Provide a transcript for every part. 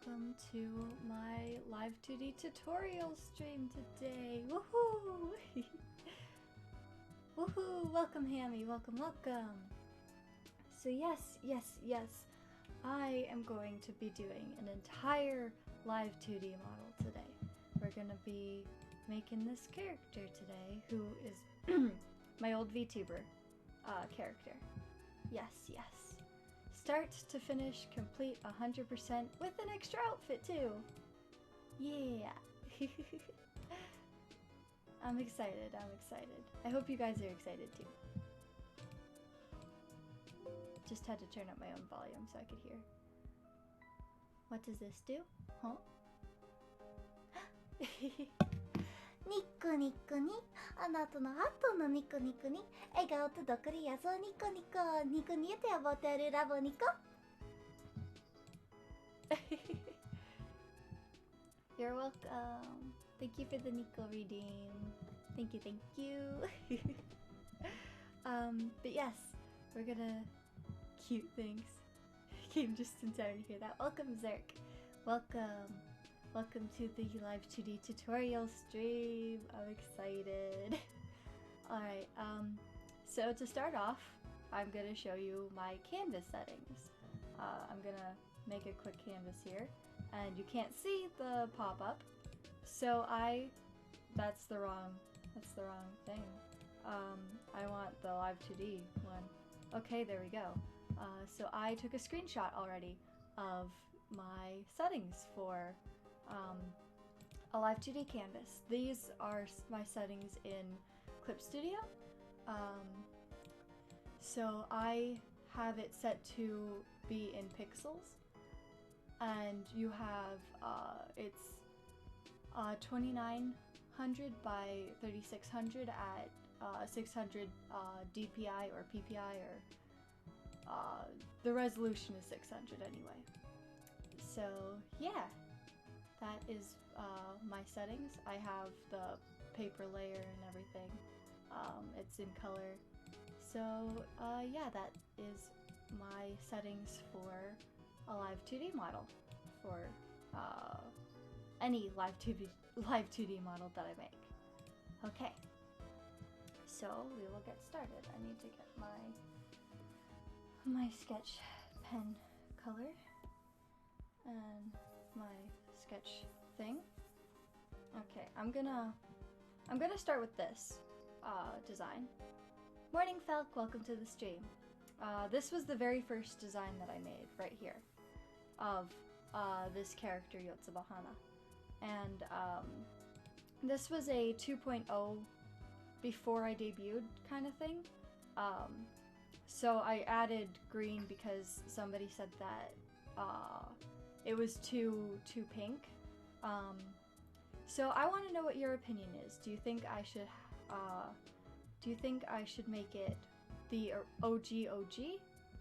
welcome to my Live2D tutorial stream today. Woohoo! Woohoo! Welcome, Hammy. Welcome, welcome. So yes, I am going to be doing an entire Live2D model today. We're gonna be making this character today, who is my old VTuber character. Yes. Start to finish, complete 100% with an extra outfit too. Yeah. I'm excited. I hope you guys are excited too. Just had to turn up my own volume so I could hear. What does this do? Huh? ニッコニッコにあなたのハートのニコニコに笑顔とどっくりやそうニコニコニコニコて呼べるラボニコ You're welcome. Thank you for the Nico redeem. Thank you. But yes, we're gonna cute things. Came just in time to hear that. Welcome, Zerk. Welcome to the Live2D tutorial stream. I'm excited. Alright, so to start off, I'm gonna show you my canvas settings. I'm gonna make a quick canvas here, and you can't see the pop-up, so that's the wrong thing. I want the Live2D one. Okay, there we go. So I took a screenshot already of my settings for a Live2D canvas. These are my settings in Clip Studio. So I have it set to be in pixels, and you have it's 2900 by 3600 at 600 DPI or PPI, or the resolution is 600 anyway. So yeah, that is my settings. I have the paper layer and everything. It's in color. So yeah, that is my settings for a Live2D model, for any Live2D model that I make. Okay, so we will get started. I need to get my sketch pen color and my sketch thing. Okay, I'm gonna start with this design. Morning, Felk. Welcome to the stream. This was the very first design that I made right here of this character Yotsuba Hana, and this was a 2.0 before I debuted kind of thing. So I added green because somebody said that it was too pink. So I want to know what your opinion is. Do you think I should make it the OG,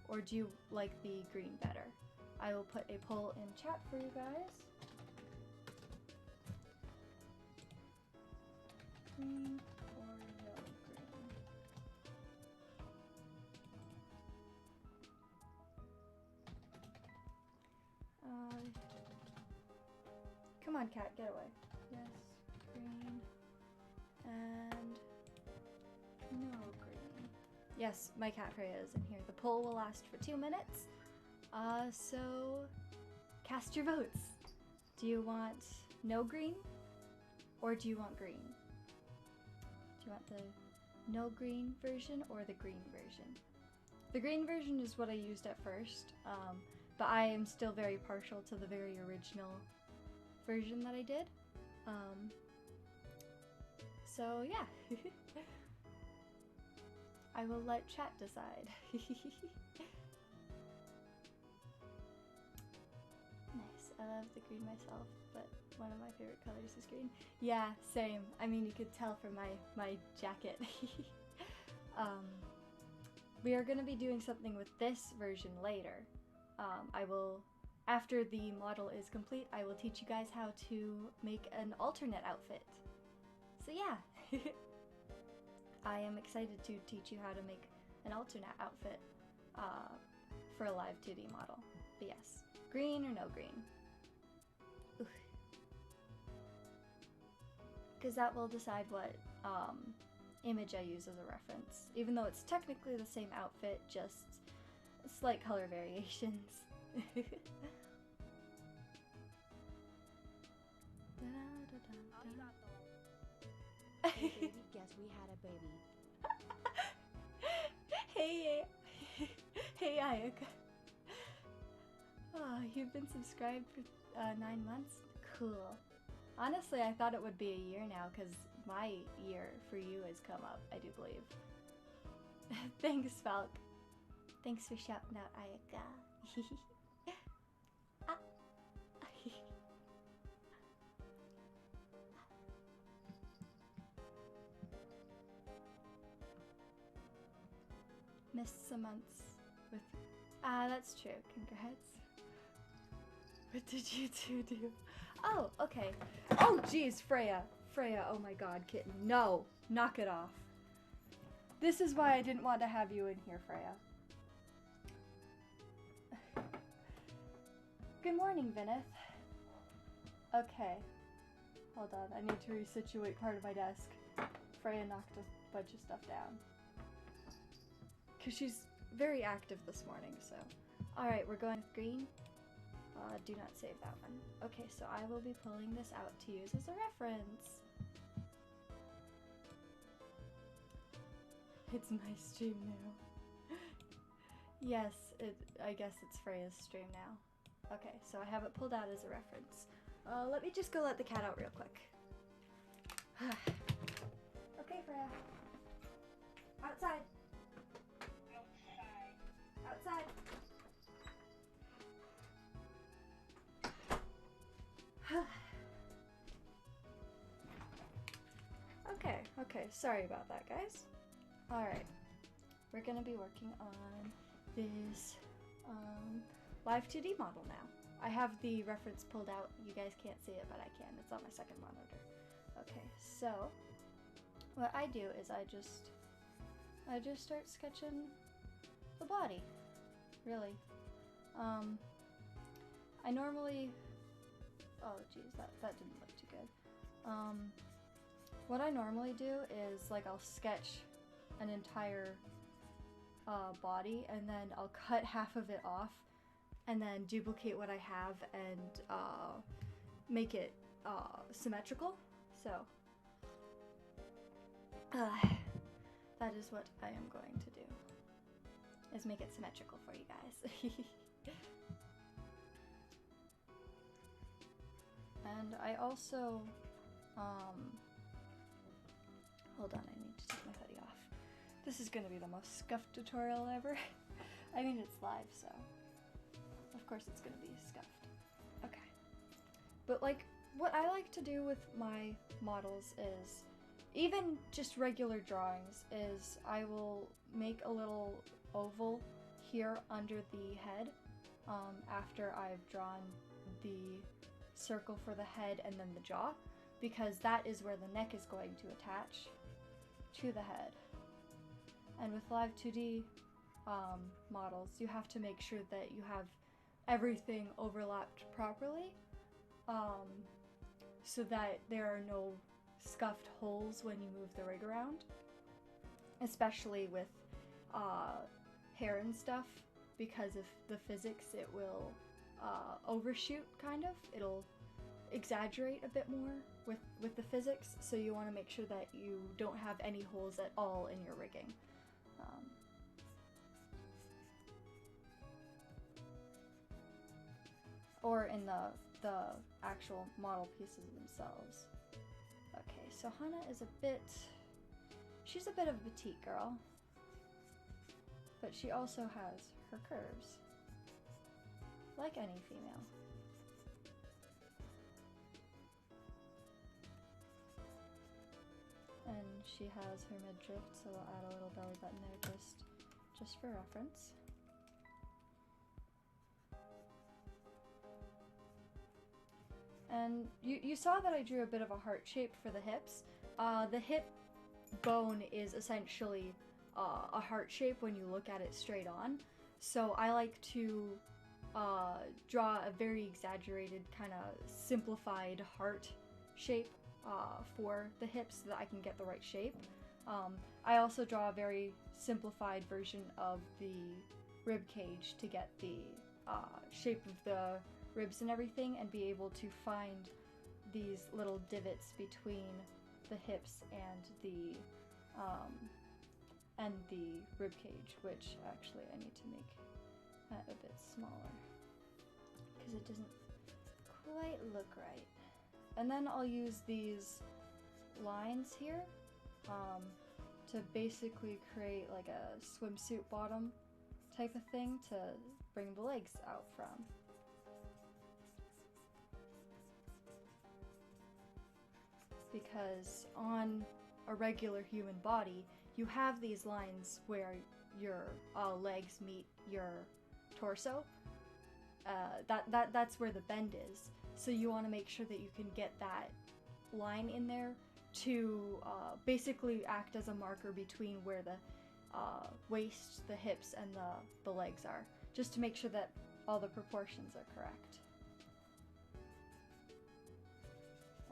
or do you like the green better? I will put a poll in chat for you guys. Green or no green? Come on, cat, get away. Yes, green, and no green. Yes, my cat Freya is in here. The poll will last for 2 minutes. So cast your votes. Do you want no green, or do you want green? Do you want the no green version or the green version? The green version is what I used at first, but I am still very partial to the very original version that I did. So yeah. I will let chat decide. Nice. I love the green myself, but one of my favorite colors is green. Yeah, same. I mean, you could tell from my jacket. We are going to be doing something with this version later. After the model is complete, I will teach you guys how to make an alternate outfit. So yeah. I am excited to teach you how to make an alternate outfit for a Live2D model. But yes, green or no green? because that will decide what image I use as a reference, even though it's technically the same outfit, just slight color variations. Hey baby, guess we had a baby. Hey, hey Ayaka. Oh, you've been subscribed for 9 months? Cool. Honestly, I thought it would be a year now, because my year for you has come up, I do believe. Thanks, Falk. Thanks for shouting out Ayaka. Ah. Missed some months with... Ah, that's true. Congrats. What did you two do? Oh, okay. Oh, geez, Freya. Freya, oh my god, kitten. No! Knock it off. This is why I didn't want to have you in here, Freya. Good morning, Vinith. Okay. Hold on, I need to resituate part of my desk. Freya knocked a bunch of stuff down. Because she's very active this morning, so. Alright, we're going with green. Do not save that one. Okay, so I will be pulling this out to use as a reference. It's my stream now. Yes, I guess it's Freya's stream now. Okay, so I have it pulled out as a reference. Let me just go let the cat out real quick. Okay, Freya. Outside. Outside. Okay, sorry about that, guys. Alright, we're gonna be working on this Live2D model now. I have the reference pulled out. You guys can't see it, but I can. It's on my second monitor. Okay, so what I do is I just start sketching the body, really. I normally, oh geez, that didn't look too good. What I normally do is, like, I'll sketch an entire body, and then I'll cut half of it off, and then duplicate what I have and make it symmetrical. So that is what I am going to do, is make it symmetrical for you guys. And I also hold on, I need to take my hoodie off. This is gonna be the most scuffed tutorial ever. I mean, it's live, so of course it's gonna be scuffed. Okay. But, like, what I like to do with my models is, even just regular drawings, is I will make a little oval here under the head after I've drawn the circle for the head and then the jaw, because that is where the neck is going to attach to the head. And with Live2D models, you have to make sure that you have everything overlapped properly, so that there are no scuffed holes when you move the rig around, especially with hair and stuff, because of the physics. It will overshoot, kind of. It'll exaggerate a bit more with the physics, so you want to make sure that you don't have any holes at all in your rigging. Or in the actual model pieces themselves. Okay, so Hana is she's a bit of a petite girl, but she also has her curves, like any female. And she has her midriff, so I'll add a little belly button there just for reference. And you saw that I drew a bit of a heart shape for the hips. The hip bone is essentially a heart shape when you look at it straight on. So I like to draw a very exaggerated, kind of simplified heart shape for the hips so that I can get the right shape. I also draw a very simplified version of the rib cage to get the shape of the ribs and everything, and be able to find these little divots between the hips and the rib cage, which actually I need to make that a bit smaller because it doesn't quite look right. And then I'll use these lines here to basically create like a swimsuit bottom type of thing to bring the legs out from. Because on a regular human body, you have these lines where your legs meet your torso. That's where the bend is. So you want to make sure that you can get that line in there to basically act as a marker between where the waist, the hips, and the legs are, just to make sure that all the proportions are correct.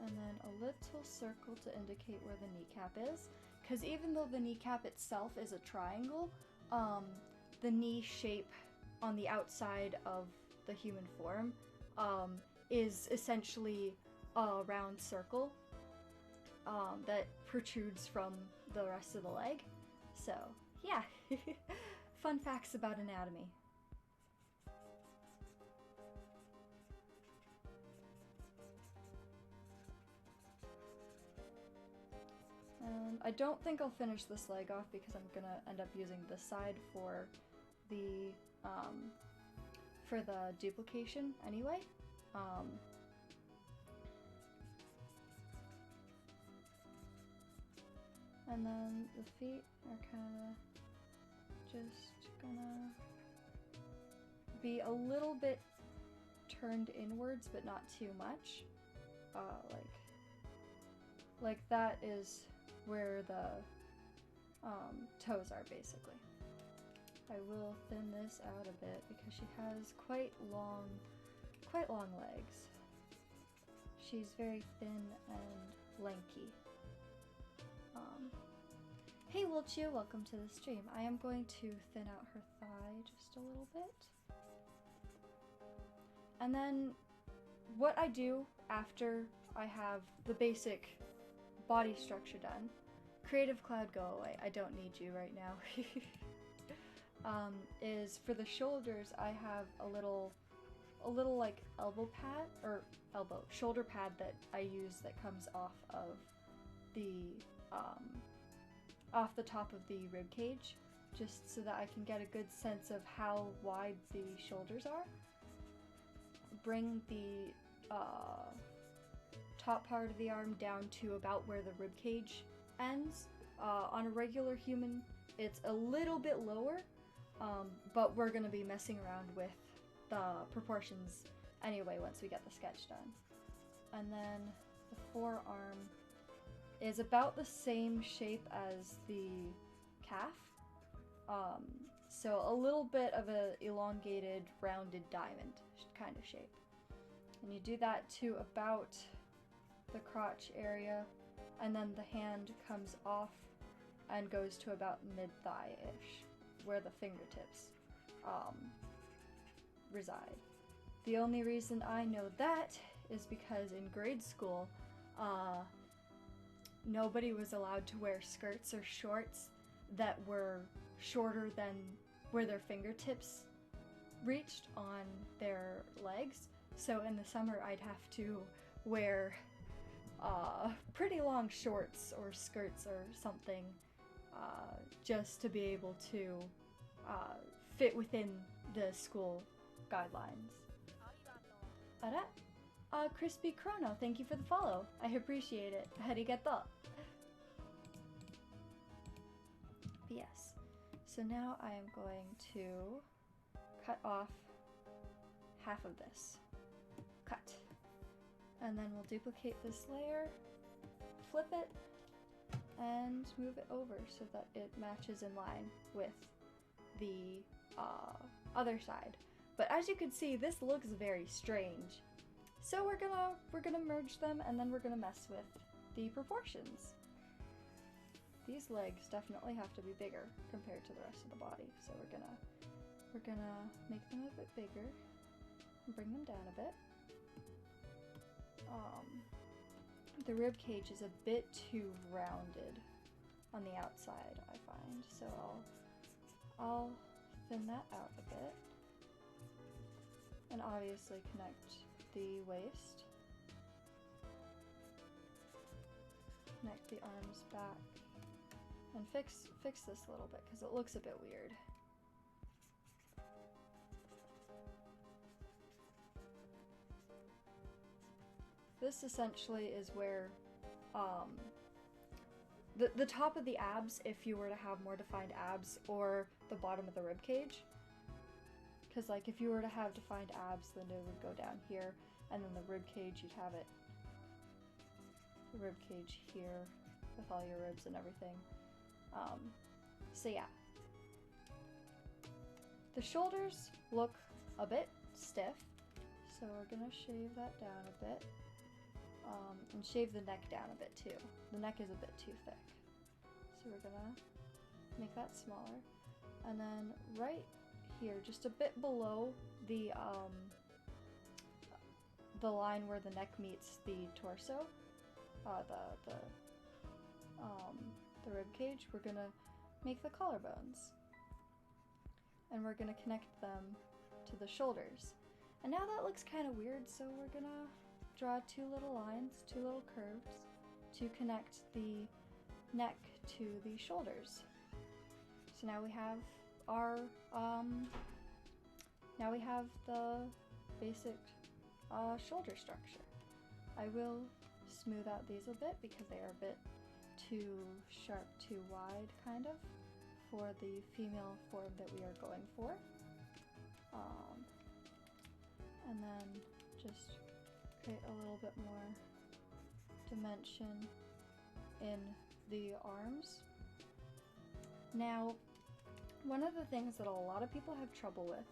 And then a little circle to indicate where the kneecap is, because even though the kneecap itself is a triangle, the knee shape on the outside of the human form is essentially a round circle that protrudes from the rest of the leg. So yeah, fun facts about anatomy. And I don't think I'll finish this leg off because I'm gonna end up using this side for the duplication anyway. And then the feet are kind of just gonna be a little bit turned inwards, but not too much. Like that is where the toes are, basically. I will thin this out a bit because she has quite long legs. She's very thin and lanky. Hey Wilchu, welcome to the stream. I am going to thin out her thigh just a little bit. And then what I do after I have the basic body structure done, Creative Cloud, go away, I don't need you right now, is for the shoulders I have a little like elbow pad, or shoulder pad that I use that comes off of the top of the rib cage, just so that I can get a good sense of how wide the shoulders are. Bring the top part of the arm down to about where the rib cage ends. On a regular human, it's a little bit lower, but we're gonna be messing around with the proportions anyway once we get the sketch done. And then the forearm is about the same shape as the calf, so a little bit of a elongated, rounded diamond kind of shape. And you do that to about the crotch area, and then the hand comes off and goes to about mid-thigh-ish, where the fingertips reside. The only reason I know that is because in grade school, nobody was allowed to wear skirts or shorts that were shorter than where their fingertips reached on their legs. So in the summer I'd have to wear pretty long shorts or skirts or something just to be able to fit within the school guidelines. Ara? Crispy Chrono, thank you for the follow. I appreciate it. Arigato. But yes, so now I am going to cut off half of this. Cut. And then we'll duplicate this layer, flip it, and move it over so that it matches in line with the other side. But as you can see, this looks very strange. So we're gonna merge them, and then we're gonna mess with the proportions. These legs definitely have to be bigger compared to the rest of the body, so we're gonna make them a bit bigger and bring them down a bit. The rib cage is a bit too rounded on the outside, I find, so I'll thin that out a bit, and obviously connect the waist, connect the arms back, and fix this a little bit because it looks a bit weird. This essentially is where the top of the abs, if you were to have more defined abs, or the bottom of the rib cage. Because like if you were to have defined abs, then it would go down here, and then the rib cage, you'd have it, the rib cage here with all your ribs and everything. So yeah. The shoulders look a bit stiff, so we're gonna shave that down a bit. And shave the neck down a bit too. The neck is a bit too thick. So we're gonna make that smaller. And then right here, just a bit below the line where the neck meets the torso, the rib cage, we're gonna make the collarbones. And we're gonna connect them to the shoulders. And now that looks kind of weird, so we're gonna draw two little lines, two little curves to connect the neck to the shoulders. So now we have our, now we have the basic shoulder structure. I will smooth out these a bit because they are a bit too sharp, too wide, kind of, for the female form that we are going for. And then just create a little bit more dimension in the arms. Now, one of the things that a lot of people have trouble with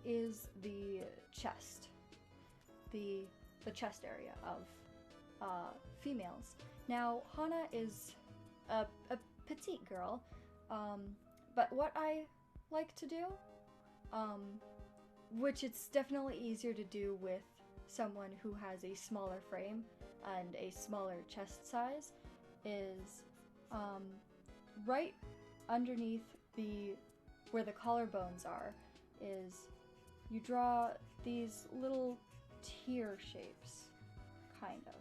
is the chest, the chest area of females. Now, Hana is a petite girl, but what I like to do, which it's definitely easier to do with someone who has a smaller frame and a smaller chest size, is right underneath where the collarbones are, is you draw these little tear shapes, kind of.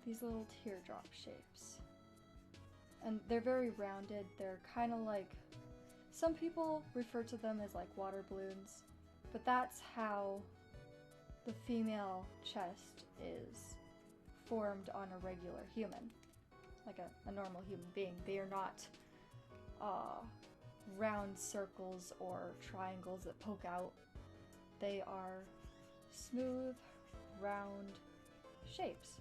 These little teardrop shapes. And they're very rounded. They're kind of like, some people refer to them as like water balloons, but that's how the female chest is formed on a regular human, like a normal human being. They are not round circles or triangles that poke out. They are smooth, round shapes.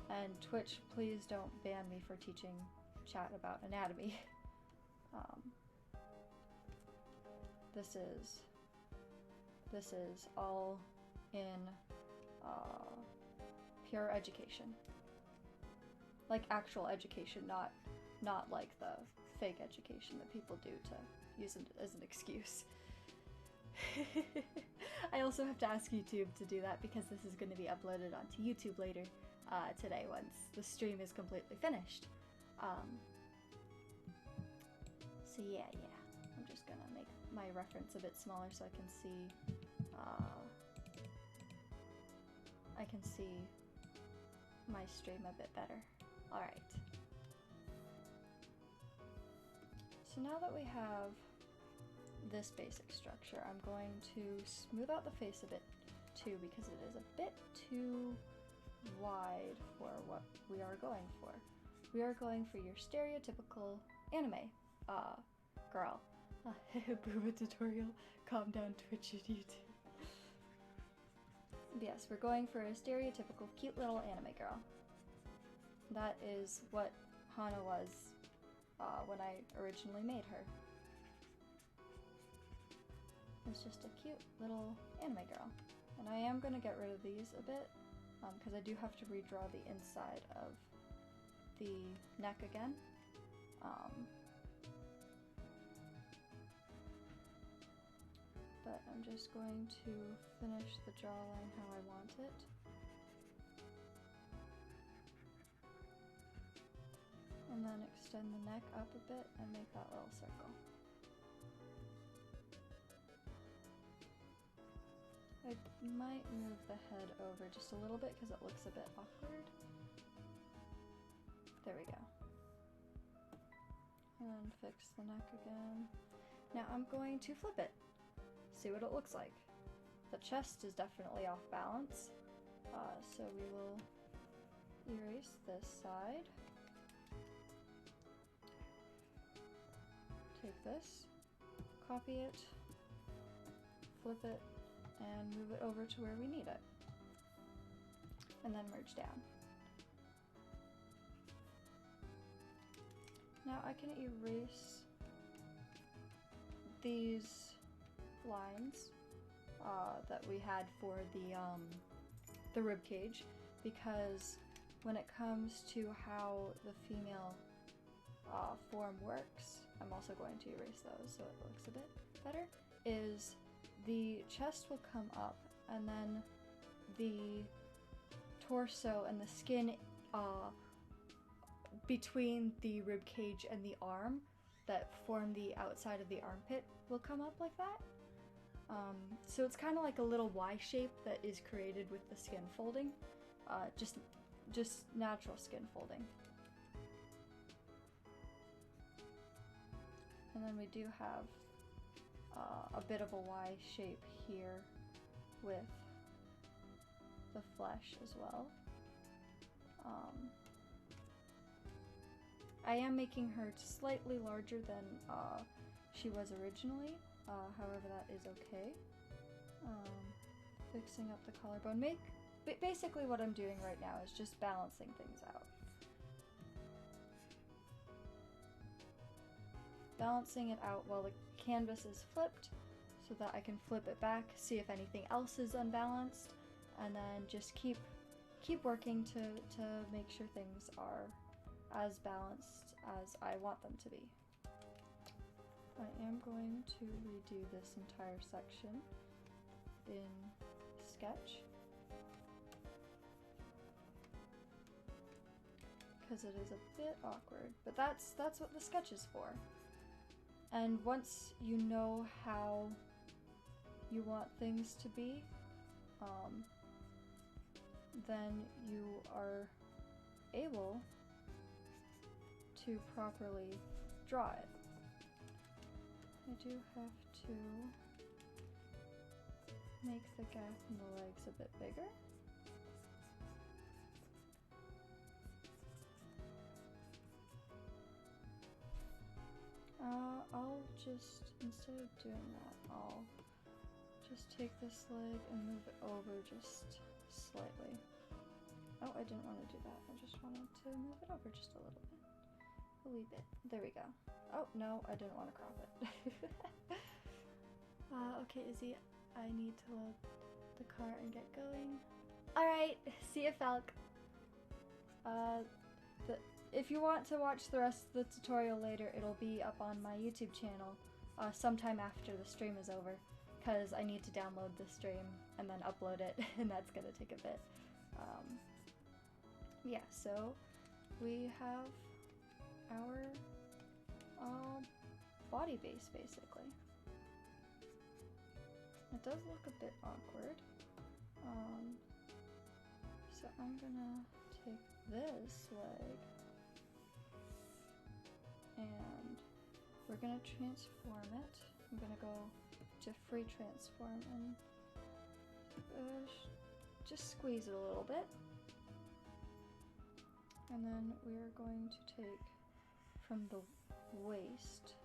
And Twitch, please don't ban me for teaching chat about anatomy. This is all in pure education, like actual education, not like the fake education that people do to use it as an excuse. I also have to ask YouTube to do that because this is going to be uploaded onto YouTube later today once the stream is completely finished. So yeah, I'm just gonna make my reference a bit smaller so I can see my stream a bit better. Alright. So now that we have this basic structure, I'm going to smooth out the face a bit too because it is a bit too wide for what we are going for. We are going for your stereotypical anime girl. Booba tutorial, calm down Twitch and YouTube. Yes, we're going for a stereotypical cute little anime girl. That is what Hana was when I originally made her. It's just a cute little anime girl. And I am going to get rid of these a bit because I do have to redraw the inside of the neck again. But I'm just going to finish the jawline how I want it. And then extend the neck up a bit and make that little circle. I might move the head over just a little bit because it looks a bit awkward. There we go. And then fix the neck again. Now I'm going to flip it. See what it looks like. The chest is definitely off balance. So we will erase this side. Take this, copy it, flip it, and move it over to where we need it. And then merge down. Now I can erase these lines that we had for the rib cage, because when it comes to how the female form works, I'm also going to erase those so it looks a bit better, is the chest will come up and then the torso and the skin between the rib cage and the arm that form the outside of the armpit will come up like that. So it's kind of like a little Y shape that is created with the skin folding, just natural skin folding. And then we do have a bit of a Y shape here with the flesh as well. I am making her slightly larger than she was originally, however that is okay. Fixing up the collarbone. Basically what I'm doing right now is just balancing things out. Balancing it out while the canvas is flipped so that I can flip it back, see if anything else is unbalanced, and then just keep working to make sure things are as balanced as I want them to be. I am going to redo this entire section in Sketch because it is a bit awkward, but that's what the sketch is for. And once you know how you want things to be, then you are able to properly draw it. I do have to make the gap in the legs a bit bigger. I'll just, instead of doing that, I'll just take this leg and move it over just slightly. Oh, I didn't want to do that. I just wanted to move it over just a little bit. A wee bit. There we go. Oh, no, I didn't want to crop it. Okay, Izzy, I need to load the car and get going. Alright, see ya, Falk. If you want to watch the rest of the tutorial later, it'll be up on my YouTube channel sometime after the stream is over, because I need to download the stream and then upload it, and that's gonna take a bit. Yeah, so we have our body base, basically. It does look a bit awkward. So I'm gonna take this leg and we're gonna transform it. I'm gonna go to free transform and just squeeze it a little bit. And then we are going to take from the waist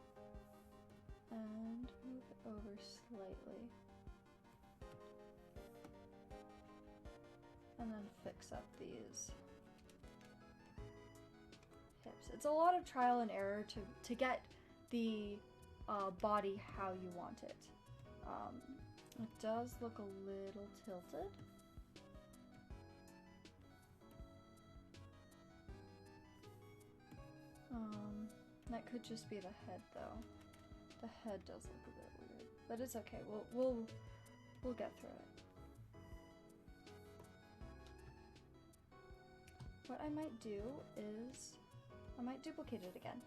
and move it over slightly. And then fix up these hips. It's a lot of trial and error to get the body how you want it. It does look a little tilted. That could just be the head though. The head does look a bit weird, but it's okay. We'll get through it. What I might do is I might duplicate it again.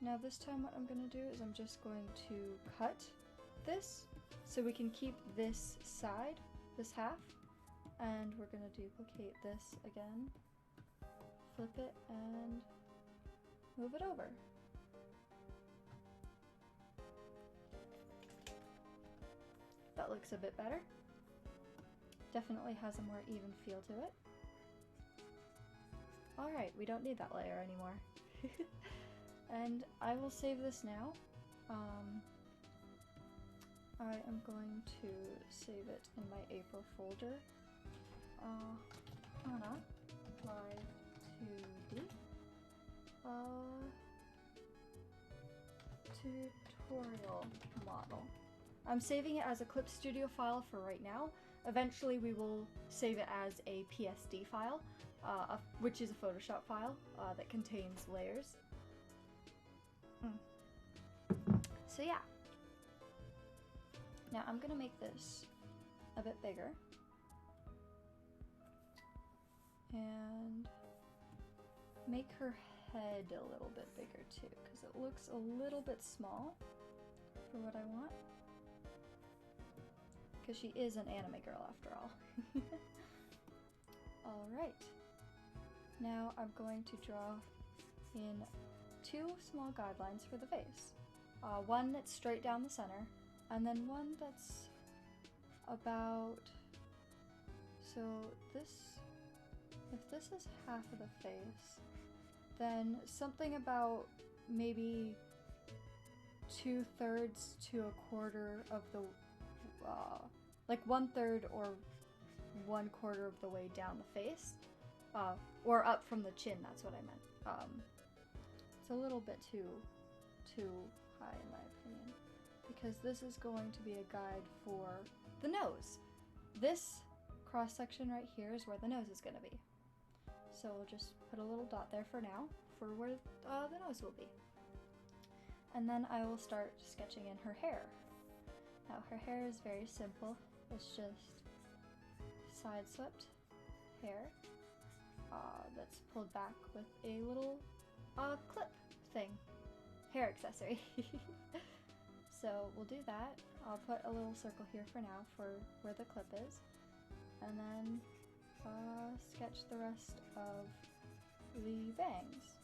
Now this time what I'm going to do is I'm just going to cut this so we can keep this side, this half, and we're going to duplicate this again, flip it, and move it over. That looks a bit better. Definitely has a more even feel to it. Alright, we don't need that layer anymore. And I will save this now. I am going to save it in my April folder. Hana, Live2D tutorial model. I'm saving it as a Clip Studio file for right now. Eventually we will save it as a PSD file, which is a Photoshop file that contains layers. So yeah. Now I'm gonna make this a bit bigger. And make her head a little bit bigger too, because it looks a little bit small for what I want. Because she is an anime girl after all. Alright. Now I'm going to draw in 2 small guidelines for the face. One that's straight down the center, and then one that's about, so this, if this is half of the face, then something about maybe 2/3 to 1/4 of the, like 1/3 or 1/4 of the way down the face, or up from the chin, that's what I meant. It's a little bit too high in my opinion, because this is going to be a guide for the nose. This cross section right here is where the nose is going to be. So we'll just put a little dot there for now, for where the nose will be. And then I will start sketching in her hair. Now her hair is very simple. It's just side swept hair that's pulled back with a little clip thing. Hair accessory. So we'll do that. I'll put a little circle here for now for where the clip is, and then sketch the rest of the bangs.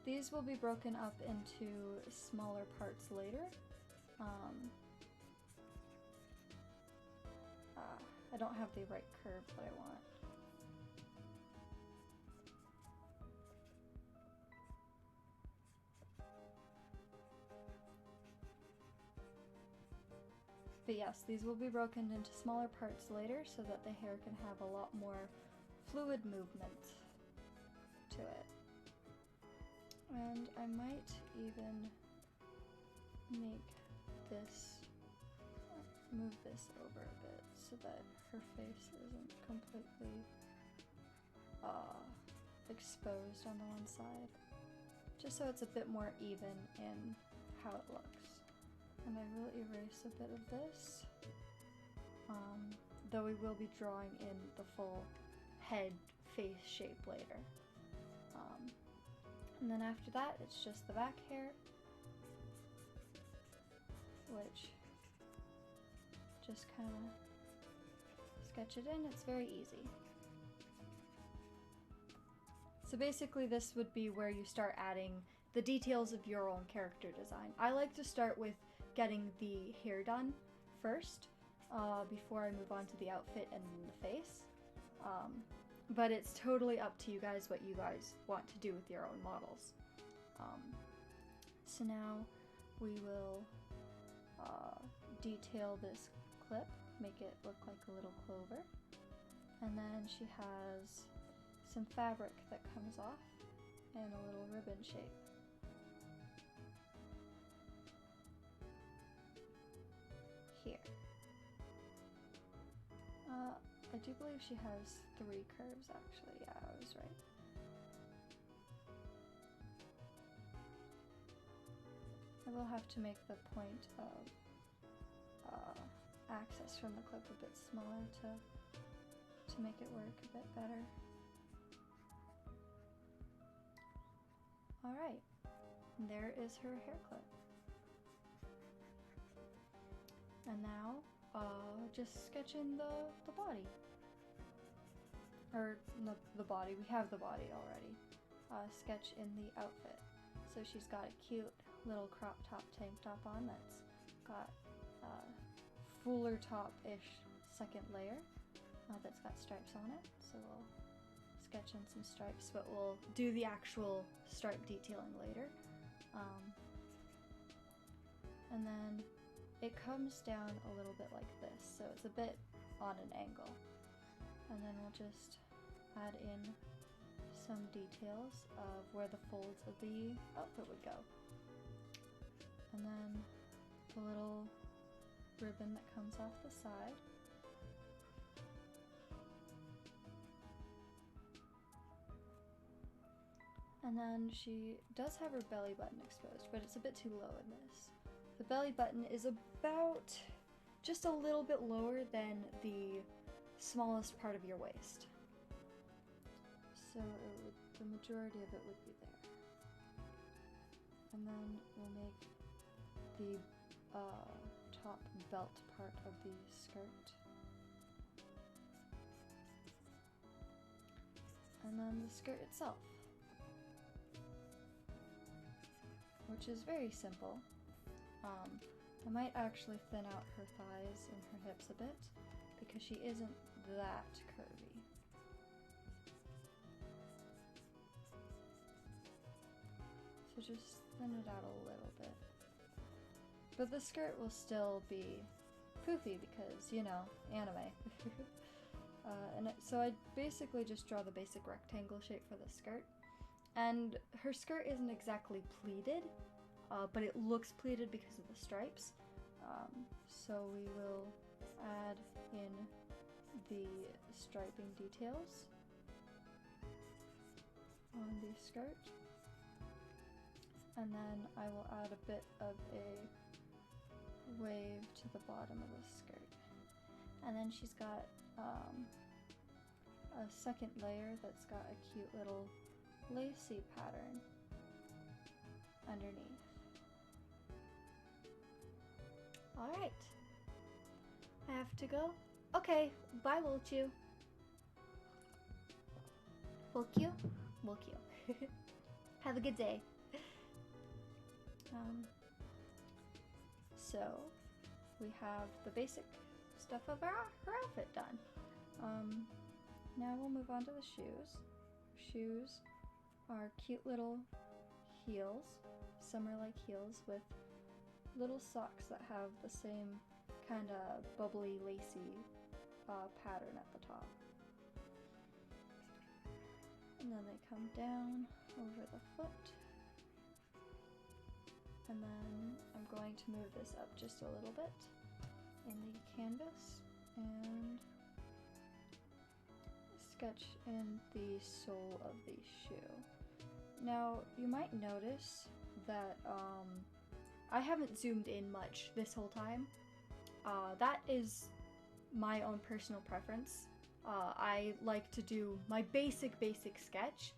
These will be broken up into smaller parts later. I don't have the right curve that I want. But yes, these will be broken into smaller parts later so that the hair can have a lot more fluid movement to it. And I might even make this, move this over a bit so that her face isn't completely exposed on the one side, just so it's a bit more even in how it looks. And I will erase a bit of this, though we will be drawing in the full head face shape later. And then after that, it's just the back hair, which just kind of sketch it in. It's very easy. So basically this would be where you start adding the details of your own character design. I like to start with getting the hair done first, before I move on to the outfit and the face. But it's totally up to you guys what you guys want to do with your own models. So now we will detail this clip, make it look like a little clover, and then she has some fabric that comes off in a little ribbon shape. here. I do believe she has 3 curves actually. Yeah, I was right. I will have to make the point of access from the clip a bit smaller to make it work a bit better. Alright, there is her hair clip. And now, just sketch in the body. Or, no, the body, we have the body already. Sketch in the outfit. So she's got a cute little crop top tank top on that's got fuller top-ish second layer that's got stripes on it. So we'll sketch in some stripes, but we'll do the actual stripe detailing later. And then it comes down a little bit like this, so it's a bit on an angle. And then we'll just add in some details of where the folds of the outfit would go. And then the little ribbon that comes off the side. And then she does have her belly button exposed, but it's a bit too low in this. The belly button is about just a little bit lower than the smallest part of your waist. So the majority of it would be there. And then we'll make the top belt part of the skirt. And then the skirt itself, which is very simple. I might actually thin out her thighs and her hips a bit because she isn't that curvy. So just thin it out a little bit. But the skirt will still be poofy because, you know, anime. So I basically just draw the basic rectangle shape for the skirt. And her skirt isn't exactly pleated, but it looks pleated because of the stripes. So we will add in the striping details on the skirt. And then I will add a bit of a wave to the bottom of the skirt. And then she's got a second layer that's got a cute little lacy pattern underneath. Alright. I have to go? Okay, bye Wolchu. Wolcu? Wolcu. Have a good day. So, we have the basic stuff of her outfit done. Now we'll move on to the shoes. Shoes are cute little heels, summer-like heels with little socks that have the same kind of bubbly, lacy pattern at the top. And then they come down over the foot. And then I'm going to move this up just a little bit in the canvas and sketch in the sole of the shoe. Now, you might notice that I haven't zoomed in much this whole time. That is my own personal preference. I like to do my basic sketch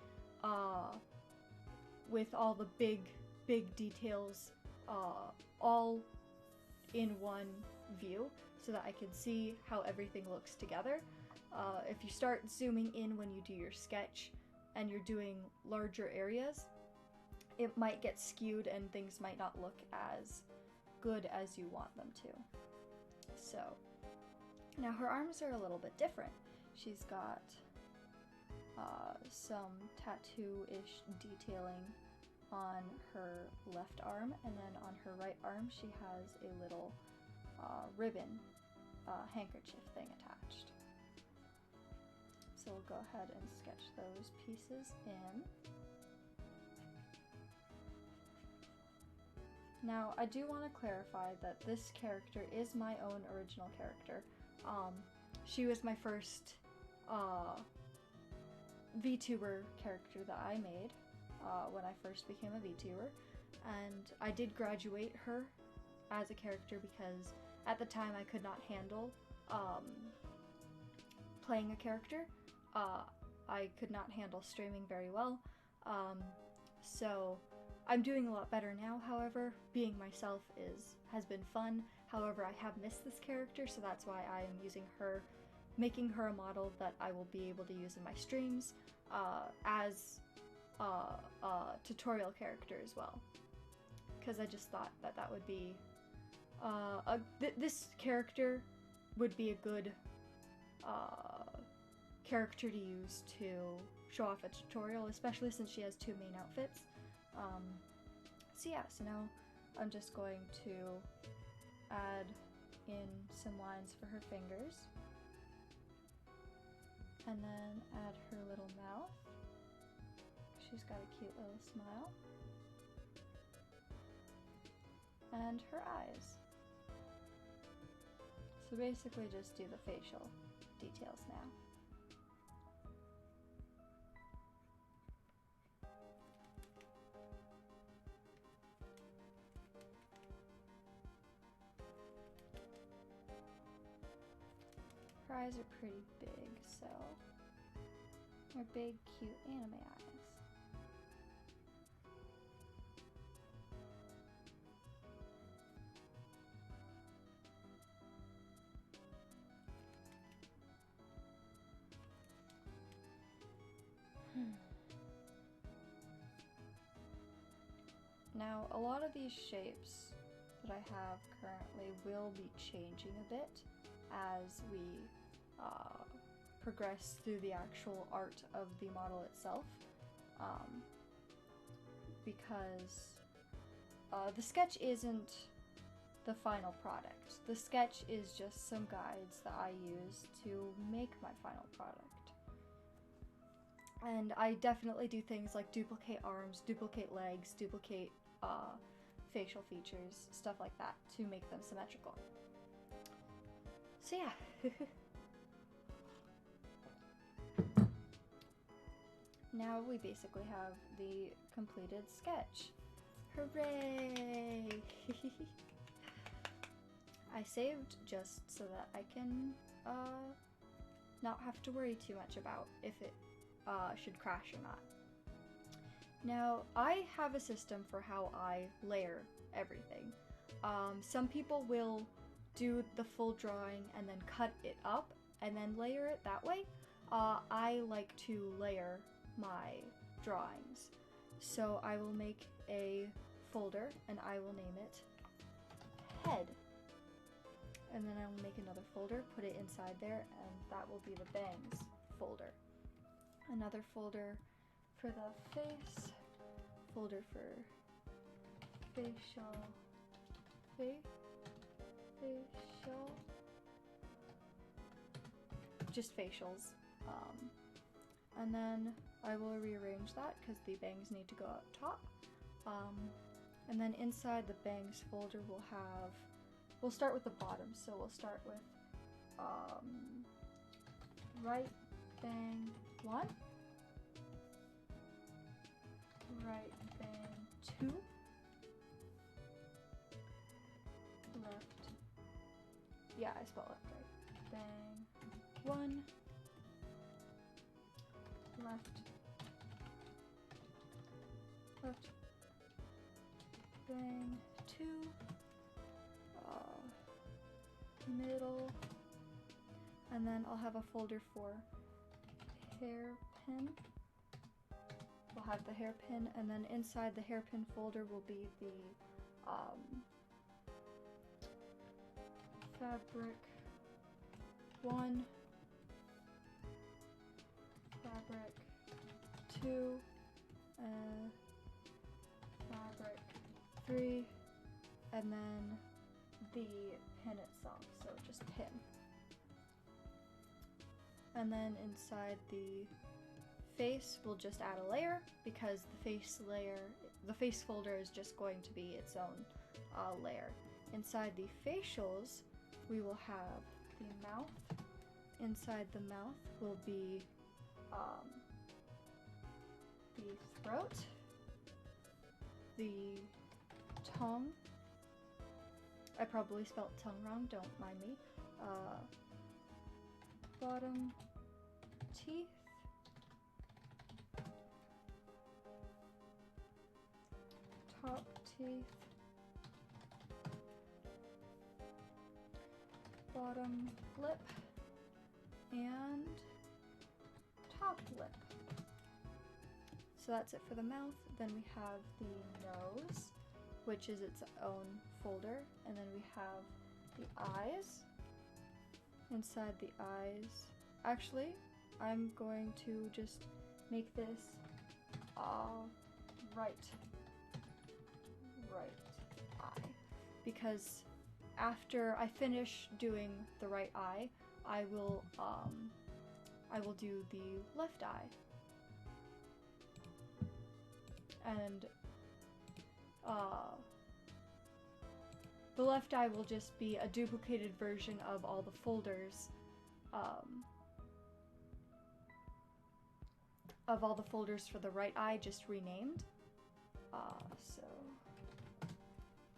with all the big details all in one view so that I can see how everything looks together. If you start zooming in when you do your sketch and you're doing larger areas, it might get skewed and things might not look as good as you want them to. So, now her arms are a little bit different. She's got some tattoo-ish detailing on her left arm, and then on her right arm she has a little ribbon handkerchief thing attached. So we'll go ahead and sketch those pieces in. Now, I do want to clarify that this character is my own original character. She was my first VTuber character that I made when I first became a VTuber, and I did graduate her as a character because at the time I could not handle playing a character. I could not handle streaming very well, so I'm doing a lot better now. However, being myself has been fun. However, I have missed this character, so that's why I am using her, making her a model that I will be able to use in my streams as a tutorial character as well. Because I just thought that that would be this character would be a good character to use to show off a tutorial, especially since she has two main outfits. So yeah, so now I'm just going to add in some lines for her fingers, and then add her little mouth. She's got a cute little smile. And her eyes. So basically just do the facial details now. Her eyes are pretty big, so they're big, cute anime eyes. Now, a lot of these shapes that I have currently will be changing a bit as we progress through the actual art of the model itself, because the sketch isn't the final product. The sketch is just some guides that I use to make my final product. And I definitely do things like duplicate arms, duplicate legs, duplicate facial features, stuff like that, to make them symmetrical. So yeah. Now we basically have the completed sketch. Hooray! I saved just so that I can not have to worry too much about if it should crash or not. Now, I have a system for how I layer everything. Some people will do the full drawing and then cut it up and then layer it that way. I like to layer my drawings. So I will make a folder and I will name it head. And then I will make another folder, put it inside there, and that will be the bangs folder. Another folder for the face, folder for facial, just facials. And then I will rearrange that because the bangs need to go up top. And then inside the bangs folder we'll start with the bottom. So we'll start with right bang 1, right bang 2, left, yeah, I spelled left right, bang 1, left, bang 2, middle, and then I'll have a folder for hairpin. We'll have the hairpin, and then inside the hairpin folder will be the fabric 1, fabric 2, fabric 3, and then the pin itself, so just pin. And then inside the face, we'll just add a layer because the face folder is just going to be its own layer. Inside the facials, we will have the mouth. Inside the mouth will be the throat, the tongue. I probably spelled tongue wrong, don't mind me. Bottom teeth, top teeth, bottom lip, and top lip. So that's it for the mouth. Then we have the nose, which is its own folder, and then we have the eyes. Inside the eyes, actually, I'm going to just make this right eye, because after I finish doing the right eye, I will do the left eye, and the left eye will just be a duplicated version of all the folders, for the right eye, just renamed. So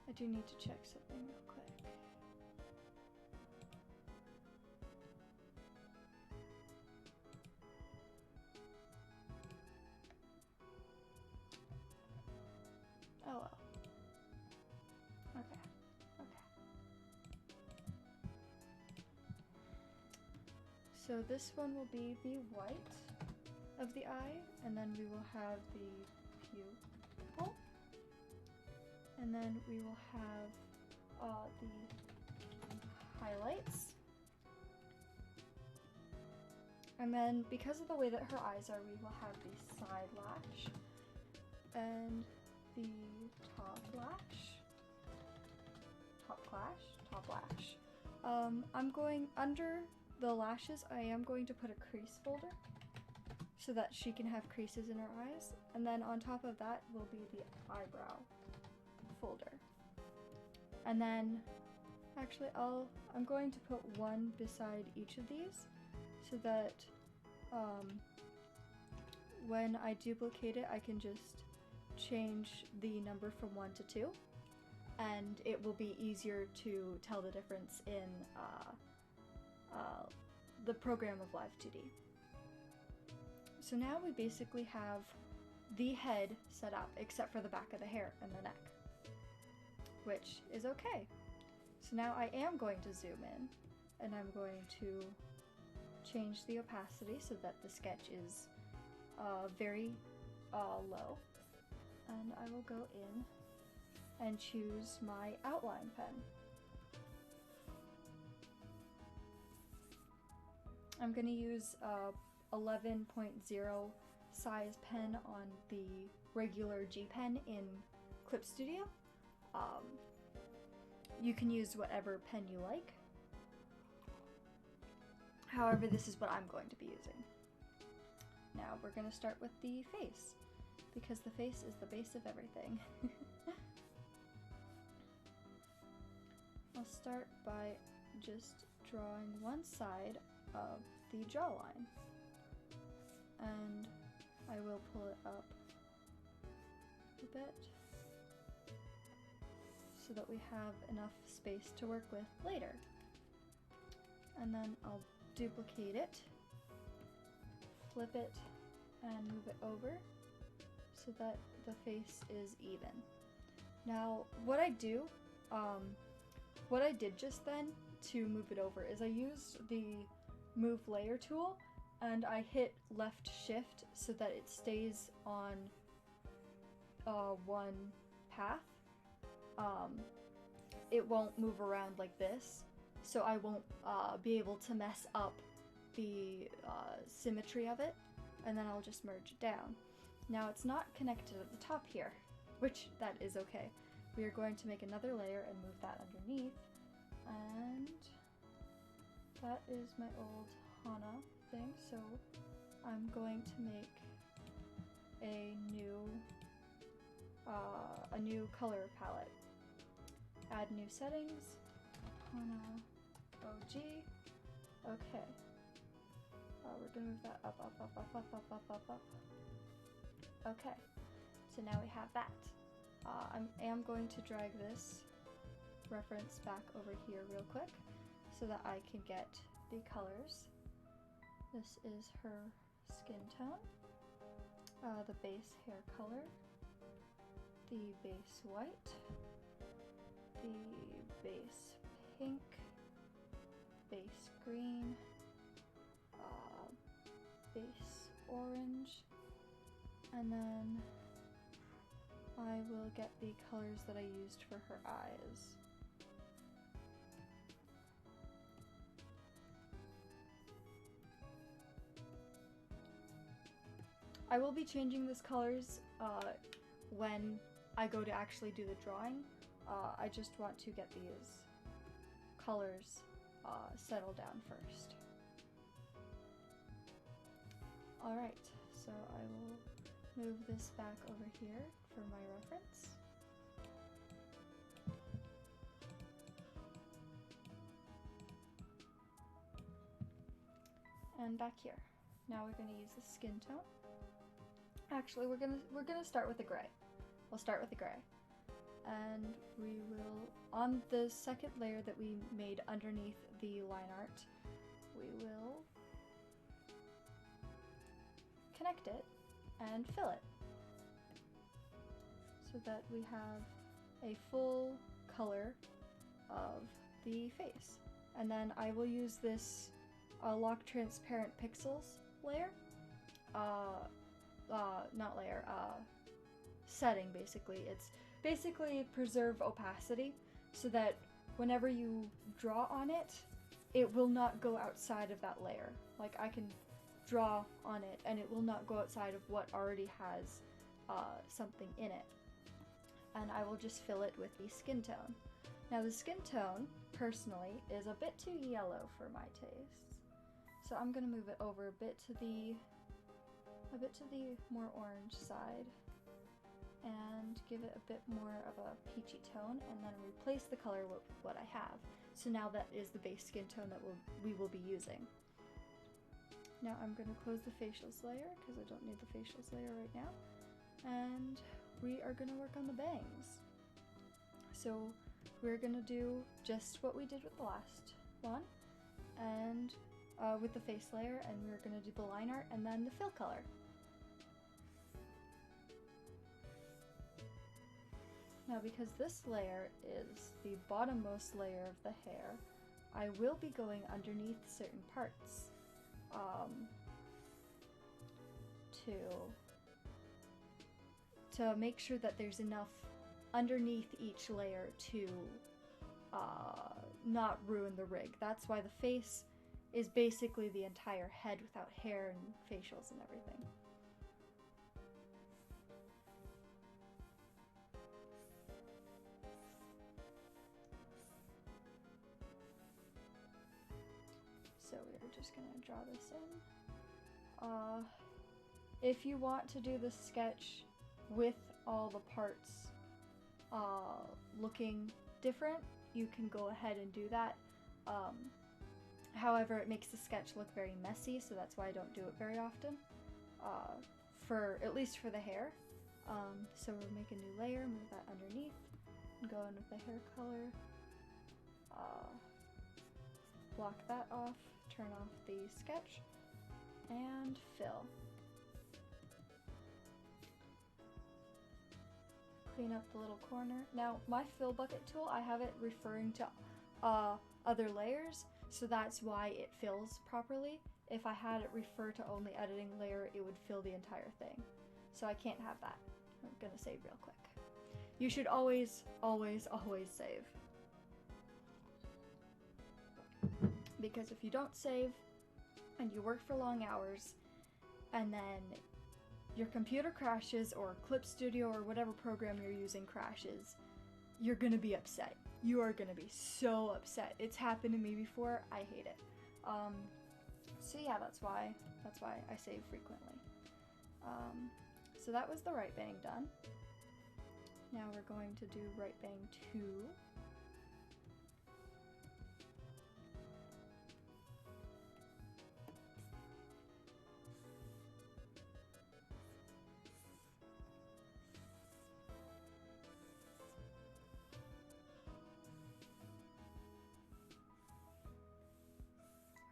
I do need to check something real quick. Oh well. Okay. So this one will be the white of the eye, and then we will have the pupil, and then we will have the highlights, and then because of the way that her eyes are, we will have the side lash and the top lash. I'm going under the lashes. I am going to put a crease folder so that she can have creases in her eyes, and then on top of that will be the eyebrow folder. And then actually I'm going to put one beside each of these so that when I duplicate it, I can just change the number from 1 to 2, and it will be easier to tell the difference in the program of Live2D. So now we basically have the head set up, except for the back of the hair and the neck, which is okay. So now I am going to zoom in, and I'm going to change the opacity so that the sketch is very low, and I will go in and choose my outline pen. I'm going to use 11.0 size pen on the regular G pen in Clip Studio. You can use whatever pen you like. However, this is what I'm going to be using. Now we're going to start with the face, because the face is the base of everything. I'll start by just drawing one side of the jawline, and I will pull it up a bit so that we have enough space to work with later. And then I'll duplicate it, flip it, and move it over so that the face is even. Now, what I did just then to move it over is I used the Move Layer tool, and I hit left shift so that it stays on one path. It won't move around like this, so I won't be able to mess up the symmetry of it, and then I'll just merge it down. Now it's not connected at the top here, which that is okay. We are going to make another layer and move that underneath, and that is my old Hana thing, so I'm going to make a new color palette. add new settings. OG. Okay. We're gonna move that up, up, up, up, up, up, up, up, up. Okay. So now we have that. I am going to drag this reference back over here real quick so that I can get the colors. This is her skin tone, the base hair color, the base white, the base pink, base green, base orange, and then I will get the colors that I used for her eyes. I will be changing these colors when I go to actually do the drawing. I just want to get these colors settled down first. Alright, so I will move this back over here for my reference. And back here. Now we're going to use the skin tone. Actually, we're gonna start with the gray. We'll start with the gray. And we will, on the second layer that we made underneath the line art, we will connect it and fill it so that we have a full color of the face. And then I will use this lock transparent pixels layer, not layer, setting basically. It's basically preserve opacity so that whenever you draw on it, it will not go outside of that layer. Like I can draw on it and it will not go outside of what already has something in it. And I will just fill it with the skin tone. Now the skin tone, personally, is a bit too yellow for my tastes. So I'm gonna move it over a bit to the more orange side and give it a bit more of a peachy tone, and then replace the color with what I have. So now that is the base skin tone that we will be using. Now I'm going to close the facials layer because I don't need the facials layer right now, and we are going to work on the bangs. So we're going to do just what we did with the last one, and with the face layer, and we're going to do the line art and then the fill color. Now because this layer is the bottommost layer of the hair, I will be going underneath certain parts to make sure that there's enough underneath each layer to not ruin the rig. That's why the face is basically the entire head without hair and facials and everything. So we're just gonna draw this in. If you want to do the sketch with all the parts looking different, you can go ahead and do that. However, it makes the sketch look very messy, so that's why I don't do it very often, at least for the hair. So we'll make a new layer, move that underneath, and go in with the hair color, block that off, turn off the sketch, and fill. Clean up the little corner. Now, my fill bucket tool, I have it referring to other layers, so that's why it fills properly. If I had it refer to only editing layer, it would fill the entire thing. So I can't have that. I'm gonna save real quick. You should always, always, always save. Because if you don't save, and you work for long hours, and then your computer crashes, or Clip Studio or whatever program you're using crashes, you're gonna be upset. You are gonna be so upset. It's happened to me before. I hate it. So yeah, that's why I save frequently. So that was the right bang done. Now we're going to do right bang 2.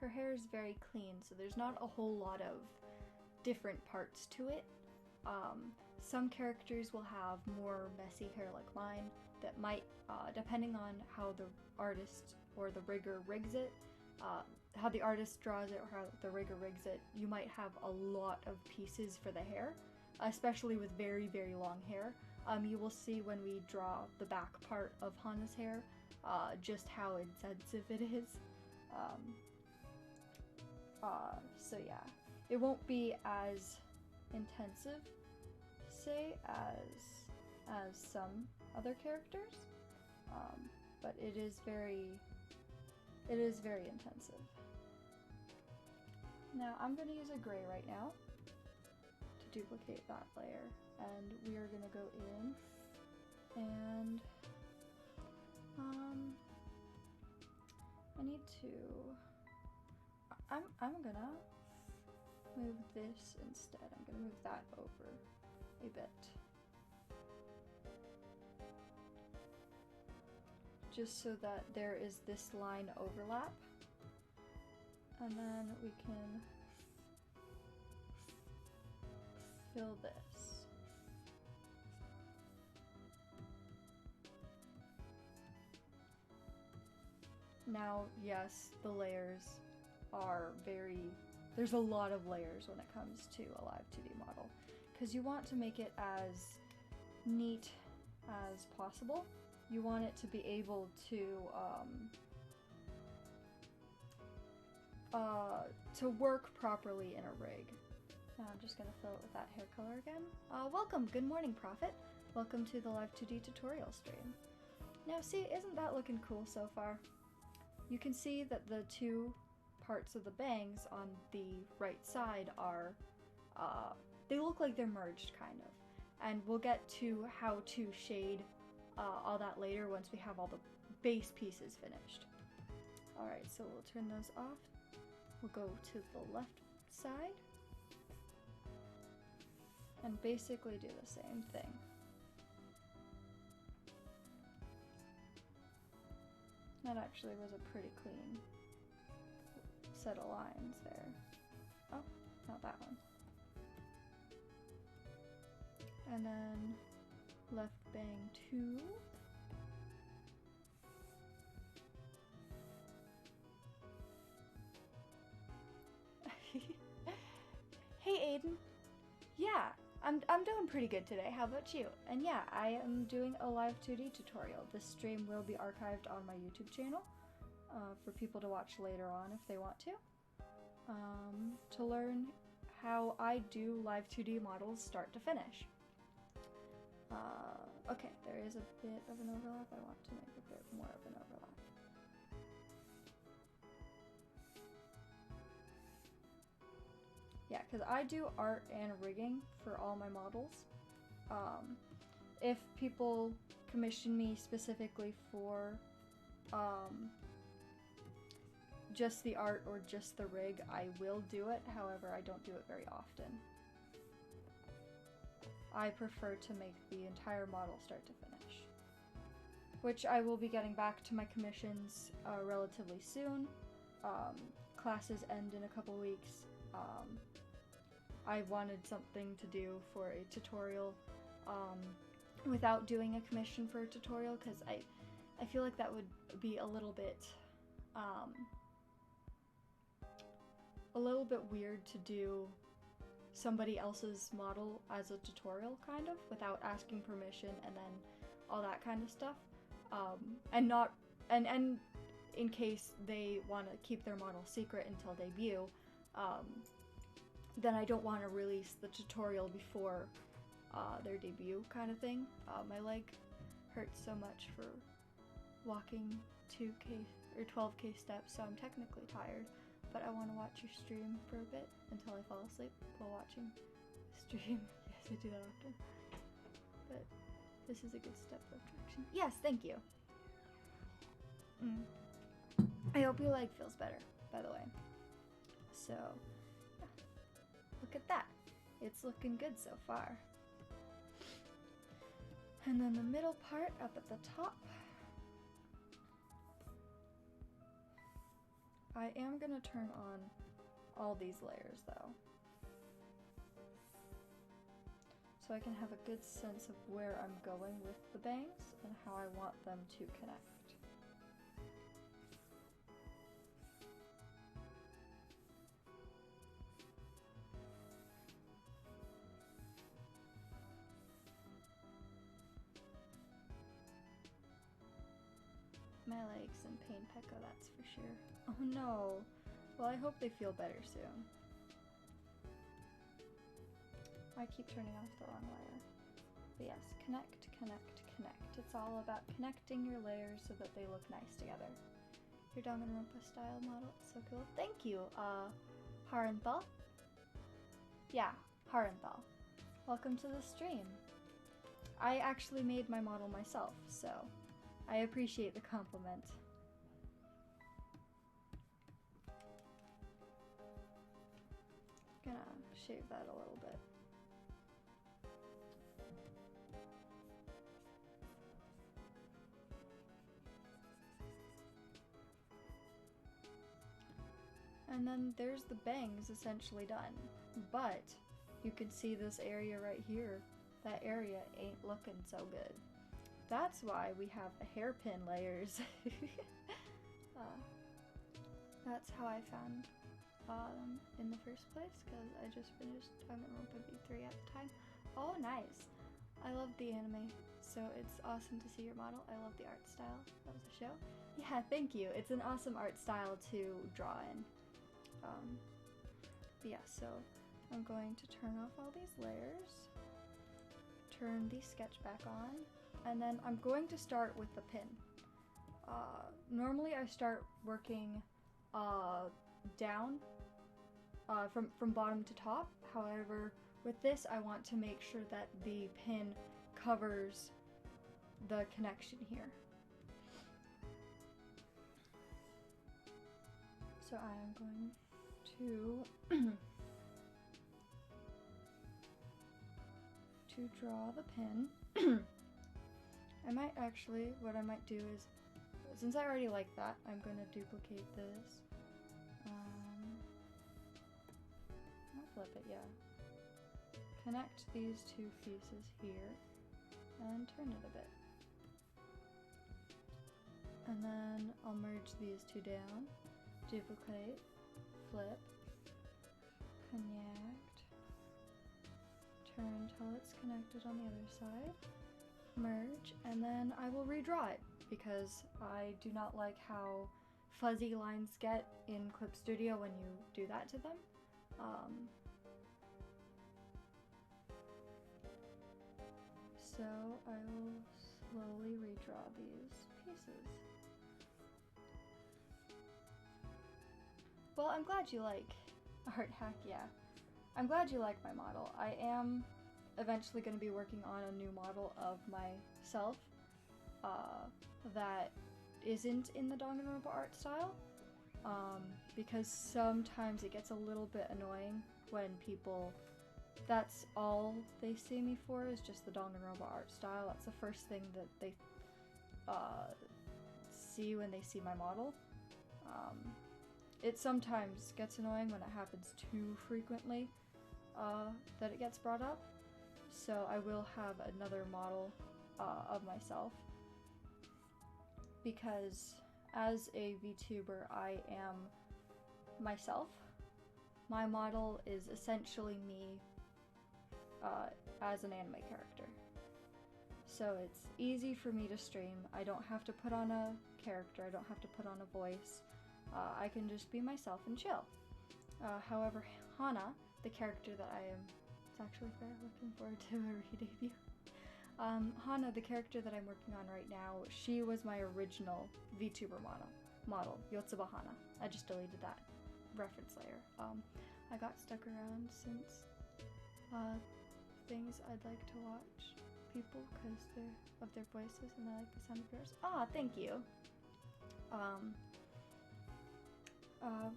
her hair is very clean, so there's not a whole lot of different parts to it. Some characters will have more messy hair like mine that might, depending on how the artist or the rigger rigs it, how the artist draws it or how the rigger rigs it, you might have a lot of pieces for the hair, especially with very, very long hair. You will see when we draw the back part of Hana's hair, just how intensive it is. So yeah, it won't be as intensive, say, as some other characters, but it is very intensive. Now I'm going to use a gray right now to duplicate that layer, and we are going to go in and I need to, I'm gonna move this instead. I'm gonna move that over a bit. Just so that there is this line overlap. And then we can fill this. Now, yes, the layers are there's a lot of layers when it comes to a Live2D model, because you want to make it as neat as possible. You want it to be able to work properly in a rig. Now I'm just gonna fill it with that hair color again. Welcome, good morning, Prophet. Welcome to the Live2D tutorial stream. Now see, isn't that looking cool so far? You can see that the two parts of the bangs on the right side are, they look like they're merged, kind of. And we'll get to how to shade all that later once we have all the base pieces finished. Alright, so we'll turn those off. We'll go to the left side and basically do the same thing. That actually was a pretty clean set of lines there. Oh, not that one. And then left bang 2. Hey Aiden. Yeah, I'm doing pretty good today. How about you? And yeah, I am doing a Live2D tutorial. This stream will be archived on my YouTube channel for people to watch later on if they want to learn how I do Live2D models start to finish. Okay, there is a bit of an overlap. I want to make a bit more of an overlap. Yeah, because I do art and rigging for all my models. If people commission me specifically for just the art or just the rig, I will do it. However, I don't do it very often. I prefer to make the entire model start to finish, which I will be getting back to my commissions relatively soon. Classes end in a couple weeks. I wanted something to do for a tutorial without doing a commission for a tutorial, because I feel like that would be a little bit weird to do somebody else's model as a tutorial, kind of, without asking permission and then all that kind of stuff, and in case they want to keep their model secret until debut, then I don't want to release the tutorial before their debut, kind of thing. My leg hurts so much for walking 2K or 12K steps, so I'm technically tired. But I want to watch your stream for a bit until I fall asleep while watching the stream. Yes, I do that often. But this is a good step of direction. Yes, thank you. I hope your leg feels better, by the way. So, yeah. Look at that. It's looking good so far. And then the middle part up at the top. I am gonna turn on all these layers though, so I can have a good sense of where I'm going with the bangs and how I want them to connect. My legs in pain, Pekka, that's for sure. Oh no! Well, I hope they feel better soon. I keep turning off the wrong layer. But yes, connect, connect, connect. It's all about connecting your layers so that they look nice together. Your Danganronpa style model is so cool. Thank you, Harenthal. Yeah, Harenthal. Welcome to the stream. I actually made my model myself, so I appreciate the compliment. Gonna shave that a little bit. And then there's the bangs essentially done. But you can see this area right here. That area ain't looking so good. That's why we have the hairpin layers. That's how I found them in the first place, because I just finished Danganronpa V3 at the time. Oh, nice. I love the anime, so it's awesome to see your model. I love the art style. That was a show. Yeah, thank you. It's an awesome art style to draw in. But yeah, so I'm going to turn off all these layers, turn the sketch back on, and then I'm going to start with the pin. Normally I start working down from bottom to top. However, with this I want to make sure that the pin covers the connection here. So I'm going to to draw the pin. I might actually, what I might do is, since I already like that, I'm going to duplicate this. I'll flip it, yeah. Connect these two pieces here and turn it a bit. And then I'll merge these two down, duplicate, flip, connect, turn till it's connected on the other side, merge, and then I will redraw it because I do not like how fuzzy lines get in Clip Studio when you do that to them. So I will slowly redraw these pieces. Well, I'm glad you like Art Hack, yeah. I'm glad you like my model. I am eventually going to be working on a new model of myself that isn't in the Danganronpa art style, because sometimes it gets a little bit annoying when people, that's all they see me for is just the Danganronpa art style. That's the first thing that they see when they see my model. It sometimes gets annoying when it happens too frequently that it gets brought up. So I will have another model of myself, because as a VTuber I am myself. My model is essentially me as an anime character. So it's easy for me to stream. I don't have to put on a character, I don't have to put on a voice. I can just be myself and chill. However, Hana, the character that I am, it's actually fair, looking forward to a re-debut. Hana, the character that I'm working on right now, she was my original VTuber model, Yotsuba Hana. I just deleted that reference layer. I got stuck around since things I'd like to watch people because they're of their voices and I like the sound of yours. Ah, thank you.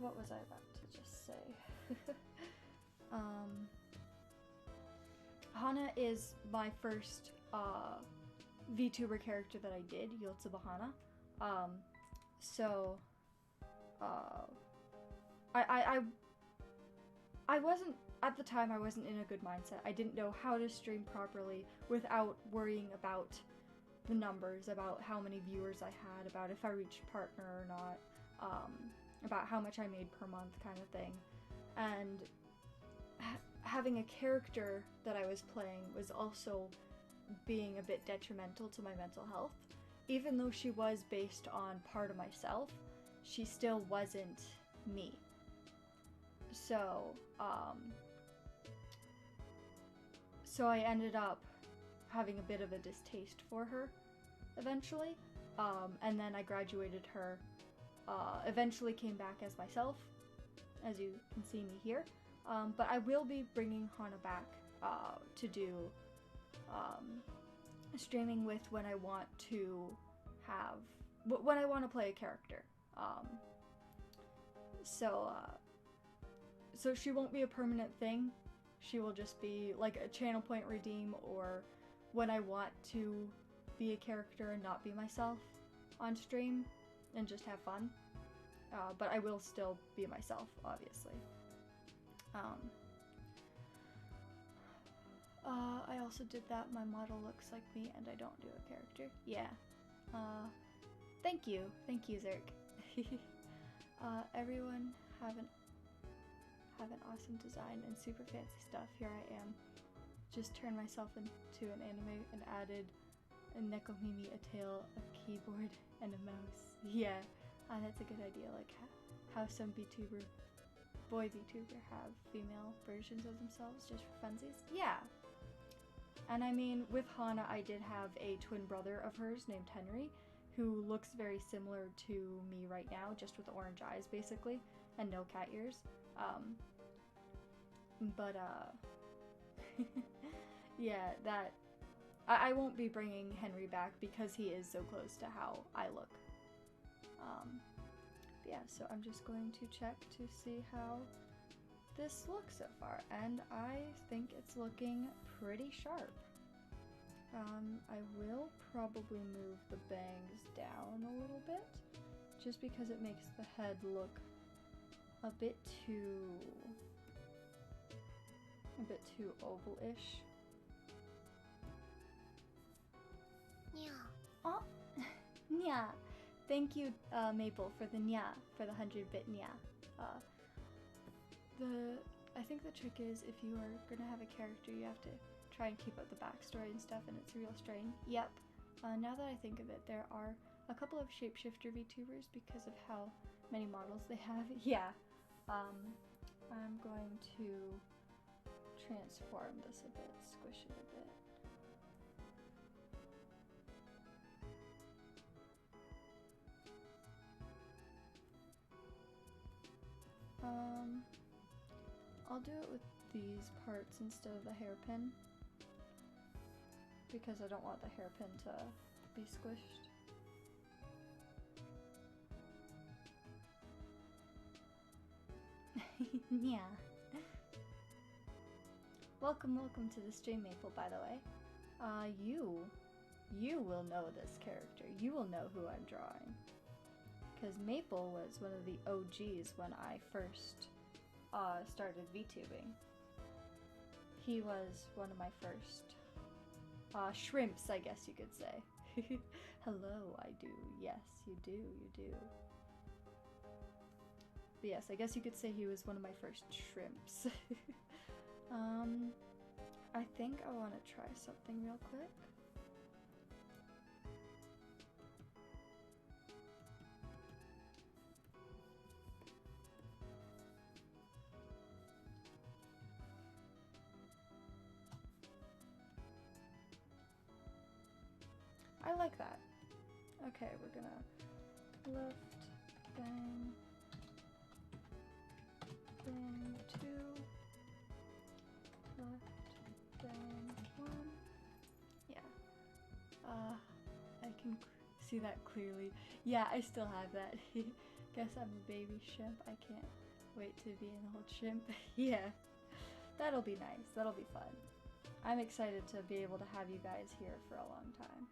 What was I about to just say? Hana is my first VTuber character that I did, Yotsuba Hana. So I wasn't, at the time, I wasn't in a good mindset. I didn't know how to stream properly without worrying about the numbers, about how many viewers I had, about if I reached partner or not, about how much I made per month kind of thing. And having a character that I was playing was also being a bit detrimental to my mental health. Even though she was based on part of myself, she still wasn't me. So, so I ended up having a bit of a distaste for her eventually, and then I graduated her, eventually came back as myself, as you can see me here, but I will be bringing Hana back to do streaming with when I want to have, when I want to play a character. So she won't be a permanent thing. She will just be like a channel point redeem, or when I want to be a character and not be myself on stream and just have fun. But I will still be myself, obviously. I also did that. My model looks like me and I don't do a character. Yeah. Thank you, Zerk. Everyone have an awesome design and super fancy stuff. Here I am. Just turned myself into an anime and added a Nekomimi, a tail, a keyboard, and a mouse. Yeah, that's a good idea. Like how some boy VTuber have female versions of themselves just for funsies. Yeah. And I mean, with Hana, I did have a twin brother of hers named Henry, who looks very similar to me right now, just with orange eyes, basically, and no cat ears. Yeah, that... I won't be bringing Henry back because he is so close to how I look. Yeah, so I'm just going to check to see how this looks so far, and I think it's looking pretty sharp. I will probably move the bangs down a little bit, just because it makes the head look a bit too oval-ish. Oh, nya. Thank you, Maple, for the nya, for the 100-bit nya. I think the trick is, if you are gonna have a character, you have to try and keep up the backstory and stuff, and it's a real strain. Yep. Now that I think of it, there are a couple of shapeshifter VTubers because of how many models they have. Yeah. I'm going to transform this a bit, squish it a bit. I'll do it with these parts instead of the hairpin, because I don't want the hairpin to be squished. Yeah. Welcome to the stream, Maple, by the way. You will know this character. You will know who I'm drawing. Because Maple was one of the OGs when I first started VTubing. He was one of my first shrimps, I guess you could say. Hello, I do. Yes, you do. But yes, I guess you could say he was one of my first shrimps. I think I want to try something real quick. I like that. Okay, we're gonna left, bang, bang 2, left, bang 1. Yeah. I can see that clearly. Yeah, I still have that. Guess I'm a baby shrimp. I can't wait to be an old shrimp. Yeah. That'll be nice. That'll be fun. I'm excited to be able to have you guys here for a long time.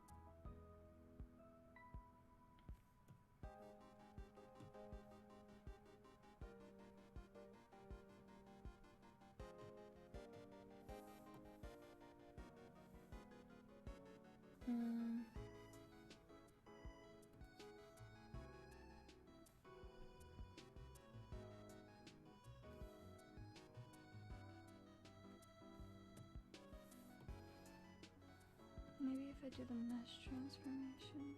if I do the mesh transformation.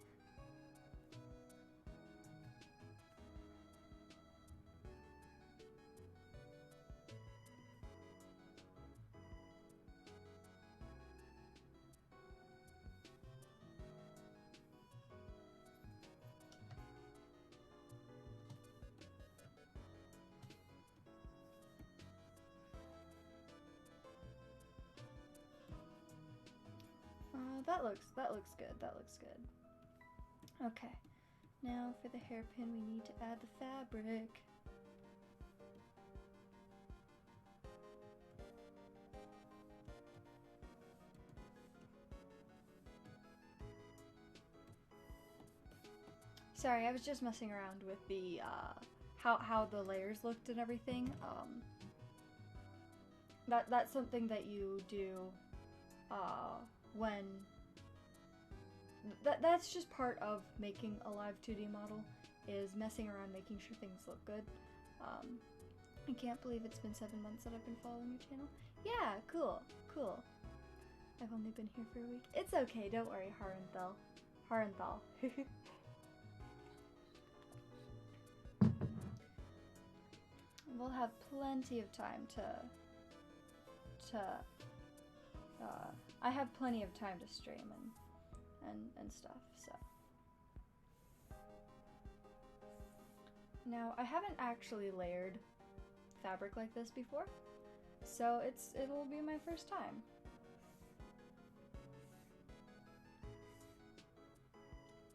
That looks good. That looks good. Okay. Now for the hairpin, we need to add the fabric. Sorry, I was just messing around with the how the layers looked and everything. That's something that you do when that's just part of making a Live2D model, is messing around, making sure things look good. I can't believe it's been 7 months that I've been following your channel. Yeah, cool. I've only been here for a week. It's okay, don't worry, Harenthal. We'll have plenty of time I have plenty of time to stream and stuff, so. Now, I haven't actually layered fabric like this before, so it'll be my first time.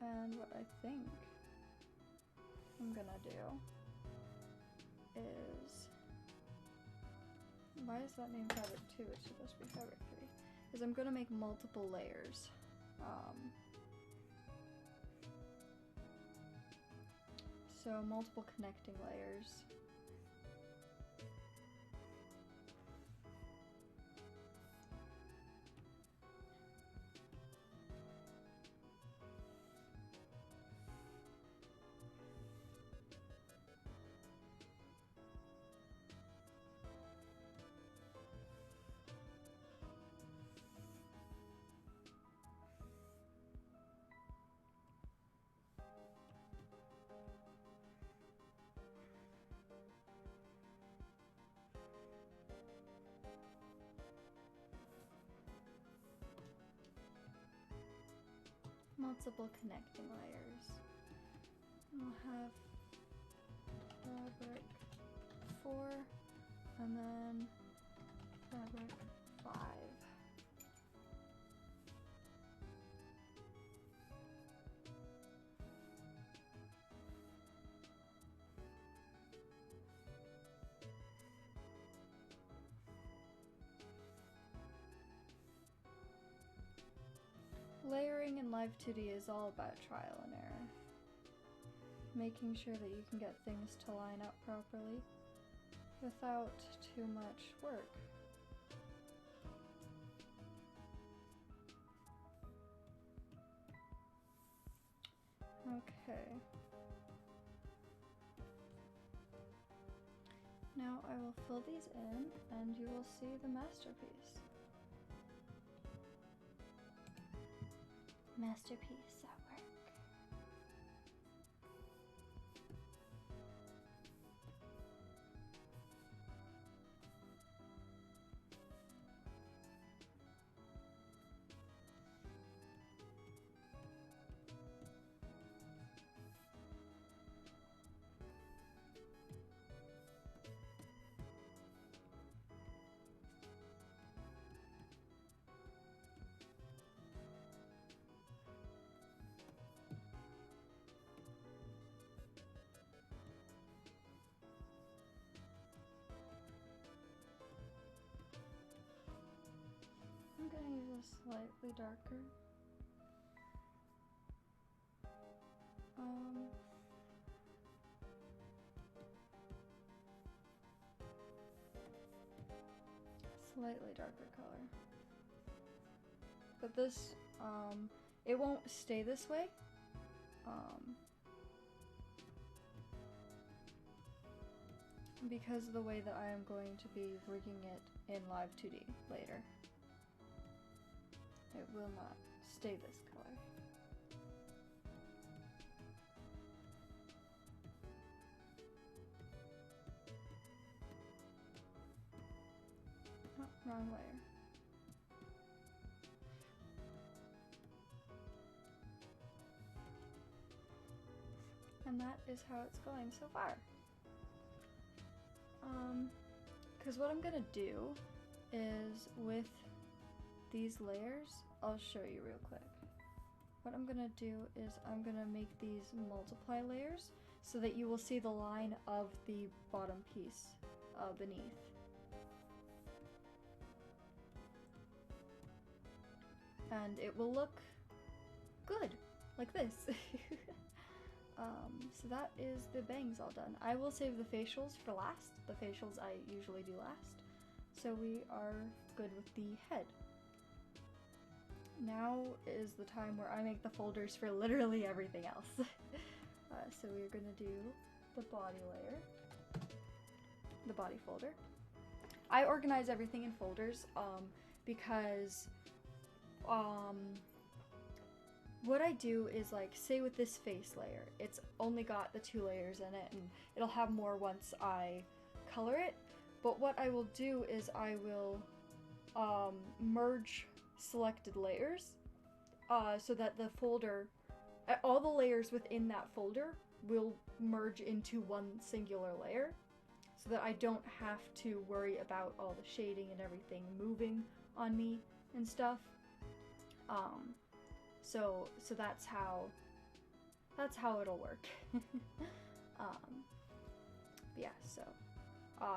And what I think I'm gonna do is, why is that named fabric 2? It's supposed to be fabric 3. Is I'm gonna make multiple layers. So multiple connecting layers. Multiple connecting layers. We'll have fabric 4 and then fabric 5. Layering in Live2D is all about trial and error. Making sure that you can get things to line up properly without too much work. Okay. Now I will fill these in and you will see the masterpiece. Masterpiece at work. I'm gonna use a slightly darker. Slightly darker color. But this, it won't stay this way. Because of the way that I am going to be rigging it in Live2D later. It will not stay this color. Oh, wrong layer. And that is how it's going so far. Because what I'm gonna do is with these layers, I'll show you real quick. What I'm gonna do is I'm gonna make these multiply layers so that you will see the line of the bottom piece beneath. And it will look good, like this. So that is the bangs all done. I will save the facials for last. The facials I usually do last. So we are good with the head. Now is the time where I make the folders for literally everything else. So we're gonna do the body layer, the body folder. I organize everything in folders because what I do is, like, say with this face layer, it's only got the 2 layers in it, and it'll have more once I color it. But what I will do is I will merge selected layers so that the folder, all the layers within that folder will merge into one singular layer, so that I don't have to worry about all the shading and everything moving on me and stuff. So that's how it'll work. Yeah, so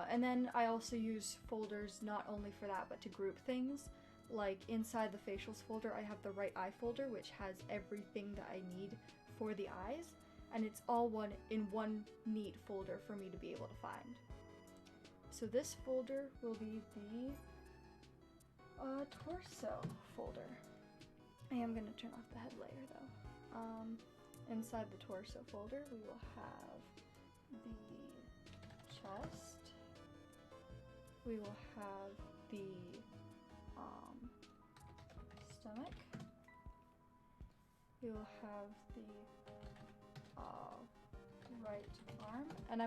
and then I also use folders not only for that, but to group things. Like inside the facials folder, I have the right eye folder, which has everything that I need for the eyes, and it's all in one neat folder for me to be able to find. So this folder will be the torso folder. I am going to turn off the head layer though. Inside the torso folder, we will have the chest. We will have the stomach. We will have the right arm. And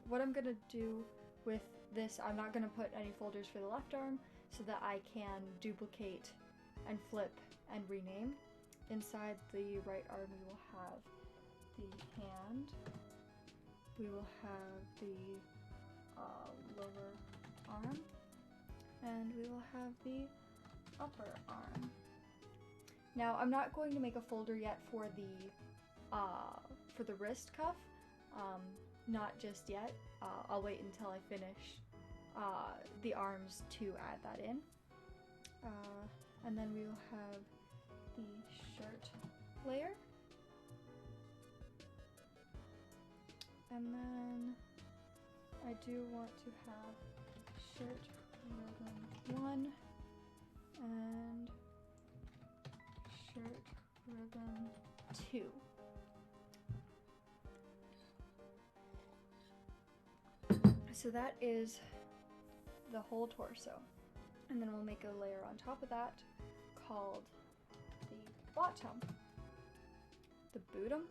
what I'm going to do with this, I'm not going to put any folders for the left arm so that I can duplicate and flip and rename. Inside the right arm, we will have the hand. We will have the lower arm, and we will have the upper arm. Now, I'm not going to make a folder yet for the wrist cuff. Not just yet. I'll wait until I finish the arms to add that in. And then we will have the shirt layer. And then I do want to have shirt ribbon 1 and shirt ribbon 2. So that is the whole torso. And then we'll make a layer on top of that called the bottom, the bottom,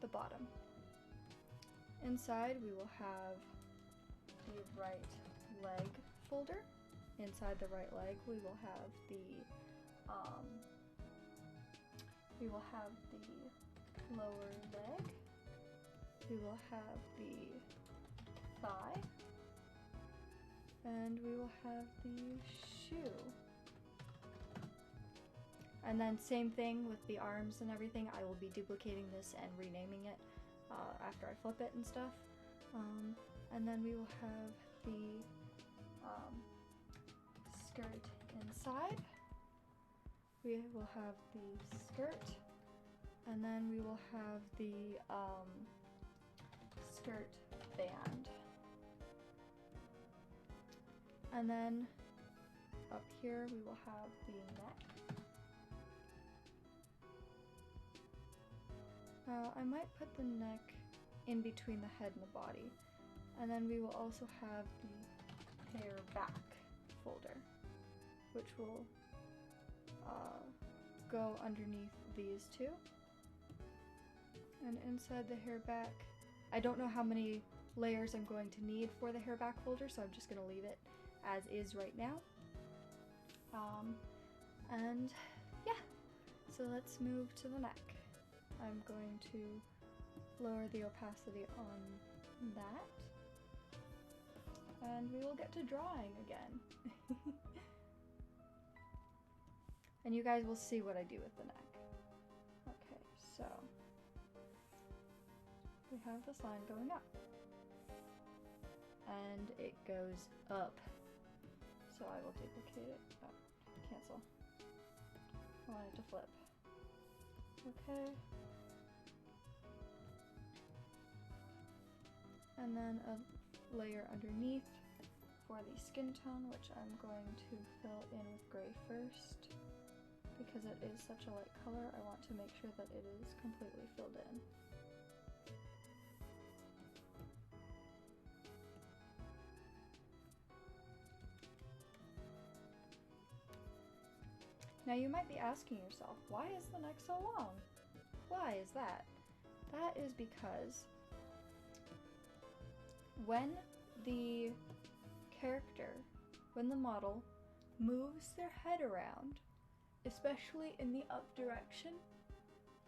the bottom. Inside we will have the right leg folder. Inside the right leg we will have the lower leg. We will have the thigh. And we will have the shoe. And then same thing with the arms and everything. I will be duplicating this and renaming it after I flip it and stuff. And then we will have the skirt inside. We will have the skirt. And then we will have the skirt band. And then up here we will have the neck. I might put the neck in between the head and the body. And then we will also have the hair back folder, which will go underneath these two. And inside the hair back, I don't know how many layers I'm going to need for the hair back folder, so I'm just going to leave it as is right now. And yeah, so let's move to the neck. I'm going to lower the opacity on that, and we will get to drawing again. And you guys will see what I do with the neck. Okay, so we have this line going up, and it goes up. So I will duplicate it. Oh, cancel. I want it to flip. Okay. And then a layer underneath for the skin tone, which I'm going to fill in with gray first. Because it is such a light color, I want to make sure that it is completely filled in. Now you might be asking yourself, why is the neck so long? Why is that? That is because when the character, when the model moves their head around, especially in the up direction,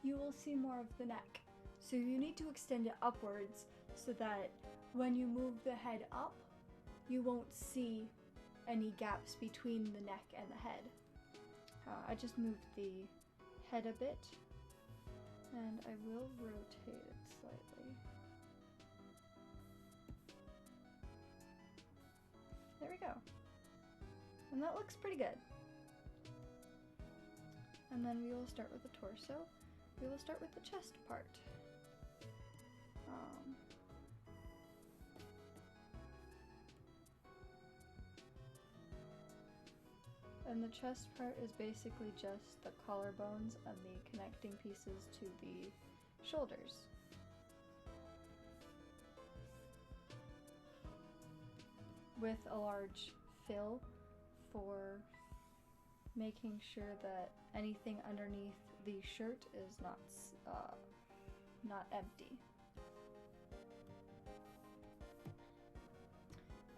you will see more of the neck. So you need to extend it upwards so that when you move the head up, you won't see any gaps between the neck and the head. I just moved the head a bit, and I will rotate it slightly. There we go. And that looks pretty good. And then we will start with the torso. We will start with the chest part. And the chest part is basically just the collarbones and the connecting pieces to the shoulders. With a large fill for making sure that anything underneath the shirt is not empty.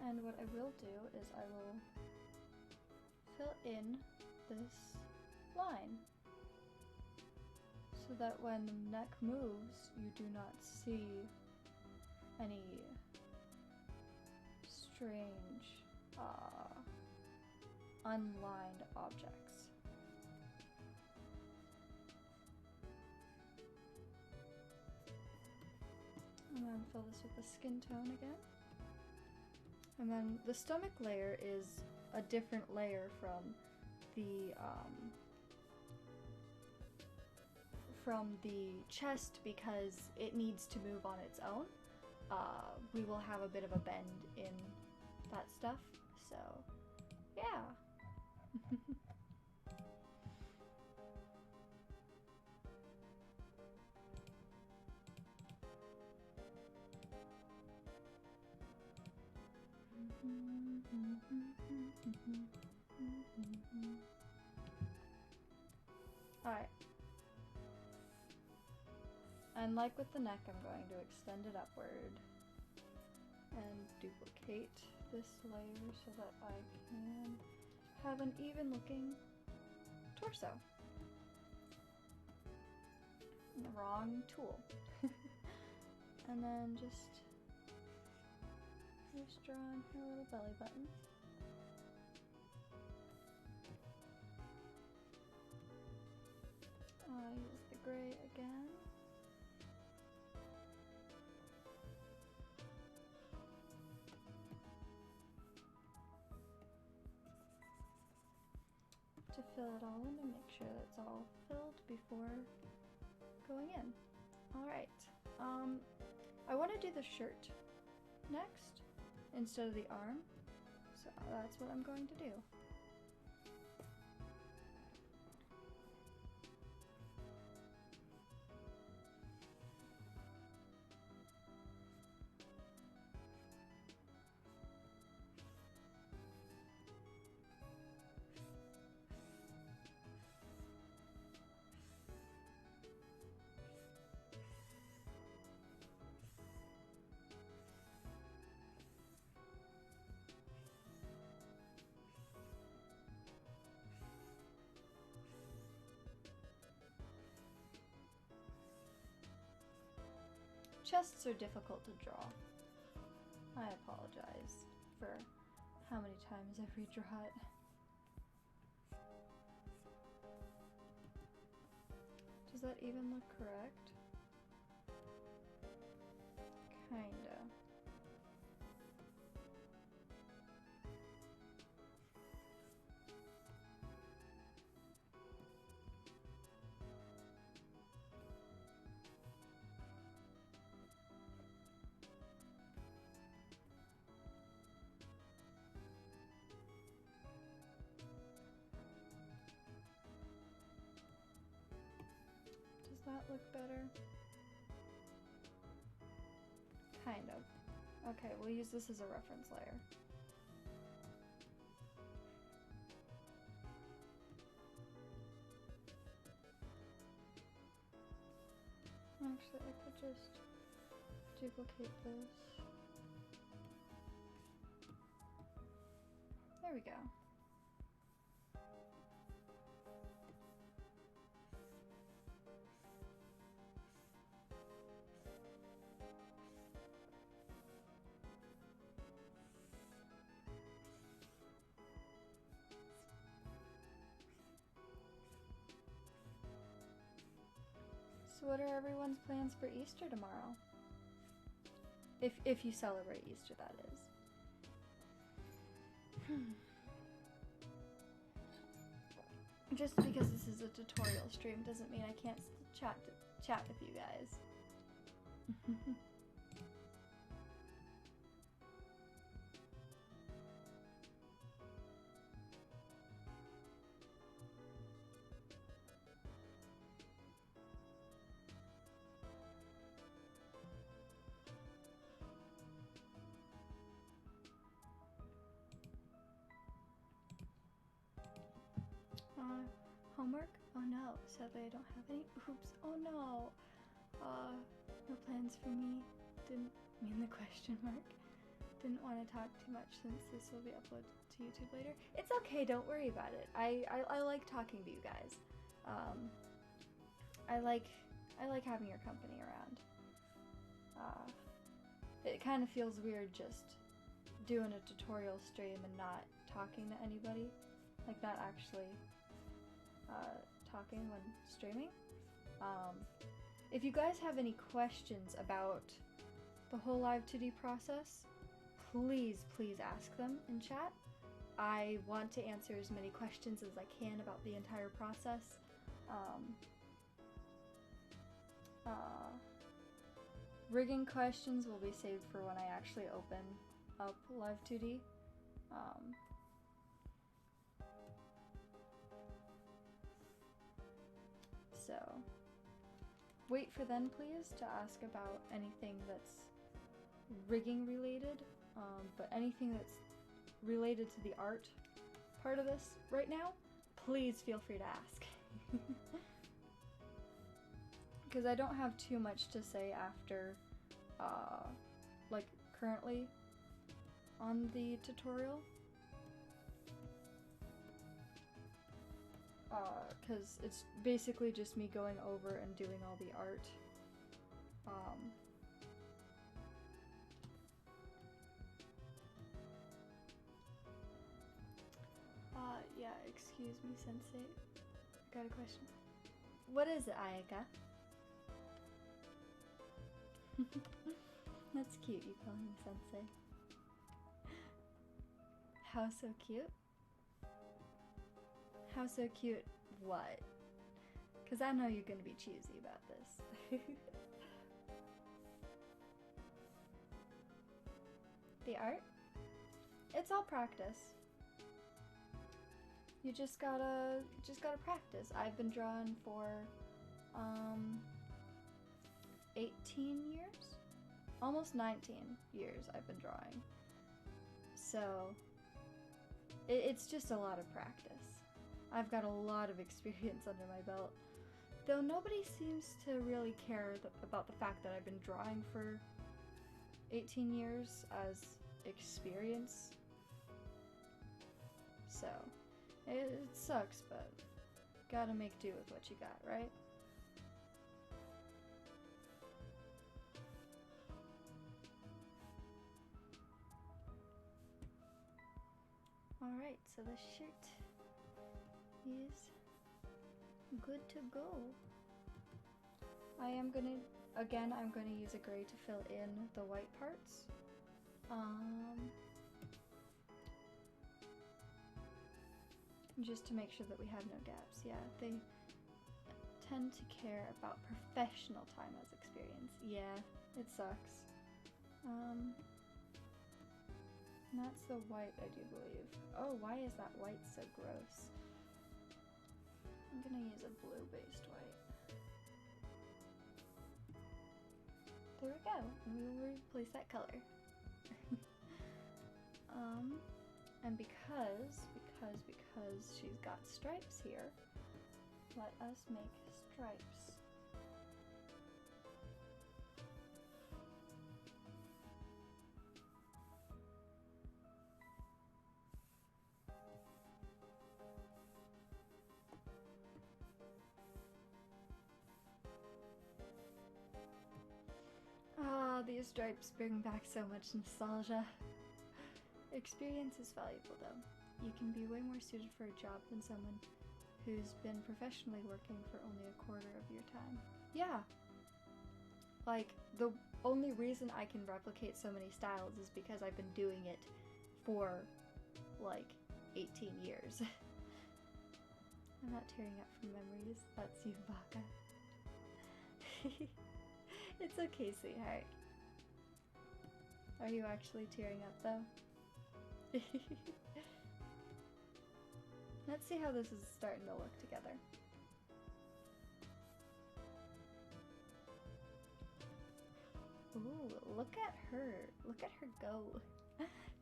And what I will do is I will fill in this line so that when the neck moves, you do not see any strange unlined objects. And then fill this with the skin tone again. And then the stomach layer is a different layer from the chest because it needs to move on its own. We will have a bit of a bend in that stuff, so yeah. Alright. And like with the neck, I'm going to extend it upward and duplicate this layer so that I can have an even looking torso. The wrong tool. And then just draw on her little belly button. Use the gray again. To fill it all in and make sure that it's all filled before going in. Alright, I want to do the shirt next instead of the arm, so that's what I'm going to do. chests are difficult to draw. I apologize for how many times I've redrawn it. Does that even look correct? Kinda. Does that look better? Kind of. Okay, we'll use this as a reference layer. Actually, I could just duplicate this. There we go. So what are everyone's plans for Easter tomorrow? If you celebrate Easter, that is. Just because this is a tutorial stream doesn't mean I can't chat with you guys. Homework? Oh no, sadly I don't have any. Oops, oh no. No plans for me. Didn't mean the question mark. Didn't want to talk too much since this will be uploaded to YouTube later. It's okay, don't worry about it. I like talking to you guys. I like having your company around. It kind of feels weird just doing a tutorial stream and not talking to anybody. Like not actually talking when streaming. If you guys have any questions about the whole Live2D process, please ask them in chat. I want to answer as many questions as I can about the entire process. Rigging questions will be saved for when I actually open up Live2D. So, wait for then, please, to ask about anything that's rigging related, but anything that's related to the art part of this right now, please feel free to ask. Because I don't have too much to say after, like, currently on the tutorial. Because it's basically just me going over and doing all the art. Yeah, excuse me, Sensei. Got a question. What is it, Ayaka? That's cute, you call him Sensei. How so cute? How so cute what? Because I know you're going to be choosy about this. The art? It's all practice. You just gotta practice. I've been drawing for 18 years? Almost 19 years I've been drawing. So it's just a lot of practice. I've got a lot of experience under my belt. Though nobody seems to really care about the fact that I've been drawing for 18 years as experience. So, it sucks, but gotta make do with what you got, right? Alright, so the shirt is good to go. I'm gonna use a gray to fill in the white parts. Just to make sure that we have no gaps. Yeah, they tend to care about professional time as experience. Yeah, it sucks. That's the white, I do believe. Oh, why is that white so gross? I'm gonna use a blue-based white. There we go. We will replace that color. And because she's got stripes here, let us make stripes. Ah, these stripes bring back so much nostalgia. Experience is valuable though. You can be way more suited for a job than someone who's been professionally working for only a quarter of your time. Yeah. Like, the only reason I can replicate so many styles is because I've been doing it for, like, 18 years. I'm not tearing up from memories. That's you, Baka. It's okay, sweetheart. Are you actually tearing up, though? Let's see how this is starting to look together. Ooh, look at her. Look at her go.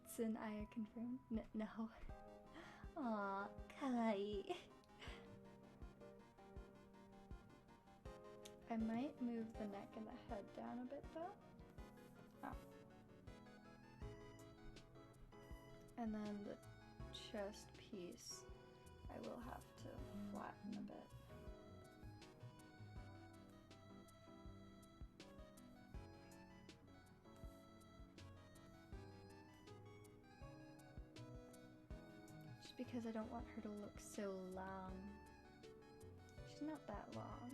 Tsun Aya confirmed. No. Aw, kawaii. I might move the neck and the head down a bit though. Oh. And then the chest piece I will have to flatten a bit. Just because I don't want her to look so long. She's not that long.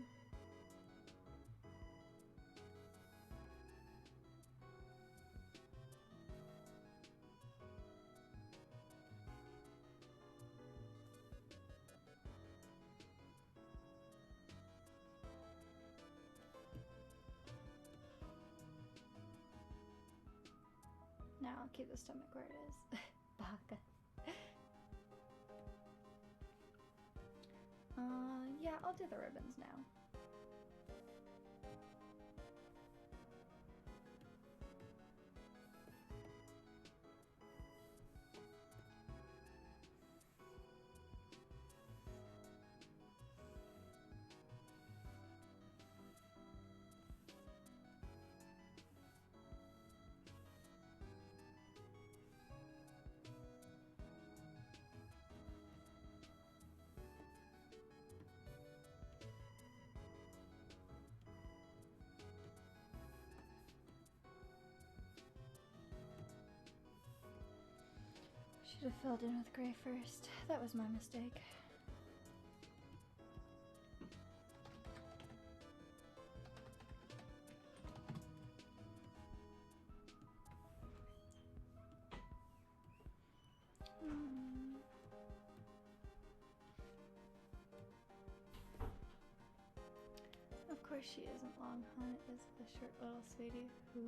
Now I'll keep the stomach where it is. Baka. Yeah, I'll do the ribbons now. Should have filled in with gray first. That was my mistake. Of course she isn't long, huh? Is the short little sweetie who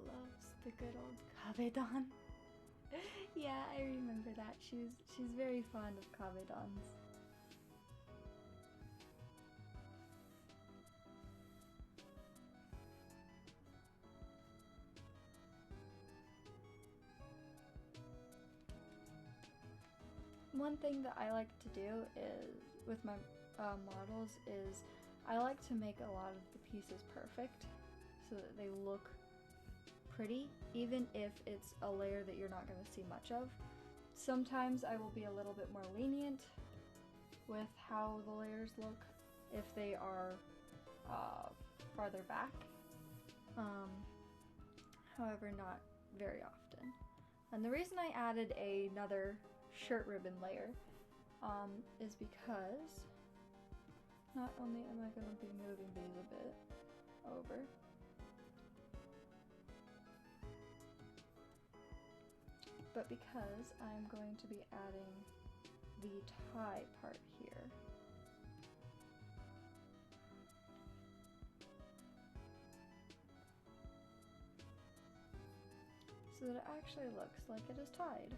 loves the good old kabedon. Yeah, I remember that. She's very fond of kabedons. One thing that I like to do is with my models is I like to make a lot of the pieces perfect so that they look pretty, even if it's a layer that you're not going to see much of. Sometimes I will be a little bit more lenient with how the layers look if they are farther back. However, not very often. And the reason I added another shirt ribbon layer is because not only am I going to be moving these a bit over, but because I'm going to be adding the tie part here. So that it actually looks like it is tied.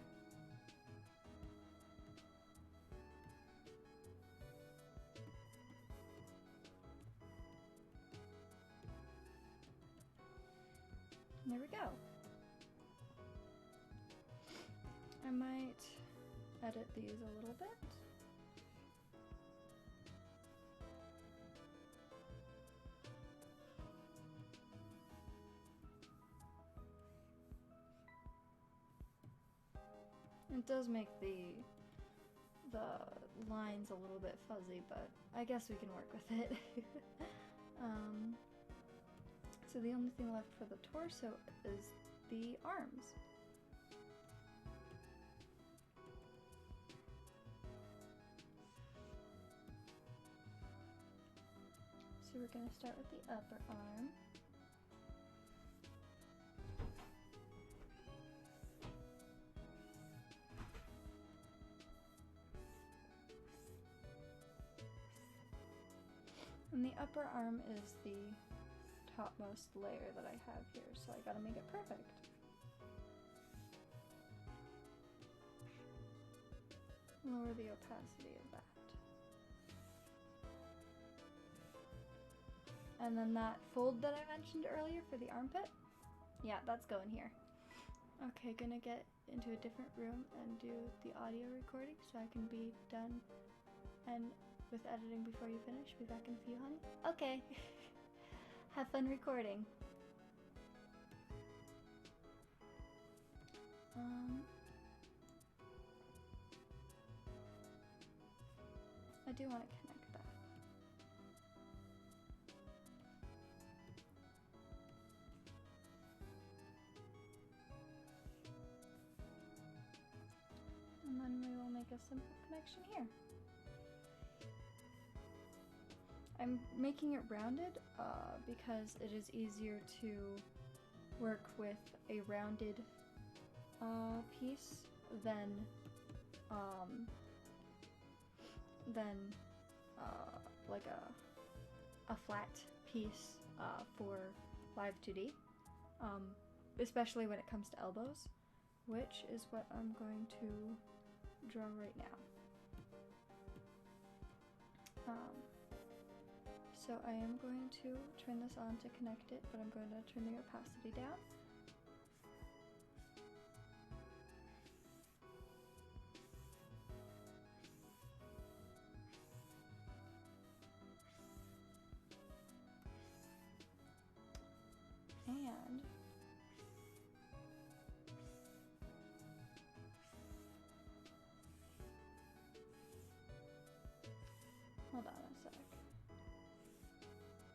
And there we go. I might edit these a little bit. It does make the lines a little bit fuzzy, but I guess we can work with it. So the only thing left for the torso is the arms. So we're going to start with the upper arm. And the upper arm is the topmost layer that I have here, so I gotta make it perfect. Lower the opacity of that. And then that fold that I mentioned earlier for the armpit, yeah, that's going here. Okay, gonna get into a different room and do the audio recording so I can be done and with editing before you finish. Be back in a few, honey. Okay. Have fun recording. I do want to connect that. And then we will make a simple connection here. I'm making it rounded because it is easier to work with a rounded piece than like a flat piece for Live2D, especially when it comes to elbows, which is what I'm going to draw right now. So I am going to turn this on to connect it, but I'm going to turn the opacity down. And hold on a sec.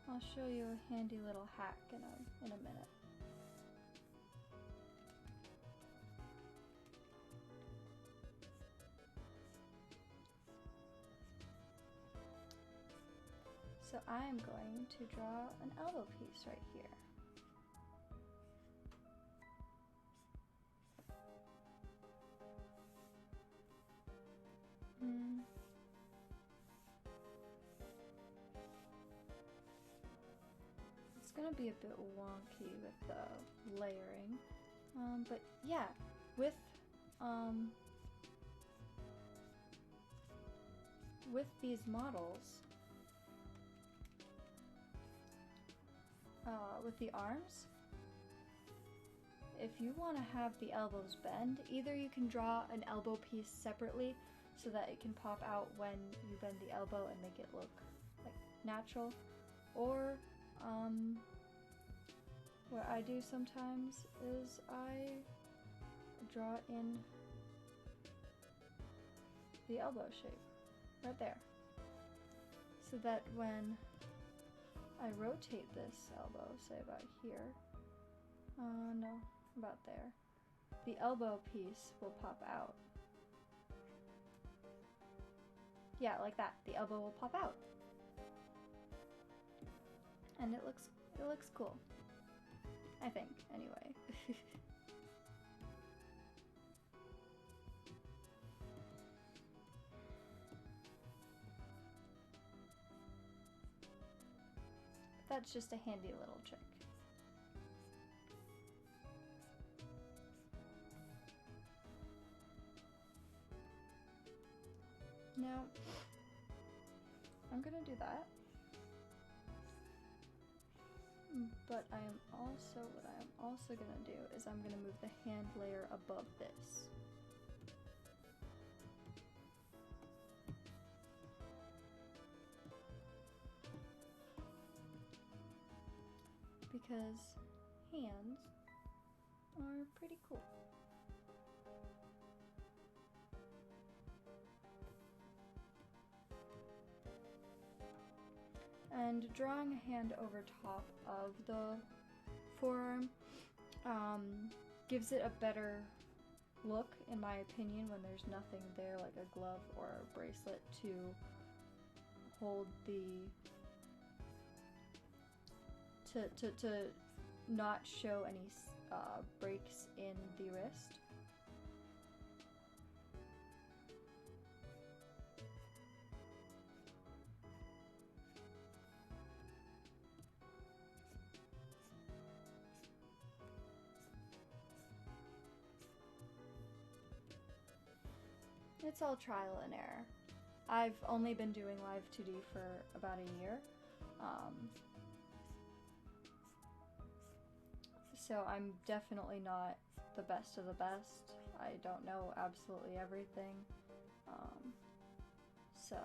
I'll show you a handy little hack in a minute. So I'm going to draw an elbow piece right here. It's gonna be a bit wonky with the layering, but yeah, with these models, with the arms, if you want to have the elbows bend, either you can draw an elbow piece separately so that it can pop out when you bend the elbow and make it look like natural, or what I do sometimes is I draw in the elbow shape right there, so that when I rotate this elbow, say about here, no, about there, the elbow piece will pop out. Yeah, like that. The elbow will pop out. And it looks cool. I think, anyway. That's just a handy little trick. Now, I'm gonna do that. But what I am also gonna do is I'm gonna move the hand layer above this. Because hands are pretty cool. And drawing a hand over top of the forearm gives it a better look, in my opinion, when there's nothing there like a glove or a bracelet to hold the to not show any breaks in the wrist. It's all trial and error. I've only been doing Live2D for about a year. So I'm definitely not the best of the best. I don't know absolutely everything. So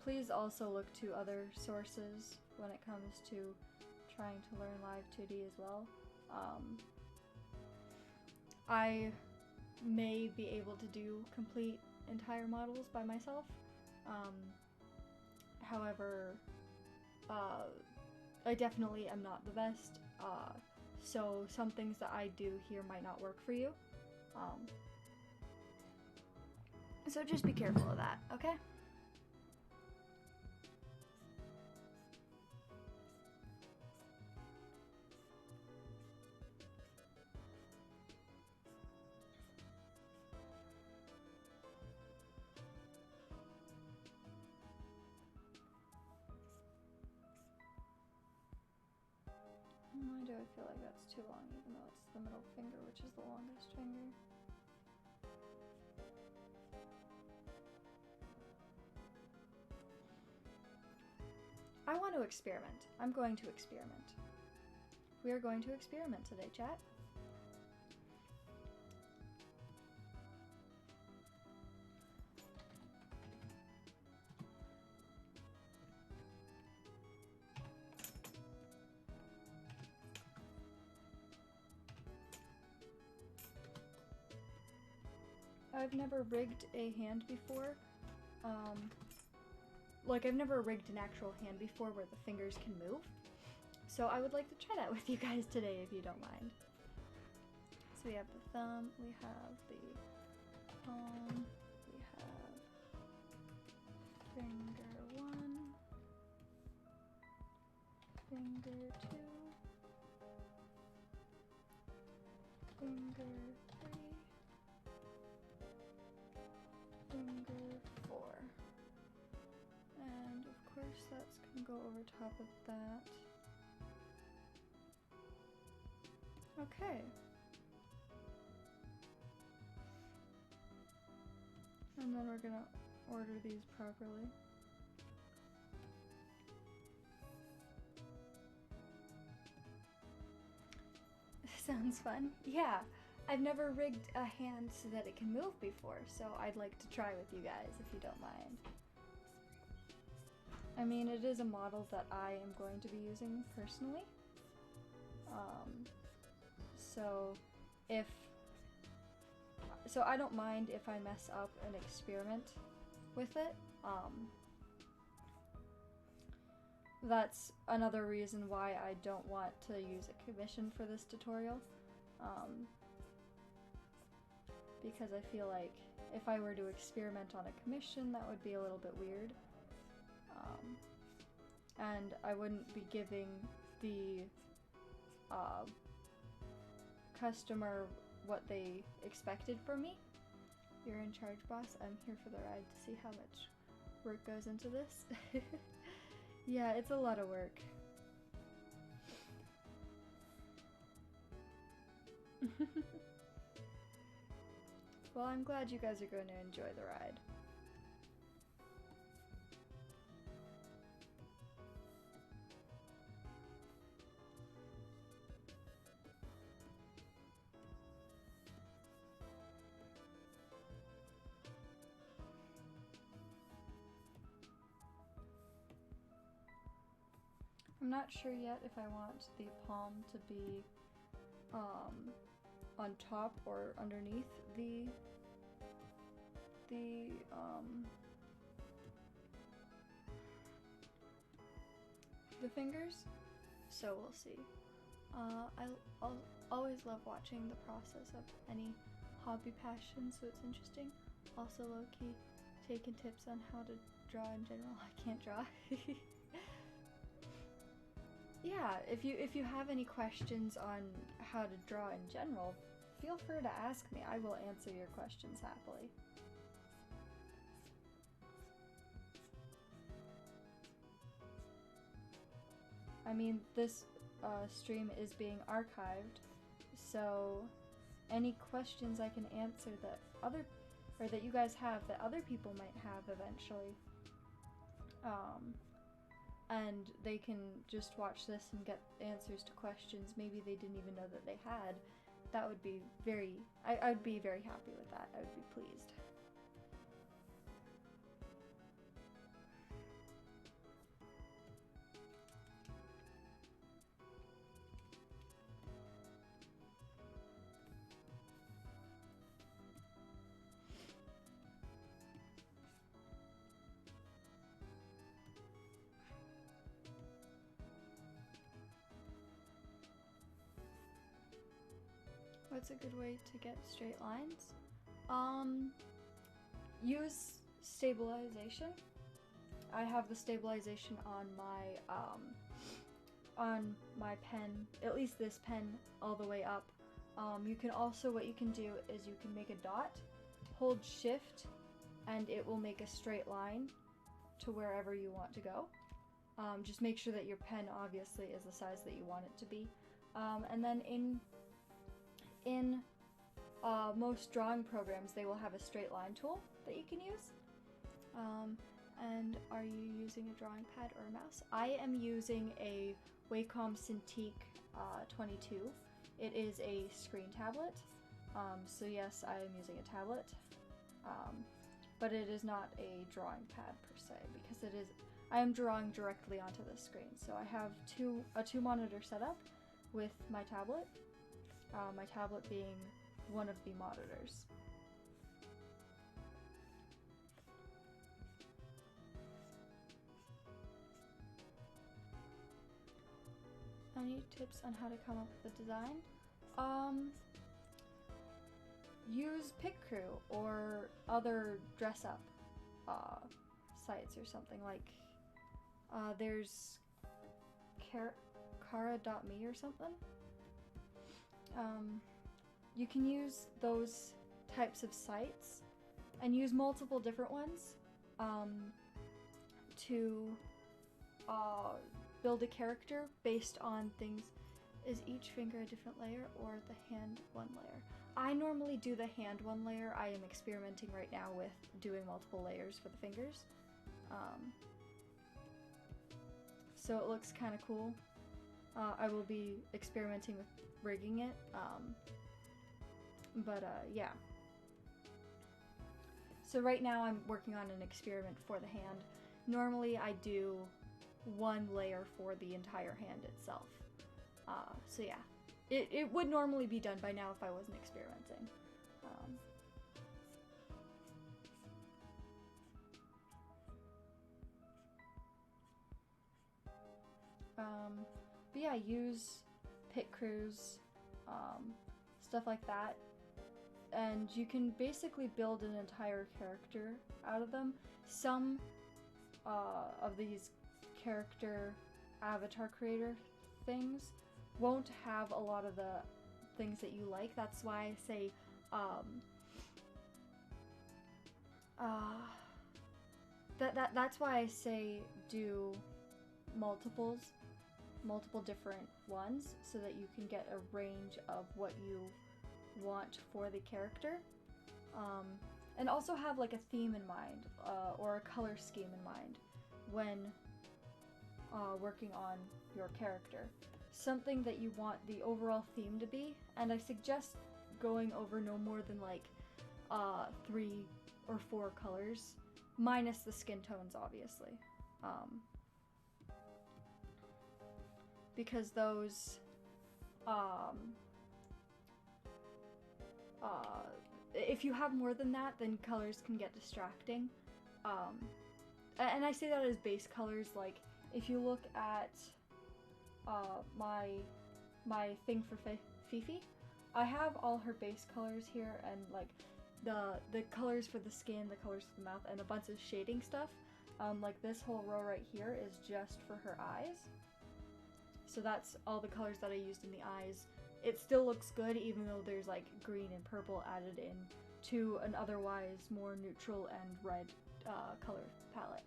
please also look to other sources when it comes to trying to learn Live2D as well. I may be able to do complete entire models by myself. However, I definitely am not the best, so some things that I do here might not work for you. So just be careful of that, okay? Why do I feel like that's too long, even though it's the middle finger, which is the longest finger? I want to experiment. I'm going to experiment. We are going to experiment today, chat. I've never rigged a hand before. Like, I've never rigged an actual hand before where the fingers can move. So I would like to try that with you guys today, if you don't mind. So we have the thumb, we have the palm, we have finger 1, finger 2, finger 3, finger 4. And of course that's gonna go over top of that. Okay. And then we're gonna order these properly. Sounds fun. Yeah, I've never rigged a hand so that it can move before, so I'd like to try with you guys if you don't mind. I mean, it is a model that I am going to be using personally. So I don't mind if I mess up an experiment with it. That's another reason why I don't want to use a commission for this tutorial. because I feel like if I were to experiment on a commission, that would be a little bit weird. And I wouldn't be giving the customer what they expected from me. You're in charge, boss. I'm here for the ride to see how much work goes into this. Yeah, it's a lot of work. Well, I'm glad you guys are going to enjoy the ride. I'm not sure yet if I want the palm to be on top or underneath the fingers, so we'll see. I'll always love watching the process of any hobby passion, so it's interesting. Also low-key taking tips on how to draw in general. I can't draw. Yeah, if you have any questions on how to draw in general, feel free to ask me. I will answer your questions happily. I mean, this stream is being archived, so any questions I can answer that that you guys have that other people might have eventually, and they can just watch this and get answers to questions maybe they didn't even know that they had. That would be I would be very happy with that. I would be pleased. What's a good way to get straight lines? Use stabilization. I have the stabilization on my pen, at least this pen, all the way up. You can also, what you can do is you can make a dot, hold shift, and it will make a straight line to wherever you want to go. Just make sure that your pen obviously is the size that you want it to be. And then in most drawing programs, they will have a straight line tool that you can use. And are you using a drawing pad or a mouse? I am using a Wacom Cintiq 22. It is a screen tablet. So yes, I am using a tablet. But it is not a drawing pad per se, because I am drawing directly onto the screen. So I have a two monitor setup with my tablet. My tablet being one of the monitors. Any tips on how to come up with a design? Use PicCrew or other dress-up sites or something. Like there's Cara.me or something. You can use those types of sites and use multiple different ones to build a character based on things. Is each finger a different layer or the hand one layer? I normally do the hand one layer. I am experimenting right now with doing multiple layers for the fingers. So it looks kind of cool. I will be experimenting with rigging it, yeah. So right now I'm working on an experiment for the hand. Normally I do one layer for the entire hand itself. So yeah, it would normally be done by now if I wasn't experimenting. But yeah, use PicCrews, stuff like that, and you can basically build an entire character out of them. Some of these character avatar creator things won't have a lot of the things that you like. That's why I say that's why I say do multiple different ones so that you can get a range of what you want for the character, and also have like a theme in mind or a color scheme in mind when working on your character. Something that you want the overall theme to be, and I suggest going over no more than like 3 or 4 colors, minus the skin tones, obviously. Because those, if you have more than that, then colors can get distracting. And I say that as base colors. Like, if you look at my thing for Fifi, I have all her base colors here, and like the colors for the skin, the colors for the mouth, and a bunch of shading stuff. Like this whole row right here is just for her eyes. So that's all the colors that I used in the eyes. It still looks good even though there's like green and purple added in to an otherwise more neutral and red color palette.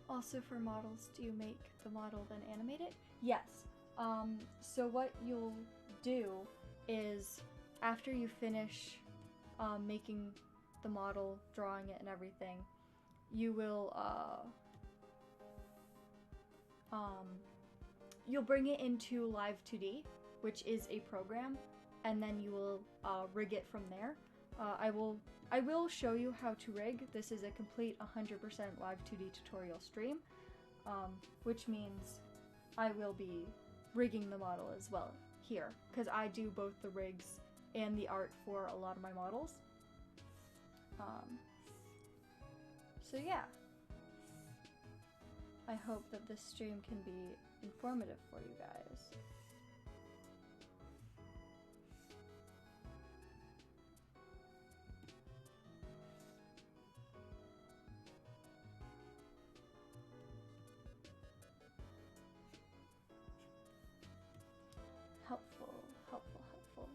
Also for models, do you make the model then animate it? Yes. So what you'll do is after you finish making the model, drawing it and everything, you will you'll bring it into Live2D, which is a program, and then you will rig it from there. I will show you how to rig. This is a complete 100% Live2D tutorial stream, which means I will be rigging the model as well here, because I do both the rigs and the art for a lot of my models. So yeah. I hope that this stream can be informative for you guys. Helpful, helpful, helpful.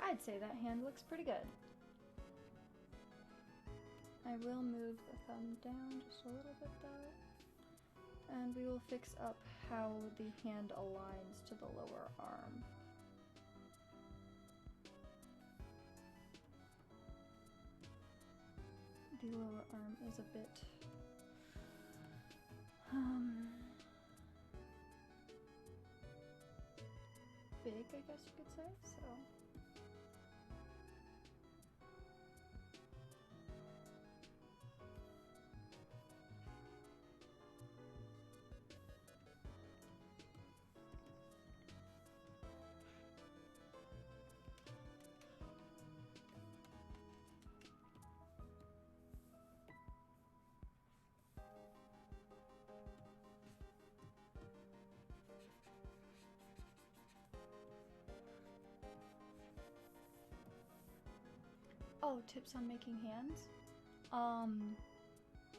I'd say that hand looks pretty good. I will move the thumb down just a little bit though. And we will fix up how the hand aligns to the lower arm. The lower arm is a bit big, I guess you could say, so. Oh, tips on making hands?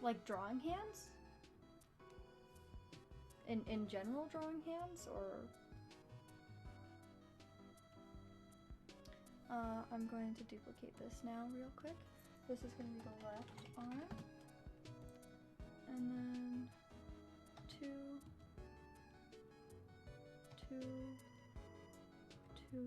Like drawing hands? In general drawing hands, or? I'm going to duplicate this now real quick. This is going to be the left arm. And then 2, 2, 2,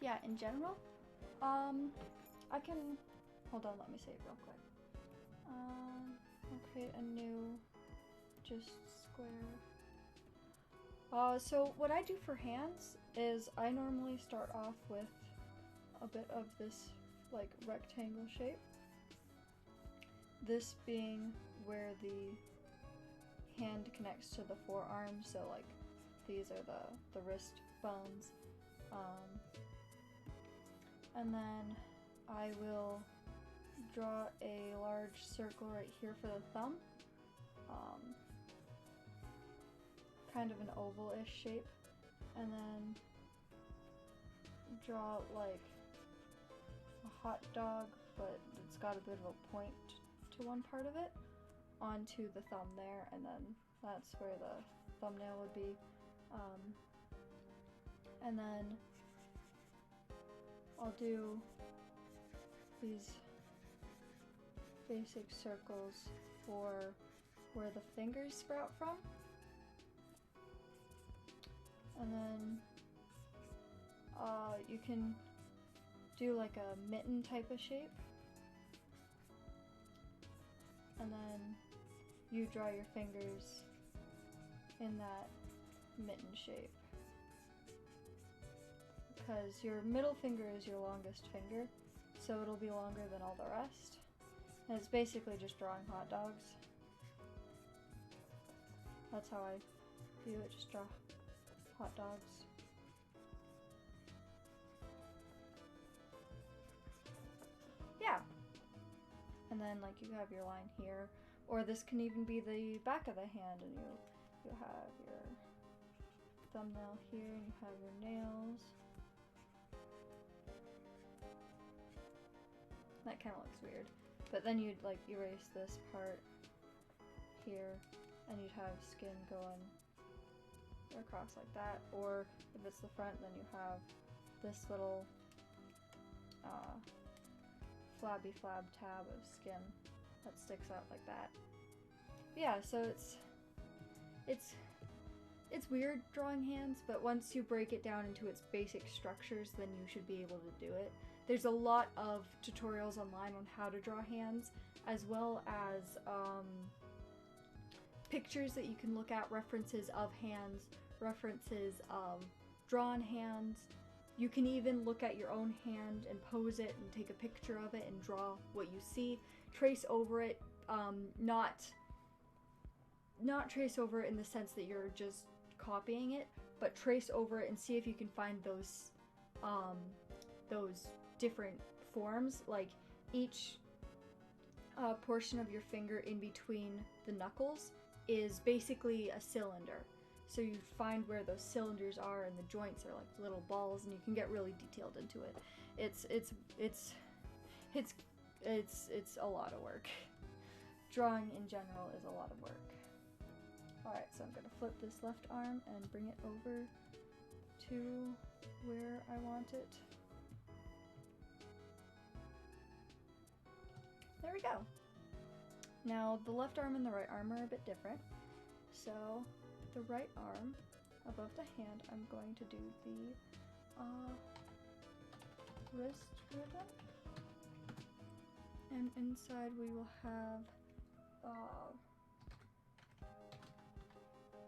yeah, in general, I can hold on, let me save real quick. I'll create a new, just square. So what I do for hands is I normally start off with a bit of this like rectangle shape. This being where the hand connects to the forearm, so like these are the wrist bones. And then I will draw a large circle right here for the thumb. Kind of an oval-ish shape. And then draw like a hot dog, but it's got a bit of a point to one part of it onto the thumb there, and then that's where the thumbnail would be. And then I'll do these basic circles for where the fingers sprout from. And then you can do like a mitten type of shape. And then you draw your fingers in that mitten shape. Because your middle finger is your longest finger, so it'll be longer than all the rest. And it's basically just drawing hot dogs. That's how I view it, just draw hot dogs. Yeah. And then like you have your line here, or this can even be the back of the hand, and you have your thumbnail here, and you have your nails. That kind of looks weird. But then you'd like erase this part here, and you'd have skin going across like that. Or if it's the front, then you have this little flabby flab tab of skin that sticks out like that. Yeah, so it's weird drawing hands, but once you break it down into its basic structures, then you should be able to do it. There's a lot of tutorials online on how to draw hands, as well as pictures that you can look at, references of hands, references of drawn hands. You can even look at your own hand and pose it and take a picture of it and draw what you see. Trace over it, not trace over it in the sense that you're just copying it, but trace over it and see if you can find those different forms. Like each portion of your finger in between the knuckles is basically a cylinder. So you find where those cylinders are, and the joints are like little balls, and you can get really detailed into it. It's a lot of work. Drawing in general is a lot of work. Alright, so I'm gonna flip this left arm and bring it over to where I want it. There we go. Now the left arm and the right arm are a bit different. So the right arm above the hand, I'm going to do the wrist ribbon. And inside we will have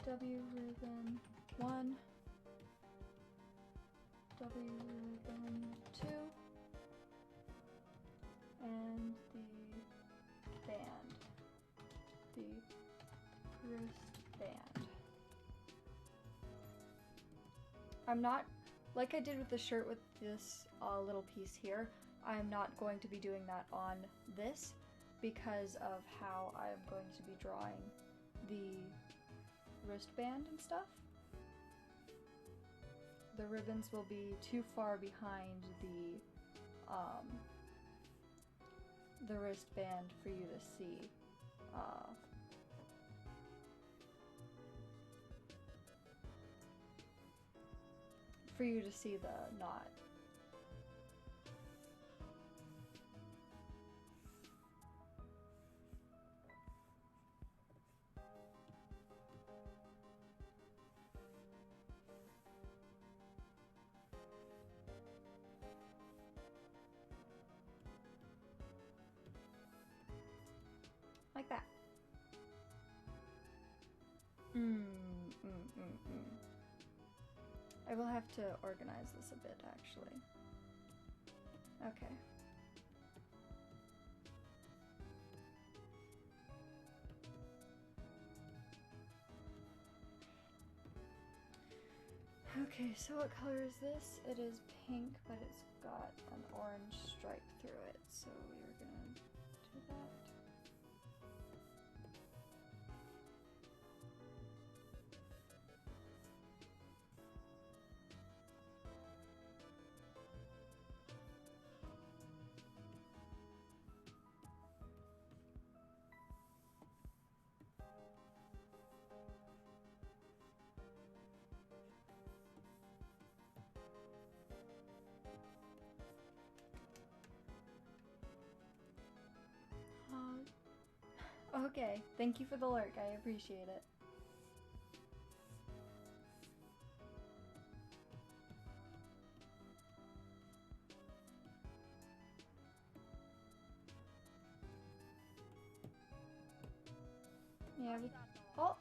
W ribbon 1, W ribbon 2, and the band, the wrist band. I'm not, like I did with the shirt with this little piece here, I'm not going to be doing that on this because of how I'm going to be drawing the wristband and stuff. The ribbons will be too far behind the wristband for you to see. For you to see the knot. Like that. I will have to organize this a bit, actually. Okay. Okay, so what color is this? It is pink, but it's got an orange stripe through it, so we're gonna do that. Okay, thank you for the lurk, I appreciate it. Yeah, oh!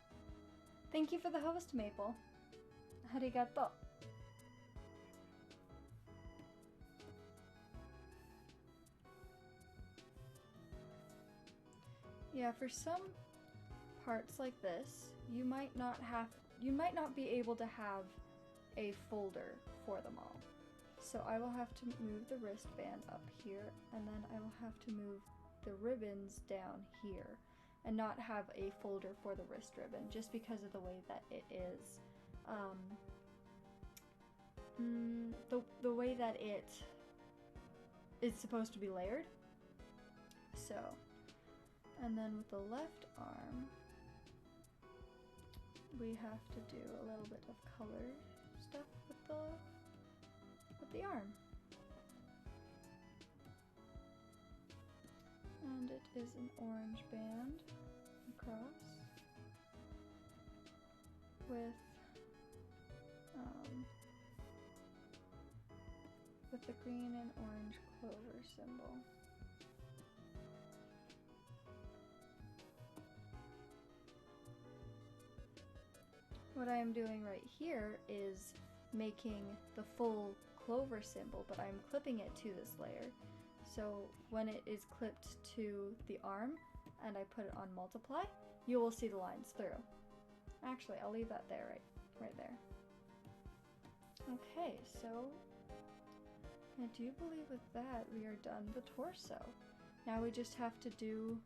Thank you for the host, Maple. Arigato. Yeah, for some parts like this, you might not be able to have a folder for them all. So I will have to move the wristband up here, and then I will have to move the ribbons down here, and not have a folder for the wrist ribbon, just because of the way that it is, the way that it is supposed to be layered. So. And then with the left arm, we have to do a little bit of color stuff with the arm. And it is an orange band across with the green and orange clover symbol. What I am doing right here is making the full clover symbol, but I'm clipping it to this layer. So when it is clipped to the arm and I put it on multiply, you will see the lines through. Actually, I'll leave that there, right there. Okay, so I do believe with that we are done the torso. Now we just have to do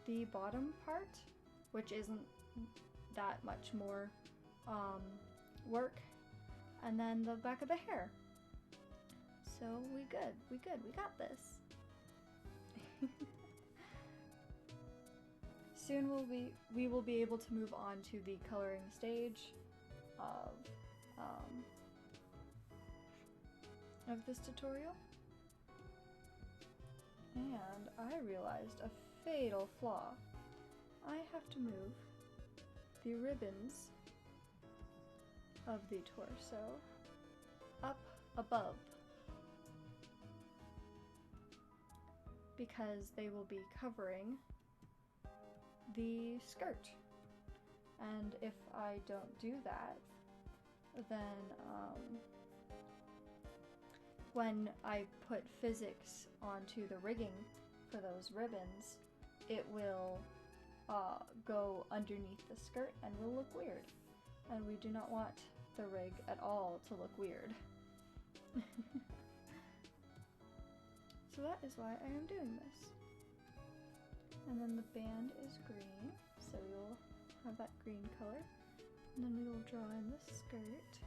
the bottom part, which isn't that much more work, and then the back of the hair. So we got this. Soon we will be able to move on to the coloring stage of this tutorial. And I realized a fatal flaw. I have to move the ribbons of the torso up above, because they will be covering the skirt. And if I don't do that, then when I put physics onto the rigging for those ribbons, it will go underneath the skirt and will look weird. And we do not want the rig at all to look weird. So that is why I am doing this. And then the band is green, so we will have that green color. And then we will draw in the skirt.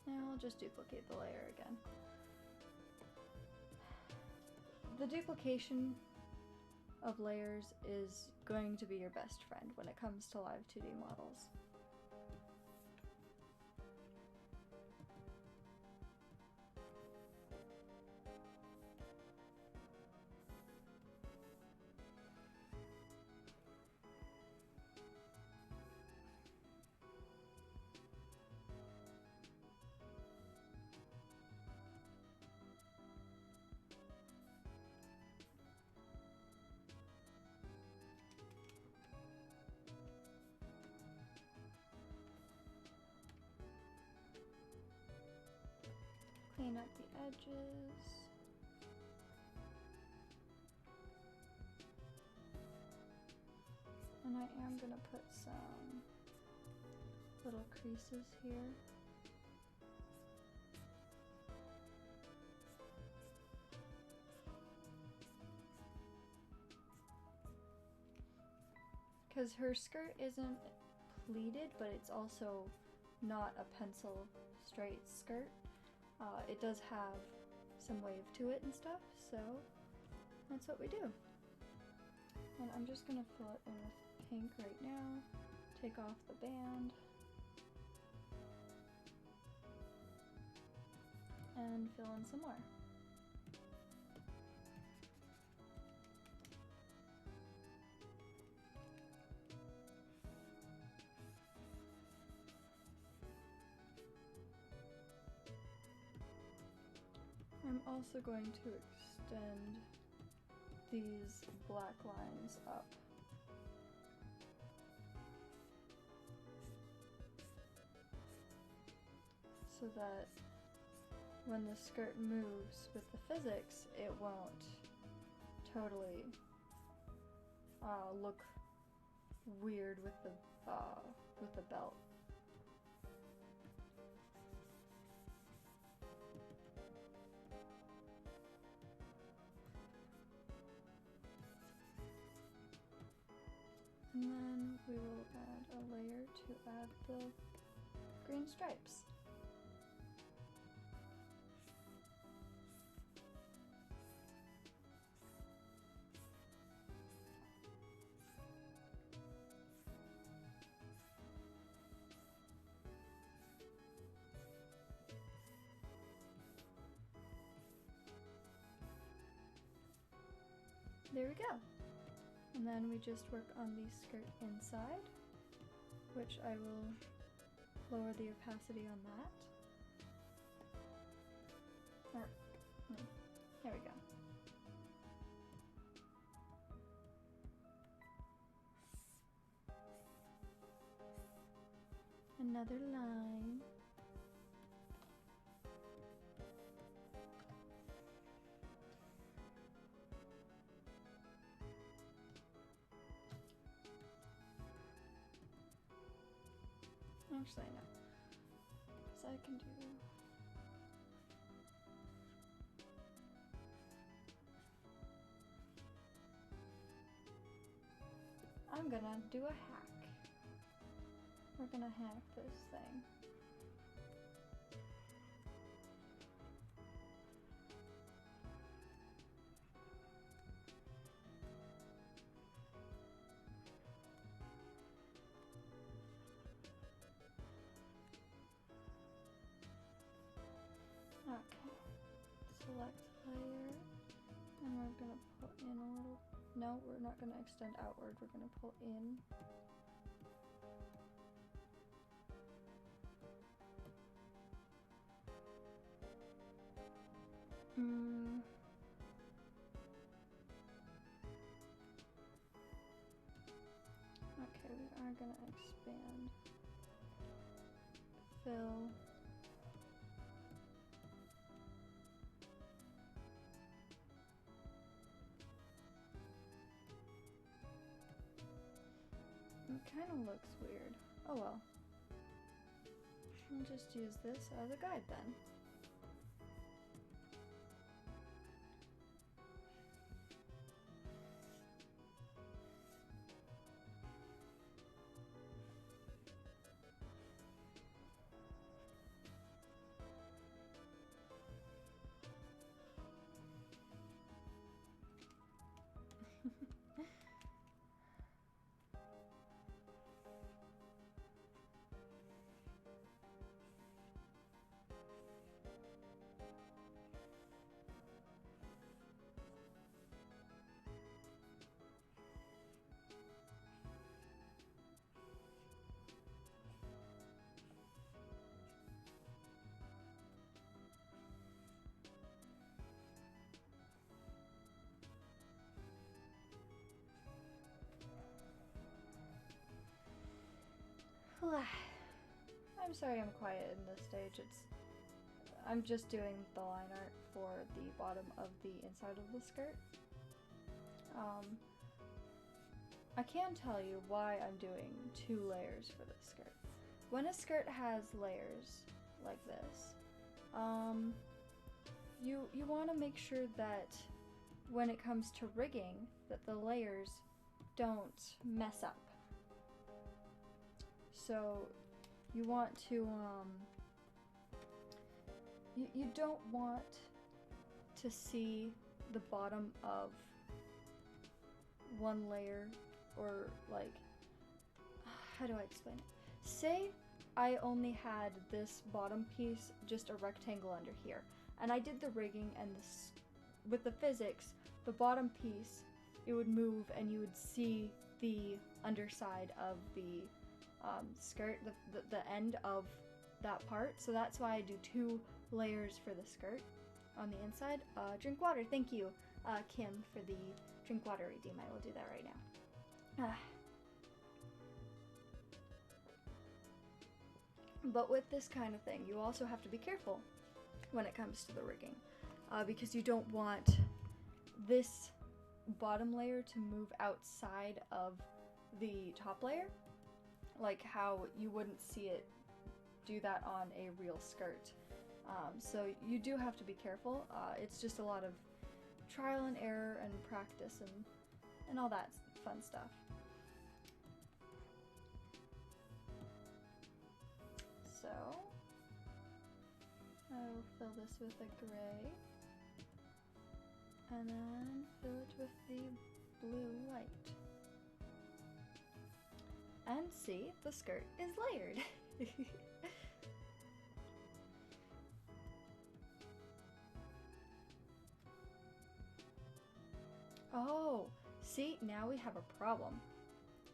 Now I'll just duplicate the layer again. The duplication of layers is going to be your best friend when it comes to Live2D models. clean up the edges. And I am gonna put some little creases here. Because her skirt isn't pleated, but it's also not a pencil straight skirt. It does have some wave to it and stuff, so that's what we do. And I'm just gonna fill it in with pink right now, take off the band, and fill in some more. I'm also going to extend these black lines up. So that when the skirt moves with the physics, it won't totally look weird with the belt. And then we will add a layer to add the green stripes. There we go. And then we just work on the skirt inside, which I will lower the opacity on that. There we go. Another line. Actually, no. So I can do... I'm gonna do a hack. We're gonna hack this thing. Okay, select layer, and we're gonna pull in a little, no, we're not gonna extend outward, we're gonna pull in. Okay, we are gonna expand, fill. It kind of looks weird. Oh well. I'll just use this as a guide then. I'm sorry I'm quiet in this stage. It's I'm just doing the line art for the bottom of the inside of the skirt. I can tell you why I'm doing 2 layers for this skirt. When a skirt has layers like this, you want to make sure that when it comes to rigging, that the layers don't mess up. So you want to, you don't want to see the bottom of one layer, or like, how do I explain it? Say I only had this bottom piece, just a rectangle under here, and I did the rigging and this with the physics, the bottom piece, it would move and you would see the underside of the skirt, the end of that part. So that's why I do 2 layers for the skirt on the inside. Drink water, thank you, Kim, for the drink water redeem. I will do that right now. But with this kind of thing, you also have to be careful when it comes to the rigging, because you don't want this bottom layer to move outside of the top layer, like how you wouldn't see it do that on a real skirt. So you do have to be careful. It's just a lot of trial and error and practice and all that fun stuff. So I'll fill this with a gray, and then fill it with the blue light. And see, the skirt is layered. Oh, see, now we have a problem.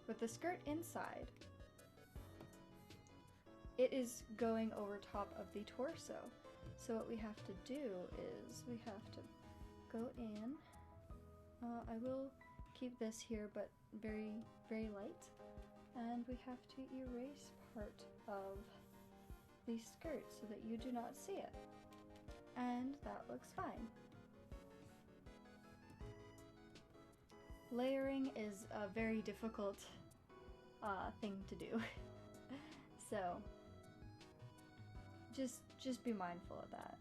With the skirt inside, it is going over top of the torso. So what we have to do is we have to go in. I will keep this here, but very, very light. And we have to erase part of the skirt so that you do not see it. And that looks fine. Layering is a very difficult thing to do. So just be mindful of that.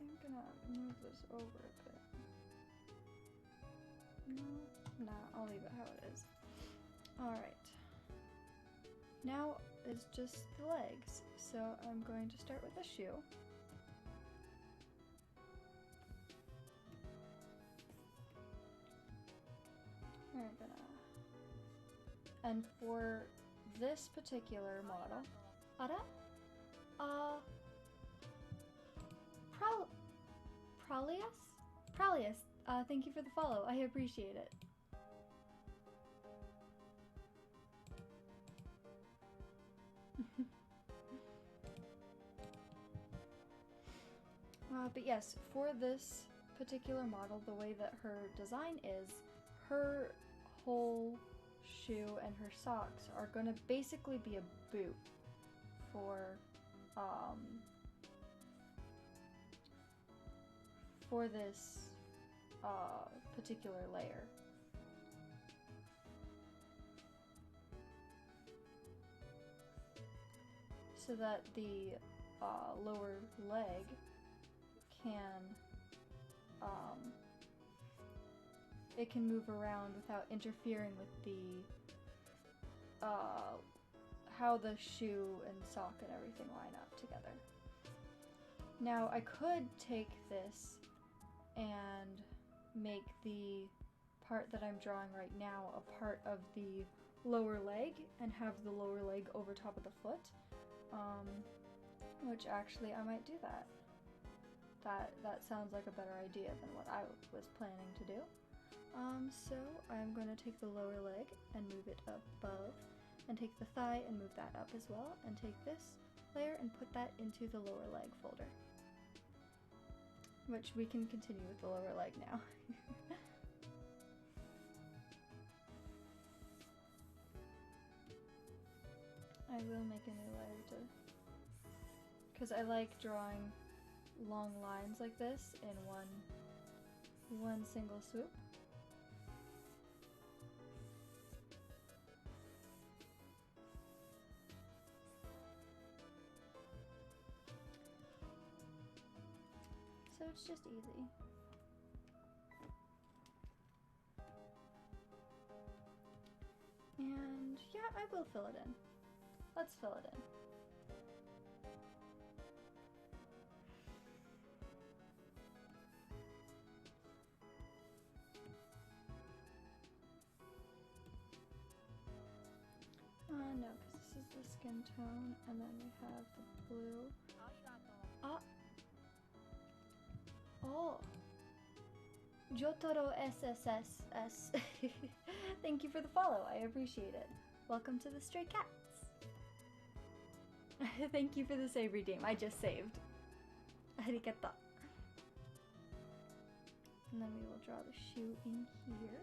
I'm gonna move this over a bit. No, nah, I'll leave it how it is. Alright. Now it's just the legs. So I'm going to start with the shoe. And for this particular model, Pralius, thank you for the follow. I appreciate it. But yes, for this particular model, the way that her design is, her whole shoe and her socks are going to basically be a boot for this particular layer. So that the lower leg can it can move around without interfering with the how the shoe and sock and everything line up together. Now I could take this and make the part that I'm drawing right now a part of the lower leg and have the lower leg over top of the foot, which actually I might do that. That sounds like a better idea than what I was planning to do. So I'm going to take the lower leg and move it above, and take the thigh and move that up as well, and take this layer and put that into the lower leg folder. Which we can continue with the lower leg now. I will make a new layer because I like drawing long lines like this in one single swoop. So it's just easy. And yeah, I will fill it in. Let's fill it in. No, because this is the skin tone, and then we have the blue. Ah! Oh! Jotaro SSSS. Thank you for the follow, I appreciate it. Welcome to the Stray Cats. Thank you for the save redeem, I just saved. Arigato. And then we will draw the shoe in here.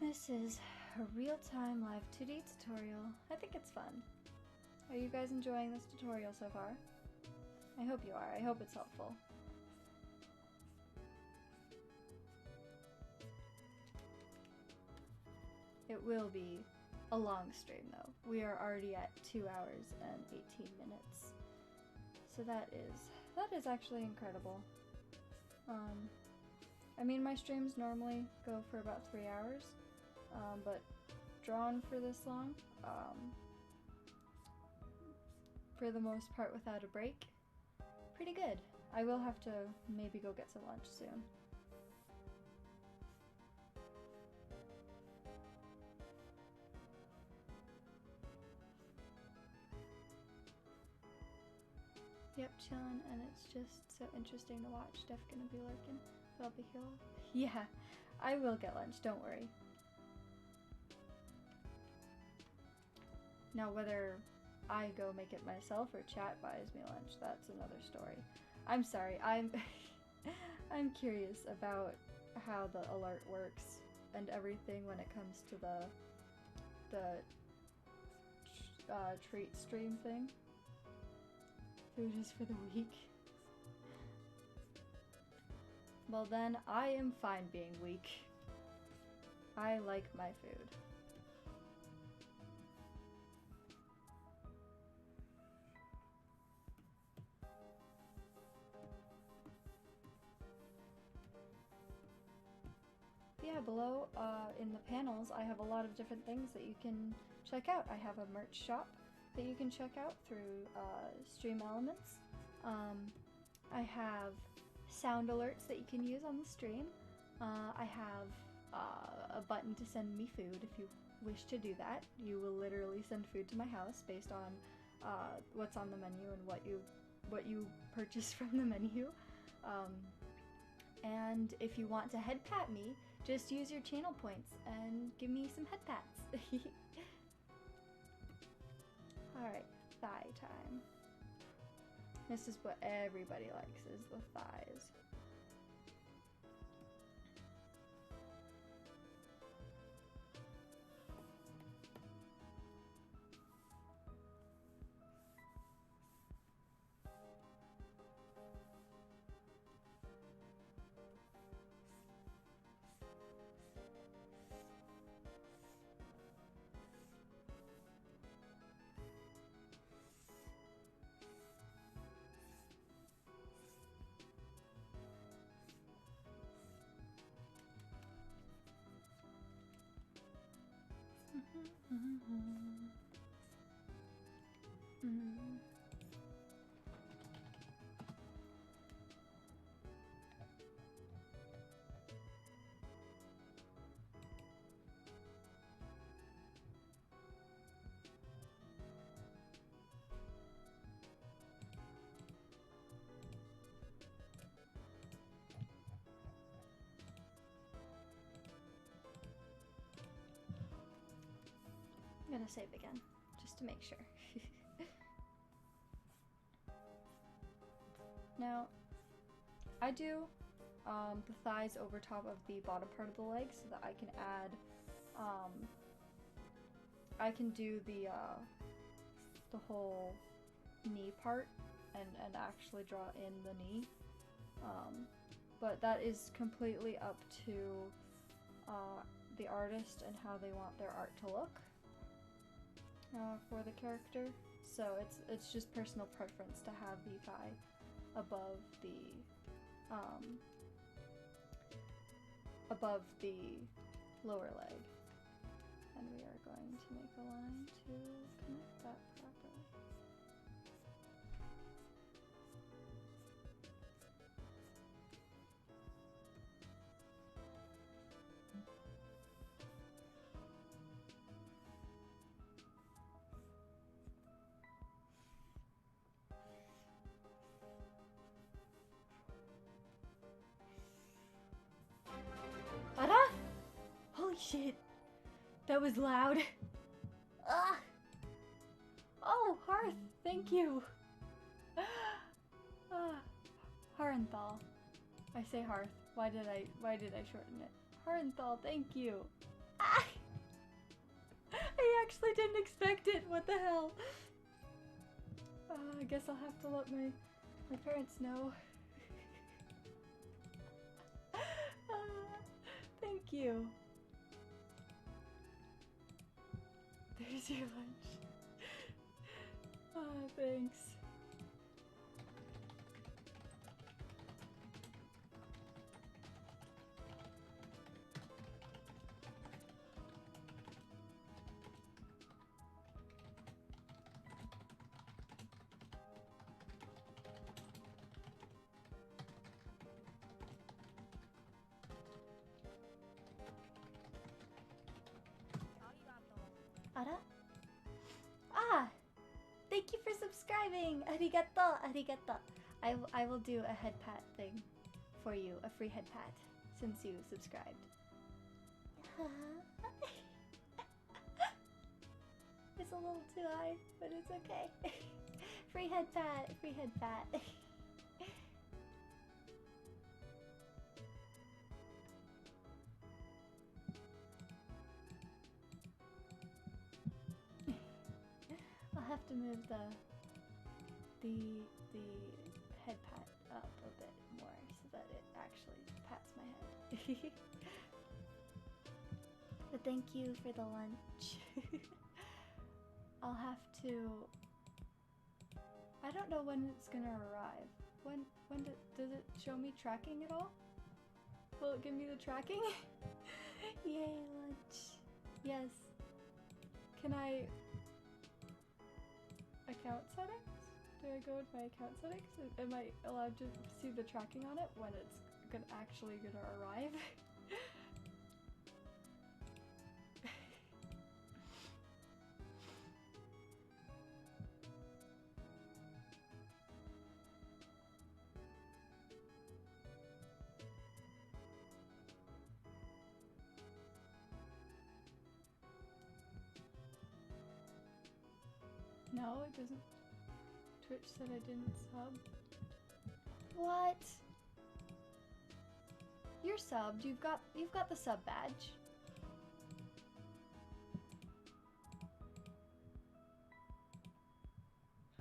This is a real-time Live2D tutorial. I think it's fun. Are you guys enjoying this tutorial so far? I hope you are. I hope it's helpful. It will be a long stream though. We are already at 2 hours and 18 minutes. So that is actually incredible. I mean, my streams normally go for about 3 hours, but drawn for this long, for the most part without a break, pretty good. I will have to maybe go get some lunch soon. Yep, chillin', and it's just so interesting to watch. Steph gonna be lurking. I'll be here. Yeah, I will get lunch, don't worry. Now whether I go make it myself or chat buys me lunch, that's another story. I'm sorry, I'm curious about how the alert works and everything when it comes to the treat stream thing. Food is for the weak. Well then, I am fine being weak. I like my food. Yeah, below in the panels, I have a lot of different things that you can check out. I have a merch shop that you can check out through Stream Elements. I have sound alerts that you can use on the stream. I have a button to send me food if you wish to do that. You will literally send food to my house based on what's on the menu and what you purchase from the menu. And if you want to head pat me, just use your channel points and give me some head pats. Alright, thigh time. This is what everybody likes, is the thighs. I'm gonna save again, just to make sure. Now, I do the thighs over top of the bottom part of the leg so that I can add, I can do the whole knee part and actually draw in the knee. But that is completely up to the artist and how they want their art to look for the character. So it's just personal preference to have the thigh above the lower leg. And we are going to make a line to connect that properly. Ara? Holy shit. That was loud. Ugh. Oh, Hearth, thank you. Harenthal. I say Hearth. Why did I shorten it? Harenthal, thank you. Ah! I actually didn't expect it. What the hell? I guess I'll have to let my parents know. Thank you. There's your lunch. Thanks. Ara? Ah! Thank you for subscribing! Arigato! Arigato! I will do a head pat thing for you, a free head pat, since you subscribed. It's a little too high, but it's okay. Free head pat, free head pat. I'll have to move the head pat up a bit more so that it actually pats my head. But thank you for the lunch. I'll have to. I don't know when it's gonna arrive. When does it show me tracking at all? Will it give me the tracking? Yay, lunch. Yes. Can I account settings? Do I go with my account settings? Am I allowed to see the tracking on it when it's actually gonna arrive? No, it doesn't. Twitch said I didn't sub. What? You're subbed. You've got the sub badge.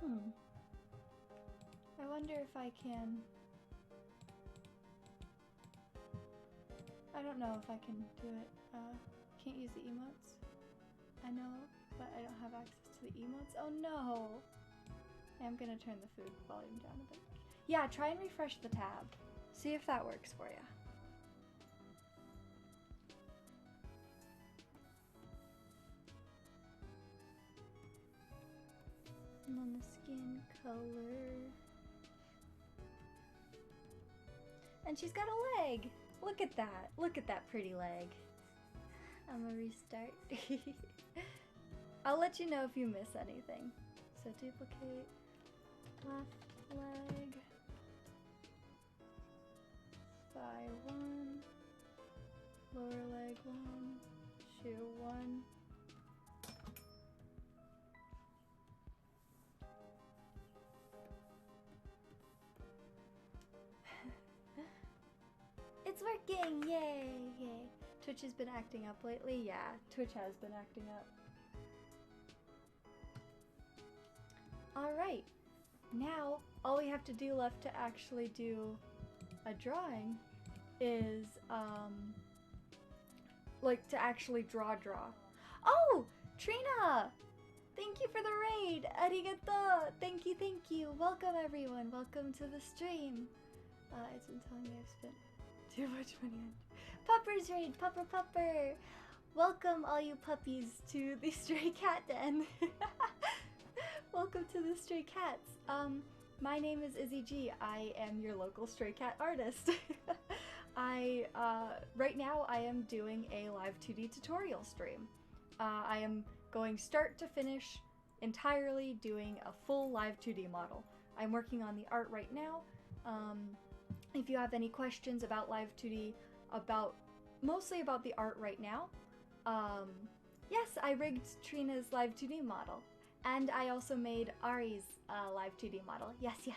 I wonder if I can. I don't know if I can do it. Can't use the emotes. I know, but I don't have access to the emotes. Oh no! I'm gonna turn the food volume down a bit. Yeah, try and refresh the tab. See if that works for you. And then the skin color. And she's got a leg! Look at that! Look at that pretty leg. I'm gonna restart. I'll let you know if you miss anything. So duplicate left leg, thigh 1, lower leg 1, shoe 1. It's working! Yay! Yay! Twitch has been acting up lately? Yeah, Twitch has been acting up. Alright, now all we have to do left to actually do a drawing is, like to actually draw. Oh! Trina! Thank you for the raid! Arigato! Thank you! Welcome everyone! Welcome to the stream! It's been telling me I've spent too much money on Pupper's raid! Pupper! Welcome all you puppies to the Stray Cat Den! Welcome to the Stray Cats! My name is Izzy G. I am your local Stray Cat artist. Right now I am doing a Live2D tutorial stream. I am going start to finish entirely doing a full Live2D model. I'm working on the art right now. If you have any questions about Live2D, mostly about the art right now, yes, I rigged Trina's Live2D model. And I also made Ari's Live2D model. Yes.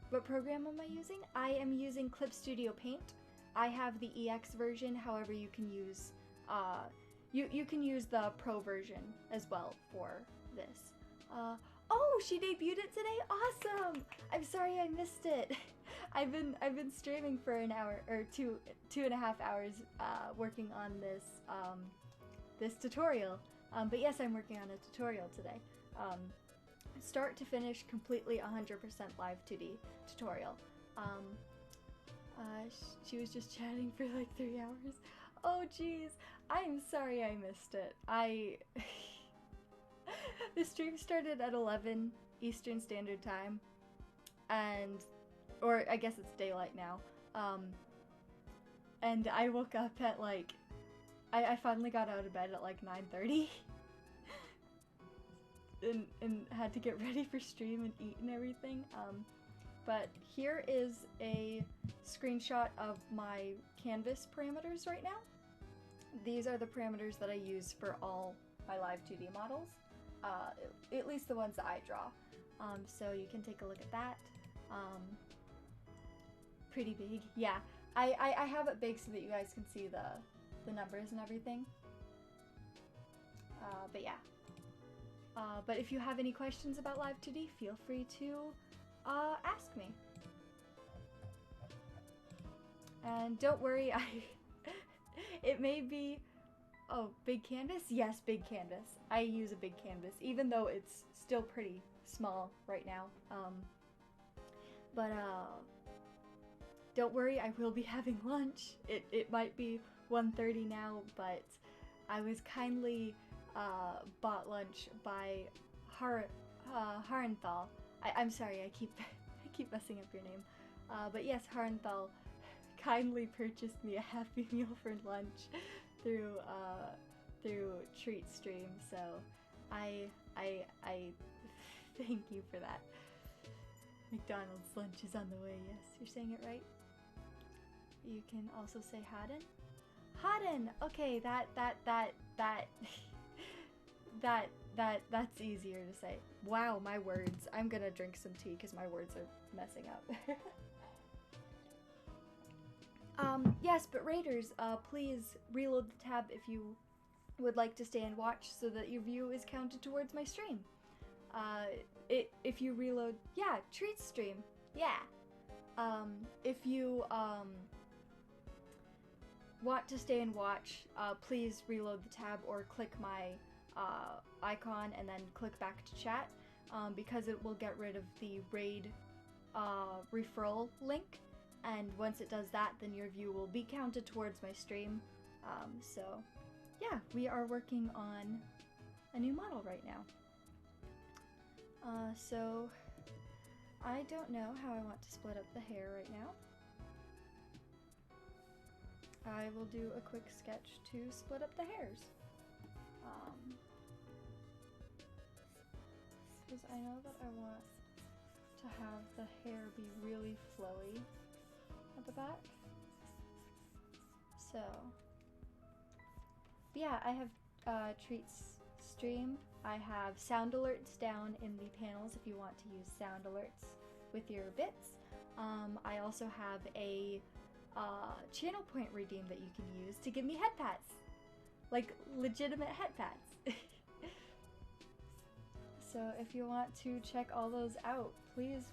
What program am I using? I am using Clip Studio Paint. I have the EX version, however you can use you can use the Pro version as well for this. Oh, she debuted it today? Awesome! I'm sorry I missed it. I've been streaming for an hour or two and a half hours working on this this tutorial. But yes, I'm working on a tutorial today. Start to finish, completely 100% Live2D tutorial. She was just chatting for like 3 hours. Oh geez, I'm sorry I missed it. The stream started at 11 Eastern Standard Time, or I guess it's daylight now. And I woke up at like, I finally got out of bed at like 9:30. and had to get ready for stream and eat and everything. But here is a screenshot of my canvas parameters right now. These are the parameters that I use for all my Live2D models, at least the ones that I draw. So you can take a look at that. Pretty big, yeah. I have it big so that you guys can see the numbers and everything. But yeah. But if you have any questions about Live2D, feel free to ask me. And don't worry, it may be, oh, big canvas? Yes, big canvas. I use a big canvas, even though it's still pretty small right now. But don't worry, I will be having lunch. It might be 1:30 now, but I was kindly bought lunch by Harenthal. I'm sorry, I keep messing up your name. But yes, Harenthal kindly purchased me a Happy Meal for lunch through Treat Stream, so I thank you for that. McDonald's lunch is on the way. Yes, you're saying it right. You can also say Haden. Haden. Okay, that's easier to say. Wow, my words. I'm gonna drink some tea because my words are messing up. Yes, but Raiders, please reload the tab if you would like to stay and watch so that your view is counted towards my stream. If you reload, yeah, Treat Stream, yeah. If you, want to stay and watch, please reload the tab or click my, icon and then click back to chat, because it will get rid of the raid, referral link. And once it does that, then your view will be counted towards my stream. So yeah, we are working on a new model right now. So I don't know how I want to split up the hair right now. I will do a quick sketch to split up the hairs. Because I know that I want to have the hair be really flowy at the back. So, yeah, I have Treats Stream. I have sound alerts down in the panels if you want to use sound alerts with your bits. I also have a channel point redeem that you can use to give me head pats. Like legitimate head pats. So if you want to check all those out, please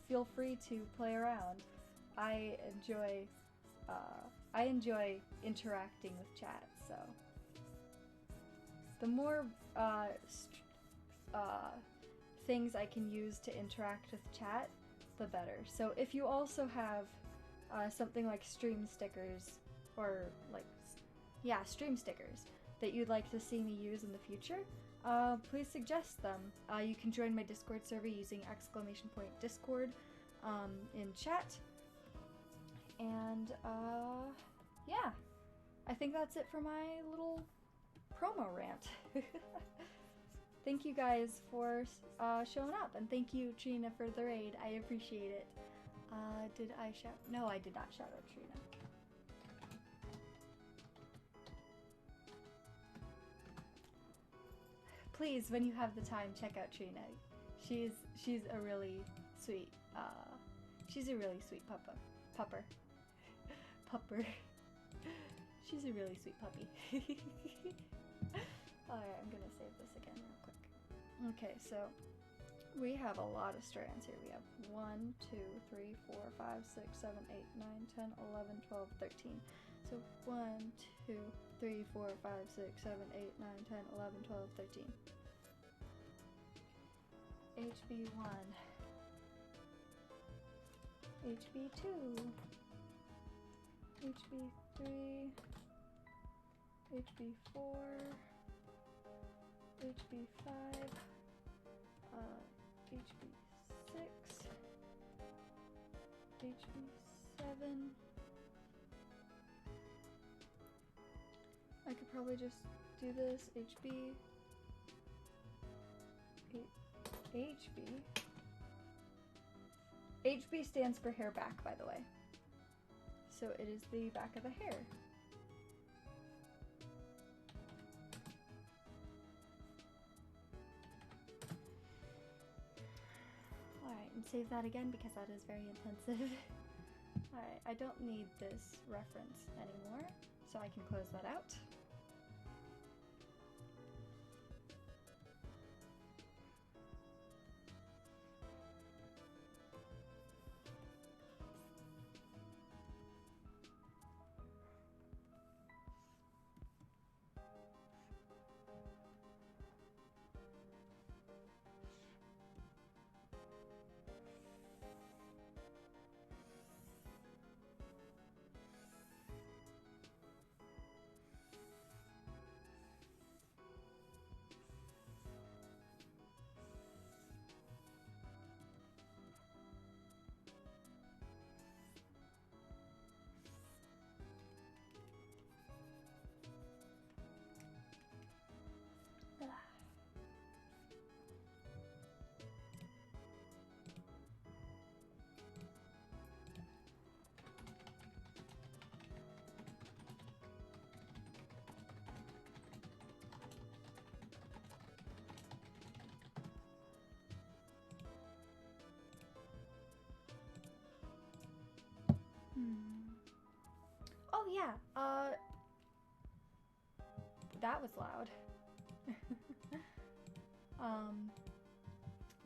feel free to play around. I enjoy interacting with chat, so the more things I can use to interact with chat, the better. So if you also have something like stream stickers, or like, yeah, stream stickers that you'd like to see me use in the future, please suggest them. You can join my Discord server using !Discord in chat. And yeah, I think that's it for my little promo rant. Thank you guys for showing up, and thank you, Trina, for the raid. I appreciate it. Did I shout? No, I did not shout out Trina. Please, when you have the time, check out Trina. She's a really sweet she's a really sweet pupper. She's a really sweet puppy. Alright, I'm gonna save this again real quick. Okay, so we have a lot of strands here. We have 1, 2, 3, 4, 5, 6, 7, 8, 9, 10, 11, 12, 13. So 1, 2, 3, 4, 5, 6, 7, 8, 9, 10, 11, 12, 13. HB1, HB2, HB3, HB4, HB5, HB6, HB7. I could probably just do this. HB stands for hair back, by the way. So it is the back of the hair. Alright, and save that again because that is very intensive. Alright, I don't need this reference anymore, so I can close that out. Oh yeah, that was loud.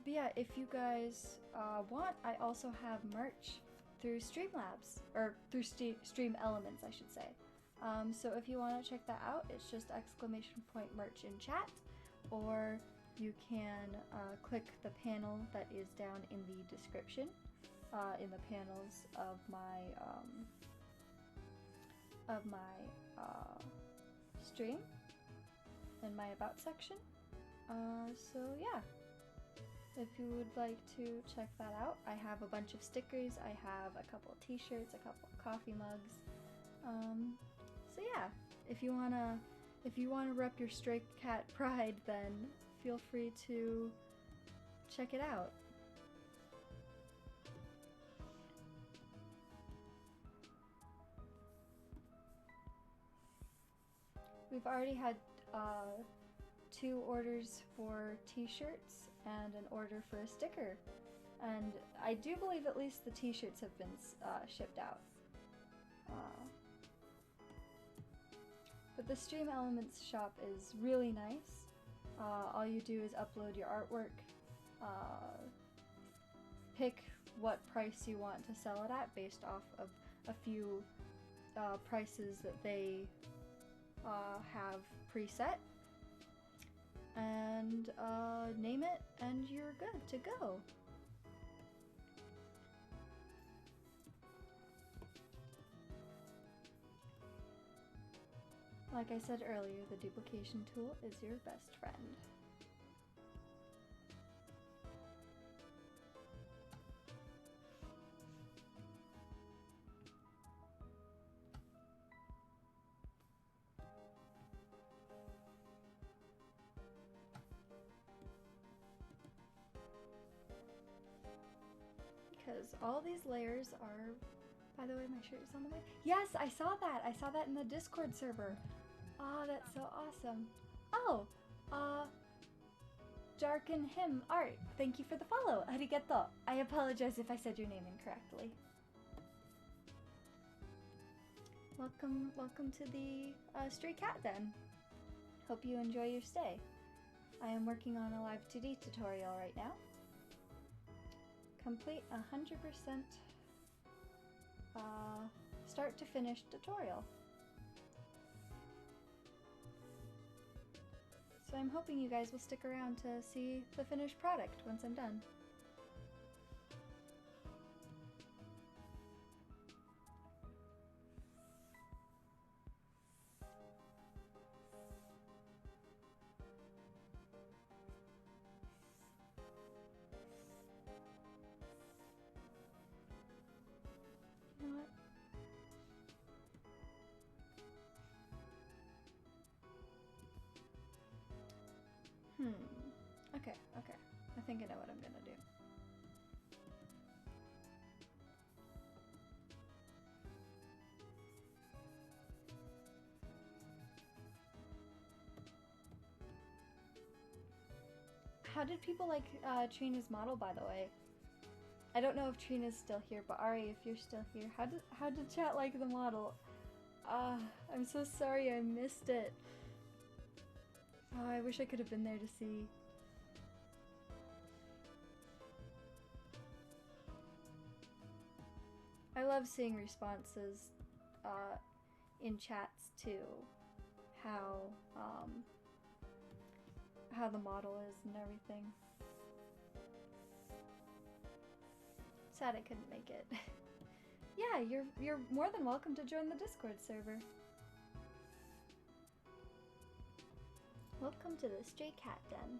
But yeah, if you guys want, I also have merch through Streamlabs, or through Stream Elements, I should say. So if you want to check that out, it's just !merch in chat, or you can click the panel that is down in the description, in the panels of my stream, in my about section. So yeah, if you would like to check that out, I have a bunch of stickers, I have a couple of t-shirts, a couple of coffee mugs. So yeah, if you wanna rep your stray cat pride, then feel free to check it out. We've already had 2 orders for t-shirts and an order for a sticker And I do believe at least the t-shirts have been shipped out. But the Stream Elements shop is really nice. All you do is upload your artwork, pick what price you want to sell it at based off of a few prices that they have preset, and name it, and you're good to go. Like I said earlier, the duplication tool is your best friend. Because all these layers are... By the way, my shirt is on the way. Yes, I saw that! I saw that in the Discord server. Oh, that's so awesome. Oh, Jarkin Him Art, thank you for the follow. Arigato. I apologize if I said your name incorrectly. Welcome to the Stray Cat Den. Hope you enjoy your stay. I am working on a Live2D tutorial right now. Complete 100% start to finish tutorial. So I'm hoping you guys will stick around to see the finished product once I'm done. You know what? Okay. I think I know what I'm gonna do. How did people like Trina's model, by the way? I don't know if Trina's still here, but Ari, if you're still here, how did chat like the model? I'm so sorry I missed it. Oh, I wish I could have been there to see. I love seeing responses in chats to how the model is and everything. Sad I couldn't make it. Yeah, you're more than welcome to join the Discord server. Welcome to the Stray Cat Den.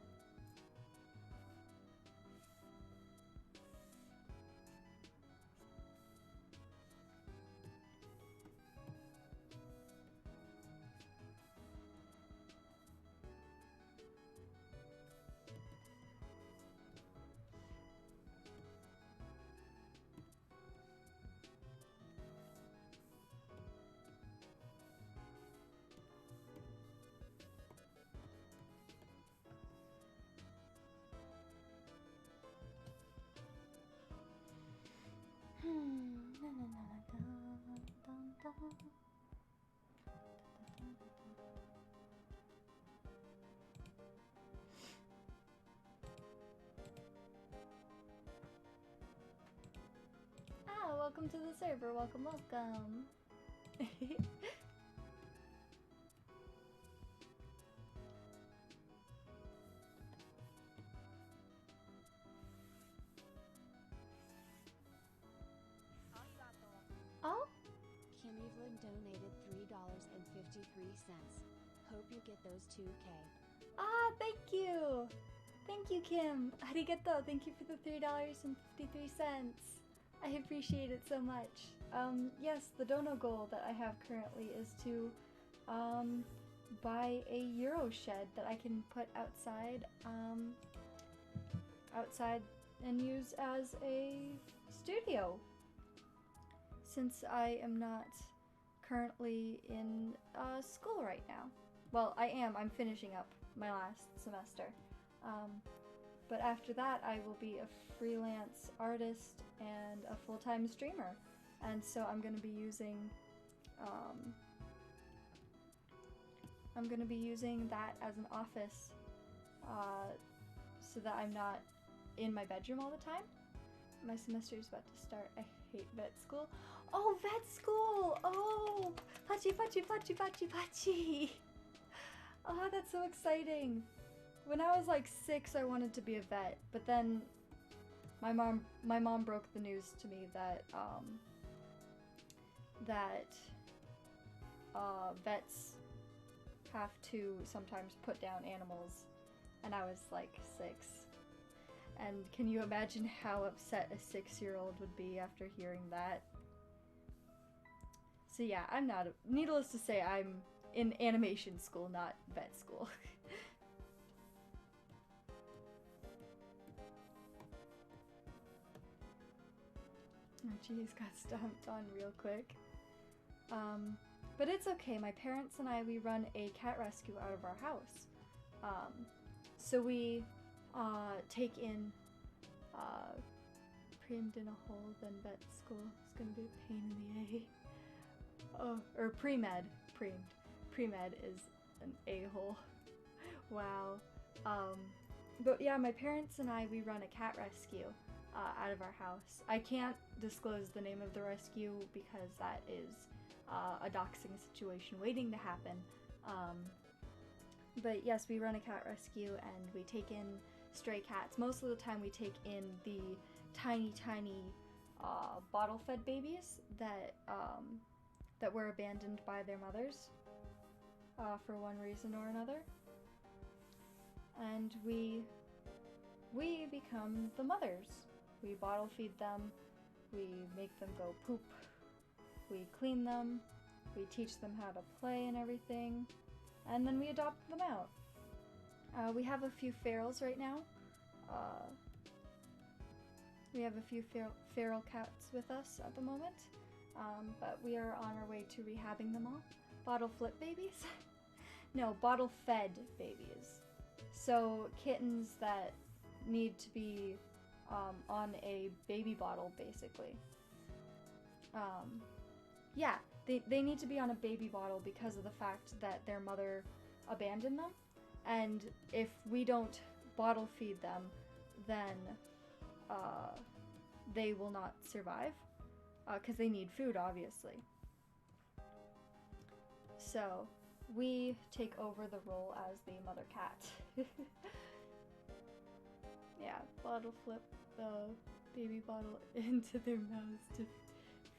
Welcome to the server. Welcome. Oh? Kim Evelyn donated $3.53. Hope you get those 2K. Ah, thank you! Thank you, Kim. Arigato. Thank you for the $3.53. I appreciate it so much. Yes, the dono goal that I have currently is to buy a Euro shed that I can put outside and use as a studio. Since I am not currently in school right now. Well, I am. I'm finishing up my last semester. But after that, I will be a freelance artist and a full-time streamer. And so I'm going to be using that as an office so that I'm not in my bedroom all the time. My semester is about to start. I hate vet school. Oh, vet school! Oh, pachi pachi pachi pachi pachi! Oh, that's so exciting. When I was like 6, I wanted to be a vet, but then my mom broke the news to me that vets have to sometimes put down animals, and I was like 6. And can you imagine how upset a 6-year-old would be after hearing that? So yeah, needless to say, I'm in animation school, not vet school. Oh geez, got stomped on real quick. But it's okay, my parents and I, we run a cat rescue out of our house. So we take in premed in a hole, then vet school. It's gonna be a pain in the A. Oh, or pre-med. Pre-med is an a-hole. Wow. But yeah, my parents and I, we run a cat rescue out of our house. I can't disclose the name of the rescue because that is a doxing situation waiting to happen. But yes, we run a cat rescue and we take in stray cats. Most of the time we take in the tiny bottle-fed babies that were abandoned by their mothers for one reason or another. And we become the mothers. We bottle feed them, we make them go poop, we clean them, we teach them how to play and everything, and then we adopt them out. We have a few ferals right now. We have a few feral cats with us at the moment, but we are on our way to rehabbing them all. Bottle flip babies? No, bottle fed babies. So kittens that need to be on a baby bottle, basically. Yeah, they need to be on a baby bottle because of the fact that their mother abandoned them, and if we don't bottle feed them, then they will not survive, because they need food, obviously. So we take over the role as the mother cat. Yeah, bottle flip the baby bottle into their mouths to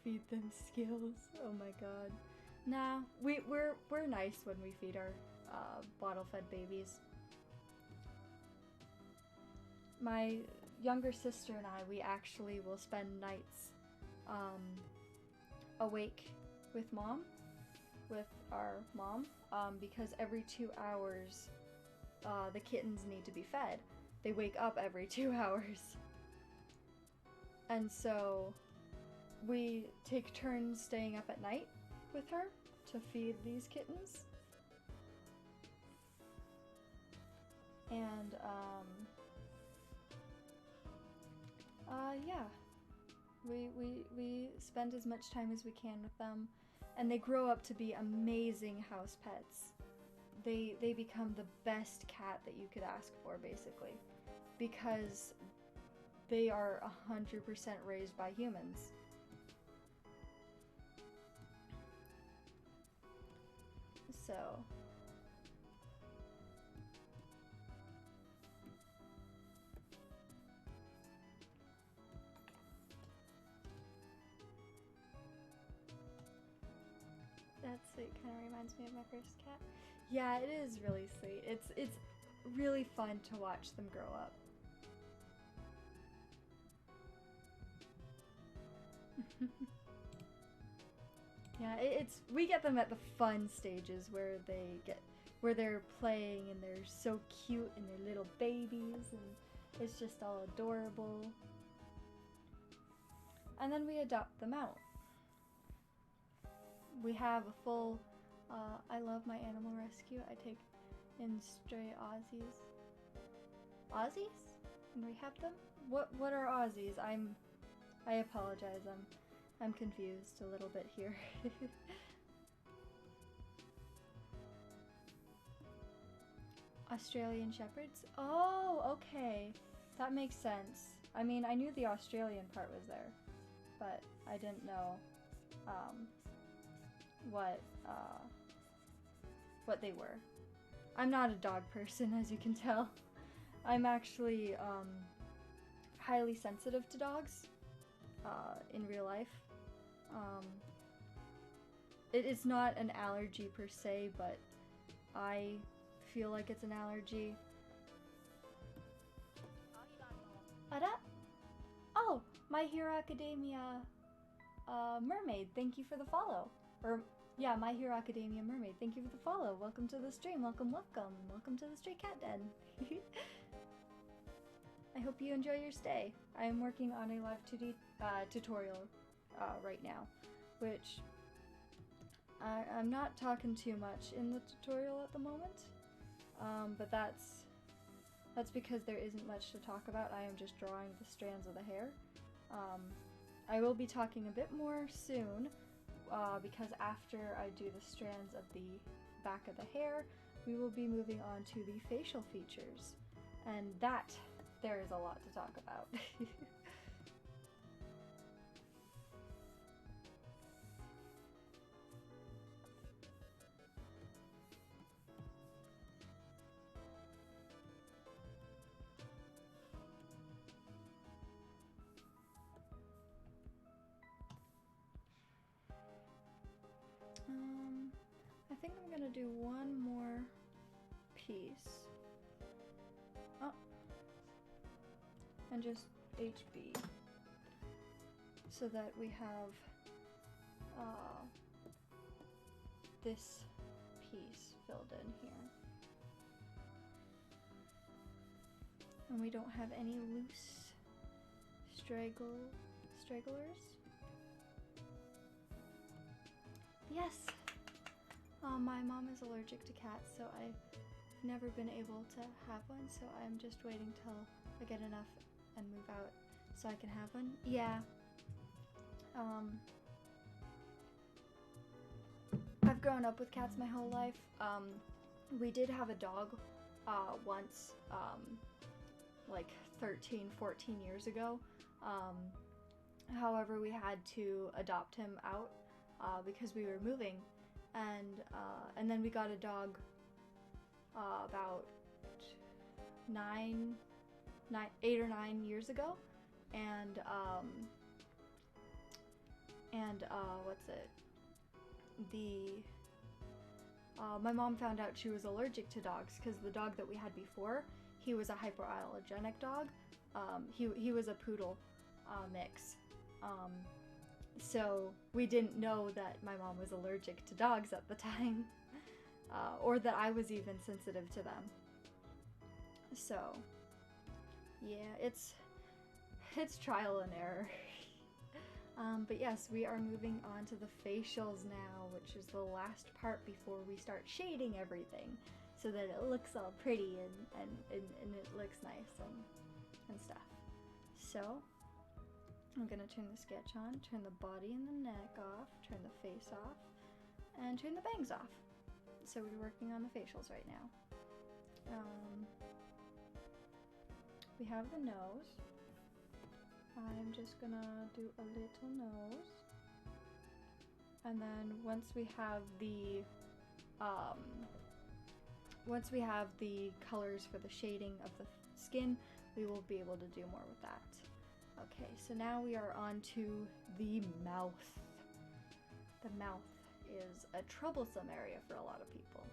feed them skills. Oh my god. Nah, we're nice when we feed our bottle-fed babies. My younger sister and I, we actually will spend nights awake with our mom, because every 2 hours the kittens need to be fed. They wake up every 2 hours. And so we take turns staying up at night with her to feed these kittens. And yeah, we spend as much time as we can with them, and they grow up to be amazing house pets. They become the best cat that you could ask for, basically, because they are 100% raised by humans. So that's sweet. Kind of reminds me of my first cat. Yeah, it is really sweet. It's really fun to watch them grow up. Yeah, we get them at the fun stages where they're playing and they're so cute and they're little babies and it's just all adorable. And then we adopt them out. We have a full, I love my animal rescue. I take in stray Aussies. Aussies? Can we have them? What are Aussies? I apologize. I'm confused a little bit here. Australian Shepherds? Oh, okay. That makes sense. I mean, I knew the Australian part was there, but I didn't know what they were. I'm not a dog person, as you can tell. I'm actually highly sensitive to dogs in real life. It's not an allergy per se, but I feel like it's an allergy. Ara? Oh, My Hero Academia Mermaid, thank you for the follow. Or, yeah, My Hero Academia Mermaid, thank you for the follow. Welcome to the stream, welcome, welcome. Welcome to the Stray Cat Den. I hope you enjoy your stay. I am working on a Live2D tutorial right now, which I'm not talking too much in the tutorial at the moment, but that's because there isn't much to talk about. I am just drawing the strands of the hair. I will be talking a bit more soon, because after I do the strands of the back of the hair, we will be moving on to the facial features, and that there is a lot to talk about. I think I'm gonna do one more piece. Oh. And just HB, so that we have this piece filled in here. And we don't have any loose stragglers. Yes! My mom is allergic to cats, so I've never been able to have one, so I'm just waiting till I get enough and move out so I can have one. Yeah. I've grown up with cats my whole life. We did have a dog once, like 13, 14 years ago. However, we had to adopt him out because we were moving, and then we got a dog about 8 or 9 years ago, and what's it? My mom found out she was allergic to dogs because the dog that we had before, he was a hypoallergenic dog. He was a poodle mix. So we didn't know that my mom was allergic to dogs at the time, or that I was even sensitive to them. So yeah, it's trial and error. But yes, we are moving on to the facials now, which is the last part before we start shading everything, so that it looks all pretty and it looks nice and stuff. So I'm gonna turn the sketch on, turn the body and the neck off, turn the face off, and turn the bangs off. So we're working on the facials right now. We have the nose. I'm just gonna do a little nose, and then once we have the colors for the shading of the skin, we will be able to do more with that. Okay, so now we are on to the mouth. The mouth is a troublesome area for a lot of people.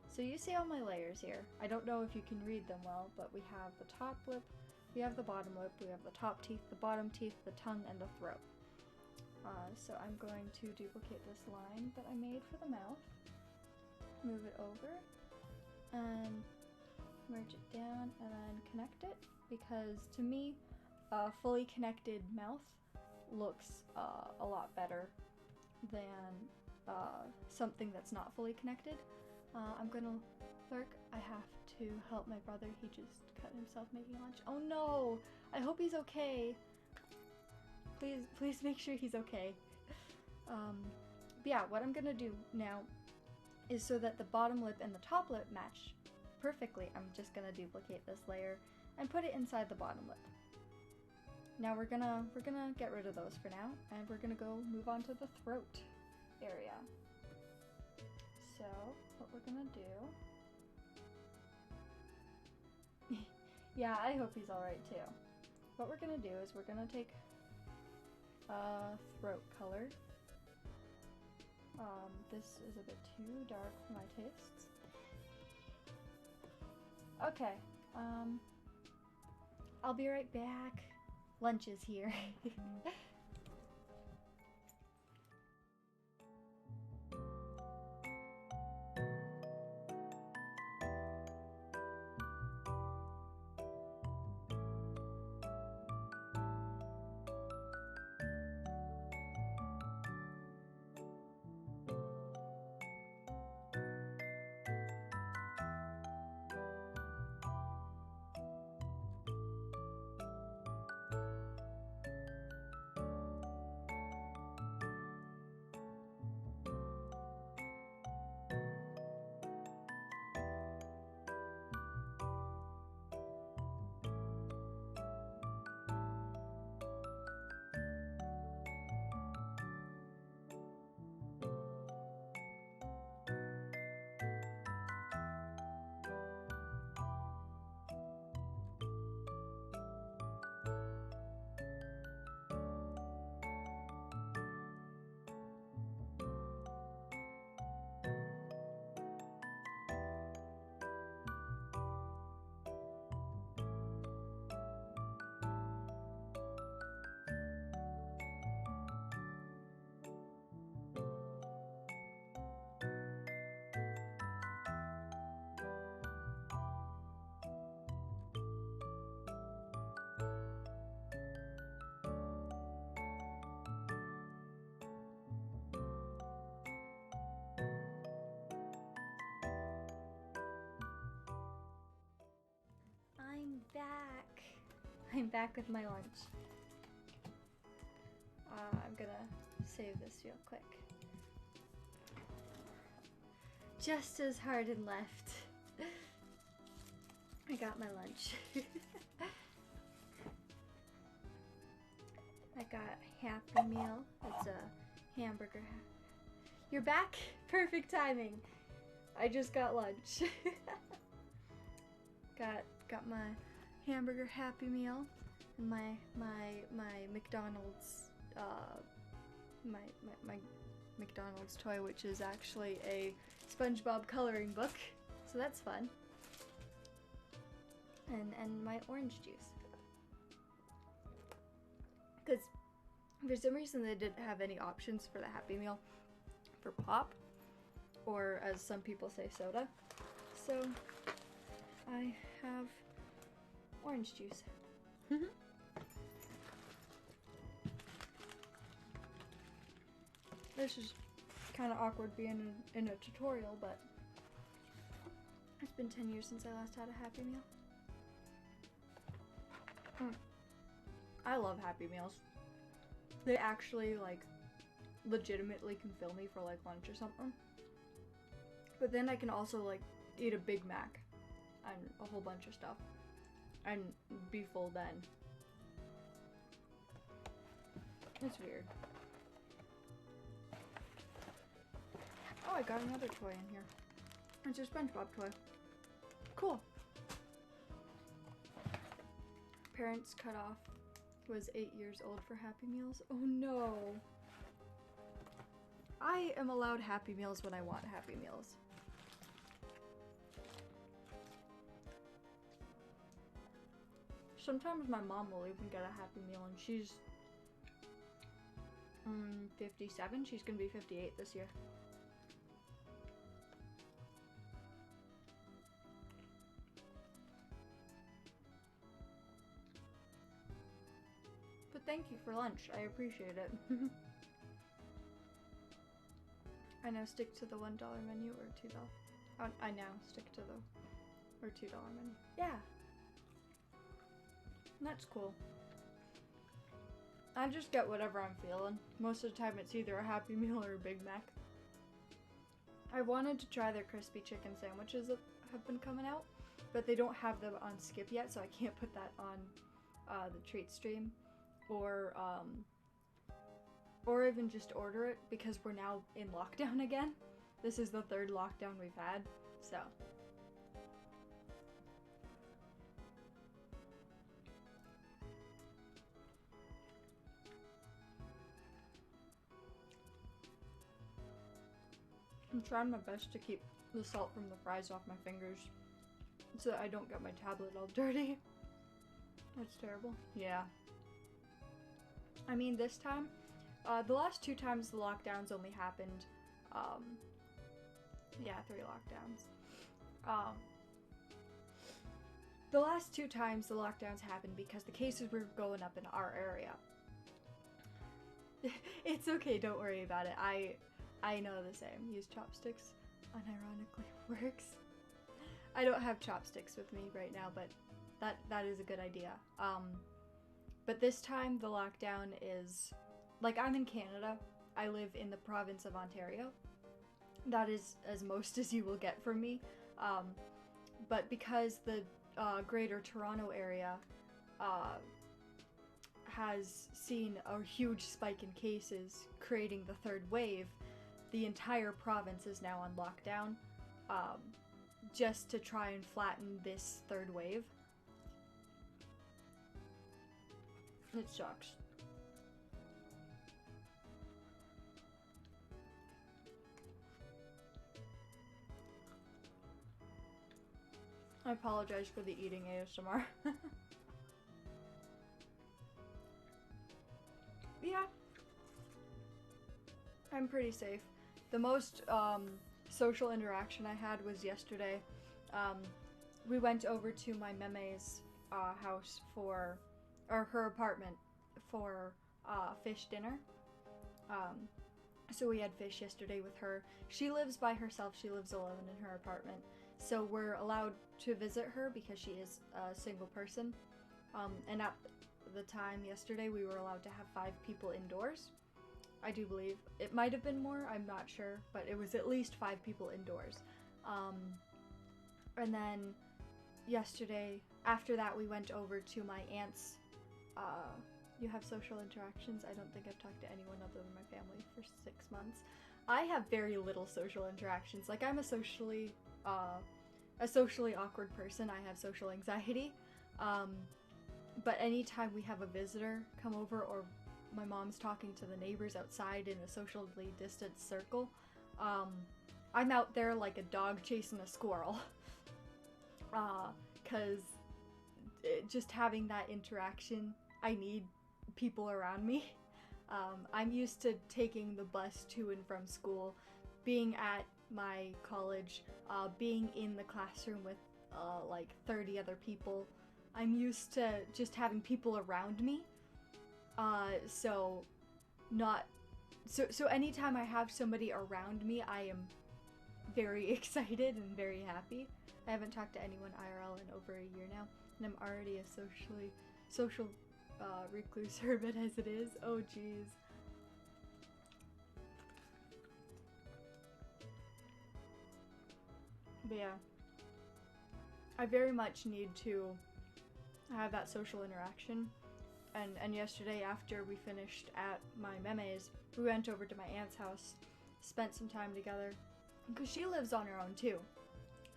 So you see all my layers here. I don't know if you can read them well, but we have the top lip, we have the bottom lip, we have the top teeth, the bottom teeth, the tongue, and the throat. So I'm going to duplicate this line that I made for the mouth, move it over, and merge it down, and then connect it, because to me, a fully connected mouth looks a lot better than something that's not fully connected. I'm gonna Clark, I have to help my brother. He just cut himself making lunch. Oh no! I hope he's okay. Please make sure he's okay. But yeah, what I'm gonna do now is so that the bottom lip and the top lip match perfectly, I'm just gonna duplicate this layer and put it inside the bottom lip. Now we're gonna get rid of those for now, and we're gonna go move on to the throat area. So what we're gonna do, yeah, I hope he's alright too. What we're gonna do is we're gonna take throat color. This is a bit too dark for my tastes. Okay, I'll be right back. Lunch is here. I'm back with my lunch. I'm gonna save this real quick. Just as Hardin left, I got my lunch. I got Happy Meal. It's a hamburger. You're back? Perfect timing. I just got lunch. got my hamburger Happy Meal and my McDonald's my McDonald's toy, which is actually a SpongeBob coloring book, so that's fun. And my orange juice, because for some reason they didn't have any options for the Happy Meal for pop, or as some people say, soda, so I have orange juice. This is kind of awkward being in a tutorial, but it's been 10 years since I last had a Happy Meal. I love Happy Meals. They actually, like, legitimately can fill me for, like, lunch or something. But then I can also, like, eat a Big Mac and a whole bunch of stuff and be full then. It's weird. Oh, I got another toy in here. It's a SpongeBob toy. Cool. Parents cutoff was 8 years old for Happy Meals. Oh no. I am allowed Happy Meals when I want Happy Meals. Sometimes my mom will even get a Happy Meal, and she's 57. She's gonna be 58 this year. But thank you for lunch. I appreciate it. I now stick to the $1 menu or $2. I now stick to the or $2 menu. Yeah. That's cool. I just get whatever I'm feeling. Most of the time it's either a Happy Meal or a Big Mac. I wanted to try their crispy chicken sandwiches that have been coming out, but they don't have them on Skip yet, so I can't put that on the treat stream or even just order it because we're now in lockdown again. This is the 3rd lockdown we've had, so. I'm trying my best to keep the salt from the fries off my fingers so that I don't get my tablet all dirty. That's terrible. Yeah. I mean, this time, the last 2 times the lockdowns only happened, yeah, 3 lockdowns. The last 2 times the lockdowns happened because the cases were going up in our area. It's okay, don't worry about it. I know the same. Use chopsticks. Unironically works. I don't have chopsticks with me right now, but that is a good idea. But this time the lockdown is, like, I'm in Canada. I live in the province of Ontario. That is as most as you will get from me. But because the Greater Toronto area has seen a huge spike in cases, creating the 3rd wave, the entire province is now on lockdown, just to try and flatten this 3rd wave. It sucks. I apologize for the eating ASMR. Yeah. I'm pretty safe. The most social interaction I had was yesterday. We went over to my meme's house or her apartment for fish dinner. So we had fish yesterday with her. She lives by herself. She lives alone in her apartment. So we're allowed to visit her because she is a single person. And at the time yesterday, we were allowed to have 5 people indoors. I do believe. It might have been more, I'm not sure, but it was at least 5 people indoors. And then yesterday, after that, we went over to my aunt's. You have social interactions? I don't think I've talked to anyone other than my family for 6 months. I have very little social interactions. Like, I'm a socially awkward person. I have social anxiety. But anytime we have a visitor come over or my mom's talking to the neighbors outside in a socially distant circle, I'm out there like a dog chasing a squirrel. 'Cause just having that interaction, I need people around me. I'm used to taking the bus to and from school, being at my college, being in the classroom with like 30 other people. I'm used to just having people around me. So anytime I have somebody around me, I am very excited and very happy. I haven't talked to anyone IRL in over a year now, and I'm already a social recluse hermit as it is. Oh jeez. But yeah, I very much need to have that social interaction. And yesterday, after we finished at my meme's, we went over to my aunt's house, spent some time together, because she lives on her own too,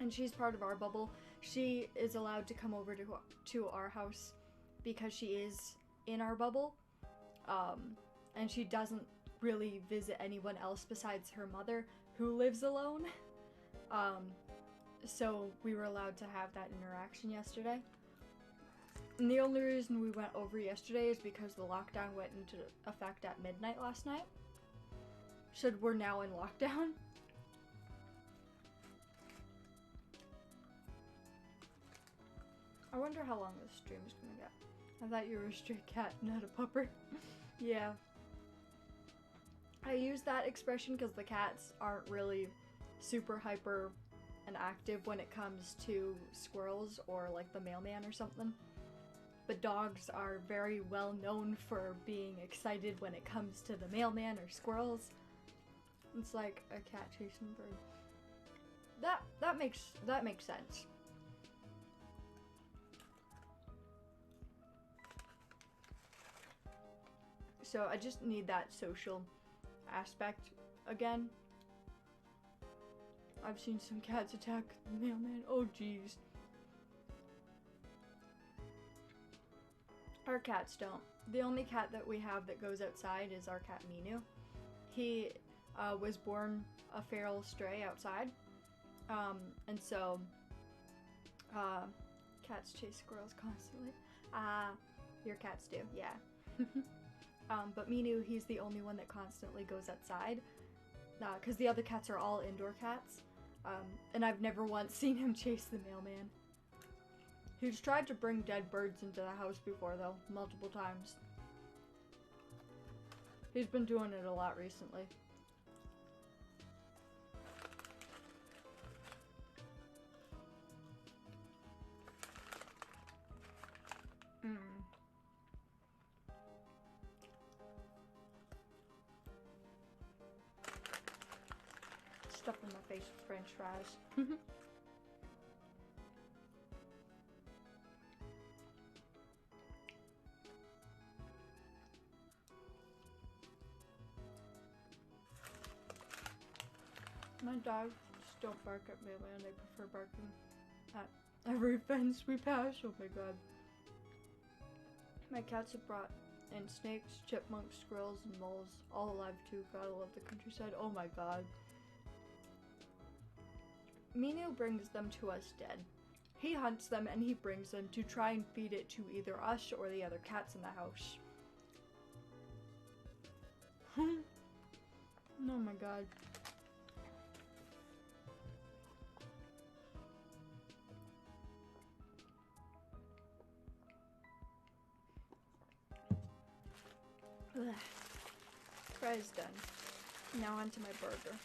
and she's part of our bubble. She is allowed to come over to our house because she is in our bubble, and she doesn't really visit anyone else besides her mother, who lives alone. So we were allowed to have that interaction yesterday. And the only reason we went over yesterday is because the lockdown went into effect at midnight last night. So we're now in lockdown. I wonder how long this stream is gonna get. I thought you were a stray cat, not a pupper. Yeah. I use that expression because the cats aren't really super hyper and active when it comes to squirrels or like the mailman or something. But dogs are very well known for being excited when it comes to the mailman or squirrels. It's like a cat chasing a bird. That makes sense. So I just need that social aspect again. I've seen some cats attack the mailman. Oh jeez. Our cats don't. The only cat that we have that goes outside is our cat Minu. He was born a feral stray outside. And so cats chase squirrels constantly. Your cats do, yeah. But Minu, he's the only one that constantly goes outside. Because the other cats are all indoor cats. And I've never once seen him chase the mailman. He's tried to bring dead birds into the house before, though, multiple times. He's been doing it a lot recently. Stuff in my face with French fries. My dogs just don't bark at me, and they prefer barking at every fence we pass. Oh my god. My cats have brought in snakes, chipmunks, squirrels, and moles, all alive too. Gotta love the countryside. Oh my god. Minu brings them to us dead. He hunts them and he brings them to try and feed it to either us or the other cats in the house. Oh my god. Ugh. Fry's done. Now onto my burger.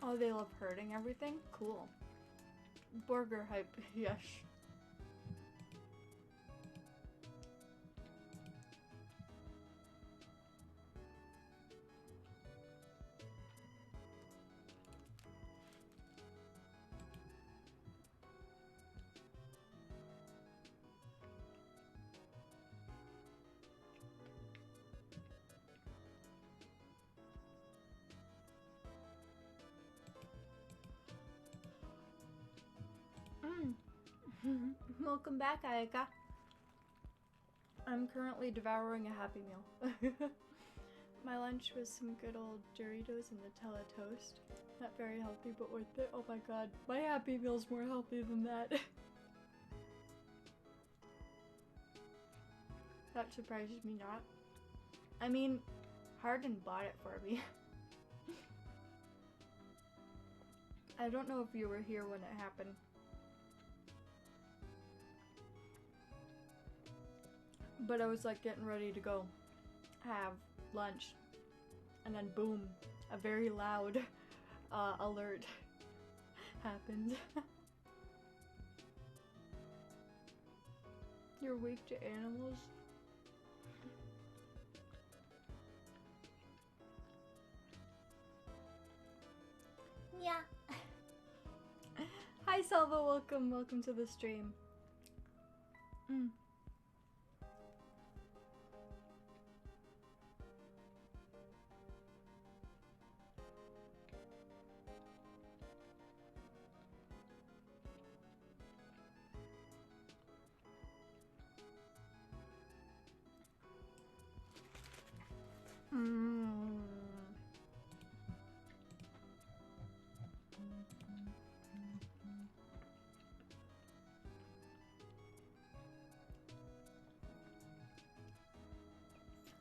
Oh, they love hurting everything? Cool. Burger hype, yes. Welcome back, Ayaka. I'm currently devouring a Happy Meal. My lunch was some good old Doritos and Nutella toast. Not very healthy, but worth it. Oh my god, my Happy Meal's more healthy than that. That surprises me not. I mean, Hardin bought it for me. I don't know if you were here when it happened. But I was like getting ready to go have lunch, and then boom, a very loud alert happened. You're weak to animals? Yeah. Hi Salvo, welcome to the stream.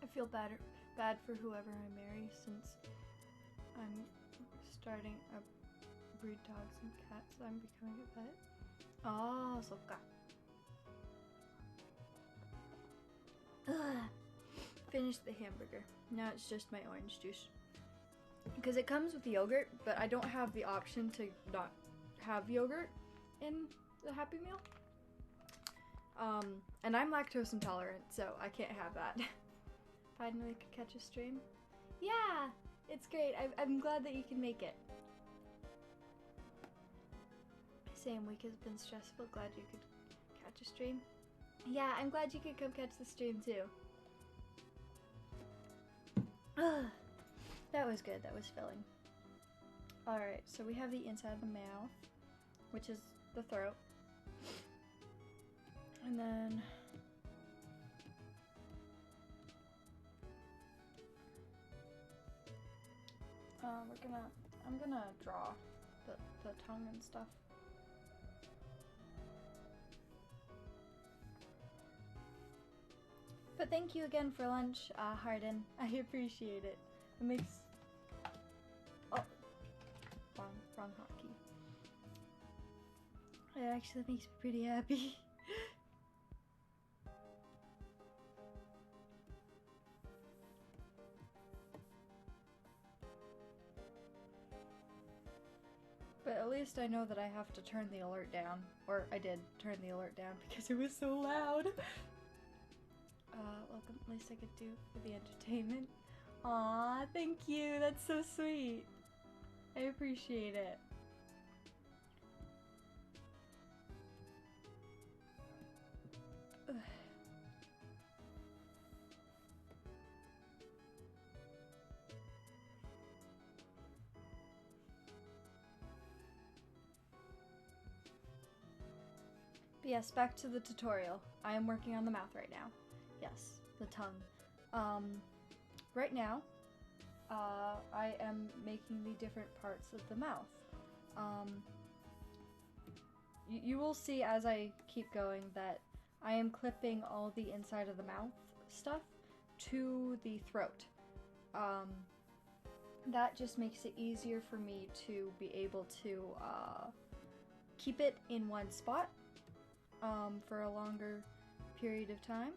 I feel bad for whoever I marry, since I'm starting a breed dogs and cats, I'm becoming a pet. Ah, so finished the hamburger. Now it's just my orange juice. Because it comes with yogurt, but I don't have the option to not have yogurt in the Happy Meal. And I'm lactose intolerant, so I can't have that. Finally could catch a stream. Yeah, it's great. I'm glad that you can make it. Same week has been stressful. Glad you could catch a stream. Yeah, I'm glad you could come catch the stream too. That was good. That was filling. Alright, so we have the inside of the mouth, which is the throat. And then I'm gonna draw the tongue and stuff. But thank you again for lunch, Hardin. I appreciate it. It makes... Oh, wrong hotkey. It actually makes me pretty happy. But at least I know that I have to turn the alert down. Or I did turn the alert down because it was so loud. Welcome, at least I could do for the entertainment. Aw, thank you, that's so sweet. I appreciate it. Ugh. But yes, back to the tutorial. I am working on the mouth right now. Yes, the tongue. Right now, I am making the different parts of the mouth. You will see as I keep going that I am clipping all the inside of the mouth stuff to the throat. That just makes it easier for me to be able to keep it in one spot for a longer period of time.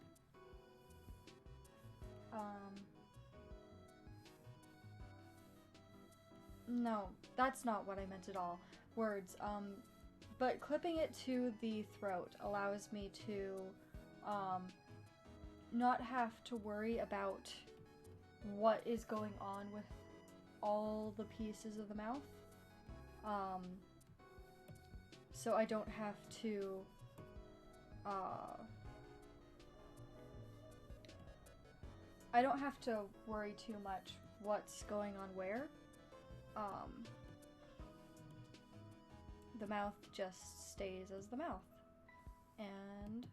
No, that's not what I meant at all. Words. But clipping it to the throat allows me to not have to worry about what is going on with all the pieces of the mouth. So I don't have to worry too much what's going on where. The mouth just stays as the mouth. And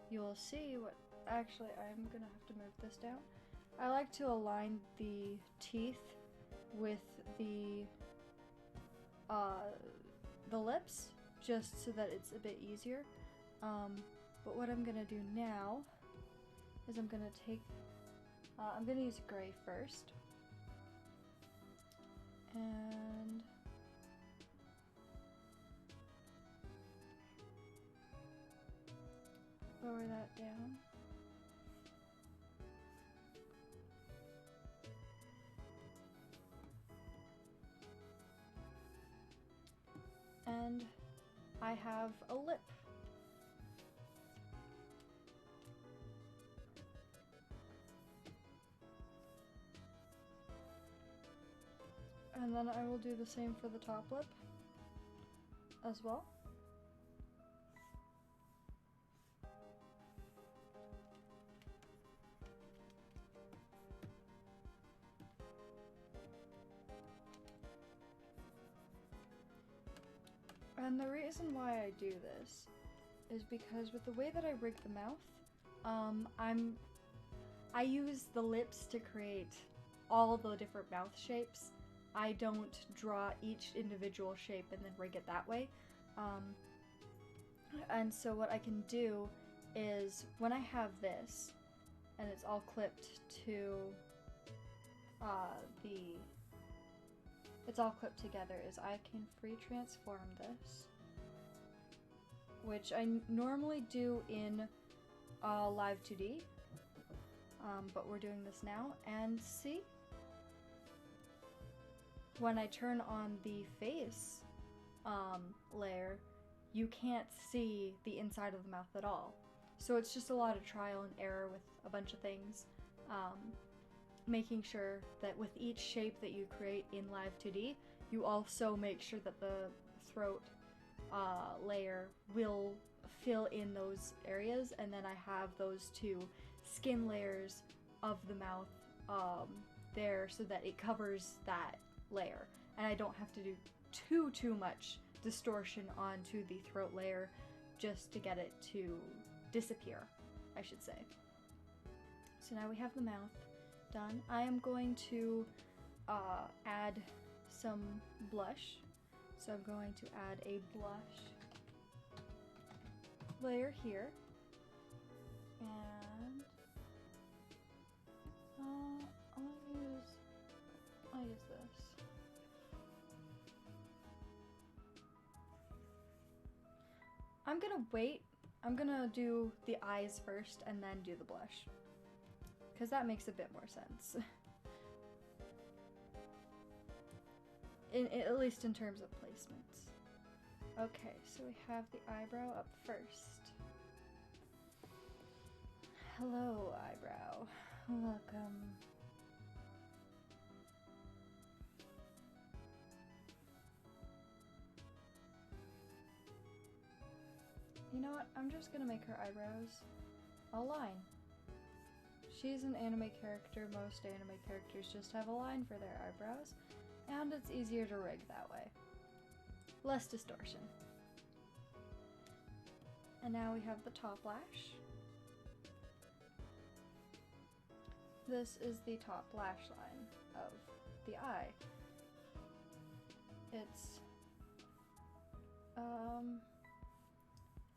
you'll see what... Actually, I'm gonna have to move this down. I like to align the teeth with the lips, just so that it's a bit easier. But what I'm gonna do now is I'm gonna take... I'm gonna use gray first. And... lower that down. And I have a lip. And then I will do the same for the top lip as well. And the reason why I do this is because with the way that I rig the mouth, I use the lips to create all the different mouth shapes. I don't draw each individual shape and then rig it that way. And so what I can do is when I have this and it's all clipped to it's all clipped together is I can free transform this, which I normally do in Live2D, but we're doing this now, and see? When I turn on the face layer, you can't see the inside of the mouth at all. So it's just a lot of trial and error with a bunch of things. Making sure that with each shape that you create in Live2D, you also make sure that the throat layer will fill in those areas, and then I have those two skin layers of the mouth there so that it covers that layer, and I don't have to do too much distortion onto the throat layer just to get it to disappear, I should say. So now we have the mouth done. I am going to add some blush. So I'm going to add a blush layer here, and I'll use this. I'm gonna wait. I'm gonna do the eyes first and then do the blush, because that makes a bit more sense. At least in terms of placements. Okay, so we have the eyebrow up first. Hello, eyebrow. Welcome. You know what? I'm just gonna make her eyebrows a line. She's an anime character. Most anime characters just have a line for their eyebrows, and it's easier to rig that way. Less distortion. And now we have the top lash. This is the top lash line of the eye.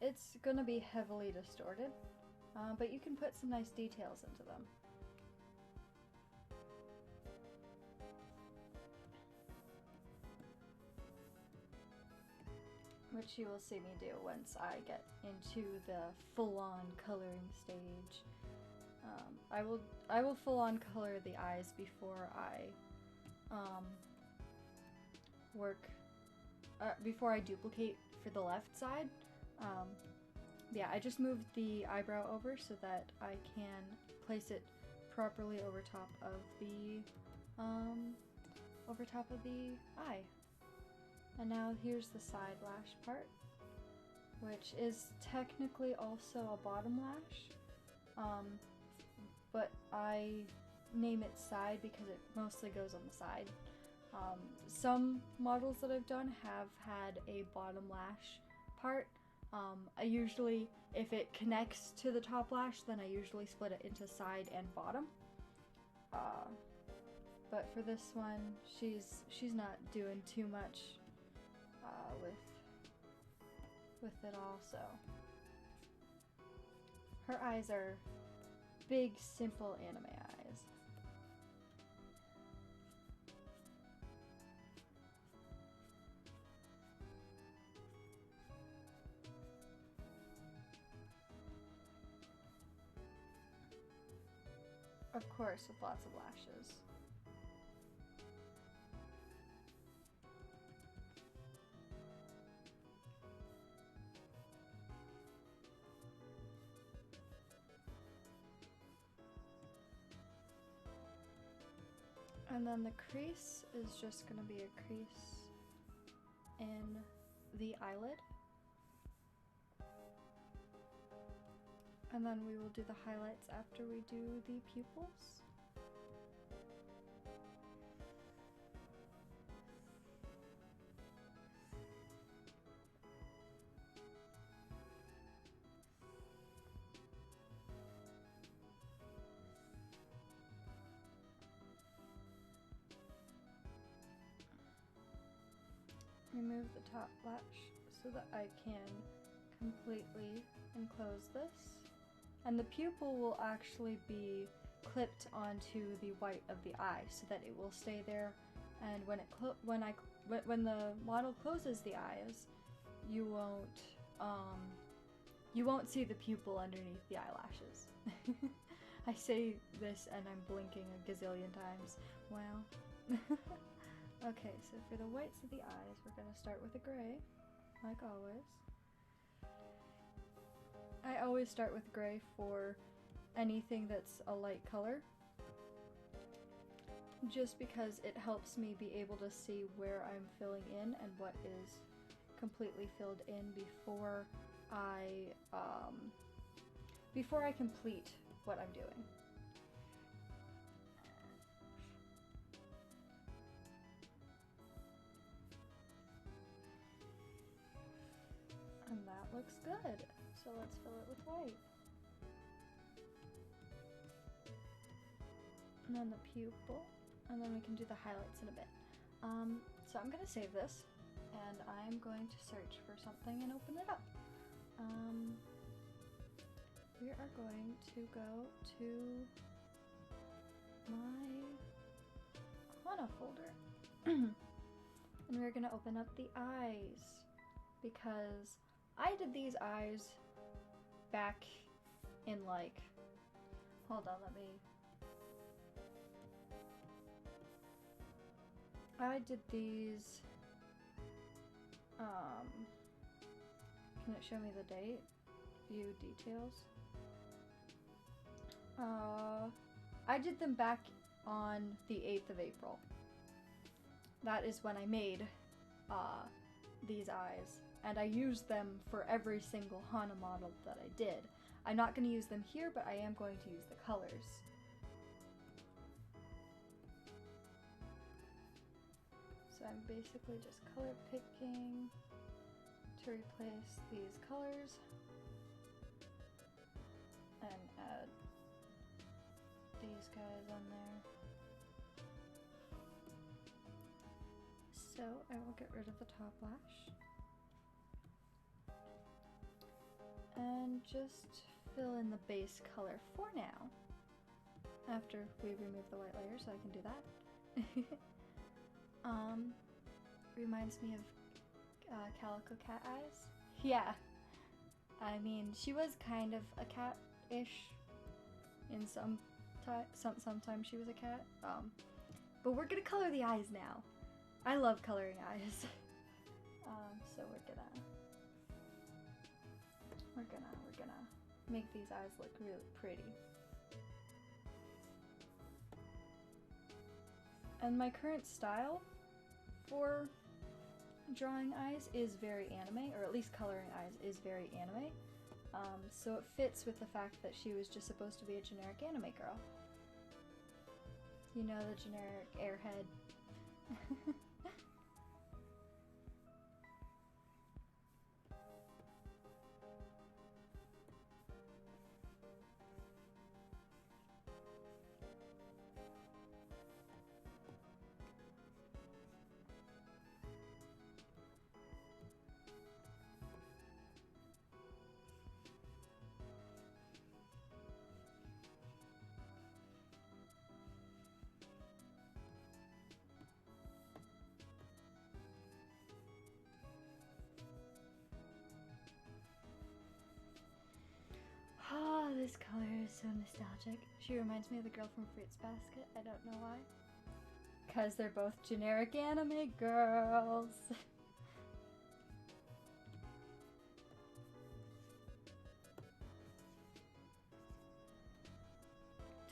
It's gonna be heavily distorted, but you can put some nice details into them. Which you will see me do once I get into the full-on coloring stage. I will full-on color the eyes before I before I duplicate for the left side. Yeah, I just moved the eyebrow over so that I can place it properly over top of the eye. And now here's the side lash part, which is technically also a bottom lash, but I name it side because it mostly goes on the side. Some models that I've done have had a bottom lash part. I usually, if it connects to the top lash, then I usually split it into side and bottom. But for this one, she's not doing too much with it all, so. Her eyes are big, simple anime eyes. Of course, with lots of lashes. And then the crease is just going to be a crease in the eyelid. And then we will do the highlights after we do the pupils. Remove the top lash so that I can completely enclose this. And the pupil will actually be clipped onto the white of the eye so that it will stay there and when the model closes the eyes, you won't see the pupil underneath the eyelashes. I say this and I'm blinking a gazillion times. Wow. Okay, so for the whites of the eyes, we're gonna start with a gray, like always. I always start with gray for anything that's a light color, just because it helps me be able to see where I'm filling in and what is completely filled in before I complete what I'm doing. And that looks good. So let's fill it with white. And then the pupil, and then we can do the highlights in a bit. So I'm gonna save this, and I'm going to search for something and open it up. We are going to go to my Hana folder, and we're gonna open up the eyes, because I did these eyes back in like, hold on, I did these, can it show me the date? View details. I did them back on the 8th of April. That is when I made these eyes, and I used them for every single Hana model that I did. I'm not going to use them here, but I am going to use the colors. So I'm basically just color picking to replace these colors and add these guys on there. So I will get rid of the top lash and just fill in the base color for now, after we remove the white layer, so I can do that. Reminds me of Calico Cat eyes. Yeah, I mean, she was kind of a cat-ish in sometimes she was a cat. But we're gonna color the eyes now. I love coloring eyes. So we're gonna make these eyes look really pretty. And my current style for drawing eyes is very anime, or at least coloring eyes is very anime. So it fits with the fact that she was just supposed to be a generic anime girl. You know, the generic airhead. Oh, this color is so nostalgic. She reminds me of the girl from Fruits Basket. I don't know why. Because they're both generic anime girls.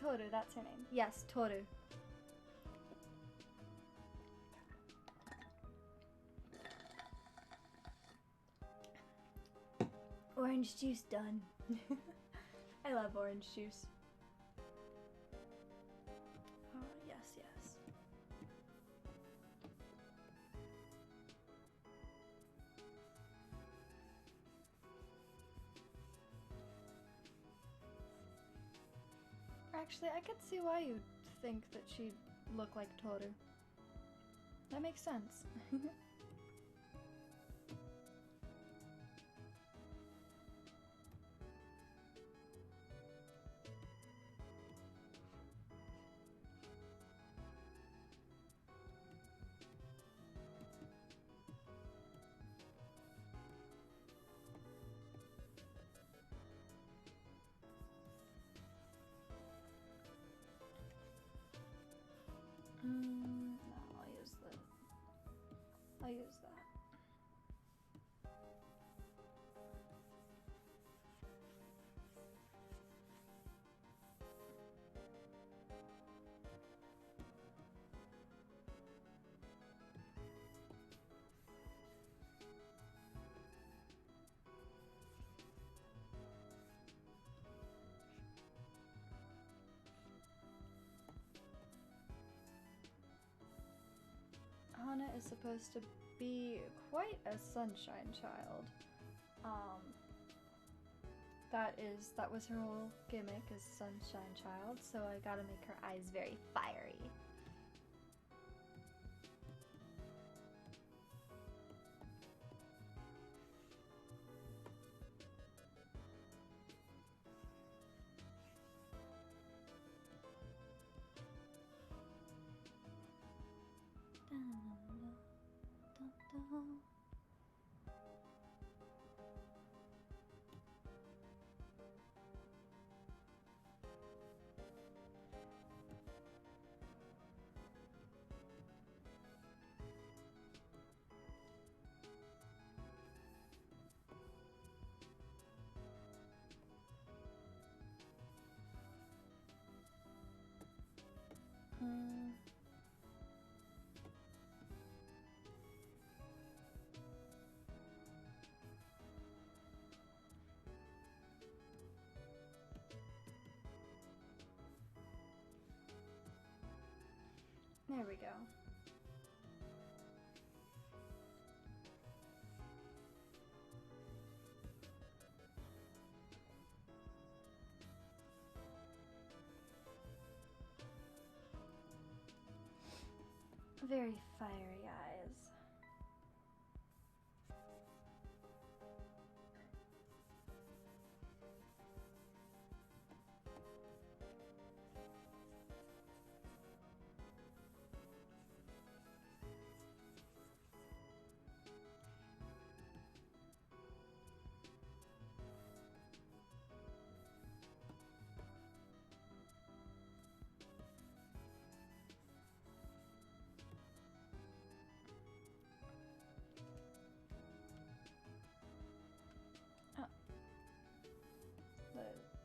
Toru, that's her name. Yes, Toru. Orange juice done. I love orange juice. Oh, yes, yes. Actually, I could see why you'd think that she'd look like Toru. That makes sense. use that. Hana is supposed to be quite a sunshine child. That was her whole gimmick, as sunshine child, so I gotta make her eyes very fiery. There we go. Very fiery eyes.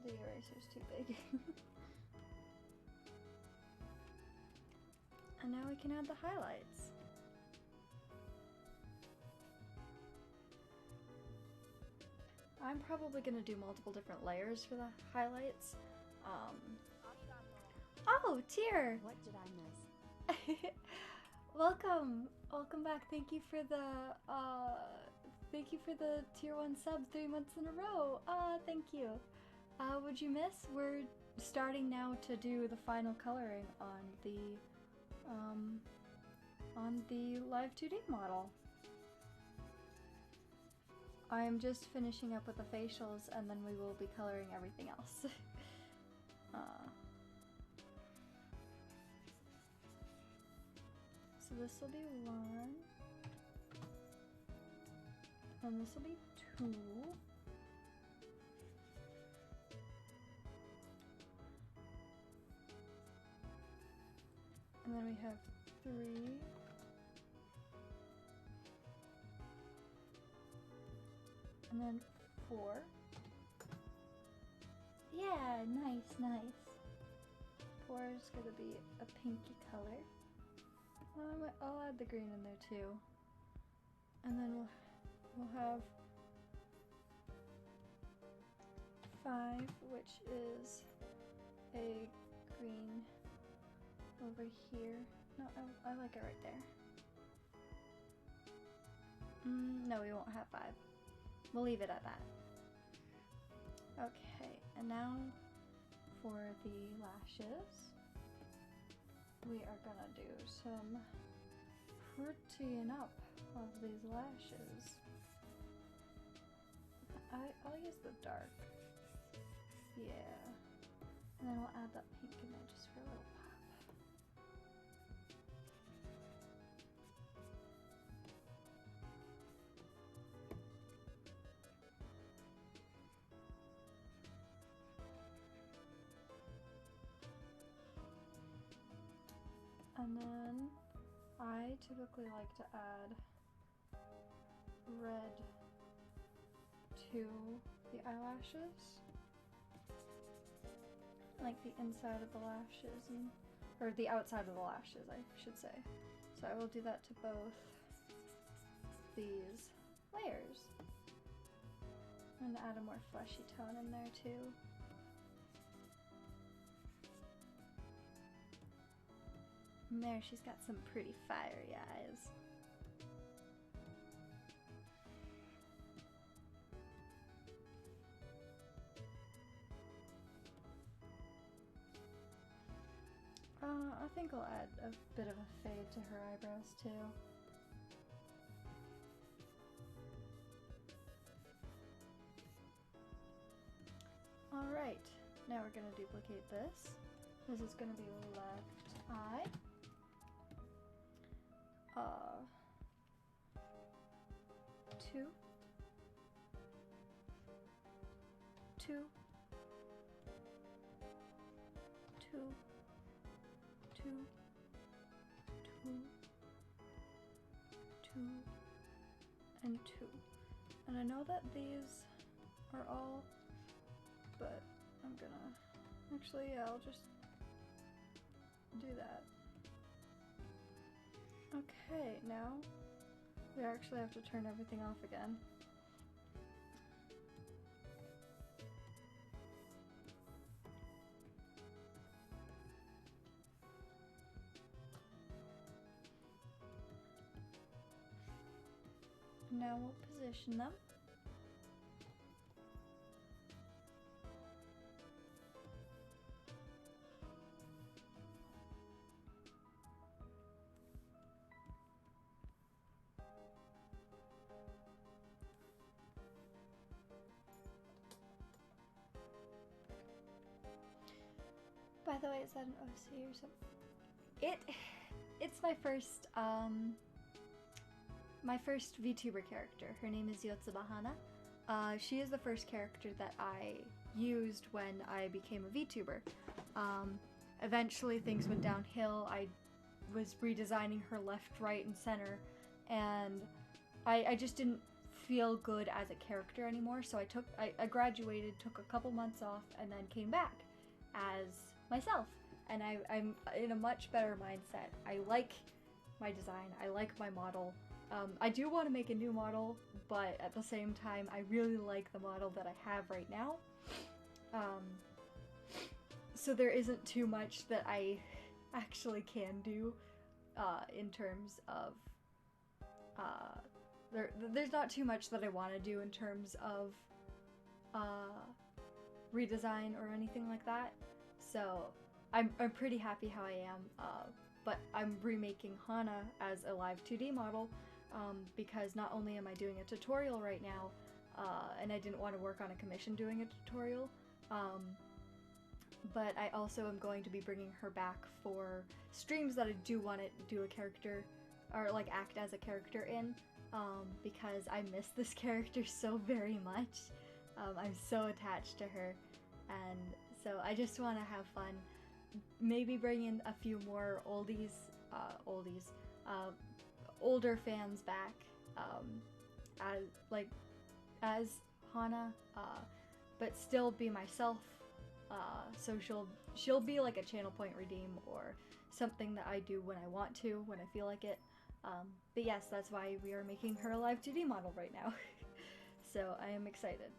The eraser's too big. And now we can add the highlights. I'm probably gonna do multiple different layers for the highlights. Oh, Teir! What did I miss? Welcome! Welcome back. Thank you for the tier 1 sub 3 months in a row. Thank you. What'd you miss? We're starting now to do the final coloring on the Live2D model. I'm just finishing up with the facials, and then we will be coloring everything else. So this will be 1, and this will be 2. And then we have 3. And then 4. Yeah, nice, nice. 4 is gonna be a pinky color. I'll add the green in there too. And then we'll have 5, which is a green over here. No, I like it right there. No, we won't have 5. We'll leave it at that. Okay, and now for the lashes, we are gonna do some prettying up of these lashes. I'll use the dark. Yeah. And then we'll add that pink in there just for a little pop. And then I typically like to add red to the eyelashes. Like the inside of the lashes, or the outside of the lashes, I should say. So I will do that to both these layers. I'm gonna add a more fleshy tone in there too. And there, she's got some pretty fiery eyes. I think I'll add a bit of a fade to her eyebrows too. Alright, now we're going to duplicate this. This is going to be left eye. Two. Two. Two. Two. Two. And two. And I know that these are all, but I'm gonna, actually, yeah, I'll just do that. Okay, now we actually have to turn everything off again. Now we'll position them. By the way, is that an OC or something? It's my first VTuber character. Her name is Yotsuba Hana. She is the first character that I used when I became a VTuber. Eventually things went downhill. I was redesigning her left, right, and center, and I just didn't feel good as a character anymore, so I graduated, took a couple months off, and then came back as myself. And I'm in a much better mindset. I like my design, I like my model. I do want to make a new model, but at the same time, I really like the model that I have right now. So there isn't too much that I actually can do in terms of... there's not too much that I want to do in terms of redesign or anything like that. So I'm pretty happy how I am, but I'm remaking Hana as a Live2D model. Because not only am I doing a tutorial right now, and I didn't want to work on a commission doing a tutorial, but I also am going to be bringing her back for streams that I do want to do a character, or like act as a character in, because I miss this character so very much. I'm so attached to her, and so I just want to have fun. Maybe bring in a few more older fans back, as Hana, but still be myself. So she'll be like a channel point redeem or something that I do when I want to, when I feel like it. But yes, that's why we are making her a Live2D model right now. So I am excited.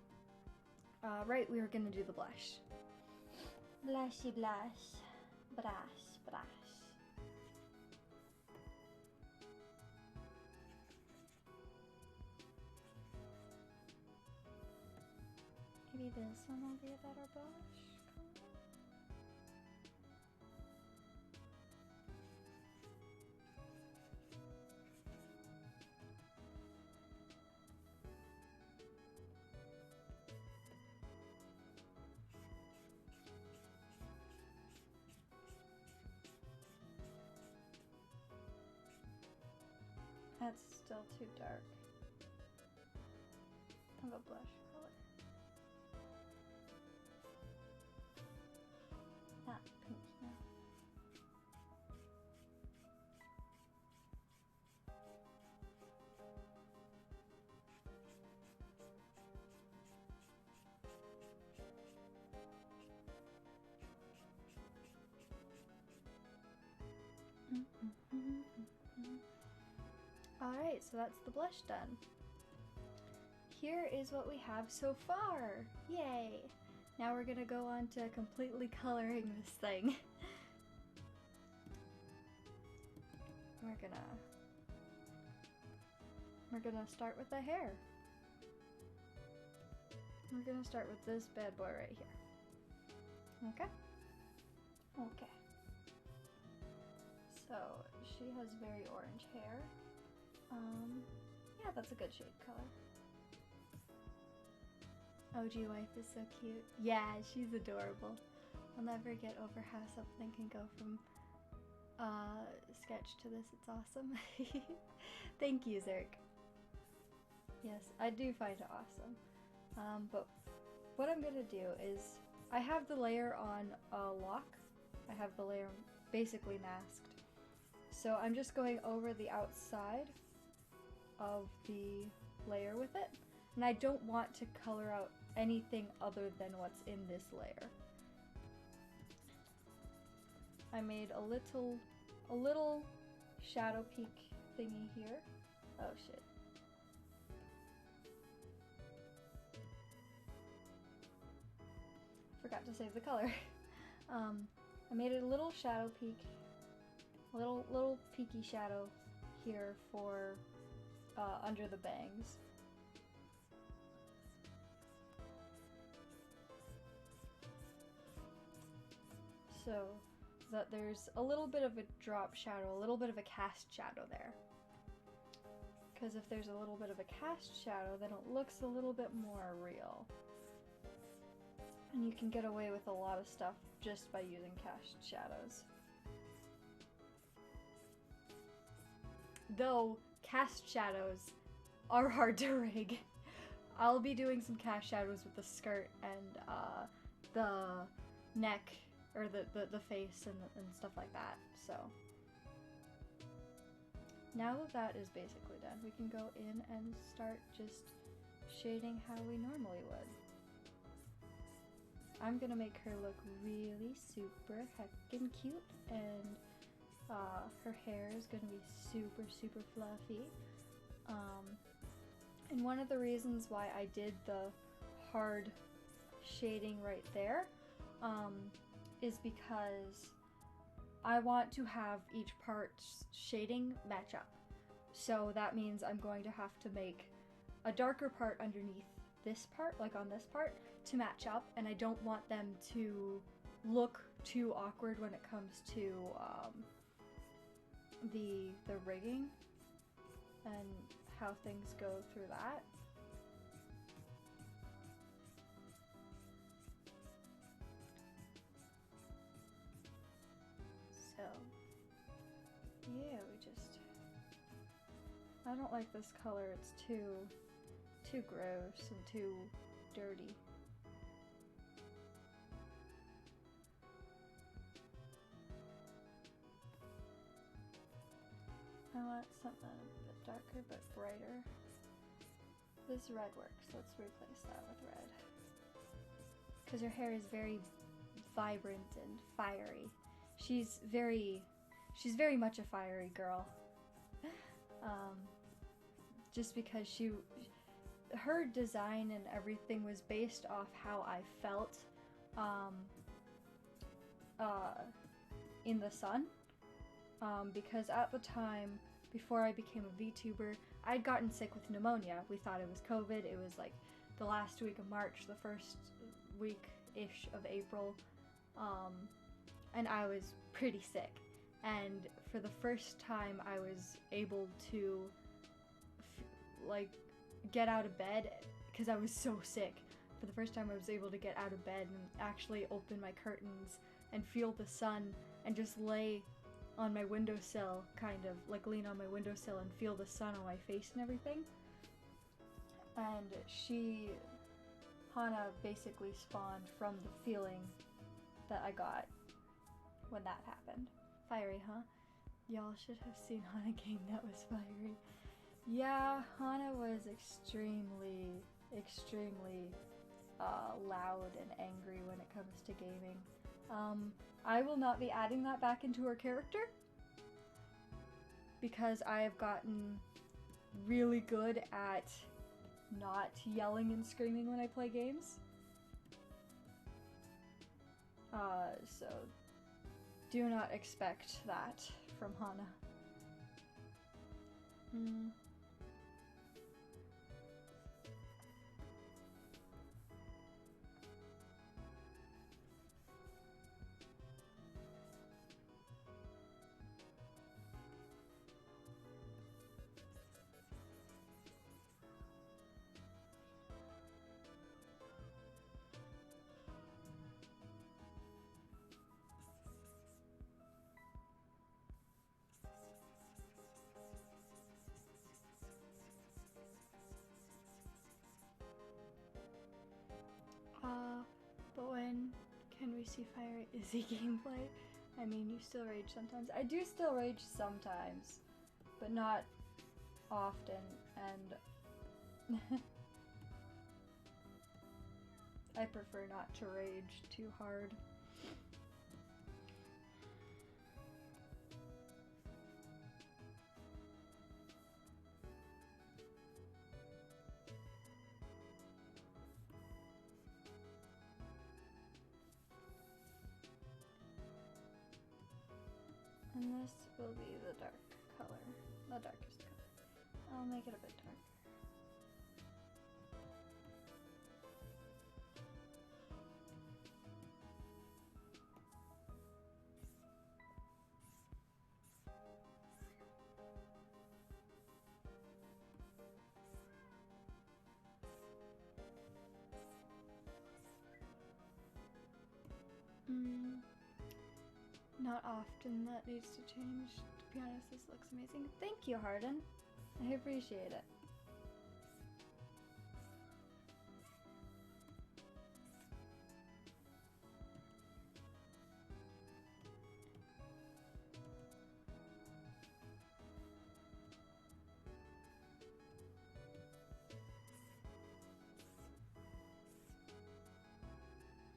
Right, we are gonna do the blush. Blushy blush, brush, brush. Maybe this one will be a better blush. That's still too dark of a blush color. Not pink enough. Alright, so that's the blush done. Here is what we have so far. Yay! Now we're gonna go on to completely coloring this thing. We're gonna start with the hair. We're gonna start with this bad boy right here. Okay? Okay. So, she has very orange hair. Yeah, that's a good shade color. OG wife is so cute. Yeah, she's adorable. I'll never get over how something can go from sketch to this. It's awesome. Thank you, Zerk. Yes, I do find it awesome. But what I'm gonna do is, I have the layer on lock. I have the layer basically masked. So I'm just going over the outside of the layer with it. And I don't want to color out anything other than what's in this layer. I made a little shadow peak thingy here. Oh shit. Forgot to save the color. I made it a little shadow peak, a little peaky shadow here for under the bangs. So that there's a little bit of a drop shadow, a little bit of a cast shadow there. Because if there's a little bit of a cast shadow, then it looks a little bit more real. And you can get away with a lot of stuff just by using cast shadows. Though, cast shadows are hard to rig. I'll be doing some cast shadows with the skirt and the neck, or the face and stuff like that, so. Now that is basically done, we can go in and start just shading how we normally would. I'm gonna make her look really super heckin' cute, and her hair is gonna be super, super fluffy. And one of the reasons why I did the hard shading right there is because I want to have each part's shading match up. So that means I'm going to have to make a darker part underneath this part, like on this part, to match up, and I don't want them to look too awkward when it comes to the rigging and how things go through that. So yeah, I don't like this color. It's too gross and too dirty. I want something a bit darker but brighter. This red works. Let's replace that with red. Because her hair is very vibrant and fiery. She's very much a fiery girl. Just because her design and everything was based off how I felt in the sun. Because at the time, before I became a VTuber, I'd gotten sick with pneumonia. We thought it was COVID. It was like the last week of March, the first week-ish of April, and I was pretty sick. And for the first time, I was able to get out of bed, because I was so sick. For the first time, I was able to get out of bed and actually open my curtains and feel the sun and just lay on my windowsill, kind of like lean on my windowsill and feel the sun on my face and everything. And Hana basically spawned from the feeling that I got when that happened. Fiery, huh? Y'all should have seen Hana game. That was fiery. Yeah, Hana was extremely loud and angry when it comes to gaming. I will not be adding that back into her character, because I have gotten really good at not yelling and screaming when I play games. So do not expect that from Hana. But when can we see Fire Izzy gameplay? I mean, you still rage sometimes. I do still rage sometimes, but not often, and I prefer not to rage too hard. And this will be the dark color, the darkest color. I'll make it a bit dark. Not often that needs to change. To be honest, this looks amazing. Thank you, Harden. I appreciate it.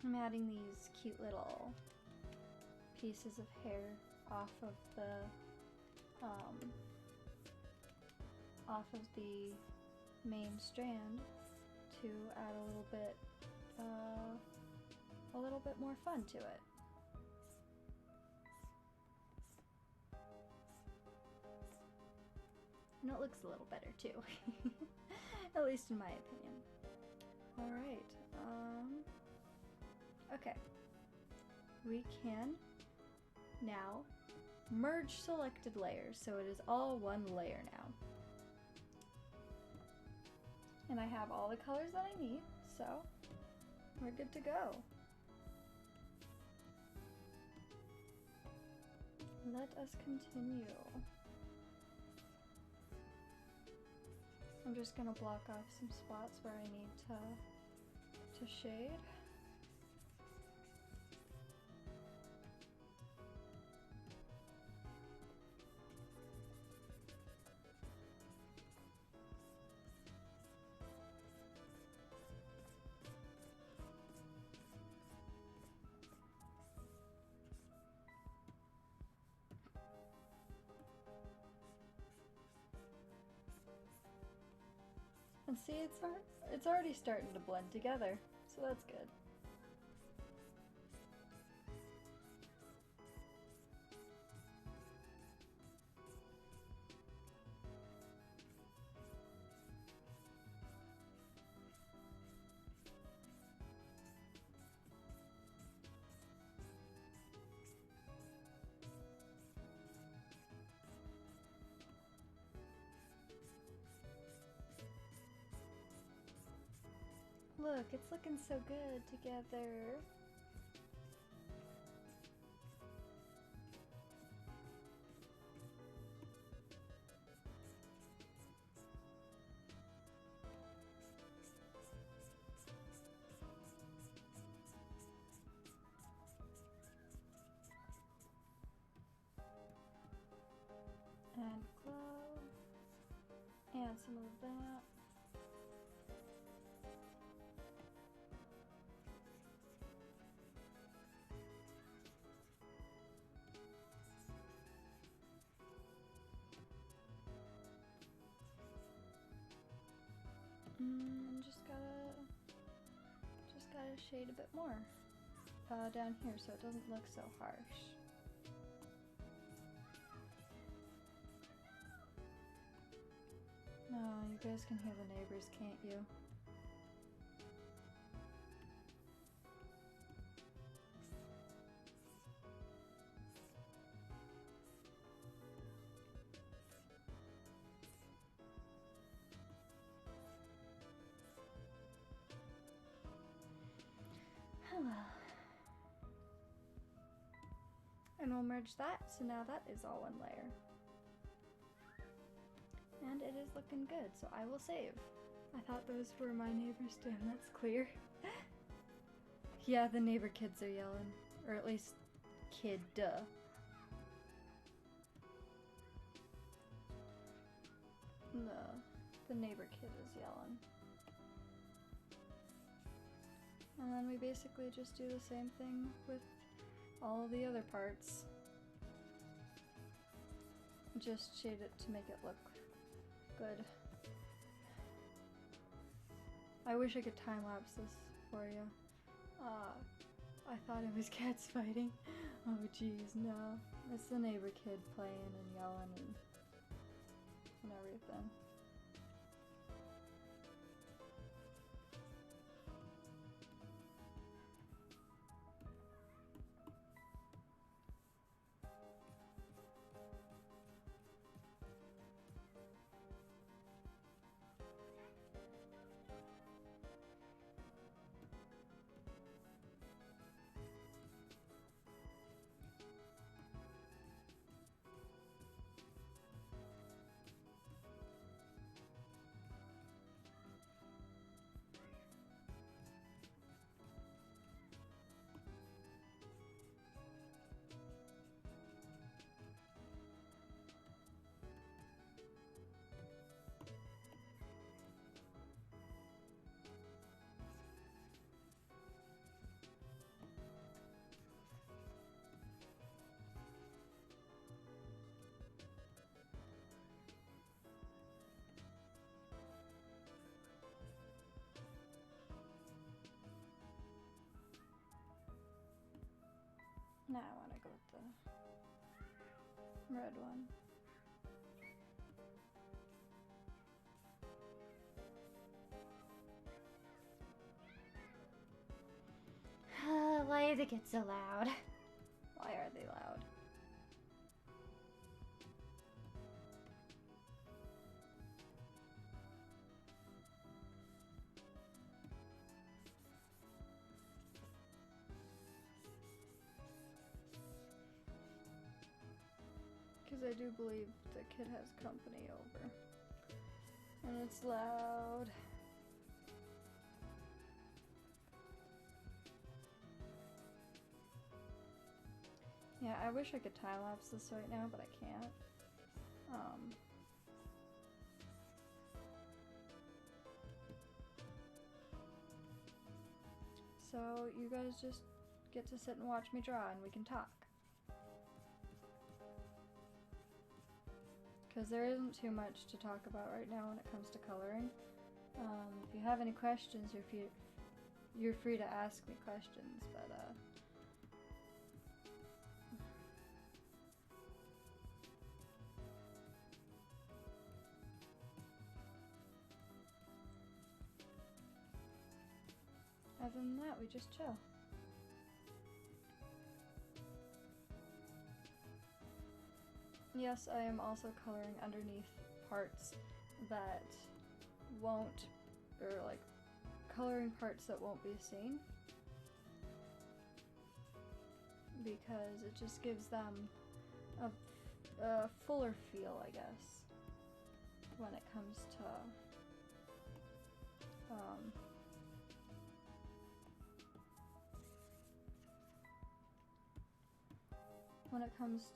I'm adding these cute little pieces of hair off of the main strand to add a little bit more fun to it. And it looks a little better too, at least in my opinion. All right. Okay. We can now merge selected layers, so it is all one layer now. And I have all the colors that I need, so we're good to go. Let us continue. I'm just gonna block off some spots where I need to shade. And see, it's already starting to blend together, so that's good. Look, it's looking so good together. And glow. Add some of that. Just gotta shade a bit more down here so it doesn't look so harsh. No, you guys can hear the neighbors, can't you? Oh well. And we'll merge that, so now that is all one layer. And it is looking good, so I will save. I thought those were my neighbors too, and that's clear. Yeah, the neighbor kids are yelling. Or at least, kid, duh. The neighbor kid is yelling. And then we basically just do the same thing with all the other parts. Just shade it to make it look good. I wish I could time lapse this for you. I thought it was cats fighting. Oh jeez, no. It's the neighbor kid playing and yelling and everything. Now I want to go with the red one. Why does it get so loud? Why are they loud? Because I do believe the kid has company over. And it's loud. Yeah, I wish I could time lapse this right now, but I can't. So you guys just get to sit and watch me draw and we can talk. Because there isn't too much to talk about right now when it comes to coloring. If you have any questions, you're free to ask me questions, but other than that, we just chill. Yes, I am also coloring underneath parts that won't, or like coloring parts that won't be seen, because it just gives them a fuller feel, I guess, when it comes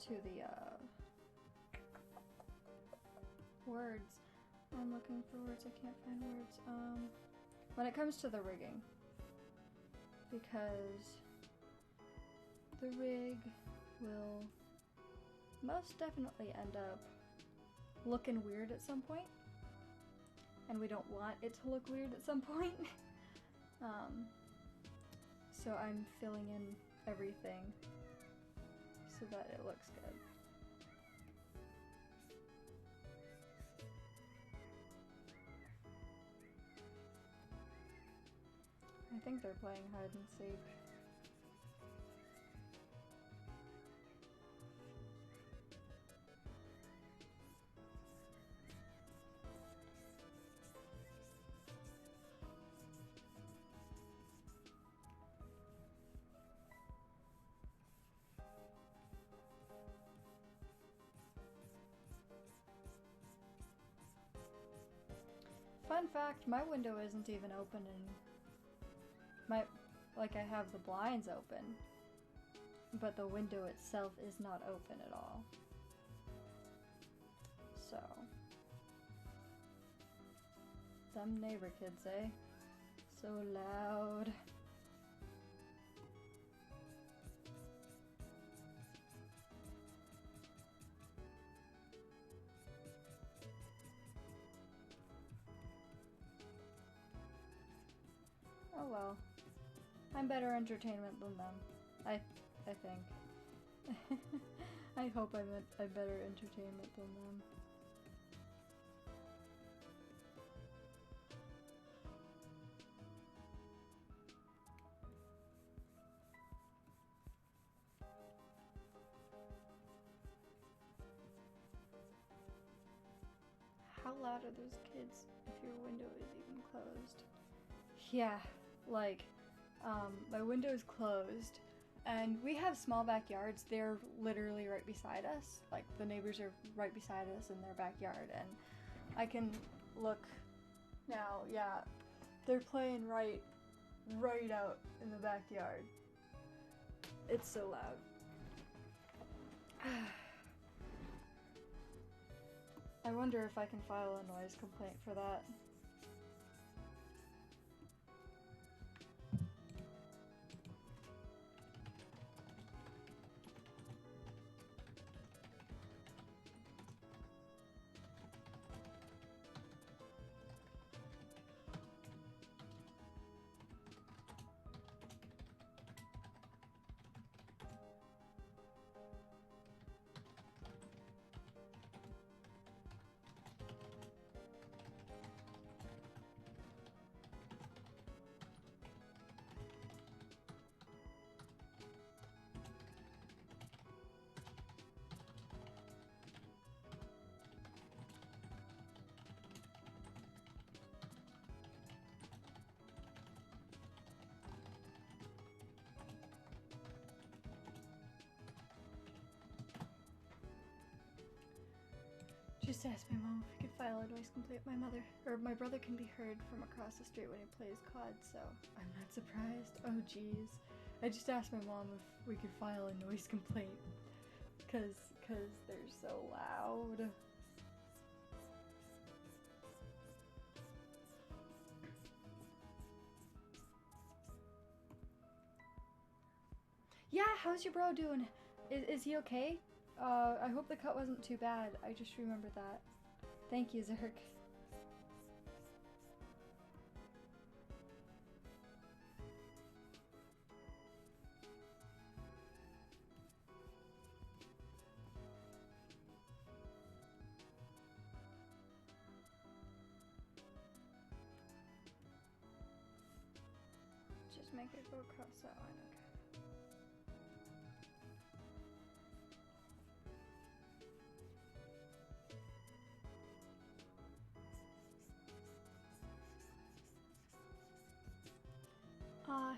to the words. I'm looking for words, I can't find words. When it comes to the rigging, because the rig will most definitely end up looking weird at some point, and we don't want it to look weird at some point. So I'm filling in everything so that it looks good. I think they're playing hide and seek. Fun fact, my window isn't even open and I have the blinds open, but the window itself is not open at all. So, them neighbor kids, eh? So loud. Oh well. I'm better entertainment than them. I think. I hope I'm better entertainment than them. How loud are those kids if your window is even closed? Yeah, like, my window is closed, and we have small backyards. They're literally right beside us. Like, the neighbors are right beside us in their backyard, and I can look now. Yeah, they're playing right out in the backyard. It's so loud. I wonder if I can file a noise complaint for that. Just asked my mom if I could file a noise complaint. My brother can be heard from across the street when he plays COD, so I'm not surprised. Oh jeez. I just asked my mom if we could file a noise complaint, cause they're so loud. Yeah, how's your bro doing? Is he okay? I hope the cut wasn't too bad. I just remembered that. Thank you, Zerk. Just make it go across that line, okay.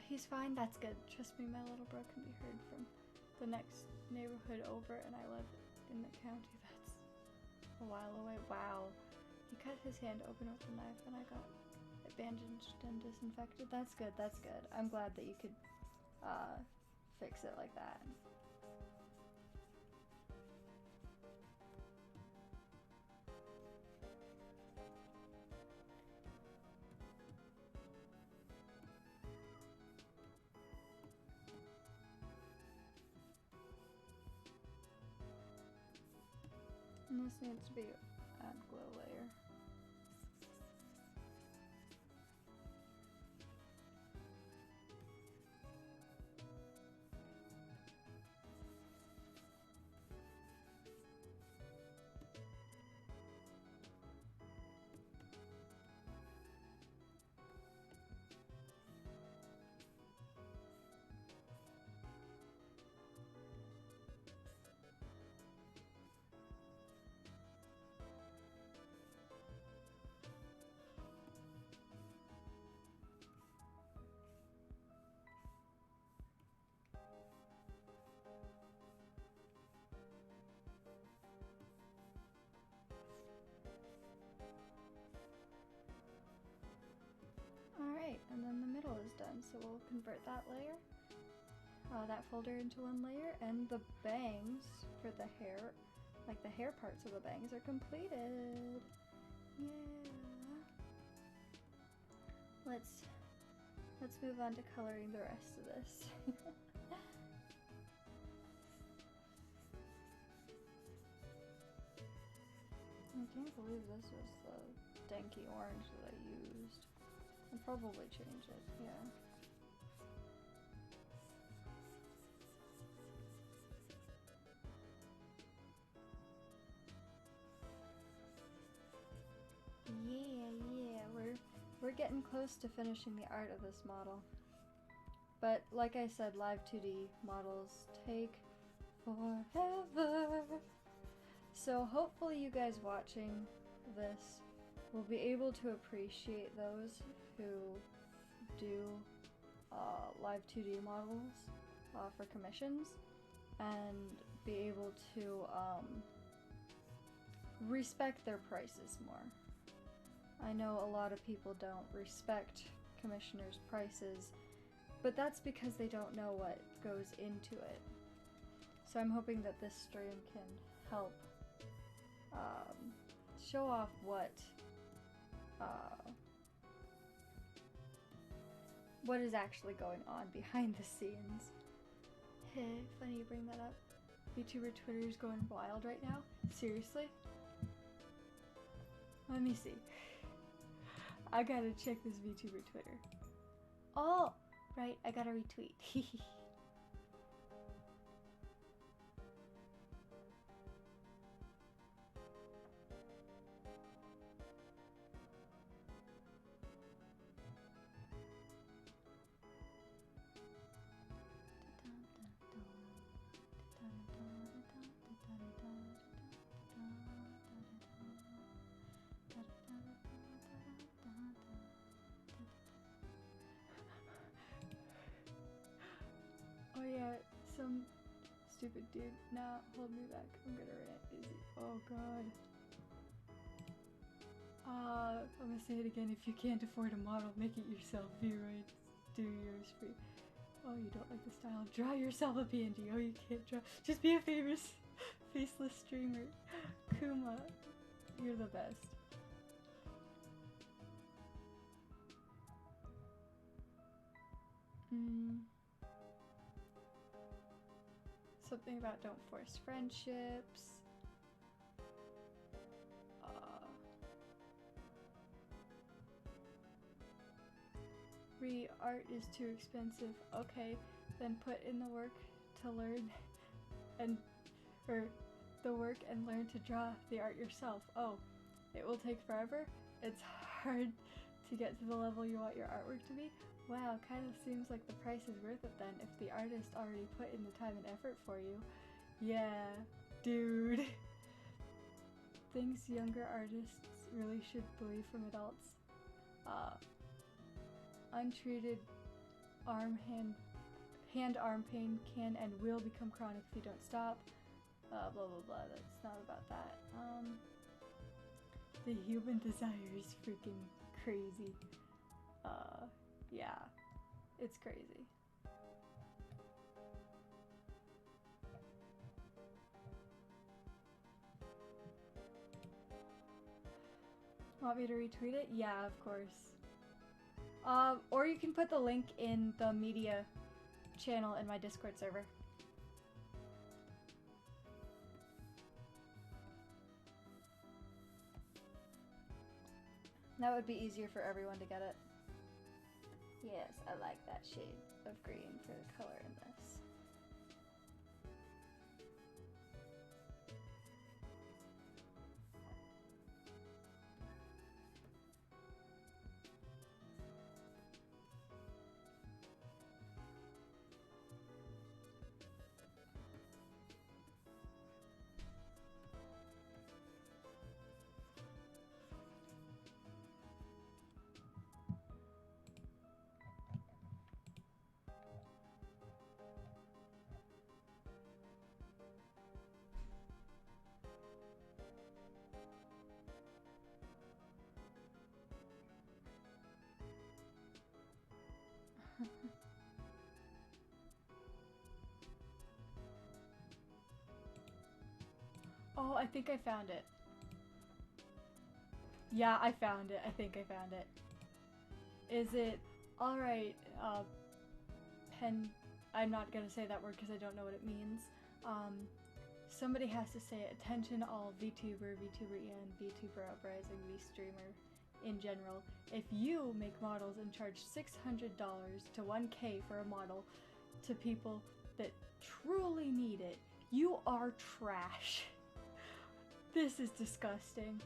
He's fine, that's good. Trust me, my little bro can be heard from the next neighborhood over, and I live in the county that's a while away. Wow. He cut his hand open with a knife, and I got it bandaged and disinfected. That's good, that's good. I'm glad that you could, fix it like that. And this needs to be add glow layer. and then the middle is done. So we'll convert that layer, that folder into one layer, and the bangs for the hair, like the hair parts of the bangs, are completed. Yeah. Let's move on to coloring the rest of this. I can't believe this was the danky orange that I used. I'll probably change it, yeah. Yeah, we're getting close to finishing the art of this model. But like I said, Live2D models take forever. So hopefully you guys watching this will be able to appreciate those who do Live2D models for commissions, and be able to respect their prices more. I know a lot of people don't respect commissioners' prices, but that's because they don't know what goes into it. So I'm hoping that this stream can help show off what is actually going on behind the scenes. Hey, funny you bring that up. VTuber Twitter's going wild right now. Seriously? Let me see. I gotta check this VTuber Twitter. Oh, right, I gotta retweet. Oh yeah, some stupid dude. Nah, hold me back. I'm gonna rant. Easy. Oh god. I'm gonna say it again. If you can't afford a model, make it yourself. V-Roids, do yours free. Oh, you don't like the style? Draw yourself a PNG. Oh, you can't draw. Just be a famous, faceless streamer. Kuma, you're the best. Something about don't force friendships. Art is too expensive. Okay, then put in the work to learn the work and learn to draw the art yourself. Oh, it will take forever? It's hard to get to the level you want your artwork to be? Wow, kind of seems like the price is worth it then if the artist already put in the time and effort for you. Yeah, dude. Things younger artists really should believe from adults. Untreated hand-arm pain can and will become chronic if you don't stop. Blah blah blah, that's not about that. The human desire is freaking crazy. Yeah, it's crazy. Want me to retweet it? Yeah, of course. Or you can put the link in the media channel in my Discord server. That would be easier for everyone to get it. Yes, I like that shade of green for the color in this. Oh, I think I found it. Yeah, I found it. I think I found it. Is it... Alright, pen... I'm not gonna say that word because I don't know what it means. Somebody has to say it. Attention all VTuber, VTuber and VTuber Uprising, VStreamer in general. If you make models and charge $600 to 1K for a model to people that truly need it, you are trash. This is disgusting.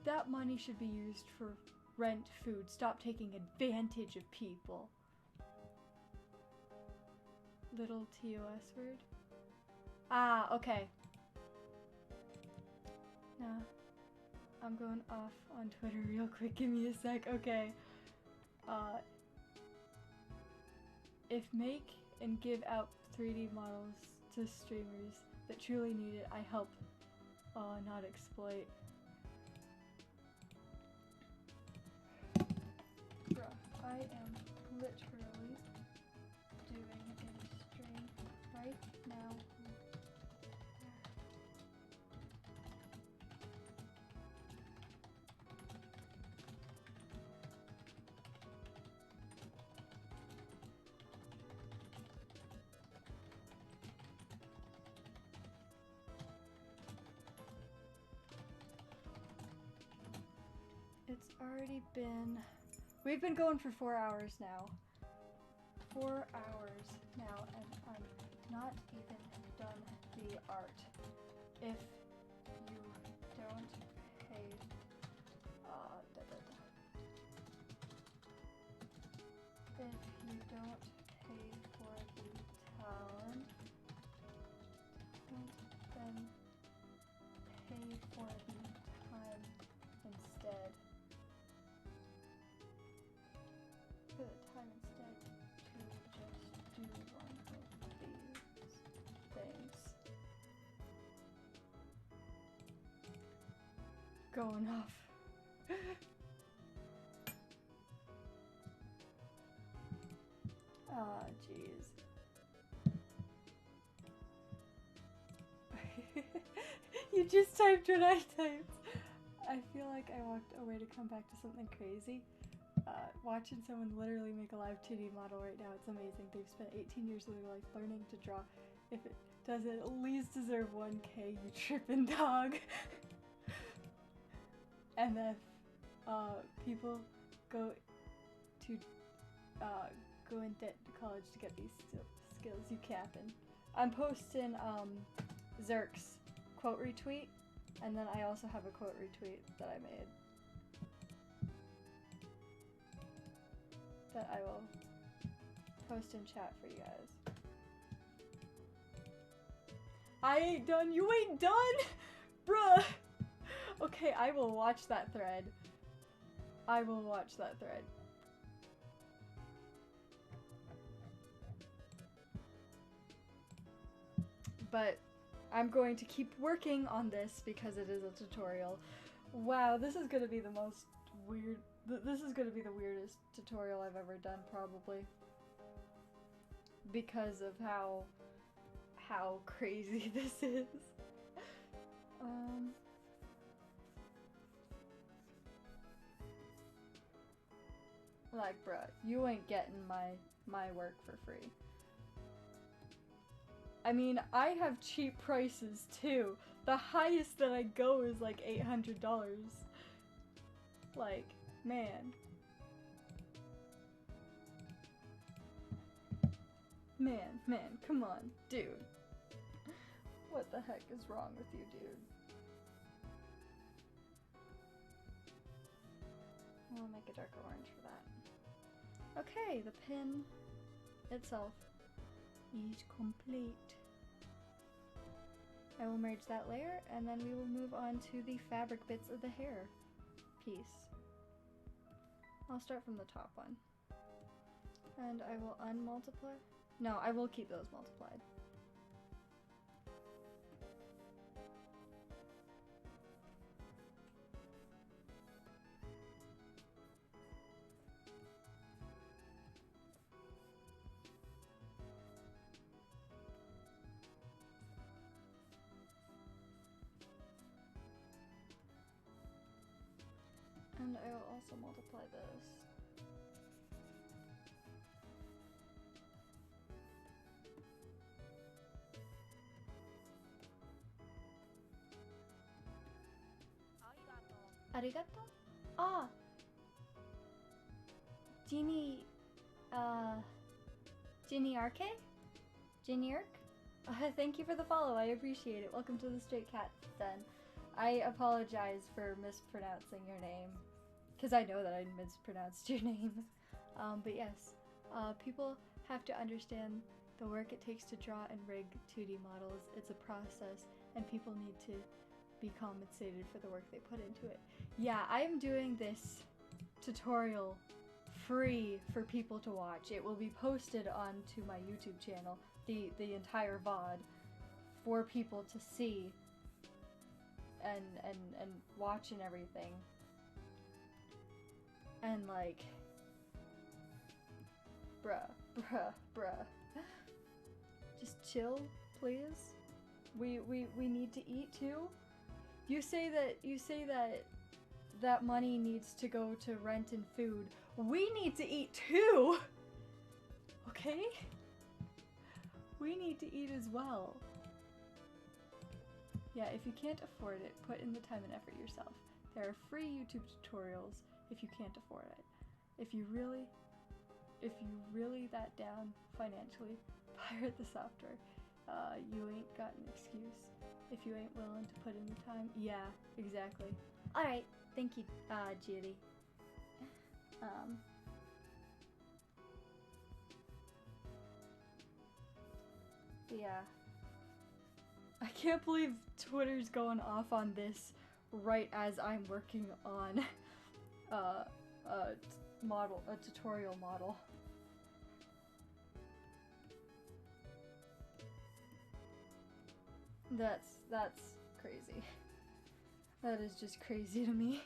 That money should be used for rent, food. Stop taking advantage of people. Little TOS word? Ah, okay. Nah. I'm going off on Twitter real quick. Give me a sec. Okay. If make and give out 3D models to streamers that truly need it, I help not exploit. Bruh, I am literally doing a stream right now. It's already been... We've been going for 4 hours now. 4 hours now, and I'm not even done the art. If you don't pay... If you don't pay for the talent, then pay for the time instead. For the time instead to just do one of these things. Going off. Ah, jeez. You just typed what I typed. I feel like I walked away to come back to something crazy. Watching someone literally make a Live2D model right now, it's amazing. They've spent 18 years of their life learning to draw. If it doesn't at least deserve 1K, you trippin' dog. And if people go to go in debt to college to get these skills, you cappin'. I'm posting Zerk's quote retweet, and then I also have a quote retweet that I made. That I will post in chat for you guys. I ain't done. You ain't done? Bruh. Okay, I will watch that thread. I will watch that thread. But I'm going to keep working on this because it is a tutorial. Wow, this is gonna be the most weird... This is gonna be the weirdest tutorial I've ever done, probably. Because of how crazy this is. Like, bruh, you ain't getting my work for free. I mean, I have cheap prices too. The highest that I go is like $800. Like, man. Man, come on, dude. What the heck is wrong with you, dude? I'll make a darker orange for that. Okay, the pin itself is complete. I will merge that layer, and then we will move on to the fabric bits of the hair piece. I'll start from the top one. And I will unmultiply. No, I will keep those multiplied. also multiply this. Arigato? Ah! Genie... Ginny Arke? Ginny Ark? Thank you for the follow, I appreciate it. Welcome to the Straight Cat Den. I apologize for mispronouncing your name. Because I know that I mispronounced your name. But yes, people have to understand the work it takes to draw and rig 2D models. It's a process, and people need to be compensated for the work they put into it. Yeah, I am doing this tutorial free for people to watch. It will be posted onto my YouTube channel, the entire VOD, for people to see and watch and everything. And like, bruh. Just chill, please. We need to eat too. You say that money needs to go to rent and food. We need to eat too! Okay? We need to eat as well. Yeah, if you can't afford it, put in the time and effort yourself. There are free YouTube tutorials if you can't afford it. If you really that down financially, pirate the software. You ain't got an excuse if you ain't willing to put in the time. Yeah, exactly. Alright, thank you, Judy. Yeah. I can't believe Twitter's going off on this right as I'm working on a tutorial model. That's crazy. That is just crazy to me.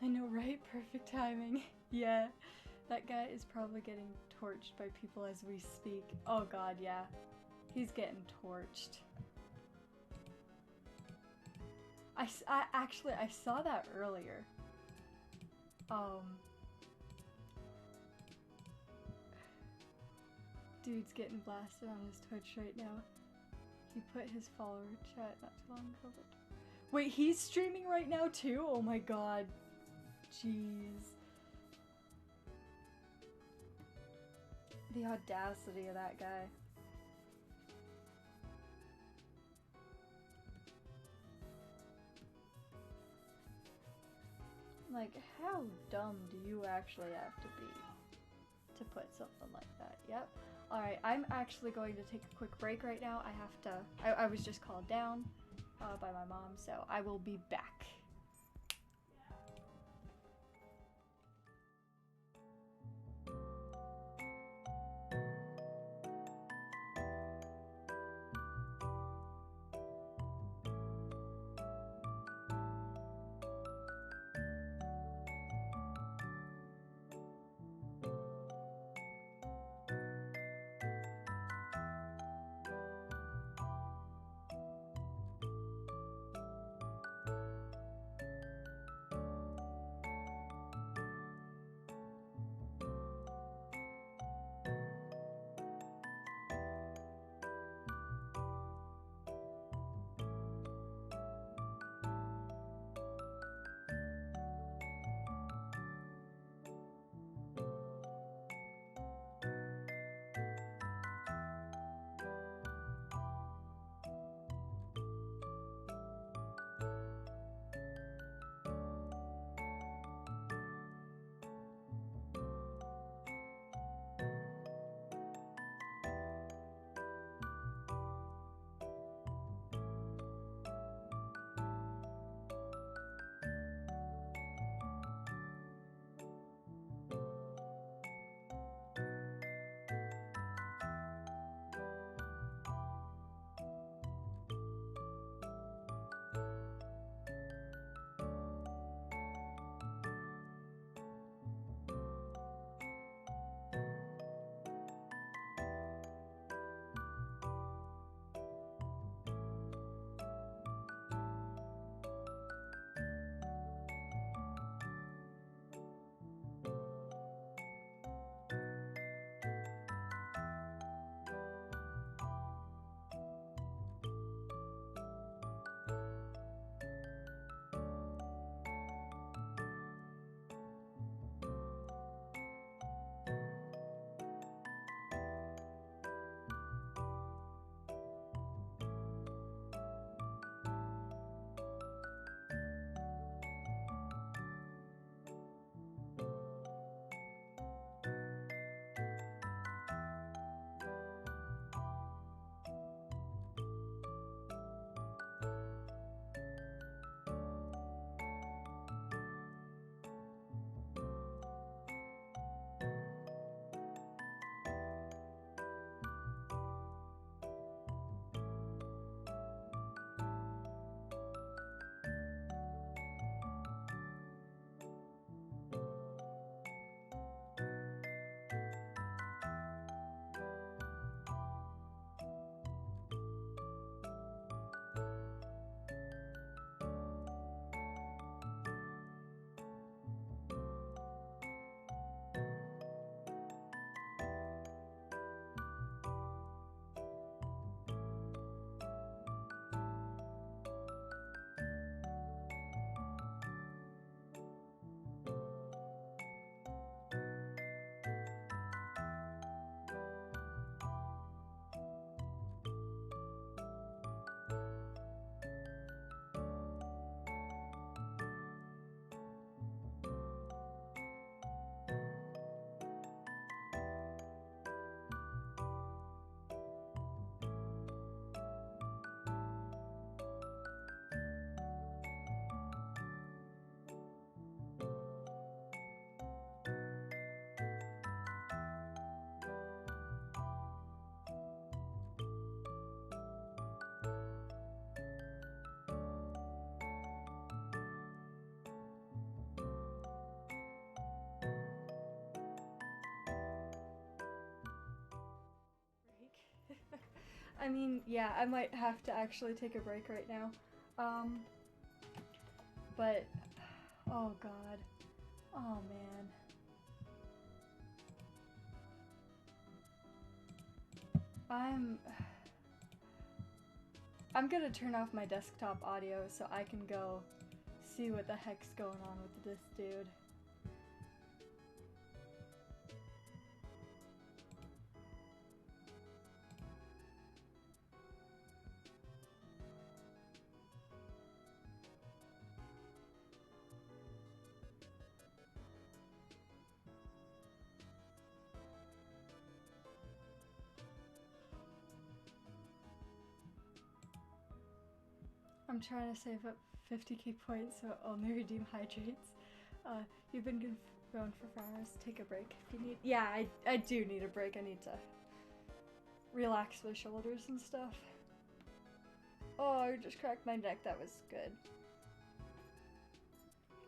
I know, right? Perfect timing. Yeah, that guy is probably getting torched by people as we speak. Oh god, yeah. He's getting torched. I saw that earlier. Dude's getting blasted on his Twitch right now. He put his follower chat not too long ago. Wait, he's streaming right now too? Oh my god. Jeez. The audacity of that guy. Like, how dumb do you actually have to be to put something like that? Yep. Alright, I'm actually going to take a quick break right now. I was just called down by my mom, so I will be back. I mean, yeah, I might have to actually take a break right now. But, oh god. Oh man. I'm gonna turn off my desktop audio so I can go see what the heck's going on with this dude. I'm trying to save up 50k points so I'll only redeem hydrates. You've been going for 4 hours. Take a break if you need. Yeah, I do need a break. I need to relax my shoulders and stuff. Oh, I just cracked my neck. That was good.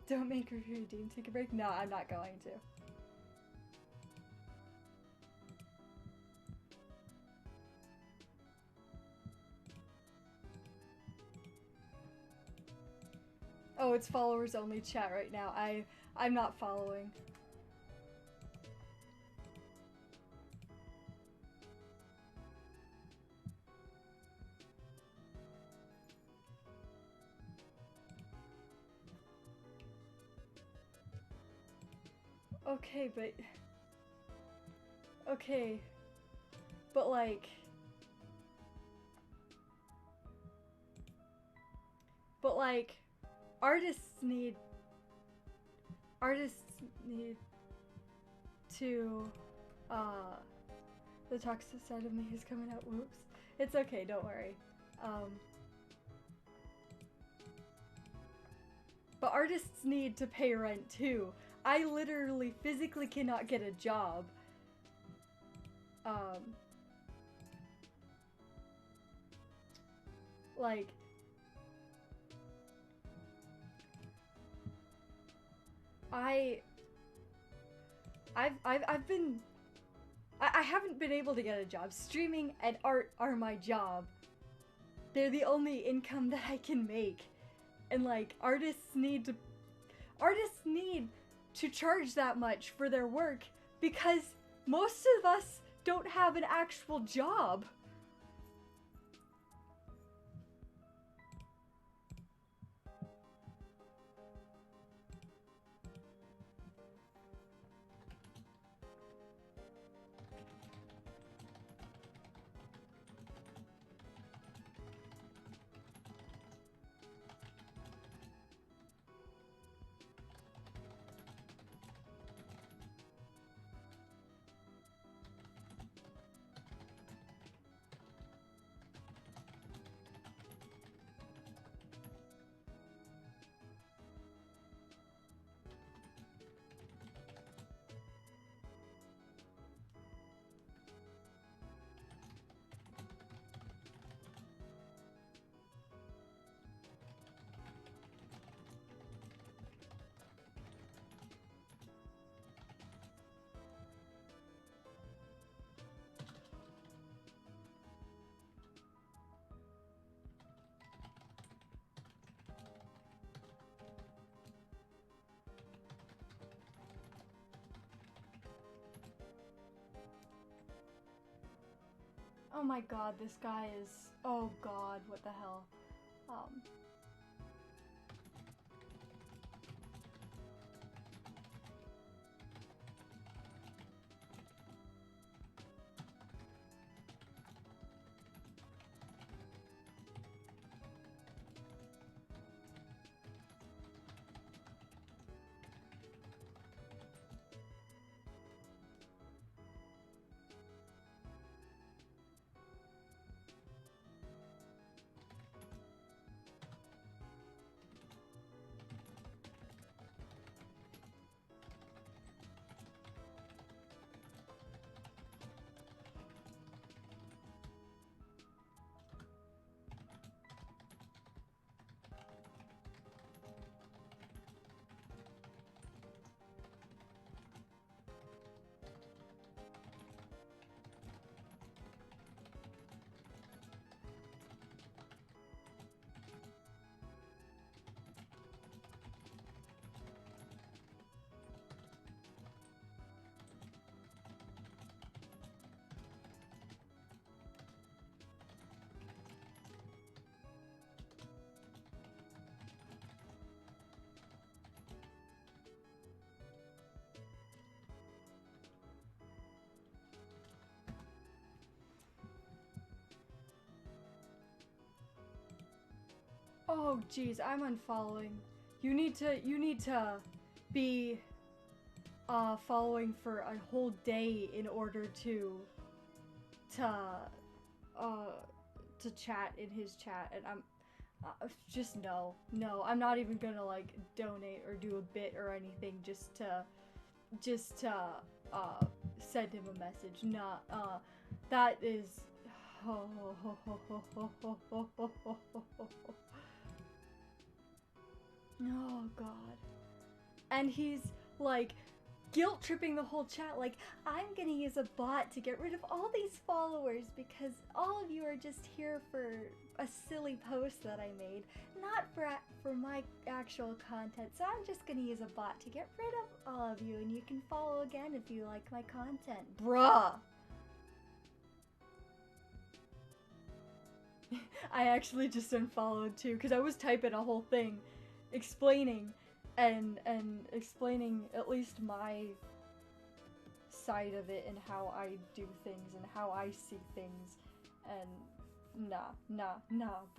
Don't make her redeem. Take a break. No, I'm not going to. Oh, it's followers only chat right now. I'm not following. Okay, but like artists need to the toxic side of me is coming out. Whoops. It's okay, don't worry. But artists need to pay rent too. I literally physically cannot get a job. Like I haven't been able to get a job. Streaming and art are my job. They're the only income that I can make. And like artists need to charge that much for their work because most of us don't have an actual job. Oh my god, this guy is... Oh god, what the hell? Oh, geez, I'm unfollowing. You need to be following for a whole day in order to chat in his chat, and I'm just no, I'm not even gonna like donate or do a bit or anything just to send him a message. Nah, that is oh god. And he's like guilt tripping the whole chat, like, I'm gonna use a bot to get rid of all these followers because all of you are just here for a silly post that I made, not for my actual content, so I'm just gonna use a bot to get rid of all of you and you can follow again if you like my content. Bruh! I actually just unfollowed too, because I was typing a whole thing explaining and explaining at least my side of it and how I do things and how I see things, and nah,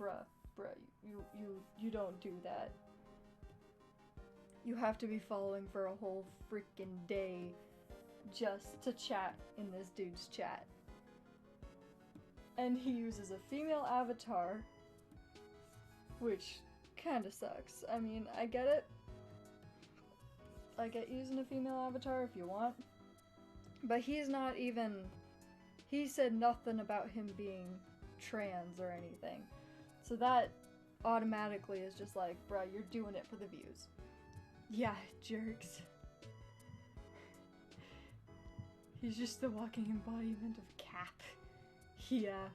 bruh, you don't do that. You have to be following for a whole freaking day just to chat in this dude's chat. And he uses a female avatar, which kinda sucks. I mean, I get it. I get using a female avatar if you want. But he's not even... He said nothing about him being trans or anything. So that automatically is just like, bruh, you're doing it for the views. Yeah, jerks. He's just the walking embodiment of cap. Yeah.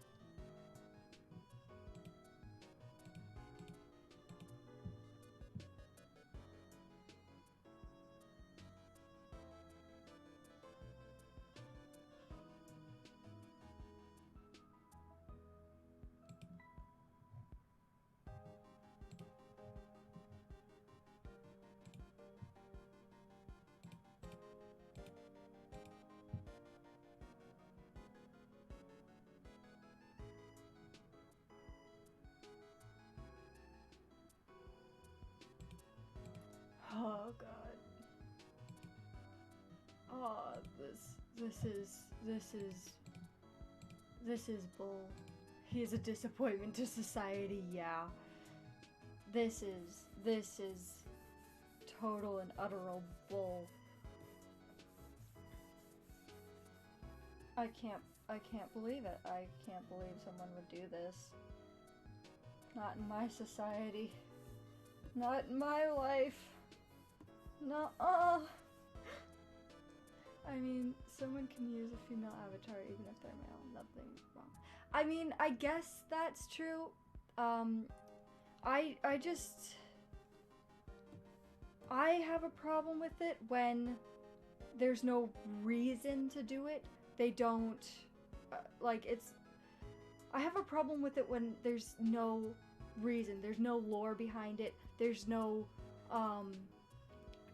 Oh god. Oh, this is bull. He is a disappointment to society, yeah. This is total and utter bull. I can't believe it. I can't believe someone would do this. Not in my society. Not in my life. No, I mean, someone can use a female avatar even if they're male. Nothing wrong. I mean, I guess that's true. I have a problem with it when there's no reason to do it. They don't, like, it's... I have a problem with it when there's no reason. There's no lore behind it. There's no,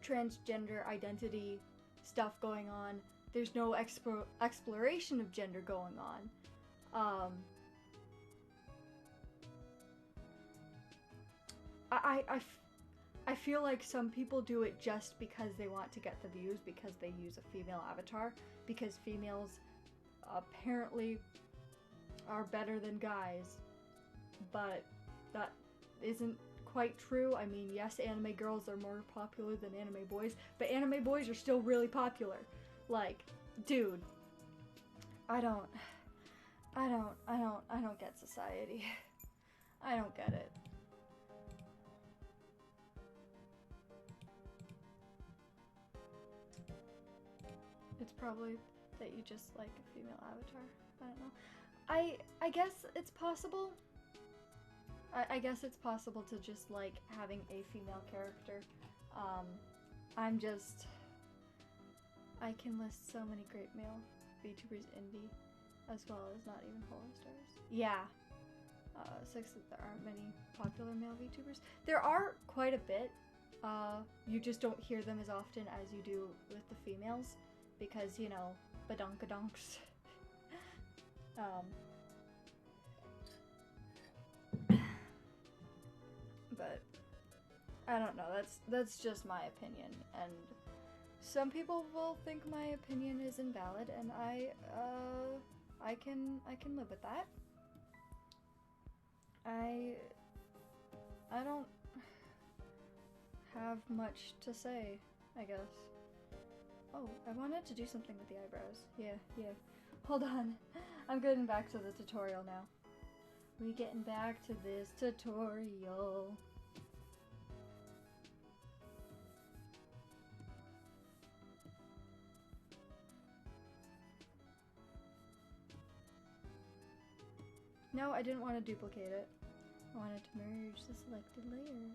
transgender identity stuff going on. There's no exploration of gender going on. I feel like some people do it just because they want to get the views, because they use a female avatar, because females apparently are better than guys, but that isn't quite true. I mean, yes, anime girls are more popular than anime boys, but anime boys are still really popular. Like, dude, I don't get society. I don't get it. It's probably that you just like a female avatar. I don't know. I guess it's possible. I guess it's possible to just like having a female character. I can list so many great male VTubers indie, as well as not even horror stars. Yeah. 6 that there aren't many popular male VTubers. There are quite a bit. You just don't hear them as often as you do with the females, because, you know, badonkadonks. but I don't know. That's just my opinion, and some people will think my opinion is invalid, and I can live with that. I don't have much to say, I guess. Oh, I wanted to do something with the eyebrows. Yeah. Hold on. I'm getting back to the tutorial now. We're getting back to this tutorial. No, I didn't want to duplicate it. I wanted to merge the selected layer.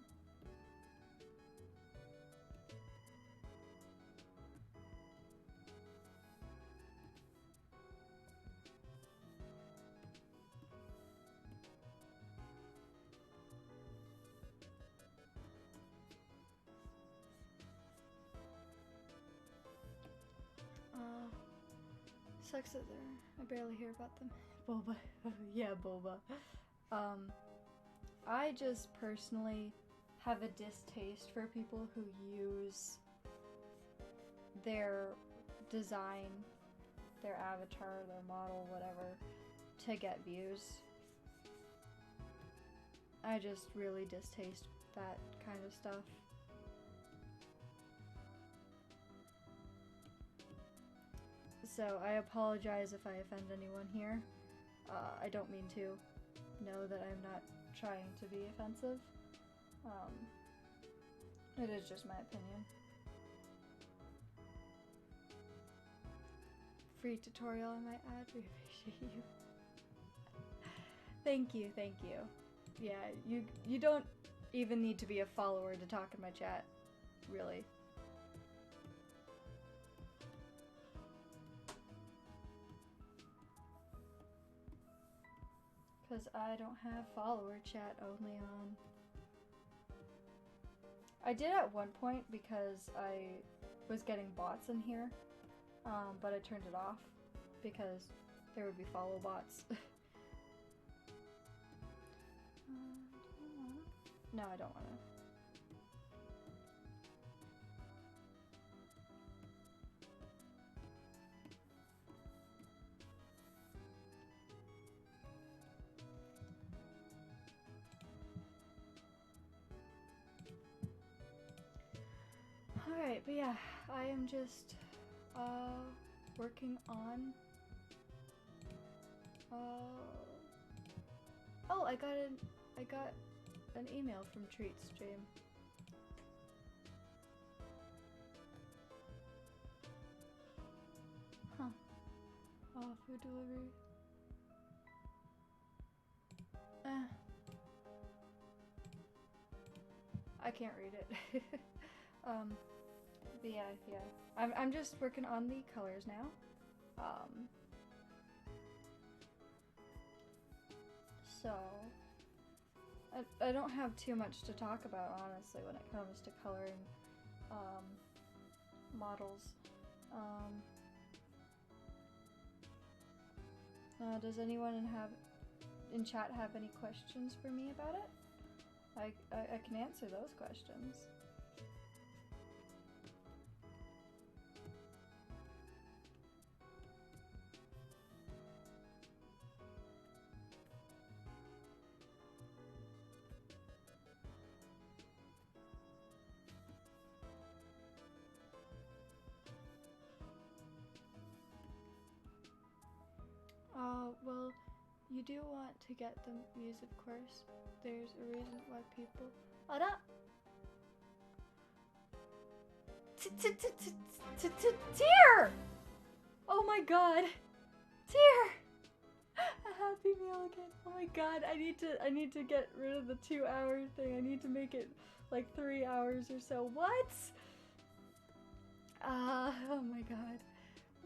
Sucks that I barely hear about them. Boba. Yeah, Boba. I just personally have a distaste for people who use their design, their avatar, their model, whatever, to get views. I just really distaste that kind of stuff. So I apologize if I offend anyone here. I don't mean to. Know that I'm not trying to be offensive. It is just my opinion. Free tutorial I might add. We appreciate you. Thank you. Yeah, you don't even need to be a follower to talk in my chat, really. Because I don't have follower chat only on. I did at one point because I was getting bots in here, but I turned it off because there would be follow bots. No, I don't want to. Alright, but yeah, I am just working on oh, I got an email from Treat Stream. Huh. Food delivery. I can't read it. But yeah. I'm just working on the colors now. So I don't have too much to talk about, honestly, when it comes to coloring models. Does anyone in chat have any questions for me about it? I can answer those questions. Well, you do want to get the views, of course. There's a reason why people... Ara! Tear! Oh my god! Tear! A happy meal again. Oh my god, I need to get rid of the 2-hour thing. I need to make it like 3 hours or so. What? Oh my god.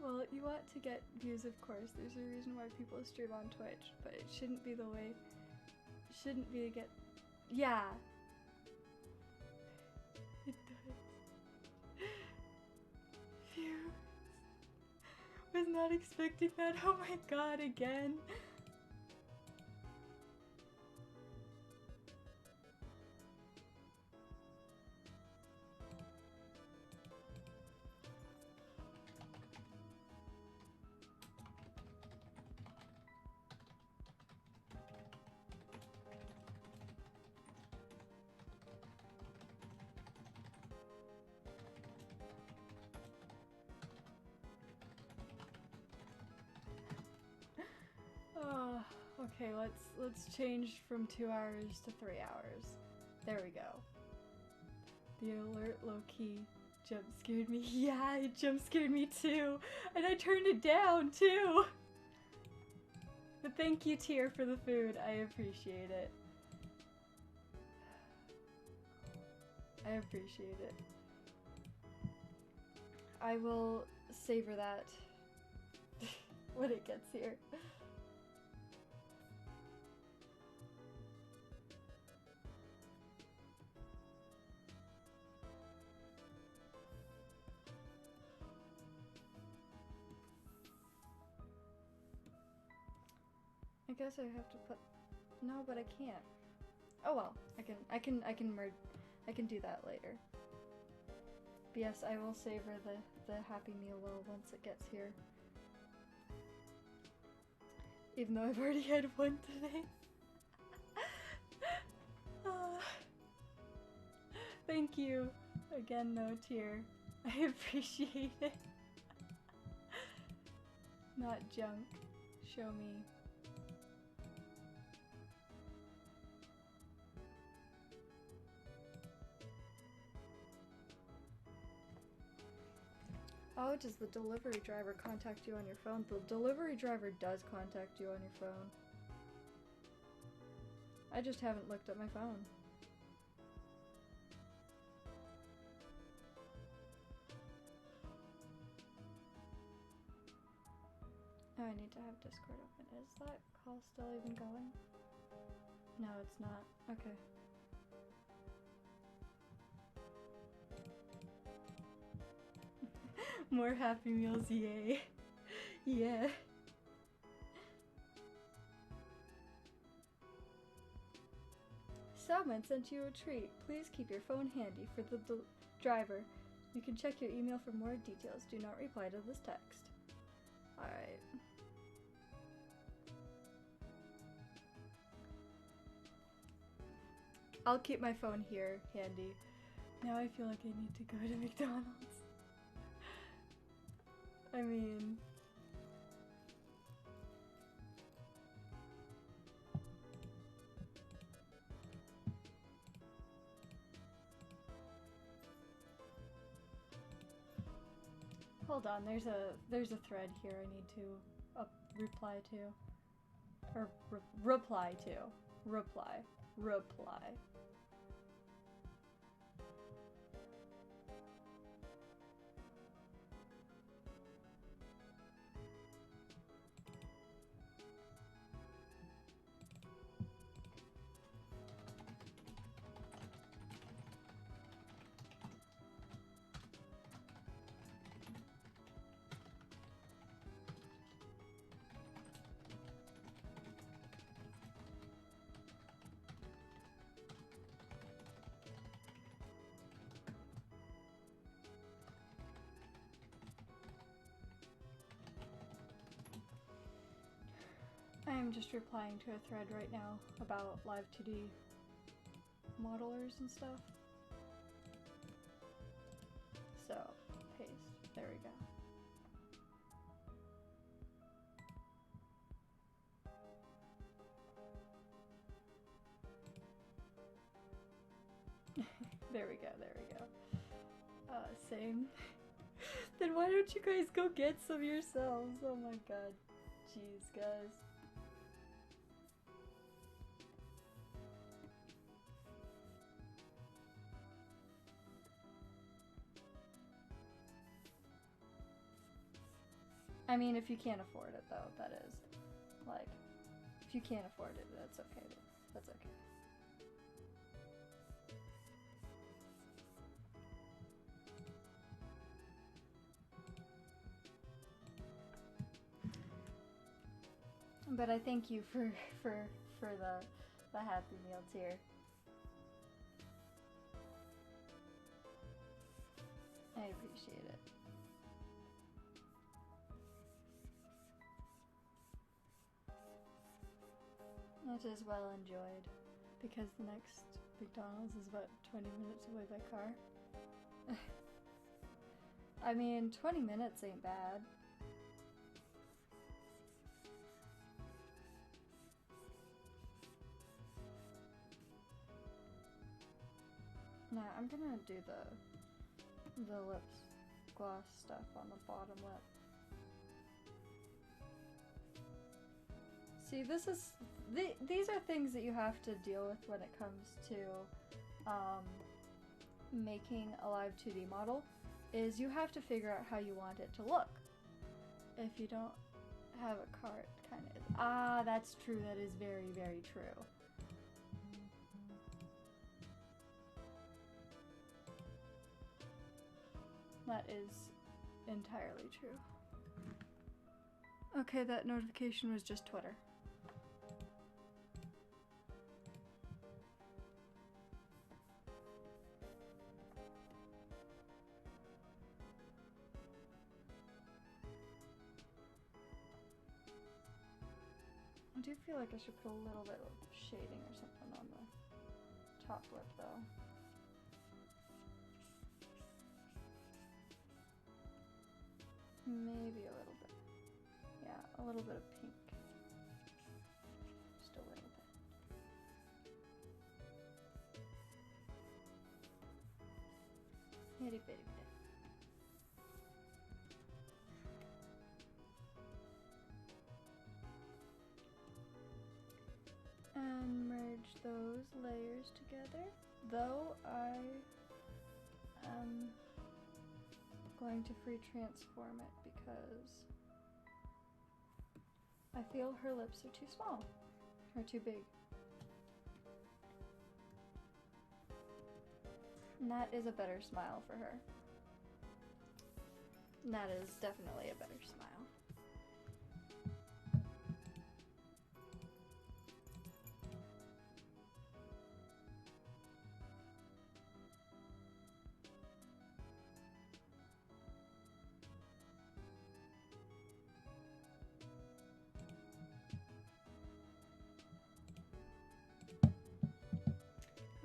Well, you want to get views, of course. There's a reason why people stream on Twitch, but it shouldn't be the way. It shouldn't be to get... Yeah. It does. Phew. Was not expecting that. Oh my god, again. Okay, let's change from 2 hours to 3 hours. There we go. The alert low-key jump scared me. Yeah, it jump scared me too. And I turned it down too. But thank you, Tier, for the food. I appreciate it. I appreciate it. I will savor that when it gets here. I guess I have to put, no, but I can't. Oh well, I can merge, I can do that later. But yes, I will savor the Happy Meal well once it gets here. Even though I've already had one today. Thank you again, no Tier. I appreciate it. Not junk. Show me. Oh, does the delivery driver contact you on your phone? The delivery driver does contact you on your phone. I just haven't looked at my phone. Oh, I need to have Discord open. Is that call still even going? No, it's not. Okay. More Happy Meals, yay. Yeah. Salmon sent you a treat. Please keep your phone handy for the driver. You can check your email for more details. Do not reply to this text. Alright. I'll keep my phone here handy. Now I feel like I need to go to McDonald's. I mean... Hold on, there's a thread here I need to reply to. Or reply to. Reply. I am just replying to a thread right now about Live2D modelers and stuff. So, paste. There we go. There we go. Same. Then why don't you guys go get some yourselves? Oh my god. Jeez, guys. I mean, if you can't afford it, though, that is. Like, if you can't afford it, that's okay. That's okay. But I thank you for the Happy Meal tier. I appreciate it. It is well enjoyed, because the next McDonald's is about 20 minutes away by car. I mean, 20 minutes ain't bad. I'm gonna do the lip gloss stuff on the bottom lip. See, these are things that you have to deal with when it comes to making a Live2D model, is you have to figure out how you want it to look. If you don't have a car, it kind of is. Ah, that's true. That is very, very true. That is entirely true. Okay, that notification was just Twitter. I do feel like I should put a little bit of shading or something on the top lip though. Maybe a little bit. Yeah, a little bit of pink. Just a little bit. Itty bitty bit. And merge those layers together, though I am going to free transform it because I feel her lips are too small or too big. And that is a better smile for her. And that is definitely a better smile.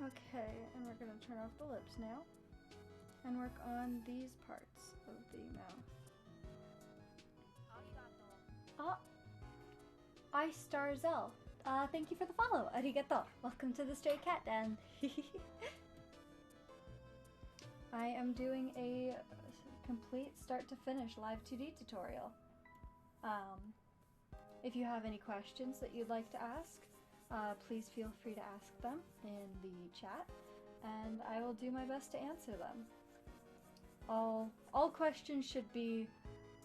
Okay, and we're going to turn off the lips now and work on these parts of the mouth. Oh, I Star Zell. Thank you for the follow. Arigato. Welcome to the Stray Cat Den. I am doing a complete start to finish Live2D tutorial. If you have any questions that you'd like to ask, please feel free to ask them in the chat, and I will do my best to answer them. All questions should be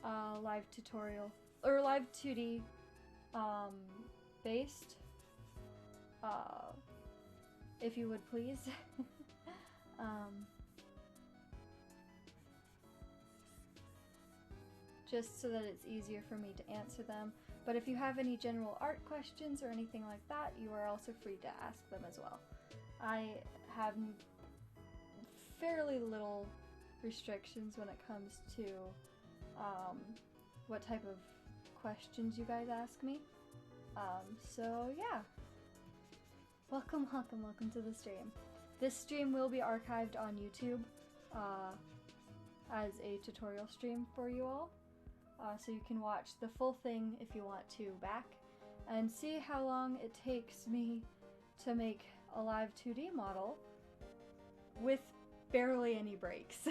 live tutorial or Live2D based, if you would please. Just so that it's easier for me to answer them. But if you have any general art questions or anything like that, you are also free to ask them as well. I have fairly little restrictions when it comes to what type of questions you guys ask me. So yeah. Welcome to the stream. This stream will be archived on YouTube as a tutorial stream for you all. So you can watch the full thing if you want to back and see how long it takes me to make a Live2D model with barely any breaks.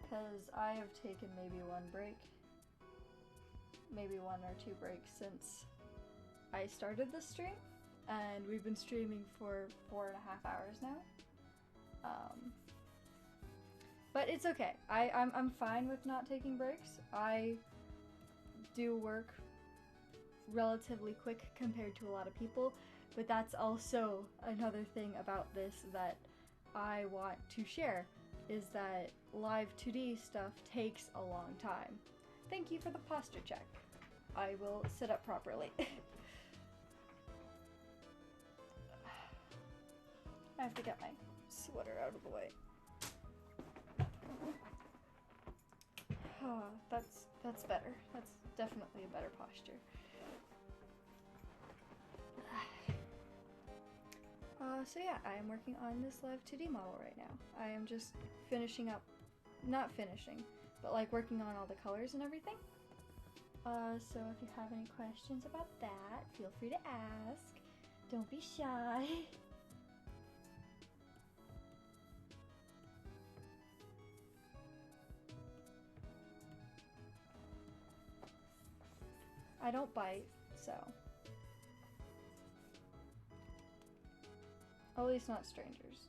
Because I have taken maybe one break, maybe 1 or 2 breaks since I started this stream, and we've been streaming for 4.5 hours now. But it's okay. I'm fine with not taking breaks. I do work relatively quick compared to a lot of people, but that's also another thing about this that I want to share, is that Live2D stuff takes a long time. Thank you for the posture check. I will sit up properly. I have to get my sweater out of the way. Oh, that's better. That's definitely a better posture. So yeah, I am working on this Live2D model right now. I am just finishing up, not finishing, but like working on all the colors and everything. So if you have any questions about that, feel free to ask. Don't be shy. I don't bite, so. At least not strangers.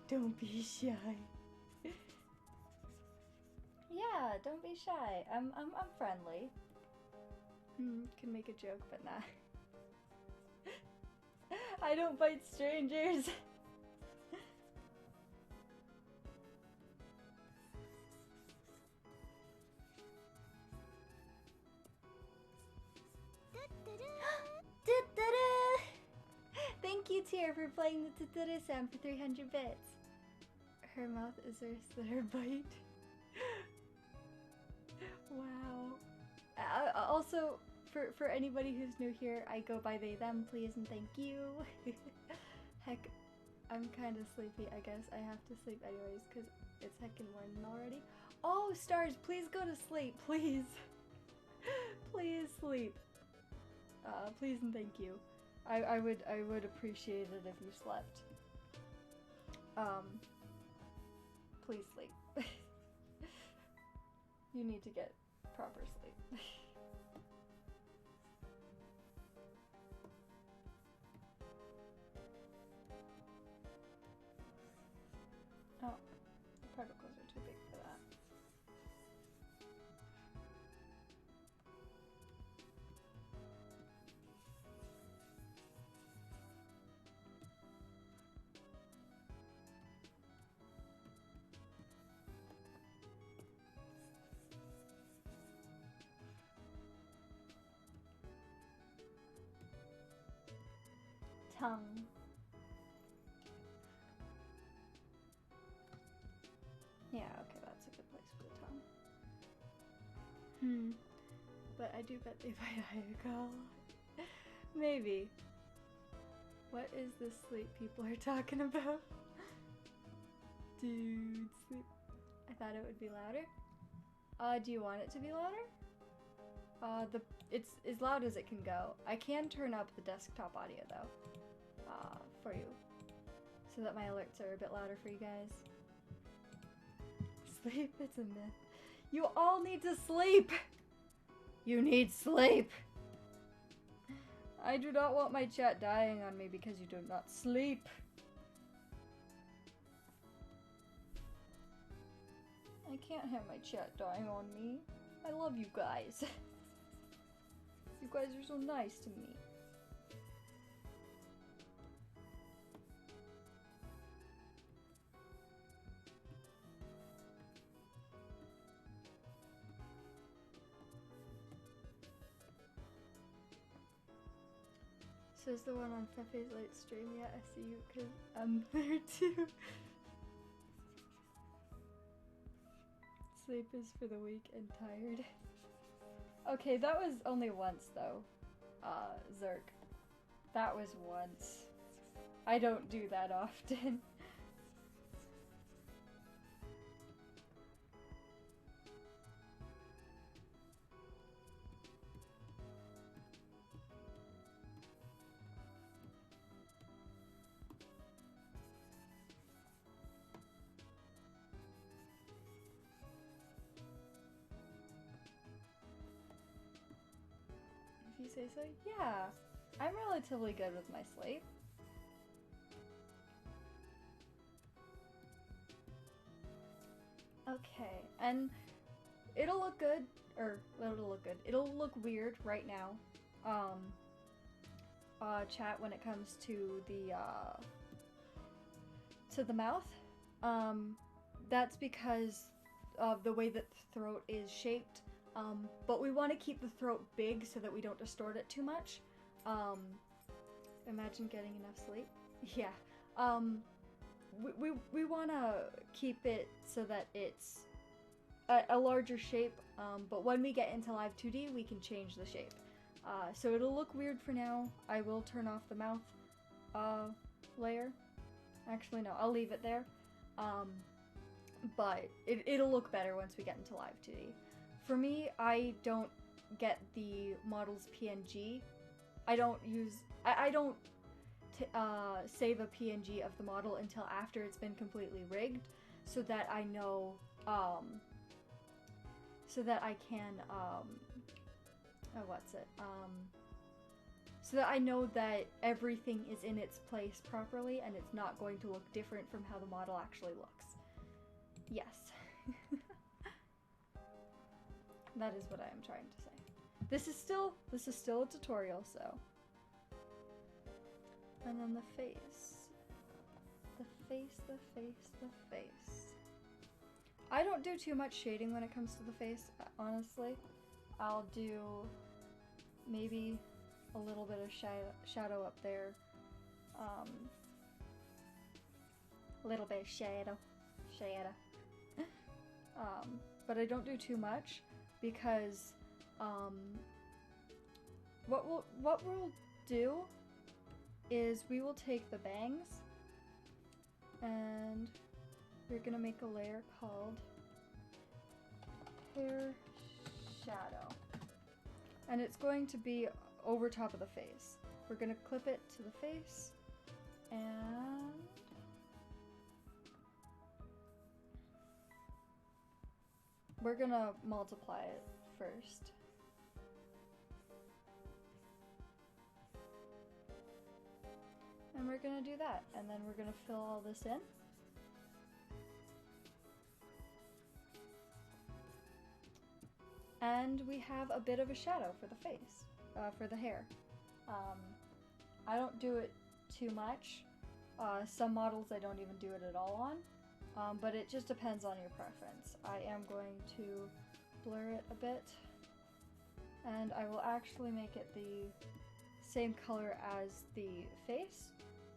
Don't be shy. Yeah, don't be shy. I'm friendly. Can make a joke, but nah. I don't bite strangers. Thank you, Tier, for playing the tuturu sound for 300 bits. Her mouth is worse than her bite. Wow. Also, for anybody who's new here, I go by they, them, please, and thank you. Heck, I'm kind of sleepy, I guess. I have to sleep anyways, because it's heckin' morning already. Oh, stars, please go to sleep, please. Please sleep. Please and thank you. I would appreciate it if you slept. Please sleep. You need to get proper sleep. Oh, the particles are too big for that. Tongue. Yeah, okay, that's a good place for the tongue. But I do bet they bite Ayaka. Maybe. What is this sleep people are talking about? Dude, sleep. I thought it would be louder. Do you want it to be louder? It's as loud as it can go. I can turn up the desktop audio though. For you. So that my alerts are a bit louder for you guys. Sleep, it's a myth. You all need to sleep! You need sleep! I do not want my chat dying on me because you do not sleep. I can't have my chat dying on me. I love you guys. You guys are so nice to me. Says the one on Fefe's light stream. Yeah, I see you because I'm there too. Sleep is for the weak and tired. Okay, that was only once though. Zerk. That was once. I don't do that often. If you say so, yeah. I'm relatively good with my sleep. Okay, and it'll look good, or it'll look good. It'll look weird right now. Chat when it comes to the mouth. That's because of the way that the throat is shaped. But we want to keep the throat big so that we don't distort it too much. Imagine getting enough sleep. Yeah. We want to keep it so that it's a larger shape, but when we get into Live2D, we can change the shape. So it'll look weird for now. I will turn off the mouth. layer. Actually, no, I'll leave it there. But it'll look better once we get into Live2D. For me, I don't get the model's PNG. I don't save a PNG of the model until after it's been completely rigged, so that I know, so that I can, so that I know that everything is in its place properly and it's not going to look different from how the model actually looks. Yes. That is what I am trying to say. This is still a tutorial, so. And then the face. The face. I don't do too much shading when it comes to the face, honestly. I'll do maybe a little bit of shadow up there. Little bit of shadow. But I don't do too much because what we'll do is we will take the bangs and we're gonna make a layer called hair shadow, and it's going to be over top of the face. We're gonna clip it to the face and we're gonna multiply it first. And we're gonna do that, and then we're gonna fill all this in. And we have a bit of a shadow for the face, for the hair. I don't do it too much. Some models I don't even do it at all on. But it just depends on your preference. I am going to blur it a bit, and I will actually make it the same color as the face,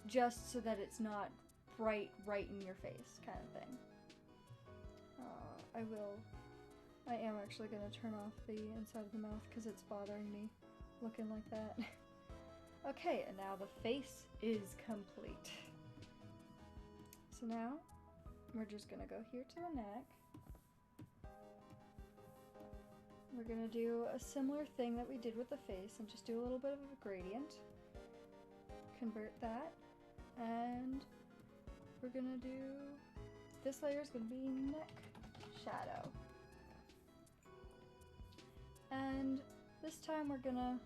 just so that it's not bright right in your face kind of thing. I am actually going to turn off the inside of the mouth because it's bothering me looking like that. Okay, and now the face is complete. So now we're just gonna go here to the neck. We're gonna do a similar thing that we did with the face and just do a little bit of a gradient. Convert that, and we're gonna do, this layer is gonna be neck shadow. And this time we're gonna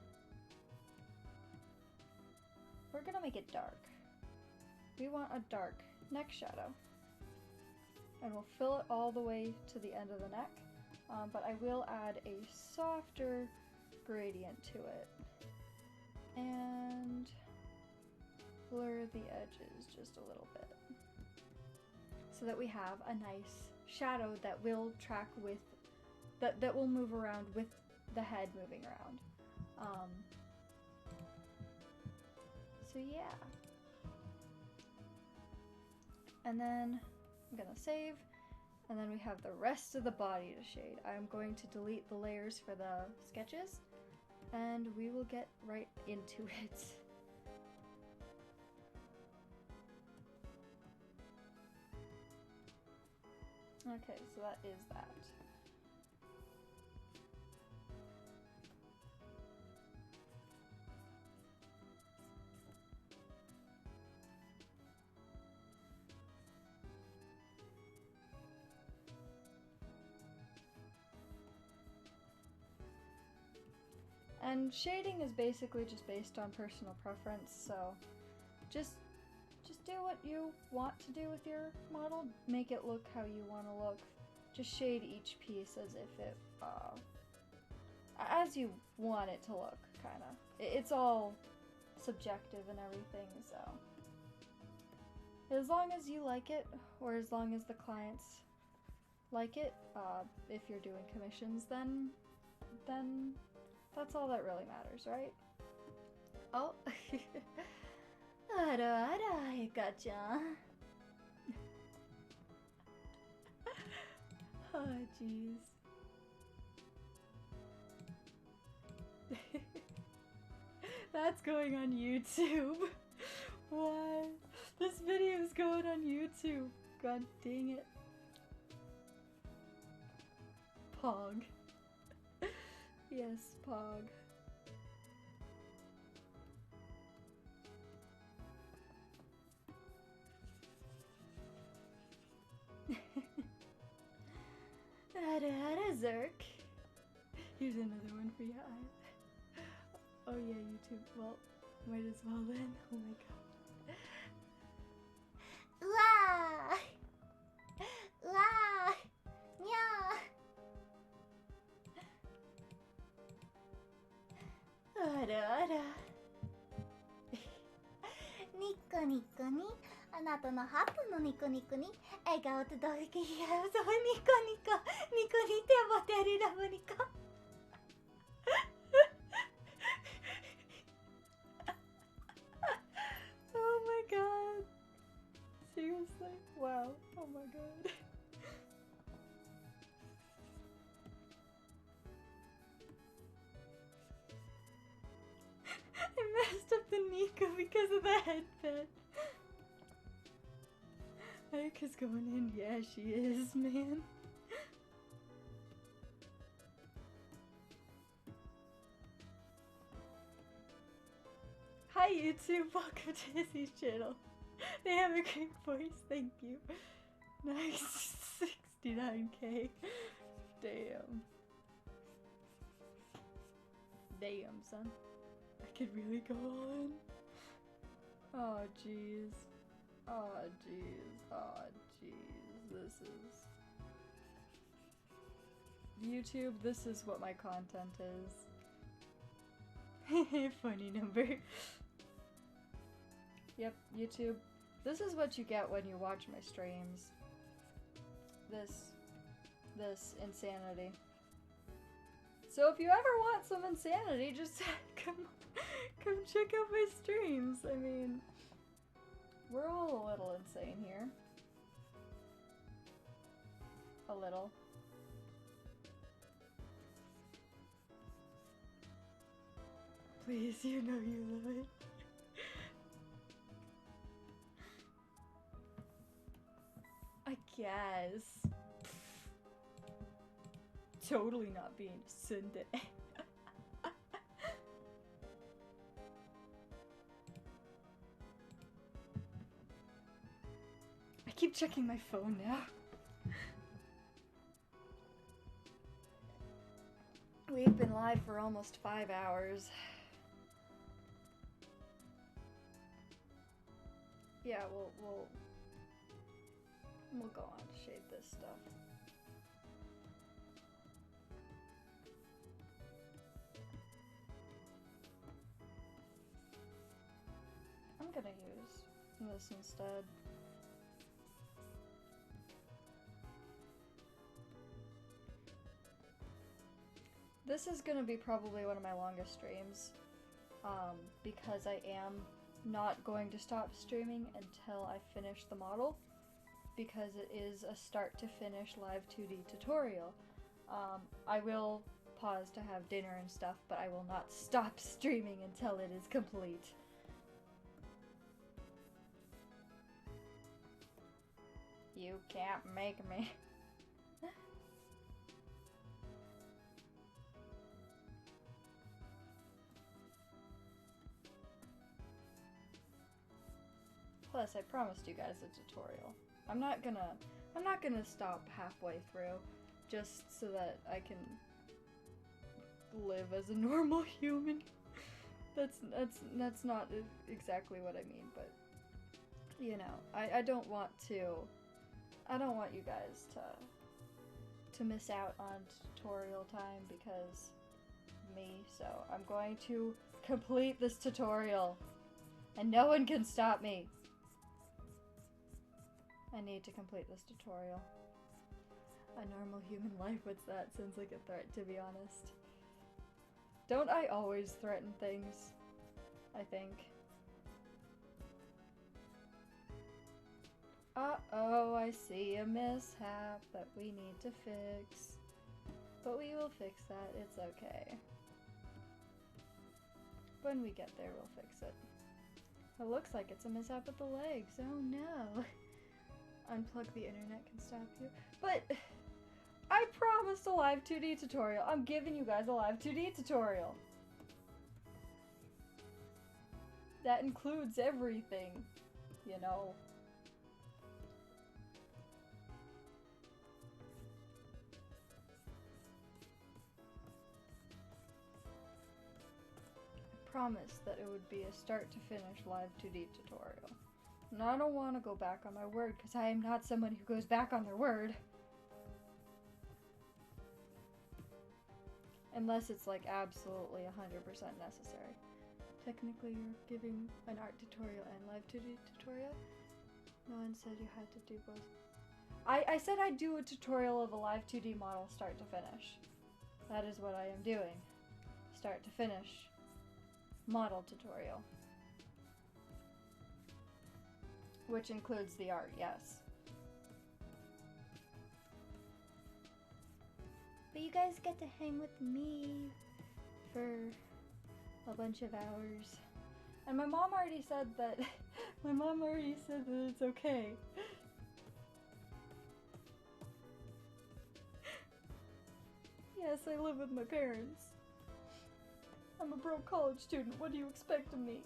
make it dark. We want a dark neck shadow. And we'll fill it all the way to the end of the neck, but I will add a softer gradient to it and blur the edges just a little bit so that we have a nice shadow that will track with, that will move around with the head moving around. So yeah. And then I'm gonna save, and then we have the rest of the body to shade. I'm going to delete the layers for the sketches, and we will get right into it. Okay, so that is that. And shading is basically just based on personal preference, so just do what you want to do with your model. Make it look how you want to look. Just shade each piece as if it, as you want it to look, kinda. It's all subjective and everything, so. As long as you like it, or as long as the clients like it, if you're doing commissions, then that's all that really matters, right? Oh. Ara, gotcha. Oh, jeez. That's going on YouTube. What? This video is going on YouTube. God dang it. Pog. Yes, Pog. Zerk. Here's another one for you. Oh yeah, YouTube. Well, might as well then. Oh my god. うわーうわーにゃーあらあらニッコニッコにあなたのハートのニコニコに笑顔と動きやそうニコニコニコに手を持てるラブニコOh my god. Seriously? Wow. Oh my god. I messed up the Nico because of the headband. Ayaka's going in. Yeah, she is, man. Hi YouTube, welcome to Izzy's channel. They have a great voice, thank you. Nice, 69k. Damn. Damn, son. I could really go on. Oh jeez. Oh jeez. Oh jeez. This is... YouTube, this is what my content is. Funny number. Yep, YouTube. This is what you get when you watch my streams. This insanity. So if you ever want some insanity, just come check out my streams. I mean, we're all a little insane here. A little. Please, you know you love it. I guess. Totally not being a Sunday. I keep checking my phone now. We've been live for almost 5 hours. Yeah, we'll go on to shade this stuff. I'm gonna use this instead. This is gonna be probably one of my longest streams, because I am not going to stop streaming until I finish the model, because it is a start to finish Live2D tutorial. I will pause to have dinner and stuff, but I will not stop streaming until it is complete. You can't make me. Plus, I promised you guys a tutorial. I'm not gonna stop halfway through, just so that I can live as a normal human. That's not exactly what I mean, but you know, I don't want you guys to miss out on tutorial time because of me. So I'm going to complete this tutorial, and no one can stop me. I need to complete this tutorial. A normal human life, what's that? Sounds like a threat, to be honest. Don't I always threaten things? I think. Uh-oh, I see a mishap that we need to fix. But we will fix that, it's okay. When we get there, we'll fix it. It looks like it's a mishap with the legs. Oh no. Unplug the internet can stop you. But I promised a Live2D tutorial. I'm giving you guys a Live2D tutorial. That includes everything, you know. I promised that it would be a start to finish Live2D tutorial. And I don't want to go back on my word because I am not someone who goes back on their word. Unless it's like absolutely 100% necessary. Technically you're giving an art tutorial and Live2D tutorial. No one said you had to do both. I said I'd do a tutorial of a Live2D model start to finish. That is what I am doing. Start to finish. Model tutorial. Which includes the art, yes. But you guys get to hang with me for a bunch of hours. And my mom already said that it's okay. Yes, I live with my parents. I'm a broke college student. What do you expect of me?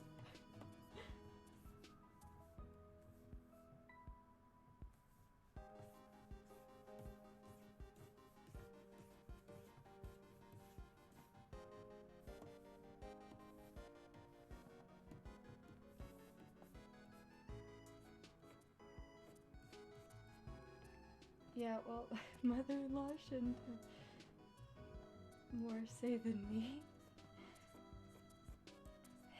Yeah, well, mother-in-law shouldn't have more say than me.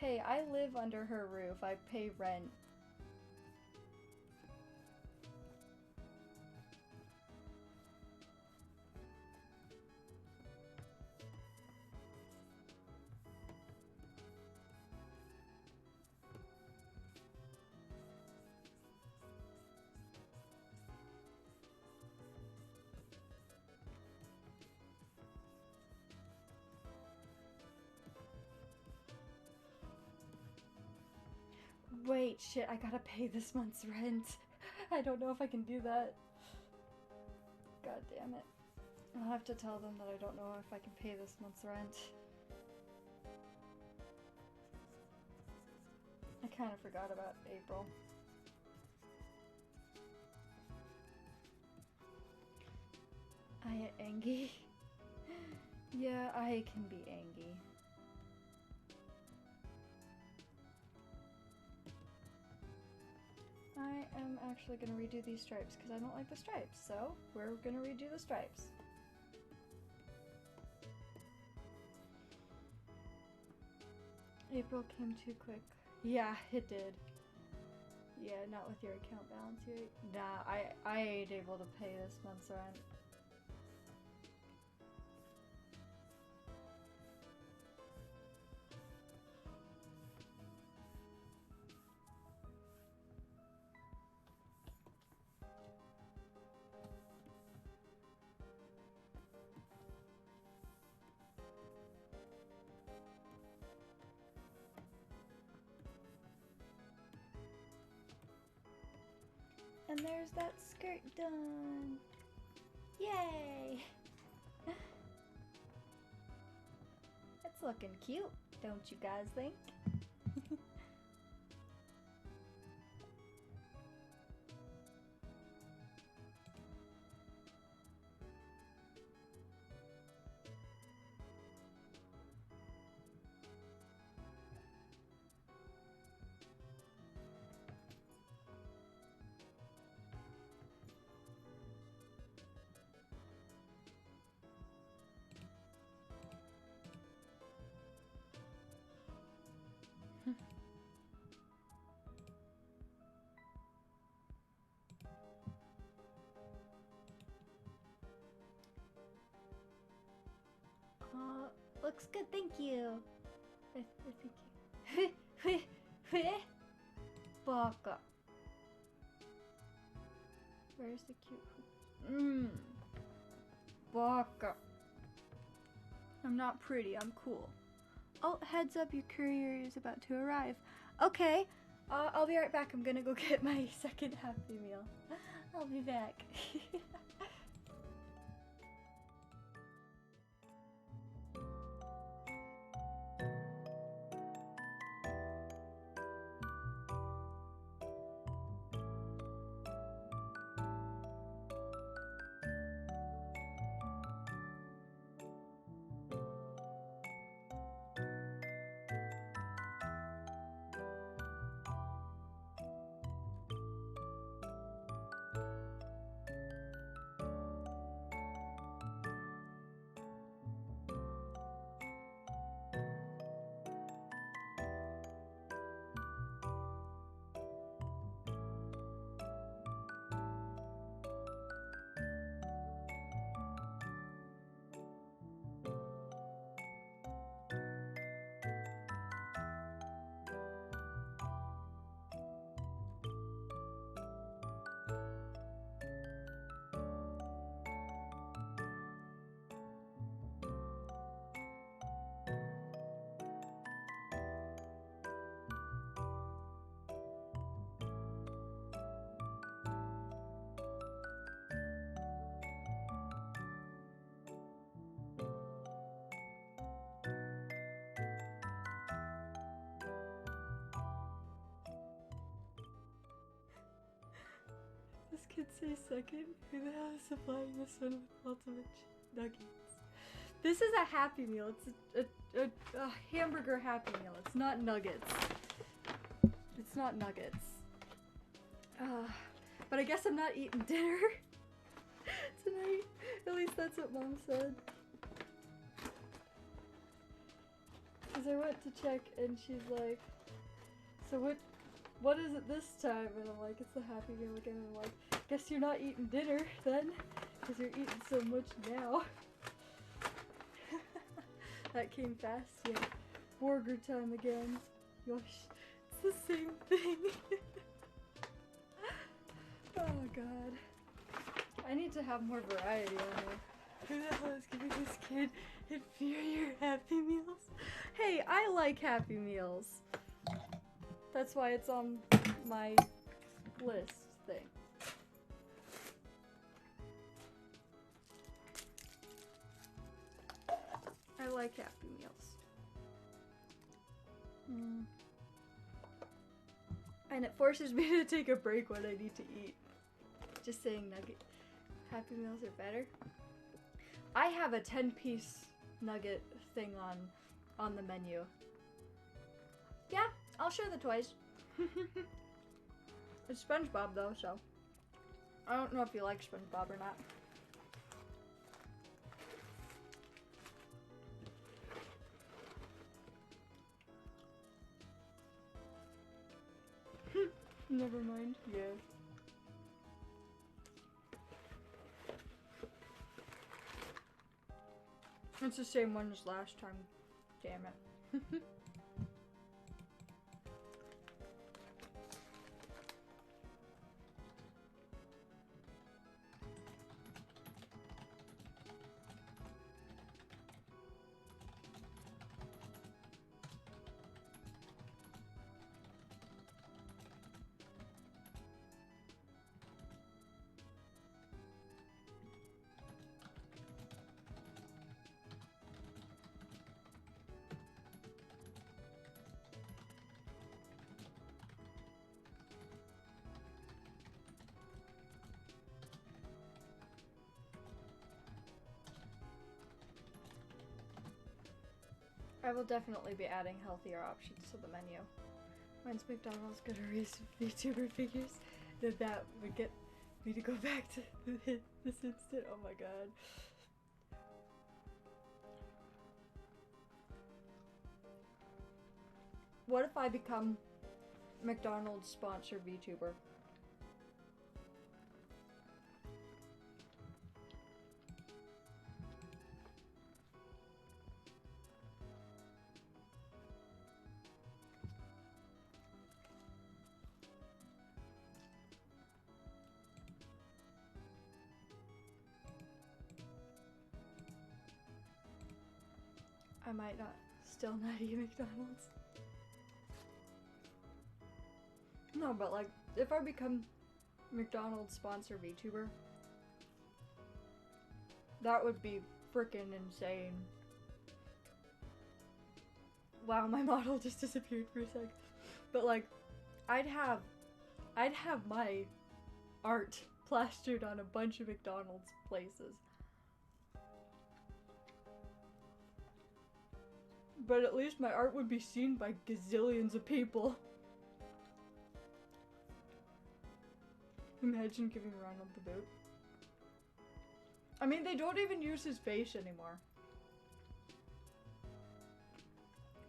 Hey, I live under her roof. I pay rent. Wait, shit, I gotta pay this month's rent. I don't know if I can do that. God damn it. I'll have to tell them that I don't know if I can pay this month's rent. I kind of forgot about April. I angry? Yeah, I can be angry. I am actually going to redo these stripes because I don't like the stripes, so we're going to redo the stripes. April came too quick. Yeah, it did. Yeah, not with your account balance here. Nah, I ain't able to pay this month's rent. And there's that skirt done! Yay! It's looking cute, don't you guys think? looks good, thank you. Thank you. Baka. Where's the cute? Baka. I'm not pretty, I'm cool. Oh, heads up, your courier is about to arrive. Okay, I'll be right back. I'm gonna go get my second Happy Meal. I'll be back. This kid says second. Who the hell is supplying this one with ultimate nuggets? This is a Happy Meal. It's a hamburger Happy Meal. It's not nuggets. It's not nuggets. But I guess I'm not eating dinner tonight. At least that's what Mom said. Because I went to check and she's like, so what is it this time? And I'm like, it's the Happy Meal again. And I'm like, guess you're not eating dinner then, because you're eating so much now. That came fast, yeah. Burger time again. Gosh, it's the same thing. Oh god. I need to have more variety on here. Who the hell is giving this kid inferior Happy Meals? Hey, I like Happy Meals. That's why it's on my list thing. I like Happy Meals. And it forces me to take a break when I need to eat. Just saying Happy Meals are better. I have a 10-piece nugget thing on the menu. Yeah, I'll share the toys. It's SpongeBob though, so I don't know if you like SpongeBob or not. Never mind. Yeah. It's the same one as last time. Damn it. I will definitely be adding healthier options to the menu. Once McDonald's gonna raise VTuber figures, then that would get me to go back to this instant. Oh my god. What if I become McDonald's sponsor VTuber? I might still not eat McDonald's. No, but like, if I become McDonald's sponsor VTuber, that would be freaking insane. Wow, my model just disappeared for a sec. But like, I'd have my art plastered on a bunch of McDonald's places. But at least my art would be seen by gazillions of people. Imagine giving Ronald the boot. I mean, they don't even use his face anymore.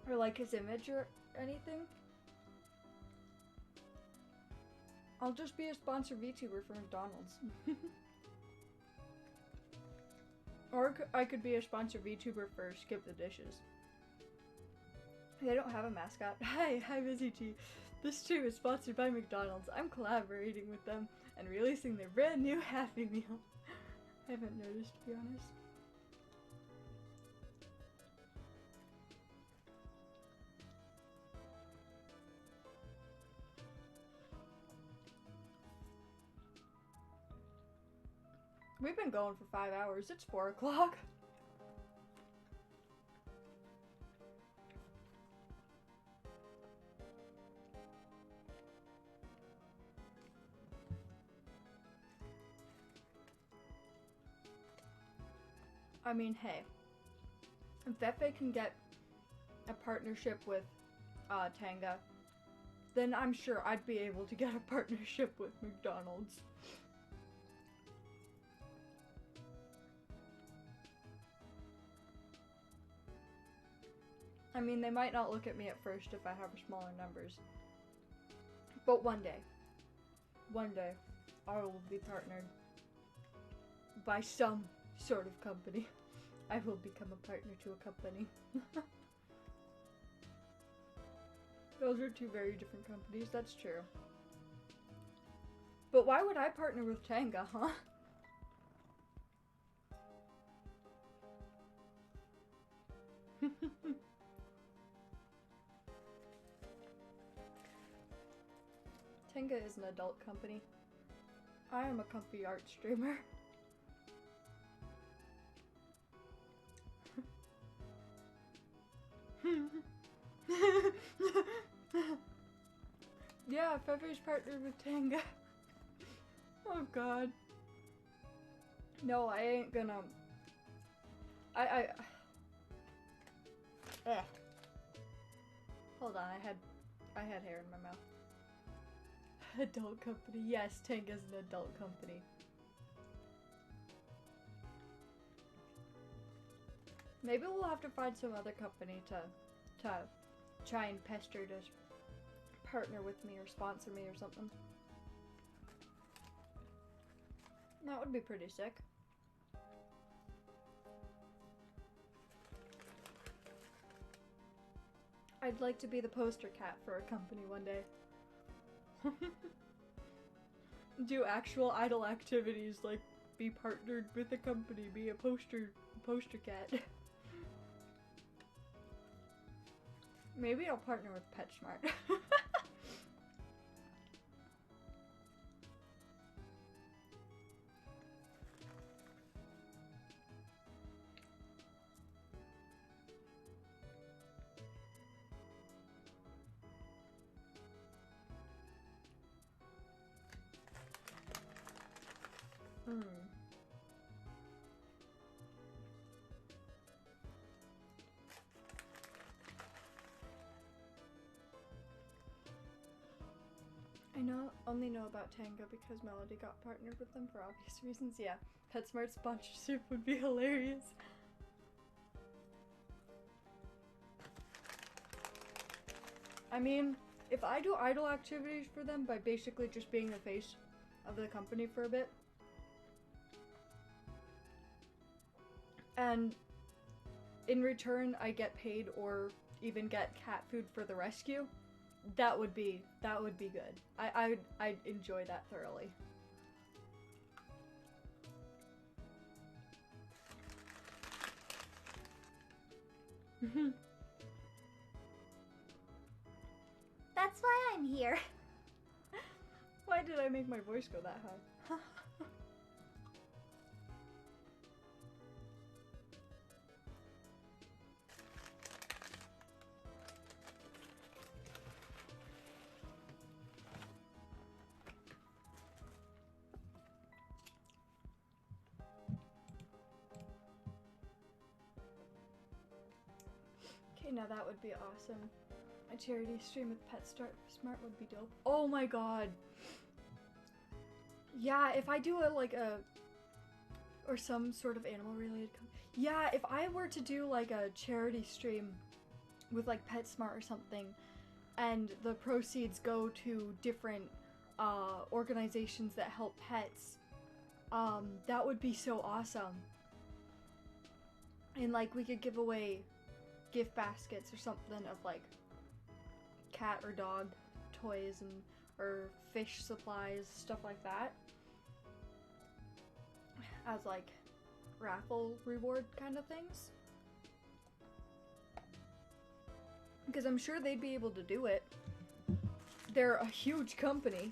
Or like his image or anything. I'll just be a sponsor VTuber for McDonald's. Or I could be a sponsor VTuber for Skip the Dishes. They don't have a mascot. Hi, Busy G. This stream is sponsored by McDonald's. I'm collaborating with them and releasing their brand new Happy Meal. I haven't noticed, to be honest. We've been going for 5 hours. It's 4 o'clock. I mean, hey, if Fefe can get a partnership with Tanga, then I'm sure I'd be able to get a partnership with McDonald's. I mean, they might not look at me at first if I have smaller numbers, but one day, I will be partnered by some sort of company. I will become a partner to a company. Those are two very different companies, that's true. But why would I partner with Tanga, huh? Tanga is an adult company. I am a comfy art streamer. Yeah, Fefe's partnered with Tanga. Oh god. No, I ain't gonna. Ugh. Hold on, I had hair in my mouth. Adult company. Yes, Tanga's an adult company. Maybe we'll have to find some other company to try and pester to partner with me or sponsor me or something. That would be pretty sick. I'd like to be the poster cat for a company one day. Do actual idle activities like be partnered with a company, be a poster cat. Maybe I'll partner with PetSmart. Only know about Tanga because Melody got partnered with them for obvious reasons. Yeah, PetSmart sponsorship would be hilarious. I mean, if I do idle activities for them by basically just being the face of the company for a bit, and in return I get paid or even get cat food for the rescue, that would be good. I'd enjoy that thoroughly. That's why I'm here. did I make my voice go that high? Okay, now that would be awesome. A charity stream with PetSmart would be dope. Oh my god. Yeah, if I do or some sort of animal related yeah, if I were to do like a charity stream with like PetSmart or something, and the proceeds go to different organizations that help pets, that would be so awesome. And like we could give away gift baskets or something of like cat or dog toys and or fish supplies, stuff like that, as like raffle reward kind of things, because I'm sure they'd be able to do it. They're a huge company.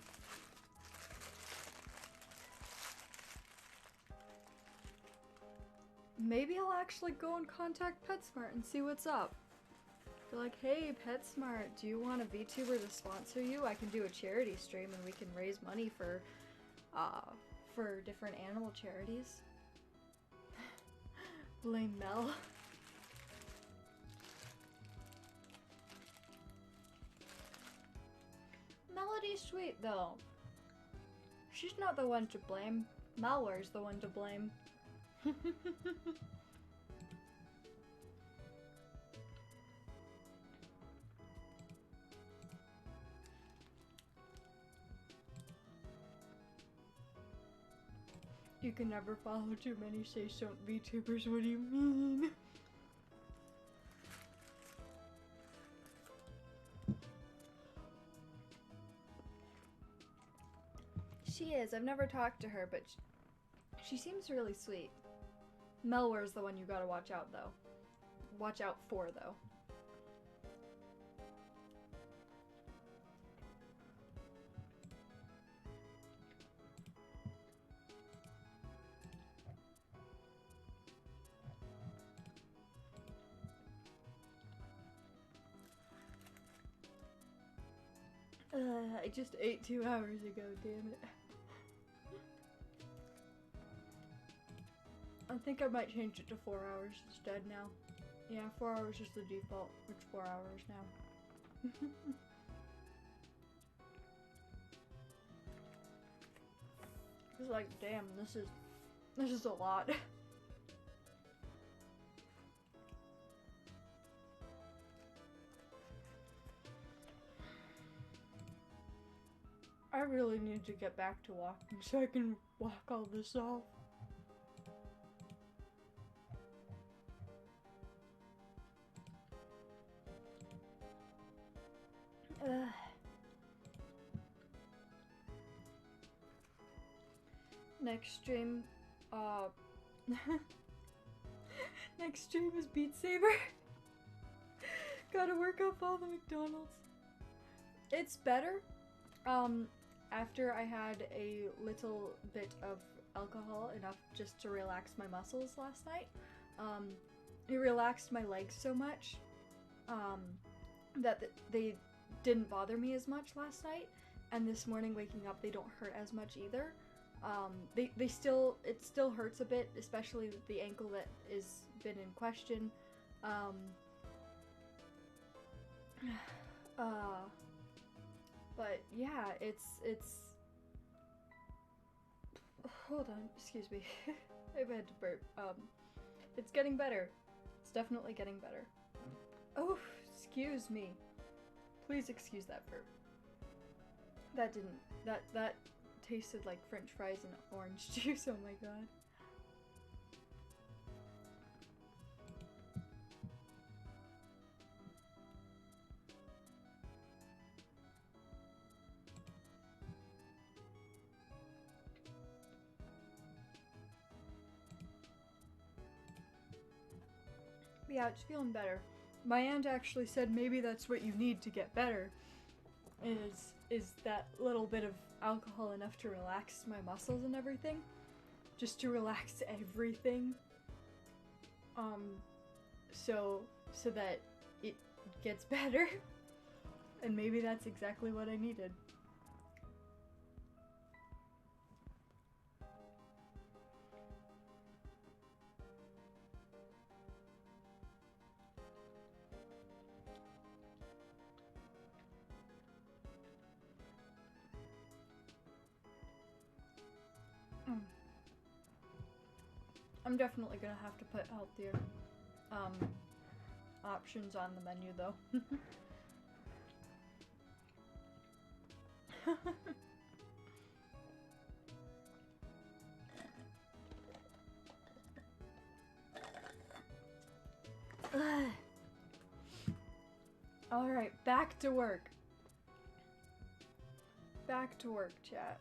Maybe I'll actually go and contact PetSmart and see what's up. Be like, hey PetSmart, do you want a VTuber to sponsor you? I can do a charity stream and we can raise money for different animal charities. Blame Mel. Melody's sweet though. She's not the one to blame. Malware's the one to blame. You can never follow too many say so VTubers, what do you mean? She is. I've never talked to her, but she seems really sweet. Melware's the one you gotta watch out though. Watch out for though. I just ate 2 hours ago, damn it. I think I might change it to 4 hours instead now. Yeah, 4 hours is the default. It's 4 hours now. It's like, damn, this is a lot. I really need to get back to walking so I can walk all this off. Next stream, next stream is Beat Saber. Gotta work off all the McDonald's. It's better. After I had a little bit of alcohol, enough just to relax my muscles last night, it relaxed my legs so much, that they didn't bother me as much last night, and this morning waking up they don't hurt as much either. It still hurts a bit, especially the ankle that is been in question. But yeah, it's hold on, excuse me. I've had to burp. It's getting better. It's definitely getting better. Oh, excuse me. Please excuse that burp. That tasted like French fries and orange juice, oh my god. Yeah, it's feeling better. My aunt actually said maybe that's what you need to get better, is that little bit of alcohol enough to relax my muscles and everything. Just to relax everything. So that it gets better. And maybe that's exactly what I needed. I'm definitely gonna have to put healthier options on the menu though. Alright, back to work. Back to work, chat.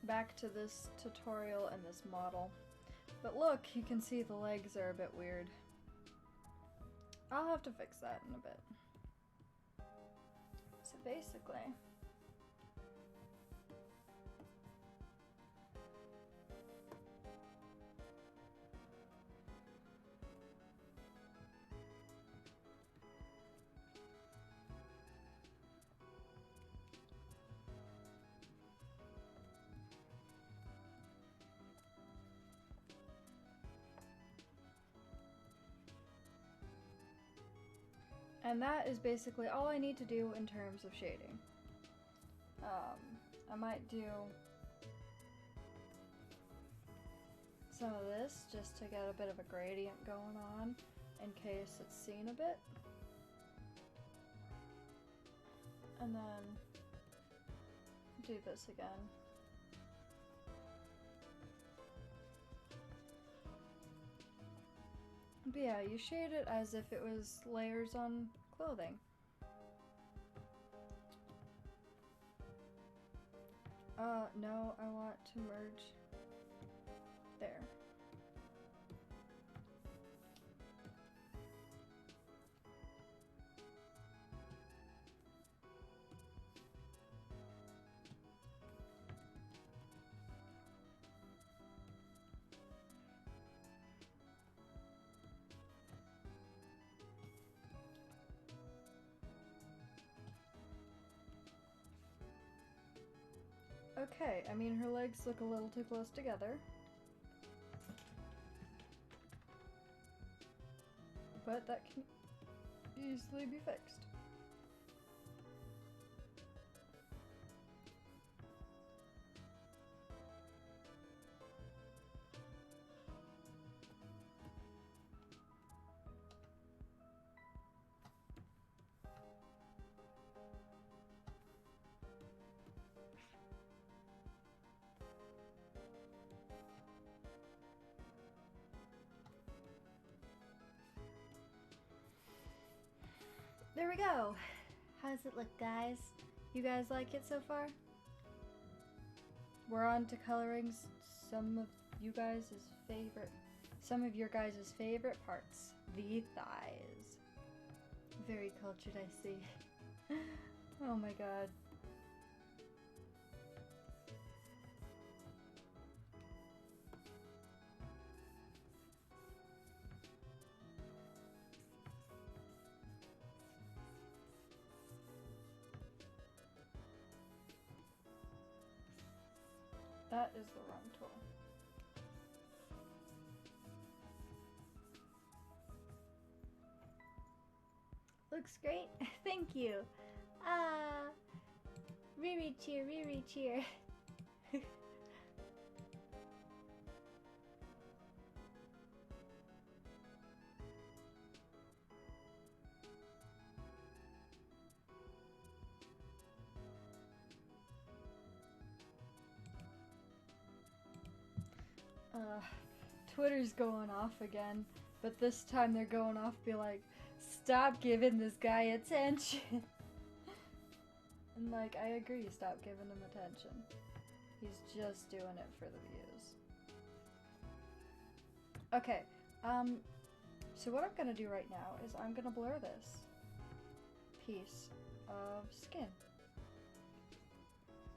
Back to this tutorial and this model. But look, you can see the legs are a bit weird. I'll have to fix that in a bit. So basically, and that is basically all I need to do in terms of shading. I might do some of this just to get a bit of a gradient going on in case it's seen a bit. And then do this again. But yeah, you shade it as if it was layers on clothing. No, I want to merge there. Okay, I mean her legs look a little too close together. But that can easily be fixed. There we go. How does it look, guys? You guys like it so far? We're on to coloring some of your guys' favorite parts. The thighs. Very cultured, I see. Oh my god. That is the wrong tool. Looks great. Thank you. Riri cheer, Riri cheer. Twitter's going off again, but this time they're going off be like, stop giving this guy attention. And like, I agree, stop giving him attention. He's just doing it for the views. Okay, So what I'm gonna do right now is I'm gonna blur this piece of skin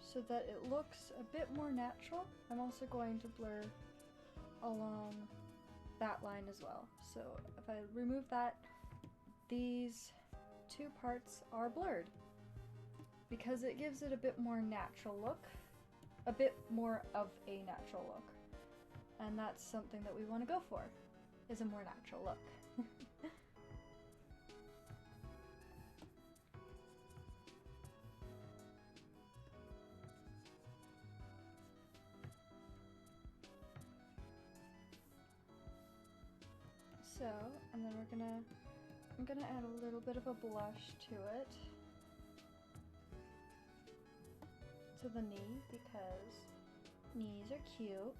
so that it looks a bit more natural. I'm also going to blur along that line as well. So if I remove that, these two parts are blurred because it gives it a bit more natural look, a bit more of a natural look. And that's something that we want to go for, is a more natural look. So, and then I'm gonna add a little bit of a blush to it, to the knee, because knees are cute.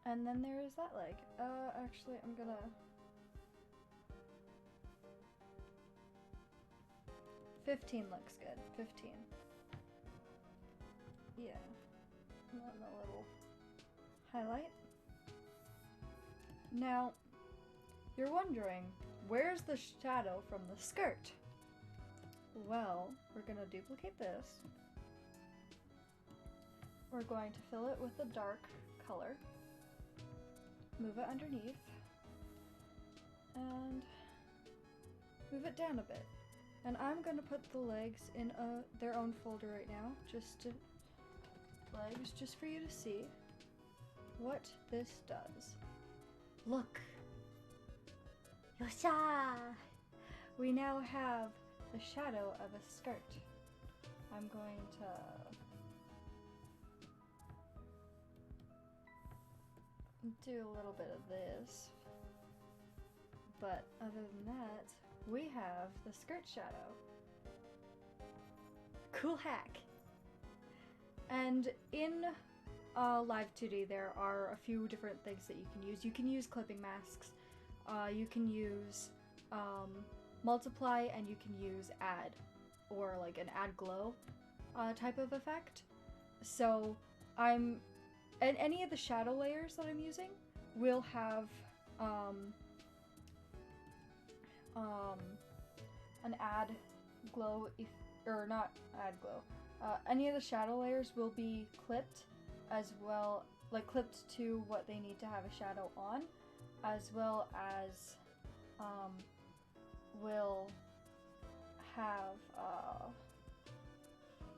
And then there is that leg. Actually, I'm gonna... 15 looks good. 15. Yeah. And then a little highlight. Now, you're wondering, where's the shadow from the skirt? Well, we're gonna duplicate this. We're going to fill it with a dark color. Move it underneath. And move it down a bit. And I'm gonna put the legs in their own folder right now, just for you to see what this does. Look! Yosha! We now have the shadow of a skirt. I'm going to do a little bit of this, but other than that, we have the skirt shadow. Cool hack! And in Live2D there are a few different things that you can use. You can use clipping masks, you can use multiply, and you can use add, or like an add glow type of effect. So and any of the shadow layers that I'm using will have an add glow, or not add glow. Any of the shadow layers will be clipped as well, like clipped to what they need to have a shadow on, as well as will have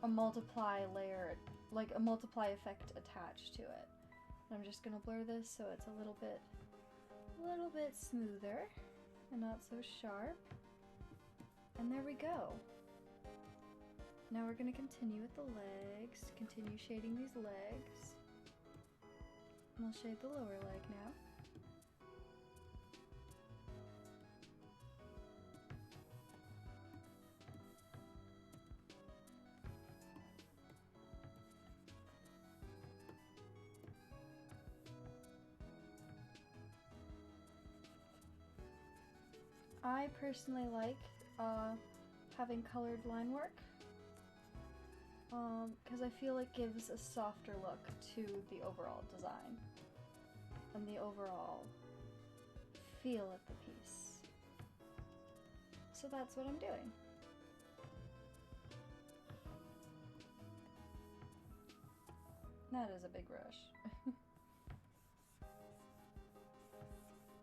a multiply layer, like a multiply effect attached to it. And I'm just gonna blur this so it's a little bit smoother and not so sharp. And there we go. Now we're gonna continue with the legs, continue shading these legs. And we'll shade the lower leg now. I personally like having colored line work because I feel it gives a softer look to the overall design and the overall feel of the piece. So that's what I'm doing. That is a big rush.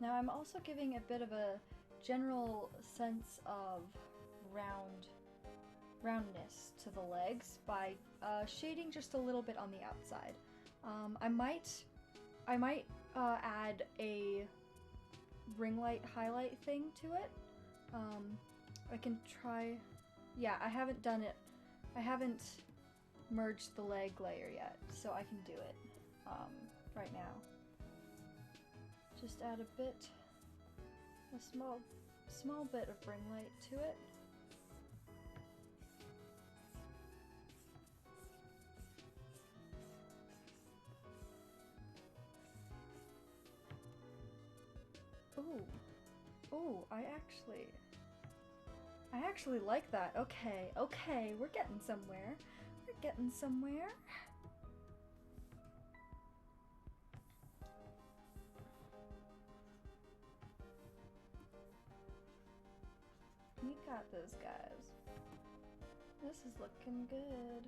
Now I'm also giving a bit of a general sense of roundness to the legs by shading just a little bit on the outside. I might add a ring light highlight thing to it. I can try. Yeah, I haven't done it. I haven't merged the leg layer yet, so I can do it right now. Just add a small bit of ring light to it. Ooh. Ooh, I actually like that. Okay, okay, we're getting somewhere. We're getting somewhere. We got this, guys. This is looking good.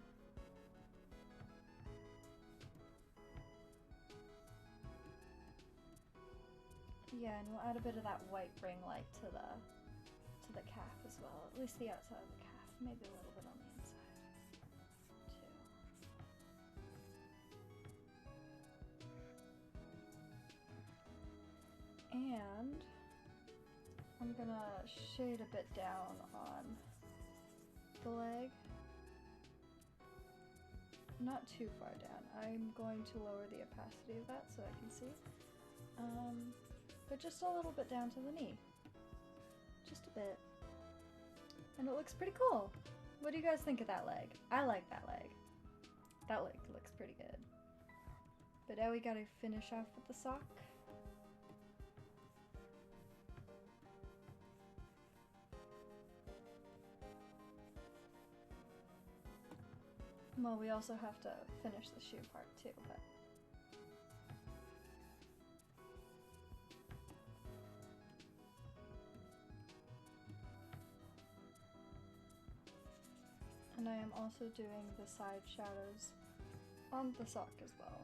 Yeah, and we'll add a bit of that white ring light to the calf as well. At least the outside of the calf, maybe a little bit on the inside too. And I'm gonna shade a bit down on the leg. Not too far down. I'm going to lower the opacity of that so I can see. But just a little bit down to the knee. Just a bit. And it looks pretty cool. What do you guys think of that leg? I like that leg. That leg looks pretty good. But now we gotta finish off with the sock. Well, we also have to finish the shoe part too, but... And I am also doing the side shadows on the sock as well.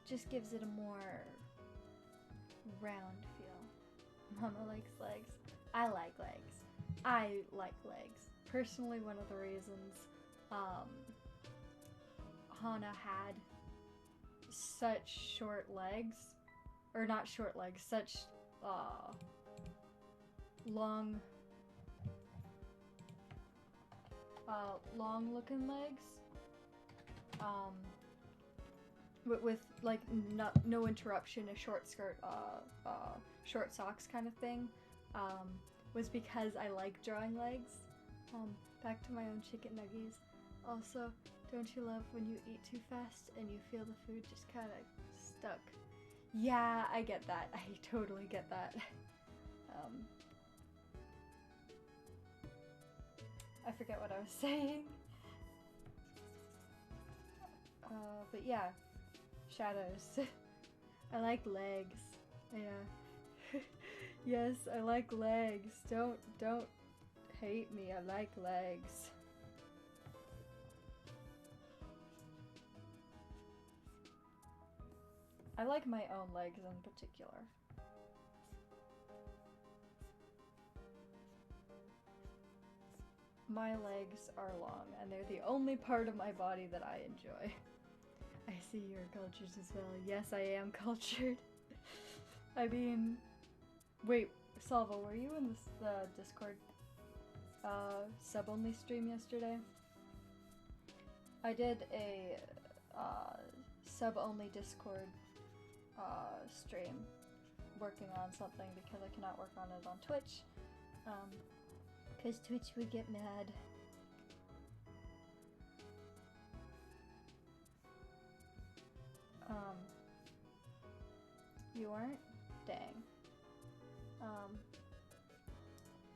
Just gives it a more round feel. Mama likes legs. I like legs. I like legs. Personally, one of the reasons Hana had such short legs, or not short legs, such long looking legs, with like no interruption, a short skirt, short socks kind of thing, was because I like drawing legs. Back to my own chicken nuggies. Also, don't you love when you eat too fast and you feel the food just kind of stuck? Yeah, I get that. I totally get that. I forget what I was saying. But yeah, shadows. I like legs. Yeah. Yes, I like legs. Don't hate me. I like legs. I like my own legs in particular. My legs are long, and they're the only part of my body that I enjoy. I see you're cultured as well. Yes, I am cultured. I mean, wait, Salvo, were you in the Discord sub-only stream yesterday? I did a sub-only Discord stream working on something because I cannot work on it on Twitch, because Twitch would get mad. You weren't? Dang.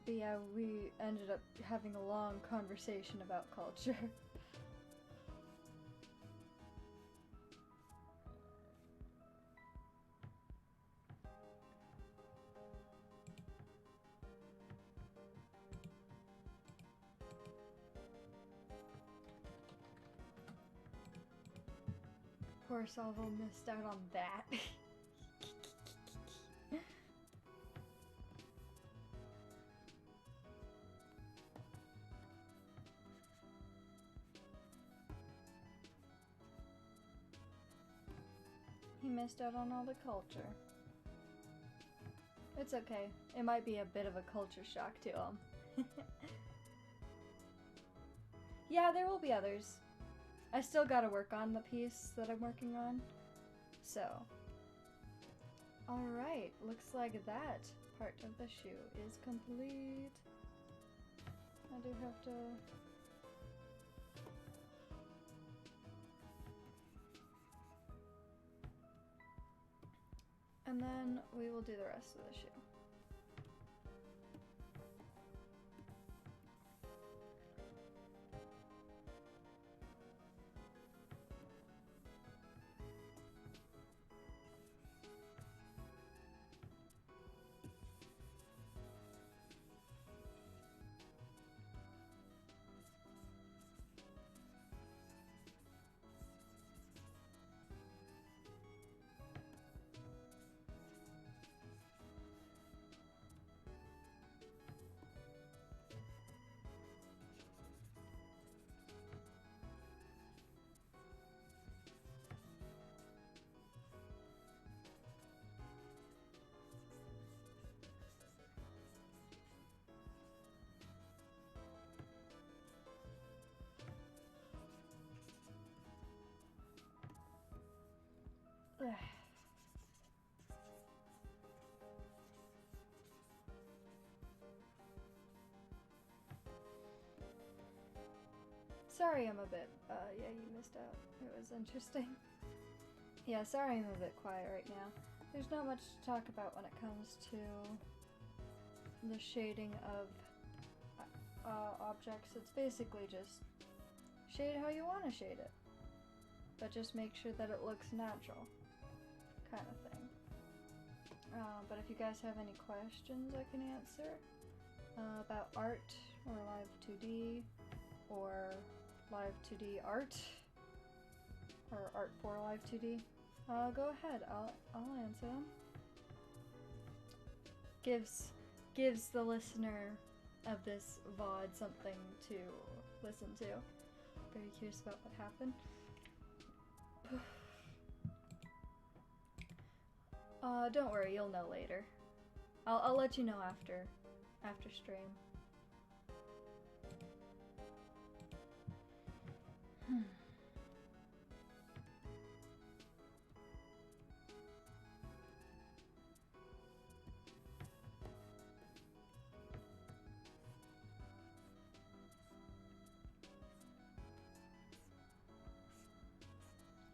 But yeah, we ended up having a long conversation about culture. Poor Salvo missed out on that. He missed out on all the culture. It's okay. It might be a bit of a culture shock to him. Yeah, there will be others. I still gotta work on the piece that I'm working on. So. Alright, looks like that part of the shoe is complete. I do have to... And then we will do the rest of the shoe. Sorry I'm a bit, yeah, you missed out. It was interesting. Yeah, sorry I'm a bit quiet right now. There's not much to talk about when it comes to the shading of objects. It's basically just shade how you want to shade it, but just make sure that it looks natural, kind of thing. But if you guys have any questions I can answer about art or Live2D or Live2D art or art for Live2D, go ahead. I'll answer them. Gives the listener of this VOD something to listen to. Very curious about what happened. Don't worry, you'll know later. I'll let you know after stream.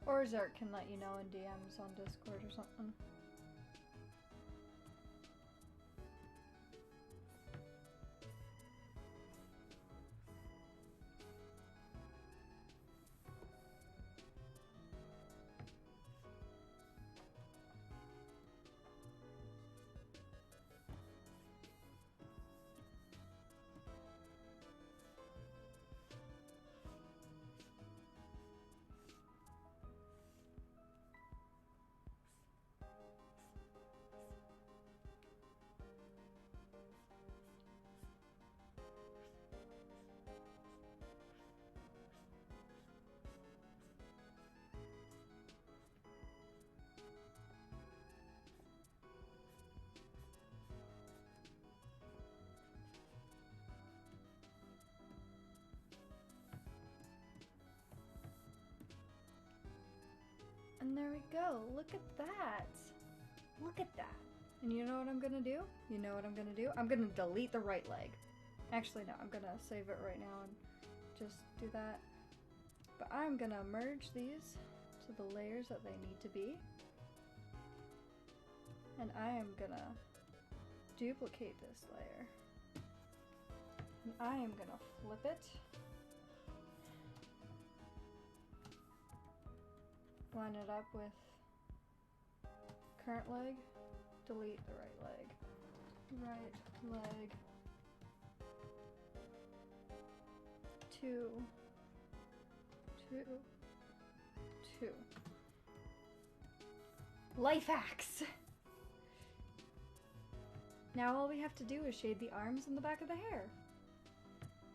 Or Zerk can let you know in DMs on Discord or something. And there we go. Look at that. Look at that. And you know what I'm gonna do? You know what I'm gonna do? I'm gonna delete the right leg. Actually, no, I'm gonna save it right now and just do that. But I'm gonna merge these to the layers that they need to be. And I am gonna duplicate this layer. And I am gonna flip it. Line it up with current leg, delete the right leg. Right leg. 2, 2, 2. Life hacks! Now all we have to do is shade the arms and the back of the hair.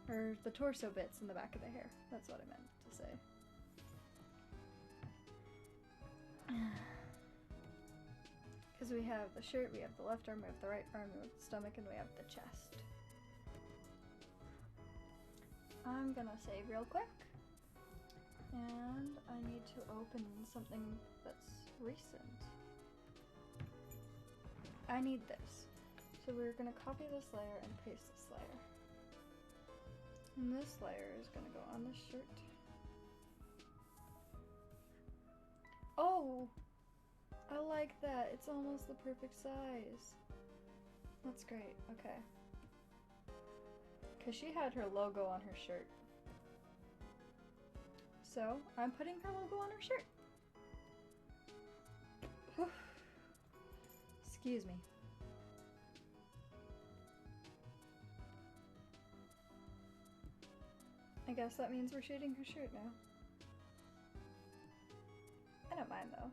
Or the torso bits in the back of the hair. That's what I meant to say. Because we have the shirt, we have the left arm, we have the right arm, we have the stomach, and we have the chest. I'm gonna save real quick. And I need to open something that's recent. I need this. So we're gonna copy this layer and paste this layer. And this layer is gonna go on this shirt. Oh! I like that. It's almost the perfect size. That's great. Okay. Because she had her logo on her shirt. So, I'm putting her logo on her shirt. Excuse me. I guess that means we're shading her shirt now. I don't mind though.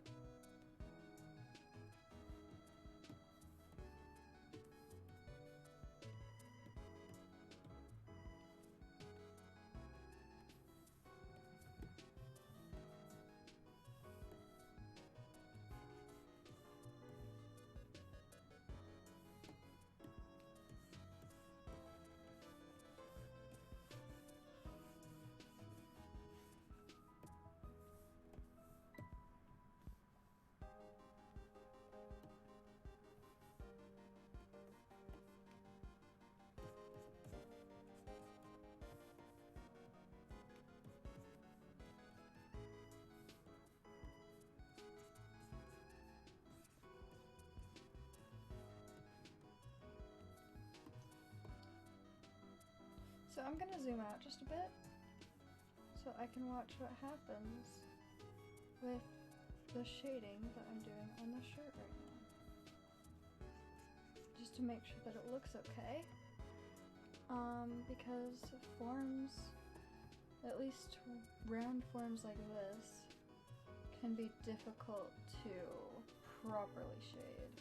So I'm gonna zoom out just a bit so I can watch what happens with the shading that I'm doing on the shirt right now. Just to make sure that it looks okay. Because forms, at least round forms like this, can be difficult to properly shade.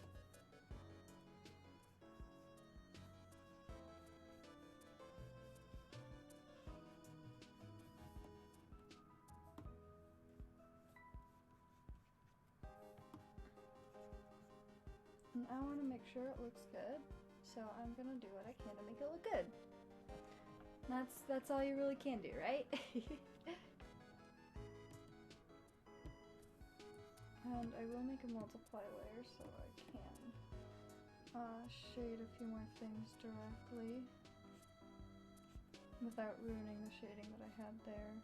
And I want to make sure it looks good, so I'm gonna do what I can to make it look good. That's all you really can do, right? And I will make a multiply layer so I can shade a few more things directly without ruining the shading that I had there.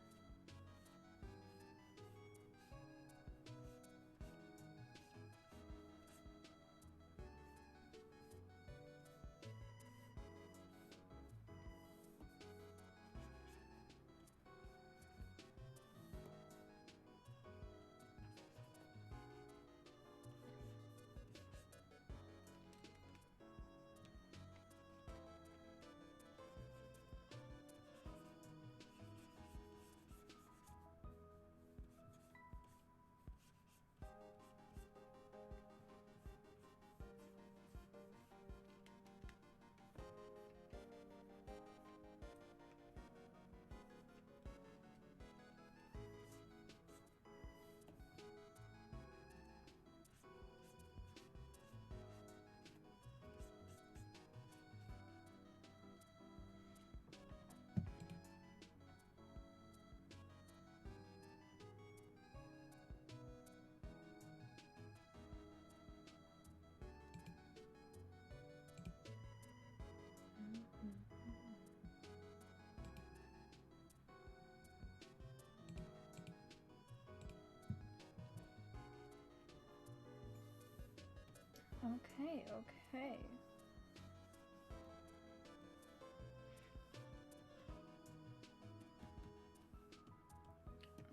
Okay, okay.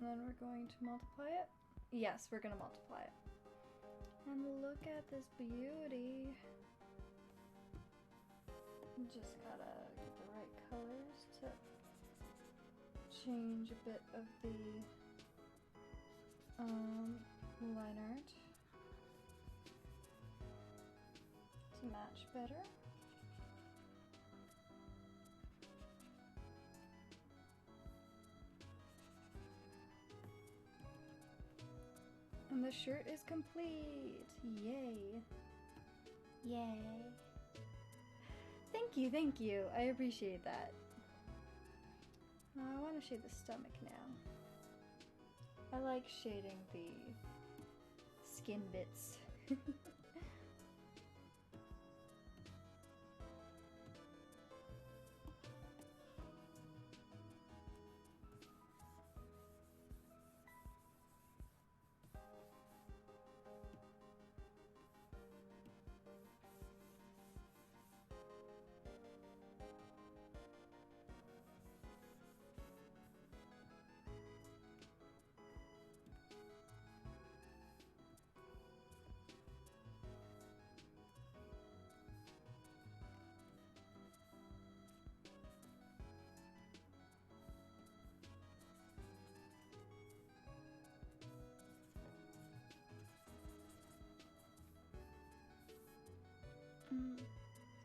And then we're going to multiply it. Yes, we're gonna multiply it. And look at this beauty. Just gotta get the right colors to change a bit of the line art to match better. And the shirt is complete! Yay! Yay! Thank you, I appreciate that. I want to shade the stomach now. I like shading the skin bits.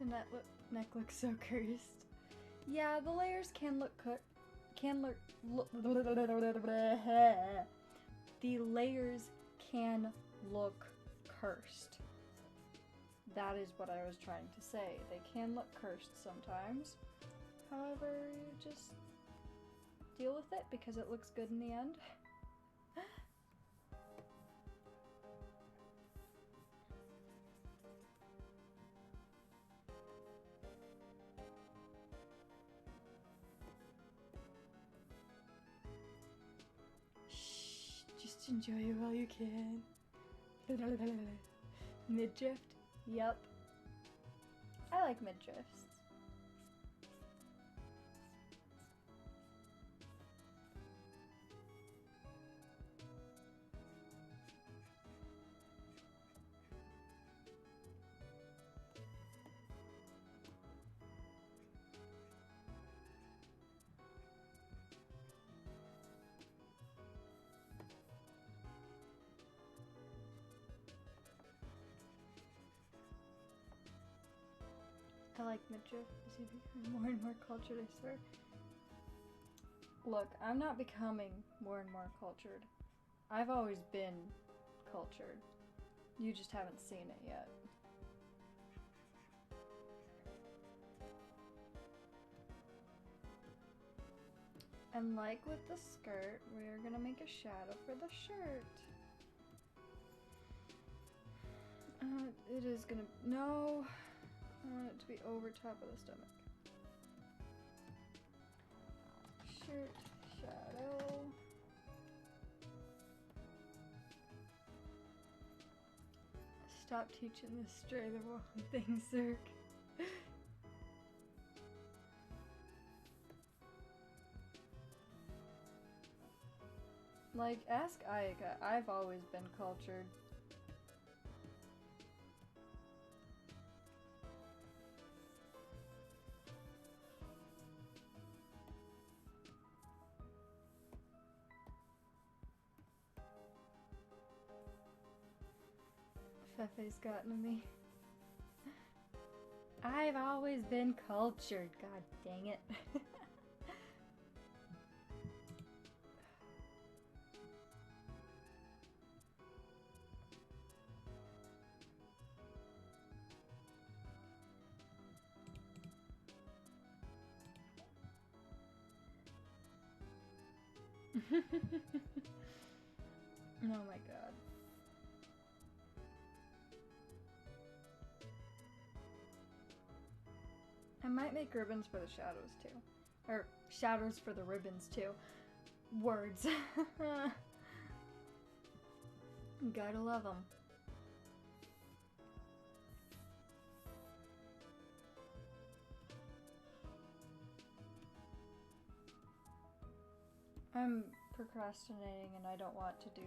neck looks so cursed. Yeah, the layers can look the layers can look cursed. That is what I was trying to say. They can look cursed sometimes. However, you just deal with it because it looks good in the end. Just enjoy it while you can. Mid-drift? Yep. I like mid-drifts. I like midriff. Is he becoming more and more cultured, I swear? Look, I'm not becoming more and more cultured. I've always been cultured. You just haven't seen it yet. And like with the skirt, we're gonna make a shadow for the shirt. It is gonna... No! I want it to be over top of the stomach. Shirt, shadow. Stop teaching this stray the wrong thing, Zerk. Like, ask Ayaka. I've always been cultured. Fefe's gotten to me. I've always been cultured, god dang it. Oh my god. I might make ribbons for the shadows too. Or shadows for the ribbons too. Words. Gotta love them. I'm procrastinating and I don't want to do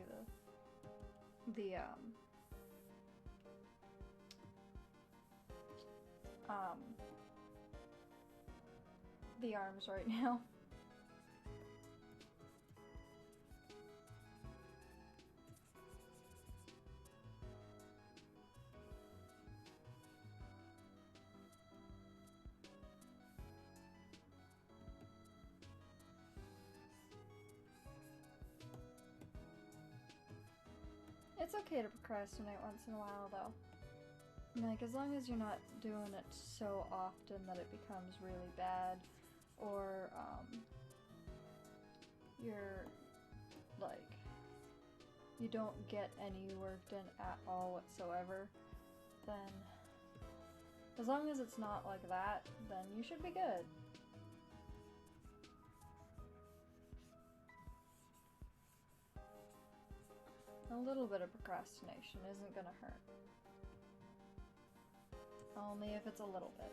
the arms right now. It's okay to procrastinate once in a while though. Like, as long as you're not doing it so often that it becomes really bad, or you're like, you don't get any work done at all whatsoever, then as long as it's not like that, then you should be good. A little bit of procrastination isn't gonna hurt. Only if it's a little bit.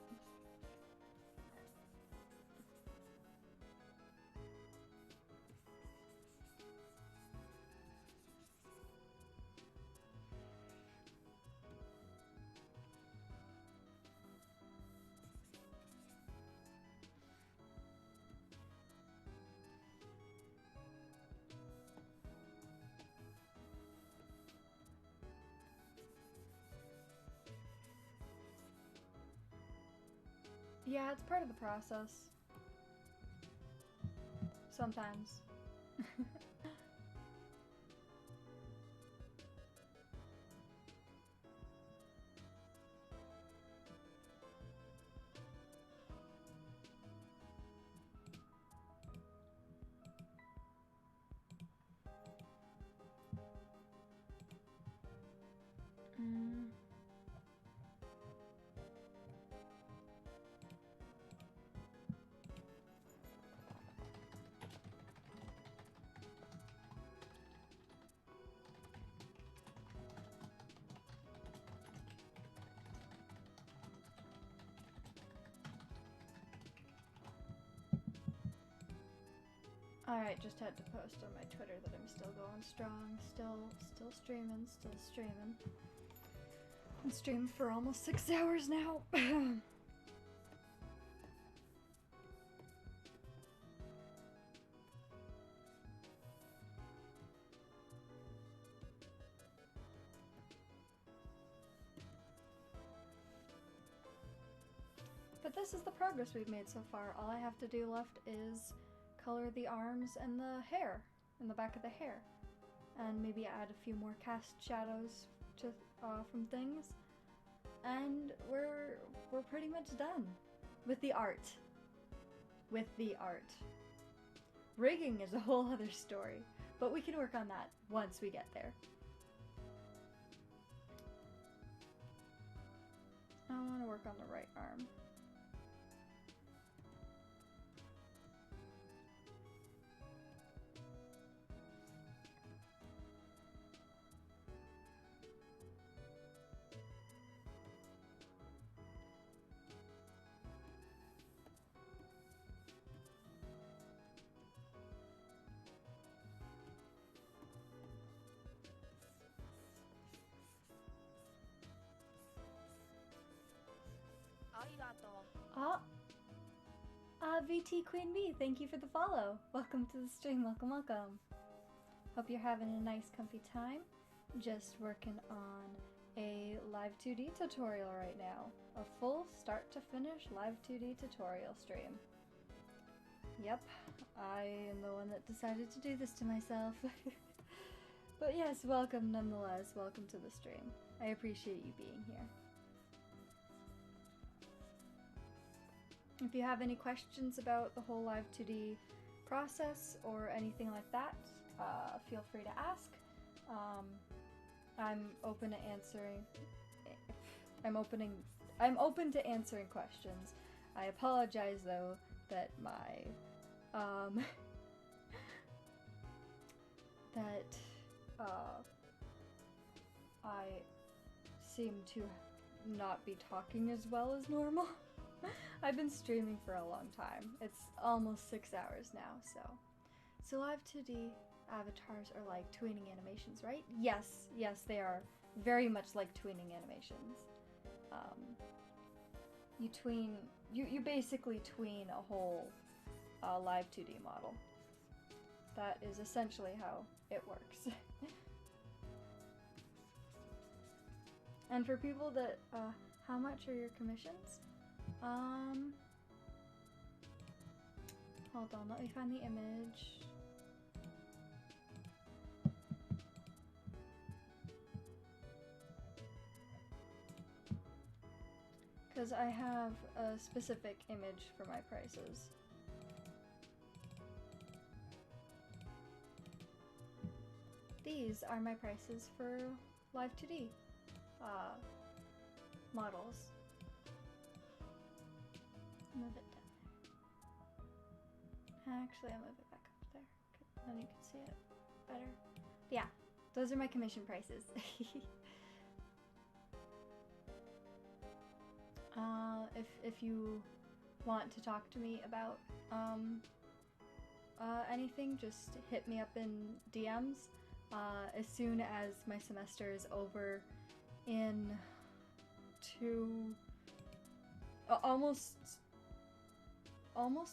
Yeah, it's part of the process. Sometimes. Mm. Alright, just had to post on my Twitter that I'm still going strong, still streaming. I've streamed for almost 6 hours now. But this is the progress we've made so far. All I have to do left is color the arms and the hair, and the back of the hair, and maybe add a few more cast shadows to from things, and we're pretty much done with the art. Rigging is a whole other story, but we can work on that once we get there. I want to work on the right arm. VT Queen Bee, thank you for the follow. Welcome to the stream, welcome. Hope you're having a nice comfy time. Just working on a Live2D tutorial right now. A full start to finish Live2D tutorial stream. Yep, I am the one that decided to do this to myself. But yes, welcome nonetheless, welcome to the stream. I appreciate you being here. If you have any questions about the whole Live2D process or anything like that, feel free to ask. I'm open to answering. I'm open to answering questions. I apologize though that my I seem to not be talking as well as normal. I've been streaming for a long time. It's almost 6 hours now, so Live2D avatars are like tweening animations, right? Yes, they are very much like tweening animations. You basically tween a whole Live2D model. That is essentially how it works. And for people that, how much are your commissions? Hold on, let me find the image. Because I have a specific image for my prices. These are my prices for Live2D models. Move it down there. Actually, I'll move it back up there, then you can see it better. Yeah, those are my commission prices. If you want to talk to me about anything, just hit me up in DMs. As soon as my semester is over in almost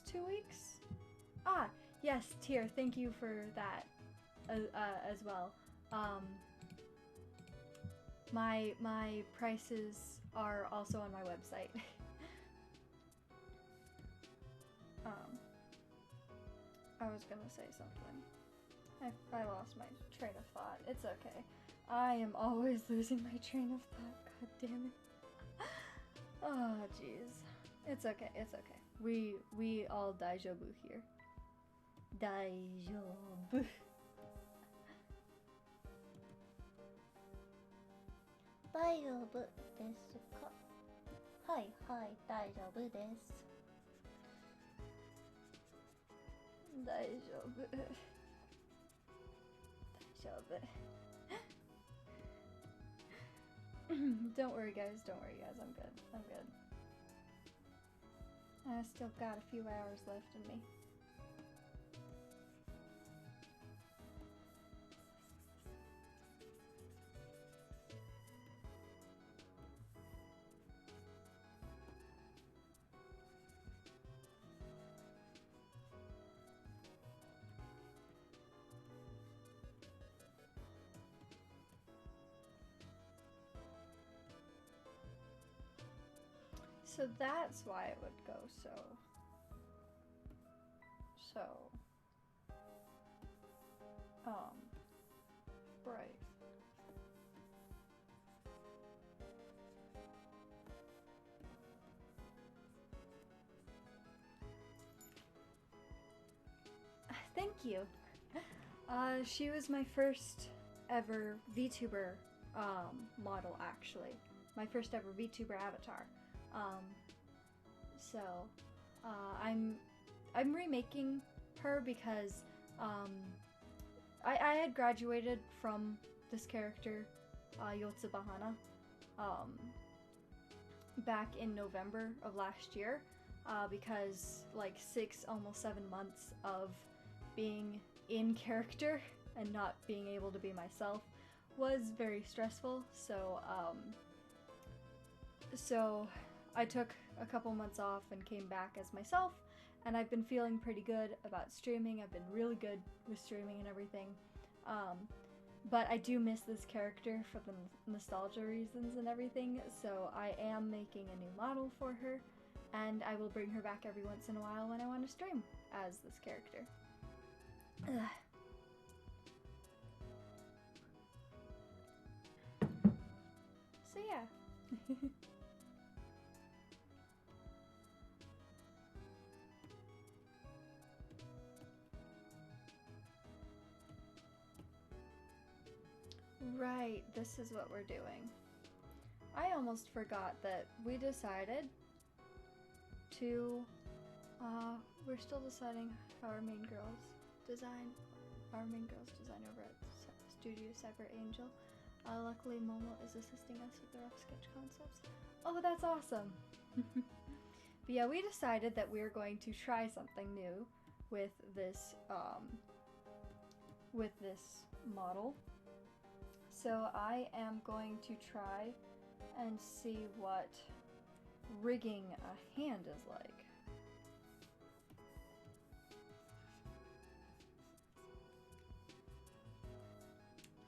2 weeks? Ah, yes, Tyr, thank you for that as well. My prices are also on my website. I was gonna say something. I lost my train of thought. It's okay. I am always losing my train of thought. God damn it. Oh, jeez. It's okay. It's okay. We all daijoubu here. Daijoubu. 大丈夫ですか？はいはい、大丈夫です。大丈夫。大丈夫。Don't worry, guys. Don't worry, guys. I'm good. I'm good. I still got a few hours left in me. So that's why it would go so bright. Thank you. She was my first ever VTuber model, actually. My first ever VTuber avatar. So I'm remaking her because I had graduated from this character, Yotsubahana, back in November of last year, because like 6, almost 7 months of being in character and not being able to be myself was very stressful. So I took a couple months off and came back as myself, and I've been feeling pretty good about streaming. I've been really good with streaming and everything, but I do miss this character for the nostalgia reasons and everything, so I am making a new model for her, and I will bring her back every once in a while when I want to stream as this character. Ugh. So yeah. Right, this is what we're doing. I almost forgot that we decided to, we're still deciding how our main girls design over at Studio Cyber Angel. Luckily Momo is assisting us with the rough sketch concepts. Oh, that's awesome! But yeah, we decided that we are going to try something new with this model. So I am going to try and see what rigging a hand is like.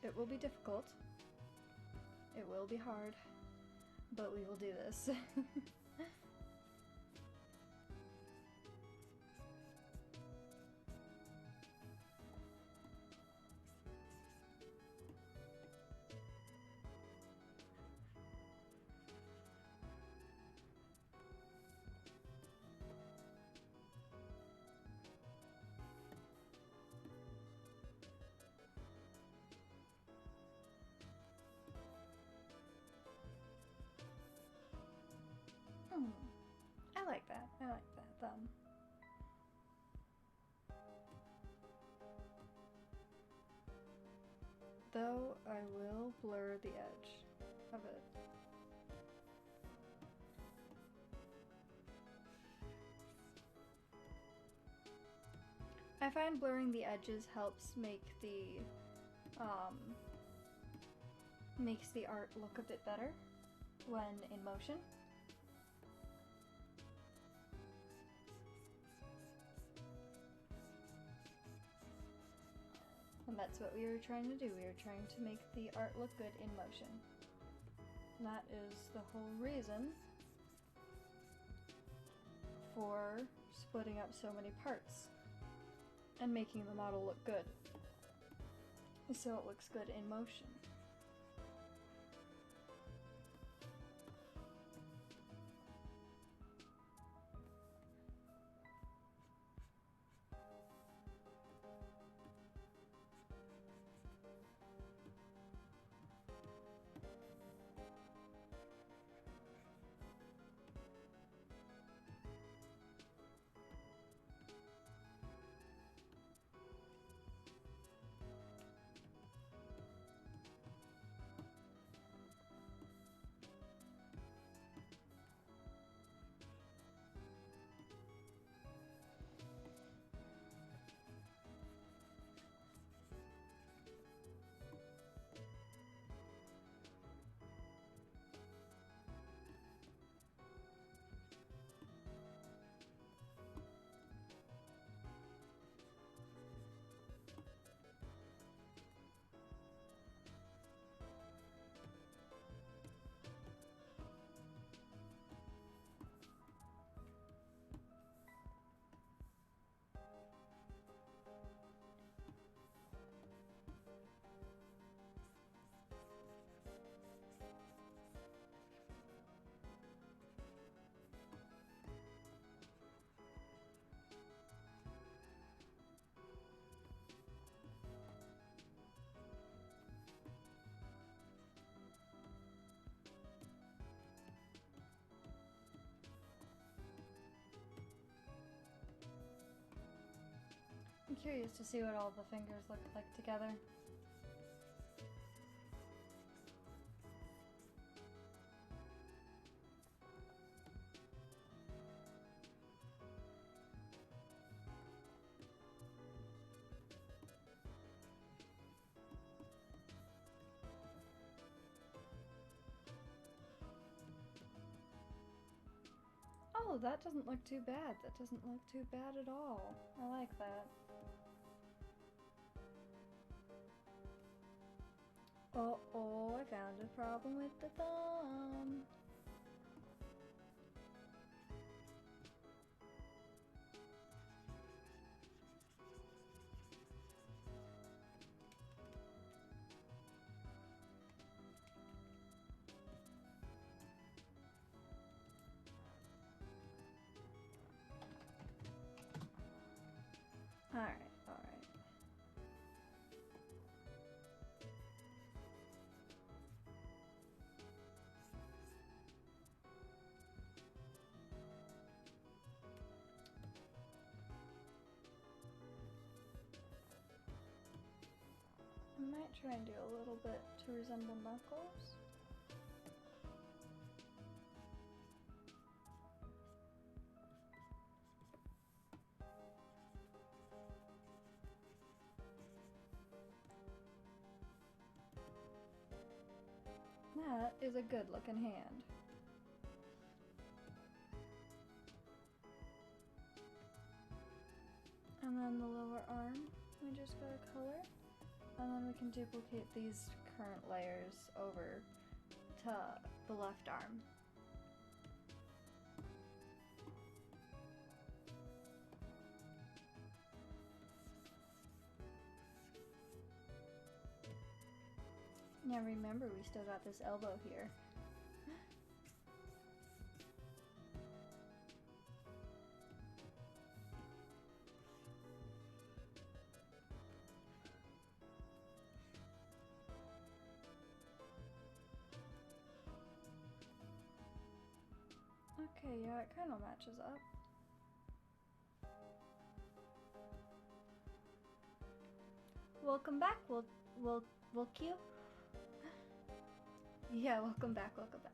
It will be difficult. It will be hard, but we will do this. I like that. I like that thumb. Though I will blur the edge of it. I find blurring the edges helps make the makes the art look a bit better when in motion. And that's what we were trying to do. We were trying to make the art look good in motion. And that is the whole reason for splitting up so many parts and making the model look good, so it looks good in motion. I'm curious to see what all the fingers look like together. Oh, that doesn't look too bad. That doesn't look too bad at all. I like that. Uh-oh, I found a problem with the thumb. Alright, alright. I might try and do a little bit to resemble Knuckles. That is a good looking hand. And then the lower arm, we just gotta color. And then we can duplicate these current layers over to the left arm. Now remember, we still got this elbow here. Okay, yeah, it kind of matches up. Welcome back, we'll queue. Yeah, welcome back, welcome back.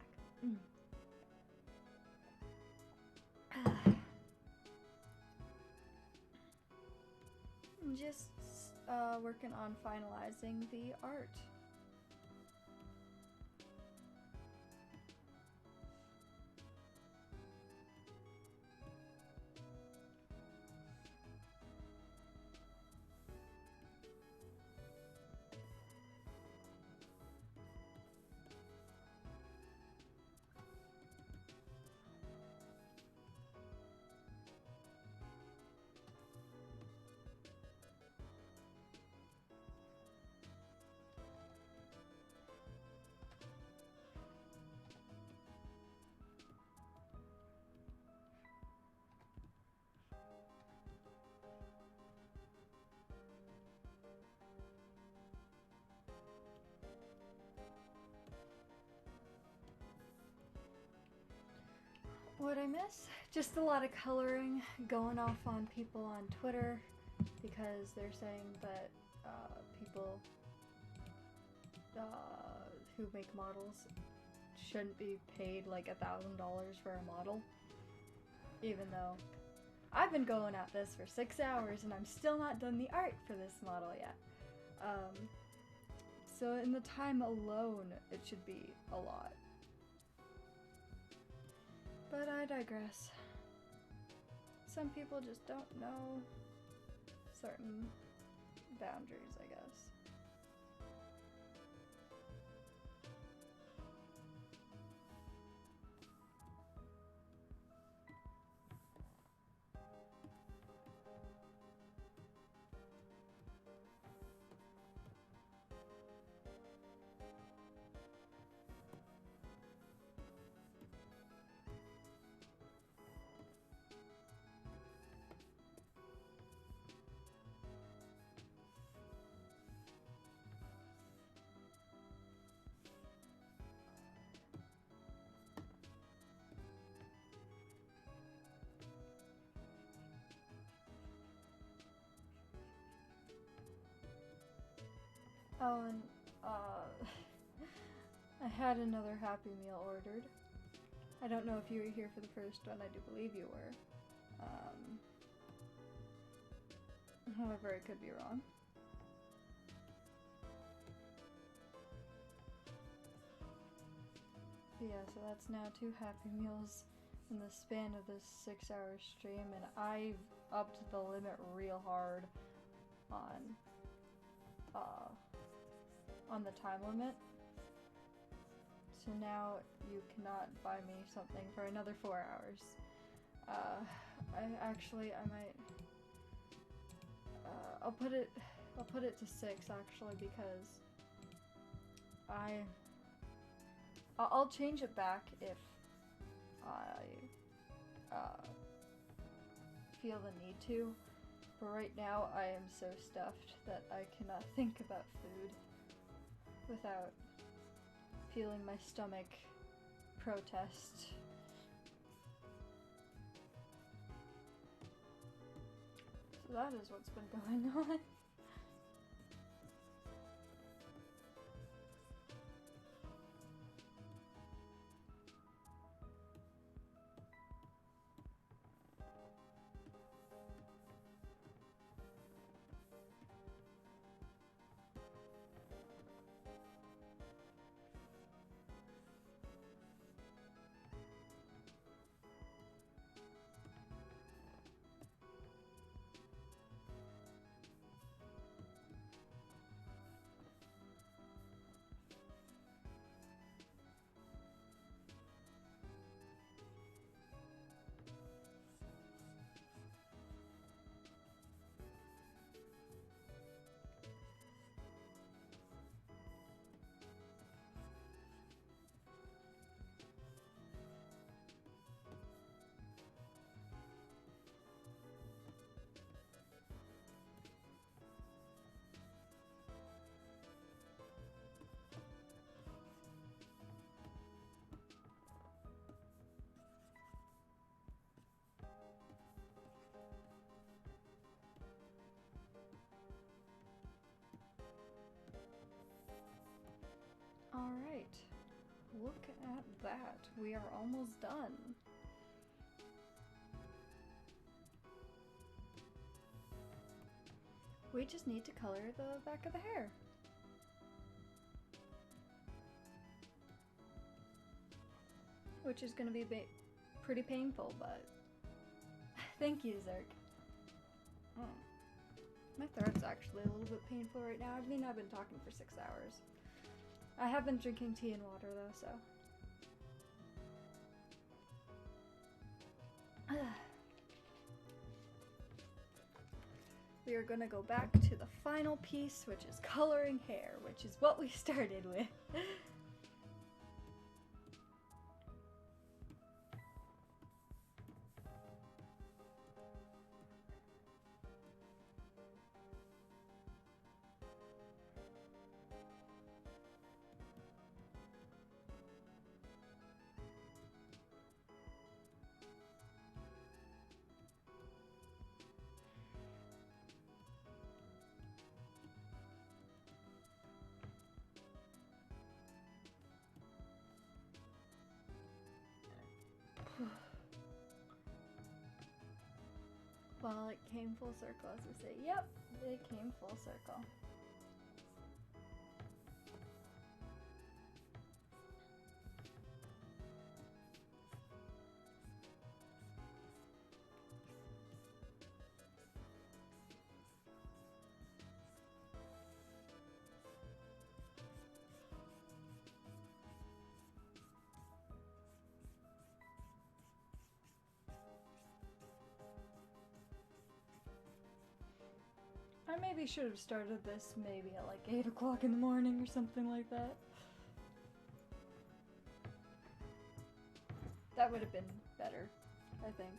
I'm just working on finalizing the art. What I miss? Just a lot of coloring, going off on people on Twitter because they're saying that people who make models shouldn't be paid like $1,000 for a model, even though I've been going at this for 6 hours and I'm still not done the art for this model yet. So in the time alone, it should be a lot. But I digress. Some people just don't know certain boundaries, I guess. Oh, and, I had another Happy Meal ordered. I don't know if you were here for the first one, I do believe you were. However, it could be wrong. But yeah, so that's now 2 Happy Meals in the span of this 6-hour stream, and I upped the limit real hard on the time limit. So now you cannot buy me something for another 4 hours. I might. I'll put it to 6 actually, because I'll change it back if I feel the need to. But right now I am so stuffed that I cannot think about food without feeling my stomach protest. So that is what's been going on. Alright, look at that. We are almost done. We just need to color the back of the hair. Which is going to be pretty painful, but thank you, Zerk. Oh. My throat's actually a little bit painful right now. I mean, I've been talking for 6 hours. I have been drinking tea and water though, so. We are gonna go back to the final piece, which is coloring hair, which is what we started with. Well, it came full circle, as I say. Yep, it came full circle. I maybe should have started this maybe at like 8 o'clock in the morning or something like that. That would have been better, I think.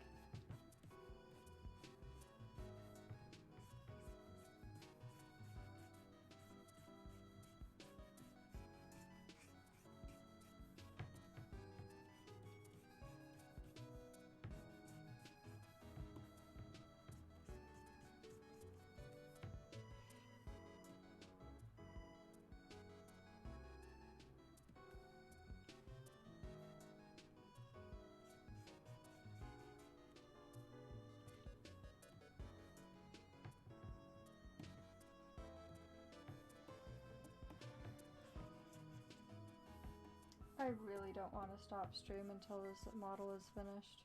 I really don't want to stop stream until this model is finished.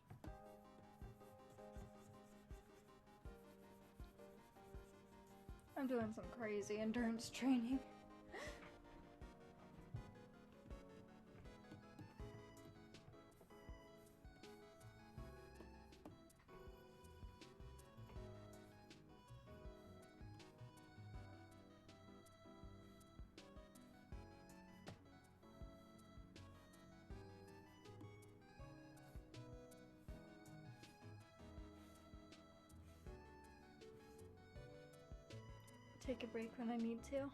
I'm doing some crazy endurance training. Take a break when I need to.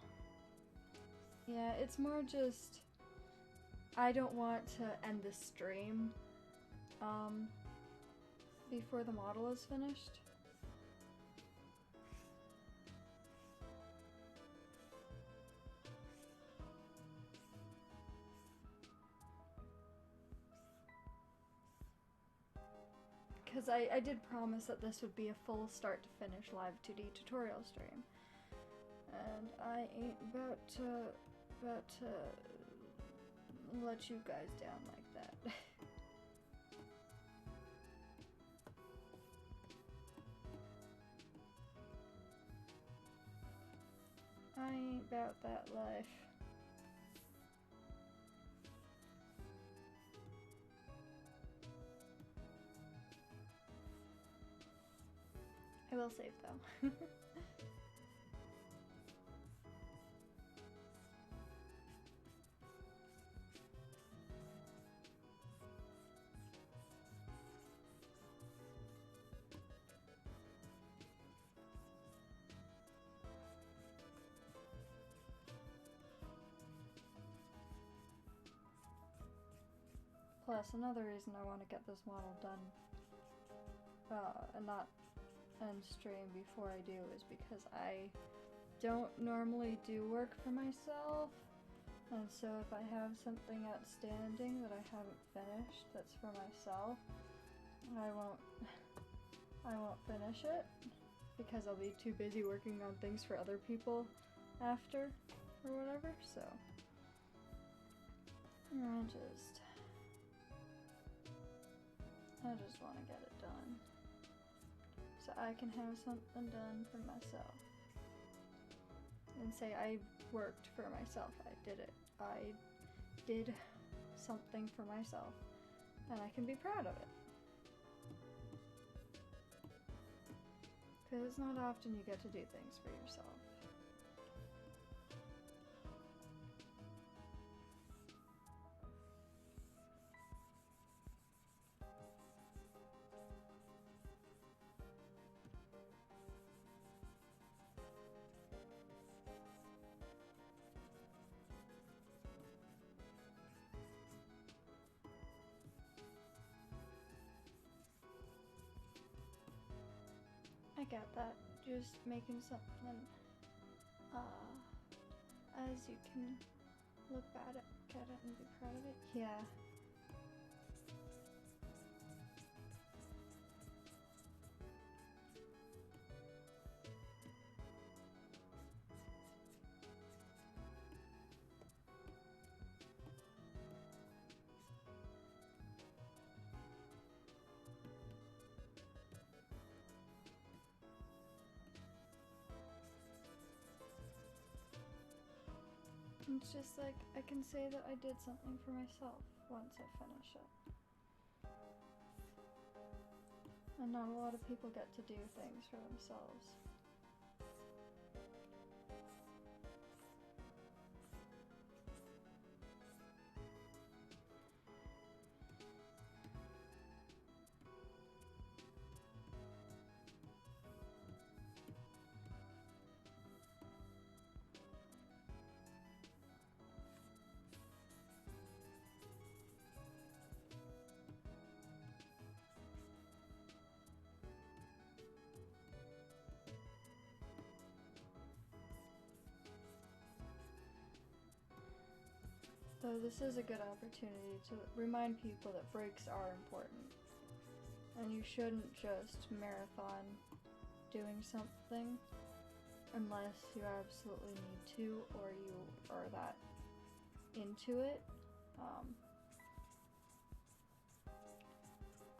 Yeah, it's more just I don't want to end the stream before the model is finished. Because I did promise that this would be a full start to finish Live2D tutorial stream. And I ain't about to let you guys down like that. I ain't about that life. I will save though. Plus, another reason I want to get this model done and not end stream before I do is because I don't normally do work for myself, and so if I have something outstanding that I haven't finished that's for myself, I won't finish it because I'll be too busy working on things for other people after or whatever. So I just want to get it done so I can have something done for myself and say I worked for myself. I did it. I did something for myself and I can be proud of it. Because it's not often you get to do things for yourself. I got that. Just making something as you can look at it and be proud of it. Yeah. It's just like, I can say that I did something for myself once I finish it. And not a lot of people get to do things for themselves. So this is a good opportunity to remind people that breaks are important. And you shouldn't just marathon doing something unless you absolutely need to or you are that into it.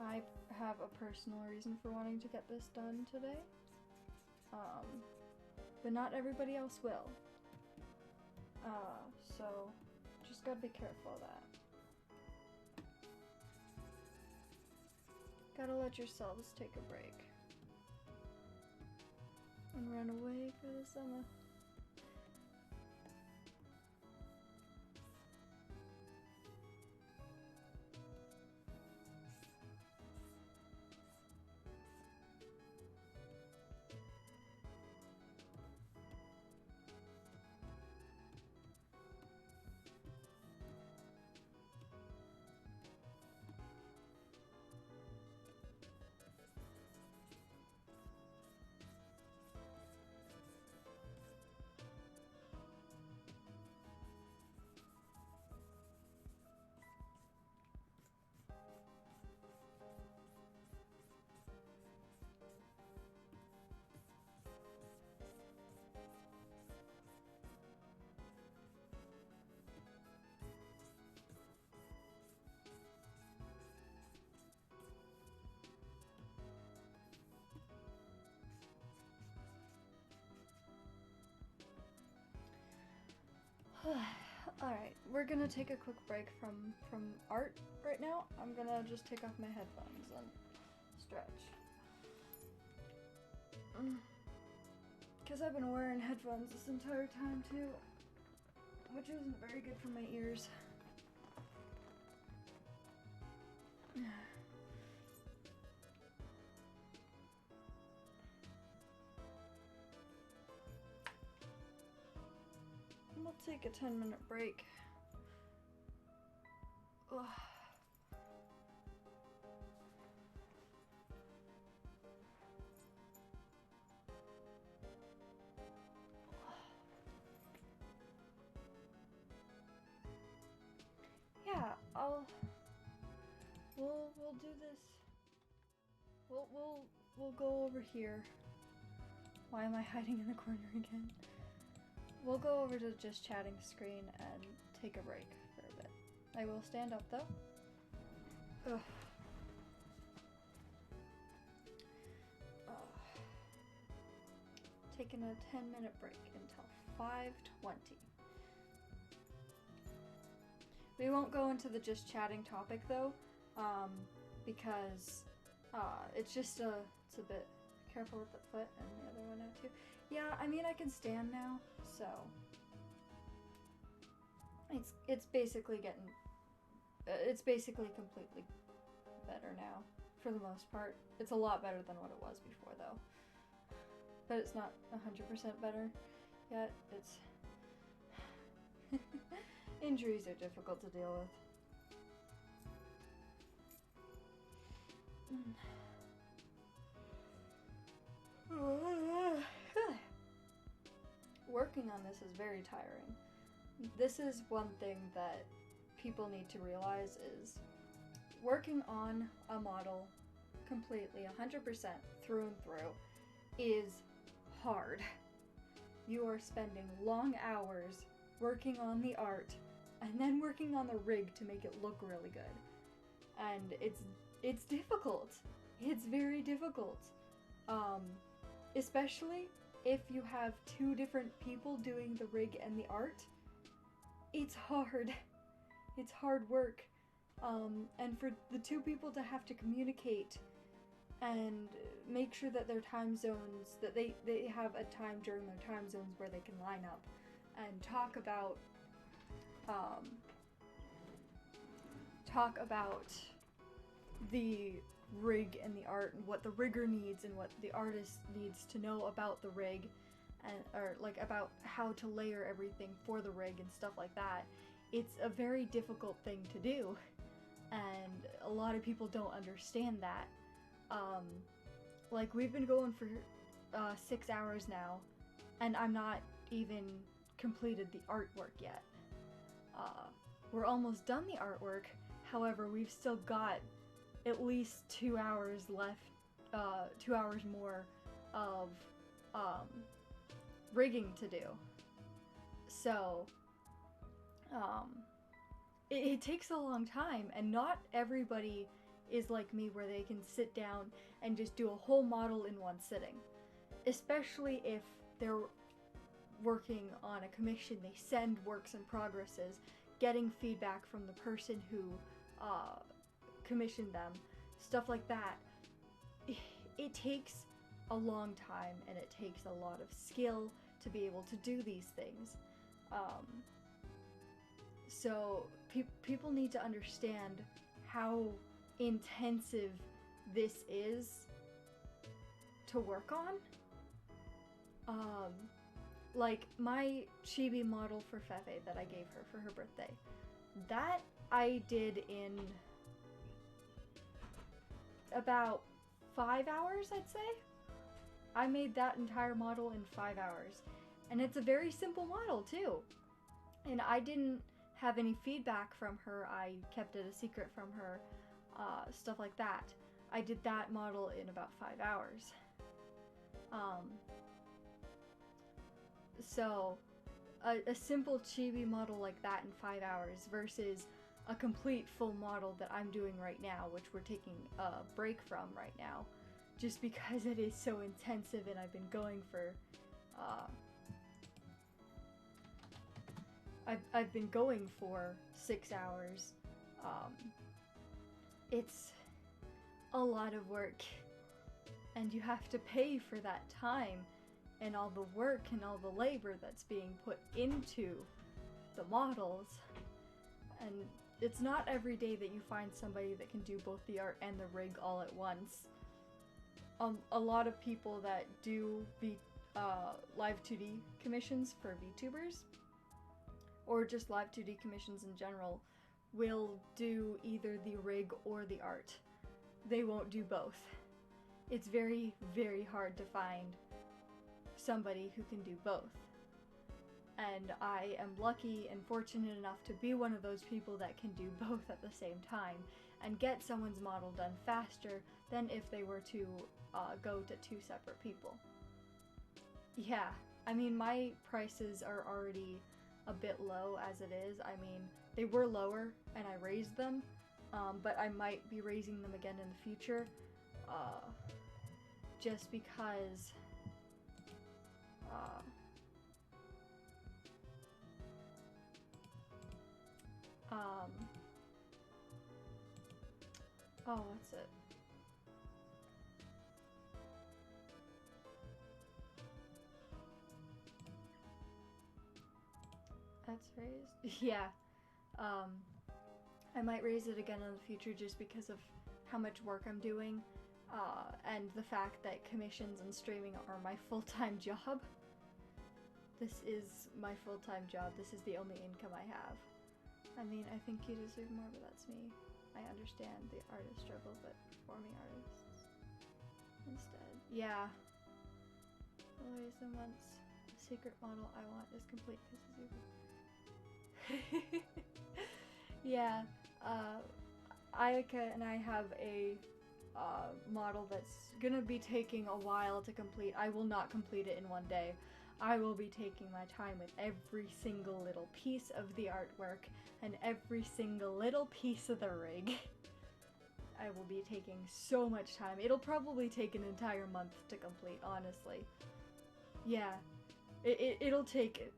I have a personal reason for wanting to get this done today, but not everybody else will. So just gotta be careful of that. Gotta let yourselves take a break and run away for the summer. Alright, we're gonna take a quick break from art right now. I'm gonna just take off my headphones and stretch. Because I've been wearing headphones this entire time too, which isn't very good for my ears. We'll take a 10-minute break. Ugh. Yeah, we'll do this. We'll go over here. Why am I hiding in the corner again? We'll go over to just chatting screen and take a break for a bit. I will stand up though. Ugh. Taking a 10-minute break until 5:20. We won't go into the just chatting topic though, because it's just it's a bit careful with the foot and the other one now too. Yeah, I mean I can stand now, so it's basically getting it's basically completely better now for the most part. It's a lot better than what it was before though, but it's not 100% better yet. It's injuries are difficult to deal with. Working on this is very tiring. This is one thing that people need to realize is working on a model completely 100% through and through is hard. You are spending long hours working on the art and then working on the rig to make it look really good. And it's difficult. It's very difficult. Especially if you have two different people doing the rig and the art. it's hard. It's hard work. And for the two people to have to communicate and make sure that their time zones, that they have a time during their time zones where they can line up and talk about the rig and the art and what the rigger needs and what the artist needs to know about the rig, and or like about how to layer everything for the rig and stuff like that. It's a very difficult thing to do, and a lot of people don't understand that. Like, we've been going for 6 hours now, and I'm not even completed the artwork yet. We're almost done the artwork, however, we've still got at least 2 hours left, 2 hours more of rigging to do. So, it takes a long time, and not everybody is like me where they can sit down and just do a whole model in one sitting. Especially if they're working on a commission, they send works in progresses, getting feedback from the person who commissioned them, stuff like that. It takes a long time, and it takes a lot of skill to be able to do these things. So people need to understand how intensive this is to work on. Like my chibi model for Fefe that I gave her for her birthday, that I did in about 5 hours, I'd say. I made that entire model in 5 hours, and it's a very simple model too. And I didn't have any feedback from her. I kept it a secret from her, stuff like that. I did that model in about 5 hours. So a simple chibi model like that in 5 hours versus a complete full model that I'm doing right now, which we're taking a break from right now, just because it is so intensive, and I've been going for I've been going for 6 hours. It's a lot of work, and you have to pay for that time and all the work and all the labor that's being put into the models. And it's not every day that you find somebody that can do both the art and the rig all at once. A lot of people that do Live2D commissions for VTubers, or just Live2D commissions in general, will do either the rig or the art. They won't do both. It's very, very hard to find somebody who can do both. And I am lucky and fortunate enough to be one of those people that can do both at the same time and get someone's model done faster than if they were to go to 2 separate people. Yeah, I mean, my prices are already a bit low as it is. I mean, they were lower and I raised them, but I might be raising them again in the future, just because oh, what's it? That's raised? Yeah. I might raise it again in the future just because of how much work I'm doing, and the fact that commissions and streaming are my full-time job. This is my full-time job. This is the only income I have. I mean, I think you deserve more, but that's me. I understand the artist struggle, but performing artists instead. Yeah. I'll raise them once the secret model I want is complete. This is even. Yeah. Ayaka and I have a model that's gonna be taking a while to complete. I will not complete it in one day. I will be taking my time with every single little piece of the artwork and every single little piece of the rig. I will be taking so much time. It'll probably take an entire month to complete, honestly. Yeah. It'll take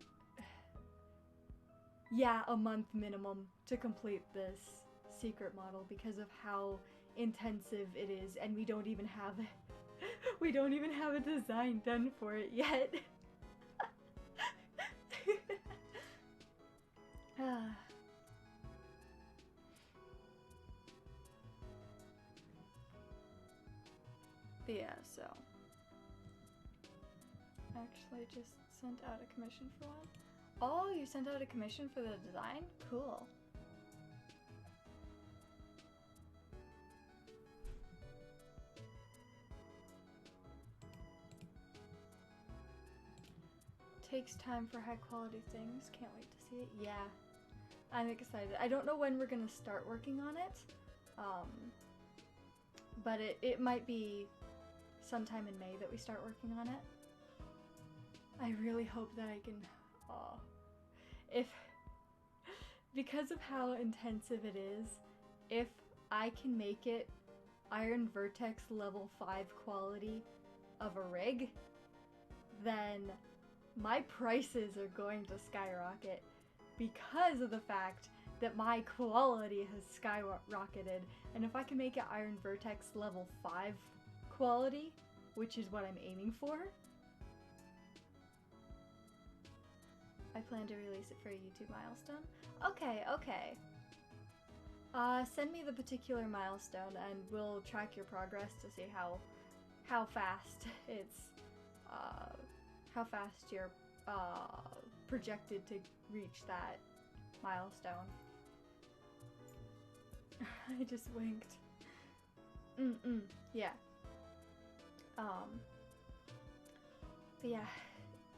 yeah, a month minimum to complete this secret model because of how intensive it is, and we don't even have we don't even have a design done for it yet. But yeah, so actually just sent out a commission for one. Oh, you sent out a commission for the design? Cool. Takes time for high quality things. Can't wait to see it. Yeah, I'm excited. I don't know when we're gonna start working on it, but it might be sometime in May that we start working on it. I really hope that I can, because of how intensive it is, if I can make it Iron Vertex level 5 quality of a rig, then my prices are going to skyrocket because of the fact that my quality has skyrocketed. And if I can make it Iron Vertex level 5 quality, which is what I'm aiming for, I plan to release it for a YouTube milestone. Okay, okay. Send me the particular milestone and we'll track your progress to see how fast it's how fast you're projected to reach that milestone. I just winked. Yeah. But yeah,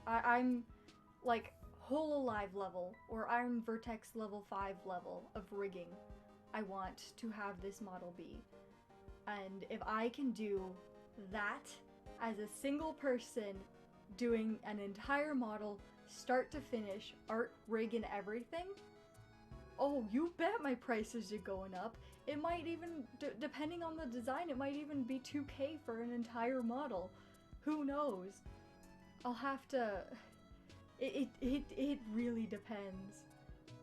I'm like whole alive level or Iron Vertex level 5 level of rigging I want to have this model be. And if I can do that as a single person doing an entire model start to finish, art, rig, and everything, oh, you bet my prices are going up. It might even, depending on the design, it might even be 2K for an entire model. Who knows? I'll have to, it really depends.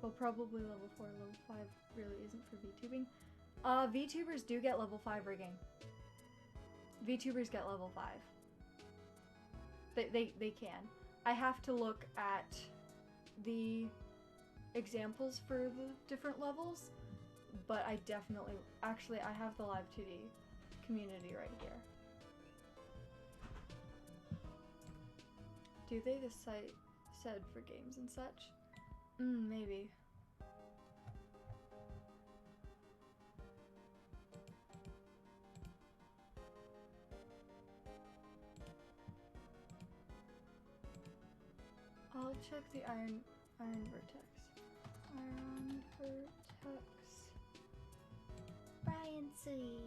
Well, probably level 4, level 5 really isn't for VTubing. VTubers do get level 5 rigging. VTubers get level 5. They can. I have to look at the examples for the different levels, but I definitely, actually I have the Live2D community right here. Do they the site said for games and such? Maybe. I'll check the Iron Vertex. Iron Vertex. Brian Sui.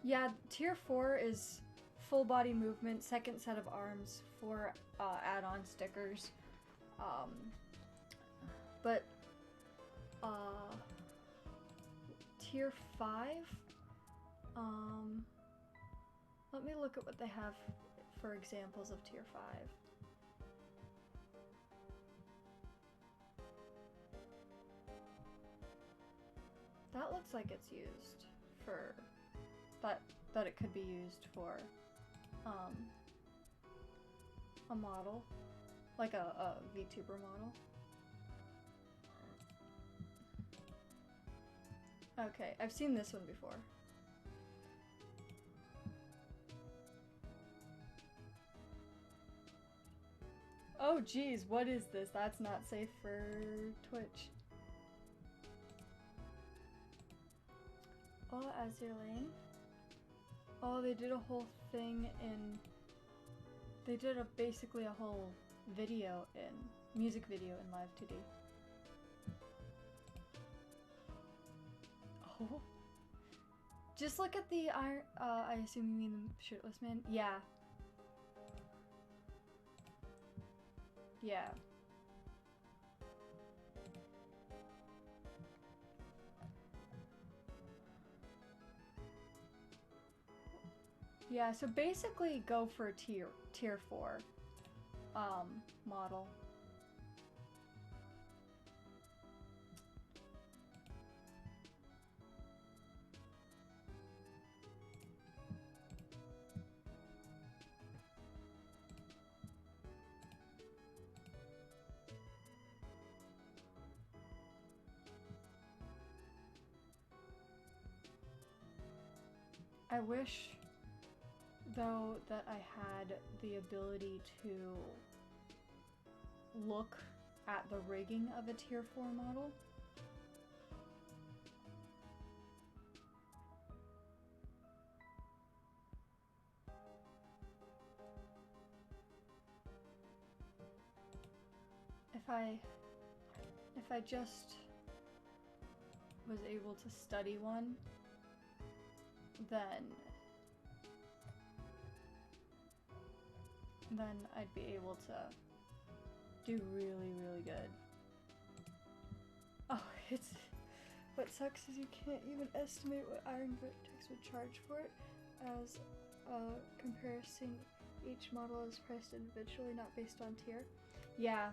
Yeah, tier 4 is full body movement, second set of arms, 4 add-on stickers. But tier 5, let me look at what they have for examples of tier 5. That looks like it's used for that it could be used for a model, like a VTuber model. Okay, I've seen this one before. Oh geez, what is this? That's not safe for Twitch. Oh, Azure Lane. Oh, they did a whole thing in... They did basically a whole video music video in Live2D. Oh. Just look at the iron. I assume you mean the shirtless man? Yeah. Yeah. Yeah, so basically go for a tier 4 model. I wish, though, that I had the ability to look at the rigging of a tier 4 model. If I just was able to study one, then I'd be able to do really, really good. Oh, what sucks is you can't even estimate what Iron Vertex would charge for it, as comparison each model is priced individually, not based on tier. Yeah.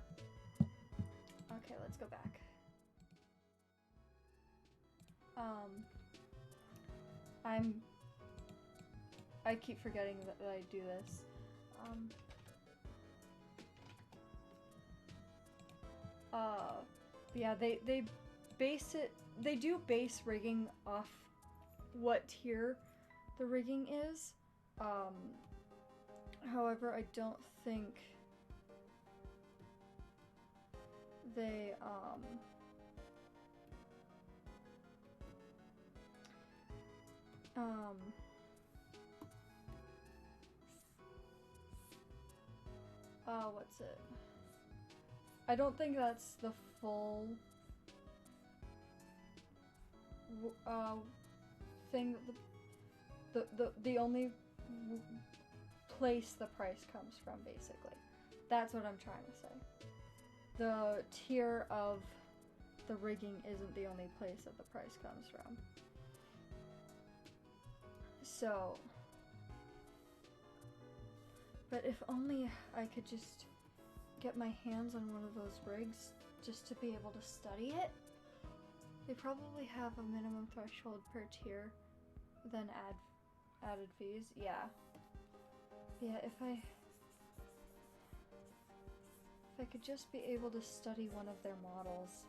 Okay, let's go back. I keep forgetting that I do this. Yeah, they do base rigging off what tier the rigging is. However, I don't think they what's it? I don't think that's the full thing. The only place the price comes from, basically. That's what I'm trying to say. The tier of the rigging isn't the only place that the price comes from. So, but if only I could just get my hands on one of those rigs just to be able to study it. They probably have a minimum threshold per tier, then added fees. Yeah. Yeah, if I could just be able to study one of their models,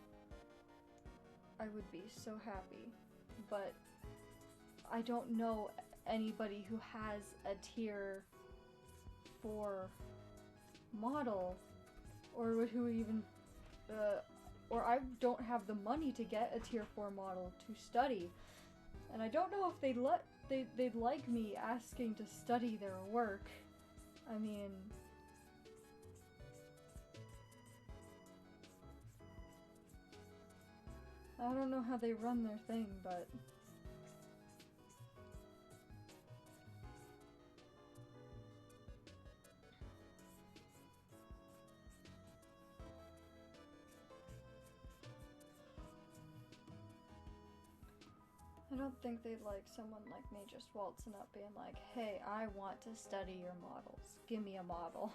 I would be so happy. But I don't know anybody who has a tier 4 model, or who even or I don't have the money to get a tier 4 model to study, and I don't know if they'd like me asking to study their work. I mean, I don't know how they run their thing, but I don't think they'd like someone like me just waltzing up being like, hey, I want to study your models. Give me a model.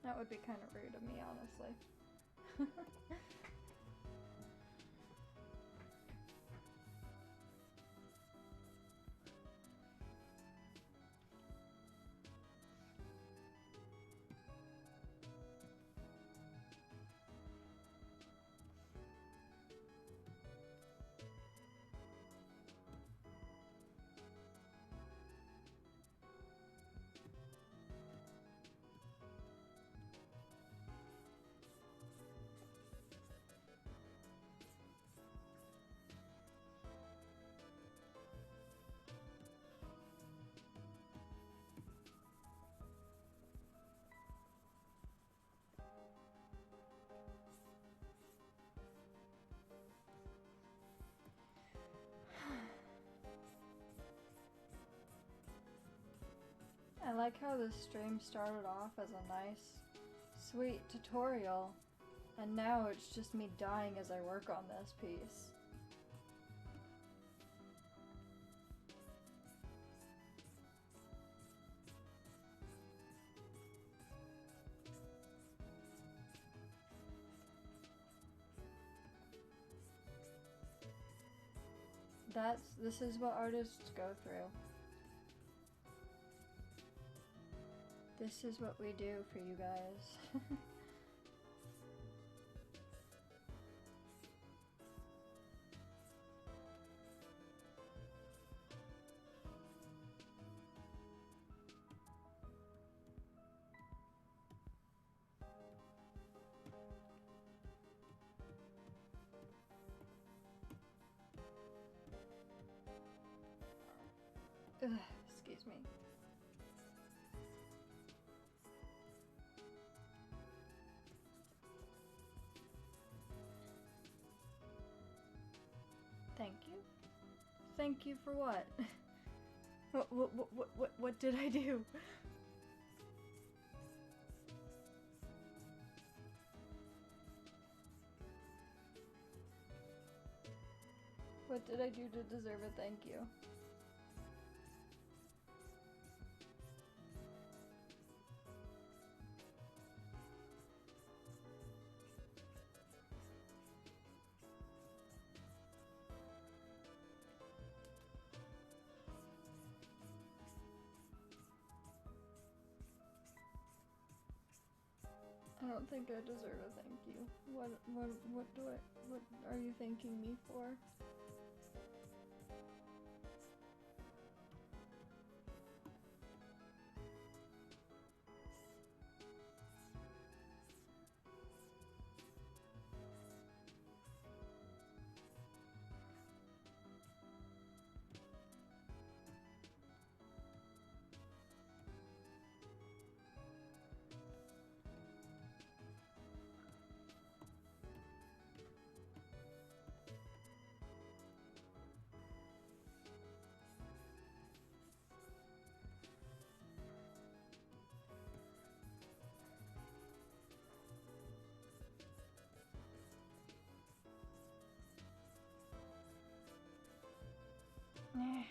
That would be kind of rude of me, honestly. like how this stream started off as a nice, sweet tutorial, and now it's just me dying as I work on this piece. This is what artists go through. This is what we do for you guys. Ugh, excuse me. Thank you. Thank you for what? What did I do? What did I do to deserve a thank you? I don't think I deserve a thank you. What are you thanking me for? Nah.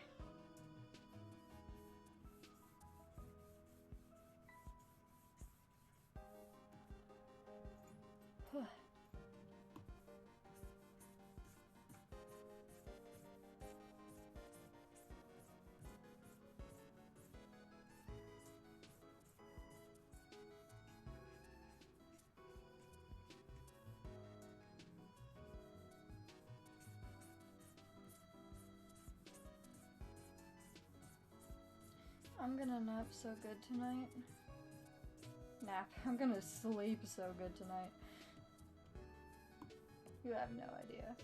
I'm gonna nap so good tonight. I'm gonna sleep so good tonight. You have no idea.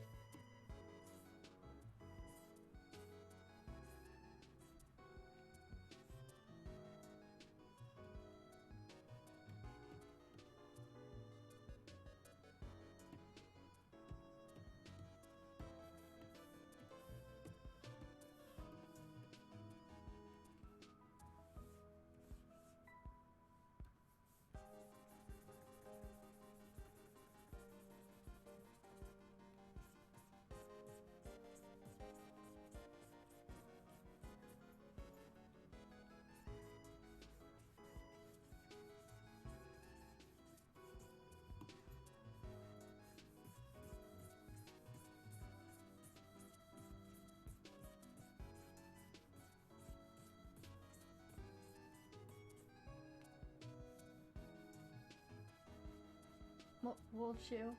Won't you?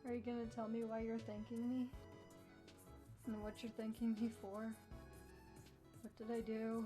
Are you gonna tell me why you're thanking me? And what you're thanking me for? What did I do?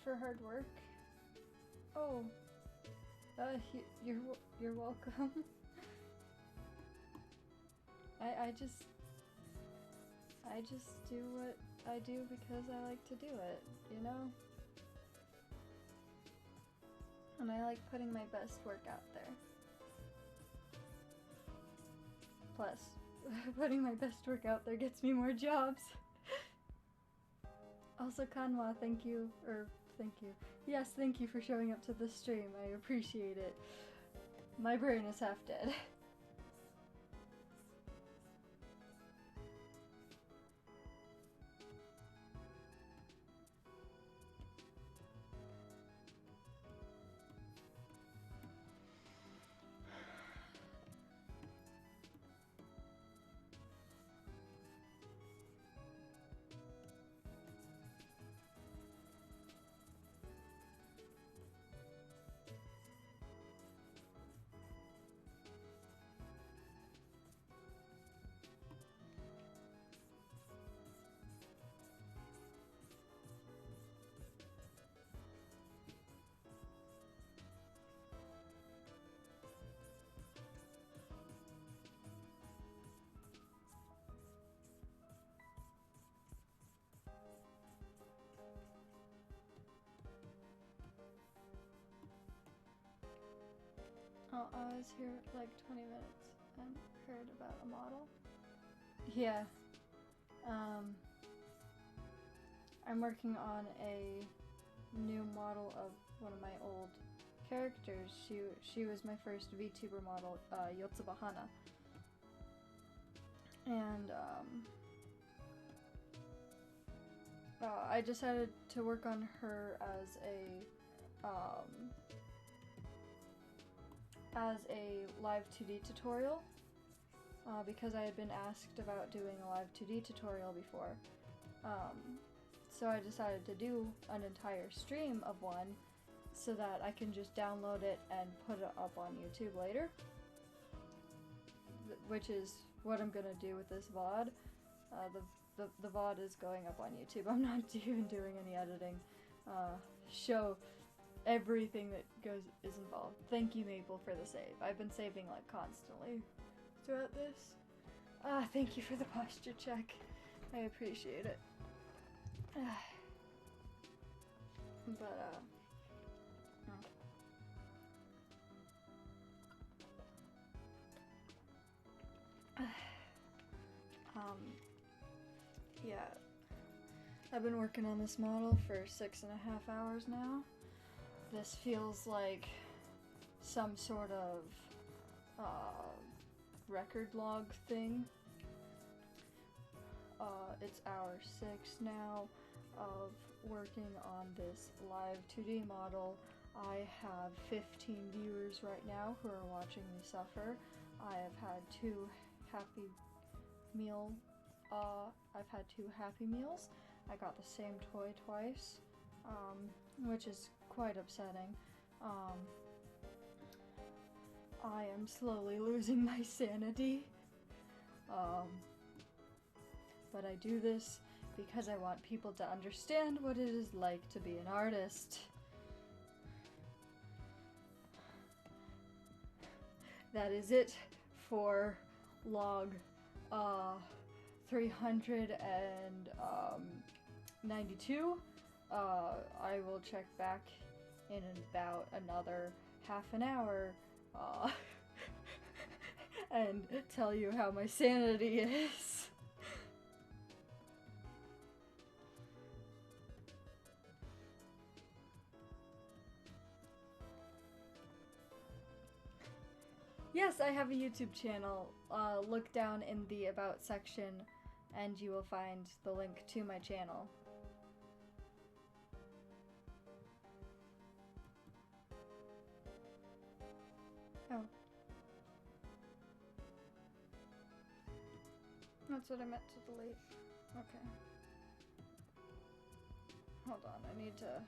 for hard work. Oh, you're welcome. I just do what I do because I like to do it, you know? And I like putting my best work out there. Plus, putting my best work out there gets me more jobs. Also, Kanwa, thank you. Yes, thank you for showing up to the stream. I appreciate it. My brain is half dead. Oh, I was here like 20 minutes and heard about a model. Yeah. I'm working on a new model of one of my old characters. She was my first VTuber model, Yotsuba Hana. And I decided to work on her as a Live2D tutorial, because I had been asked about doing a Live2D tutorial before. So I decided to do an entire stream of one so that I can just download it and put it up on YouTube later. Which is what I'm gonna do with this VOD. The VOD is going up on YouTube. I'm not even doing any editing. Show everything that is involved. Thank you, Maple, for the save. I've been saving like constantly throughout this. Thank you for the posture check. I appreciate it. But yeah, I've been working on this model for 6.5 hours now. This feels like some sort of record log thing. It's hour 6 now of working on this Live2D model. I have 15 viewers right now who are watching me suffer. I have had two happy meals. I got the same toy twice, which is quite upsetting. I am slowly losing my sanity. But I do this because I want people to understand what it is like to be an artist. That is it for log 392. I will check back in about another half an hour and tell you how my sanity is. Yes, I have a YouTube channel. Look down in the About section and you will find the link to my channel. Oh. That's what I meant to delete. Okay. Hold on, I need to...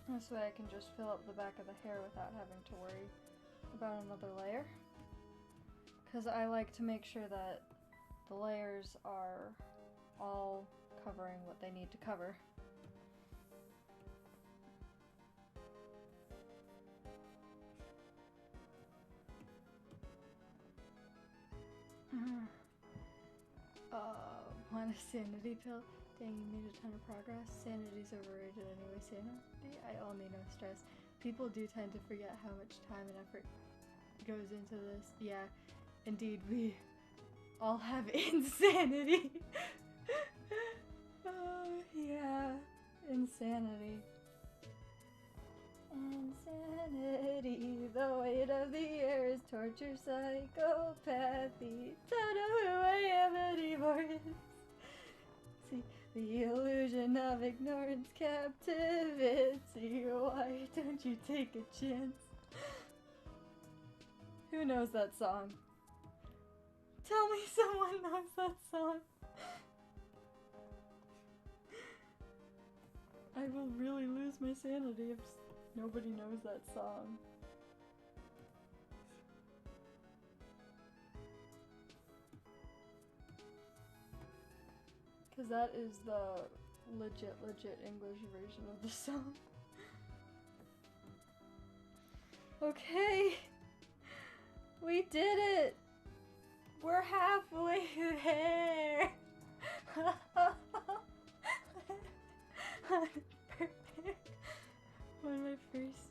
This way I can just fill up the back of the hair without having to worry about another layer. Because I like to make sure that the layers are all covering what they need to cover. Want a sanity pill? Dang, you made a ton of progress. Sanity's overrated anyway. Sanity? I only know stress. People do tend to forget how much time and effort goes into this. Yeah, indeed, we all have insanity. Oh, yeah, insanity. Insanity, the weight of the air is torture, psychopathy. Don't know who I am anymore. See, the illusion of ignorance captivity. Why don't you take a chance? Who knows that song? Tell me someone knows that song. I will really lose my sanity if nobody knows that song. Because that is the legit English version of the song. Okay. We did it! We're halfway there! Perfect. One of my first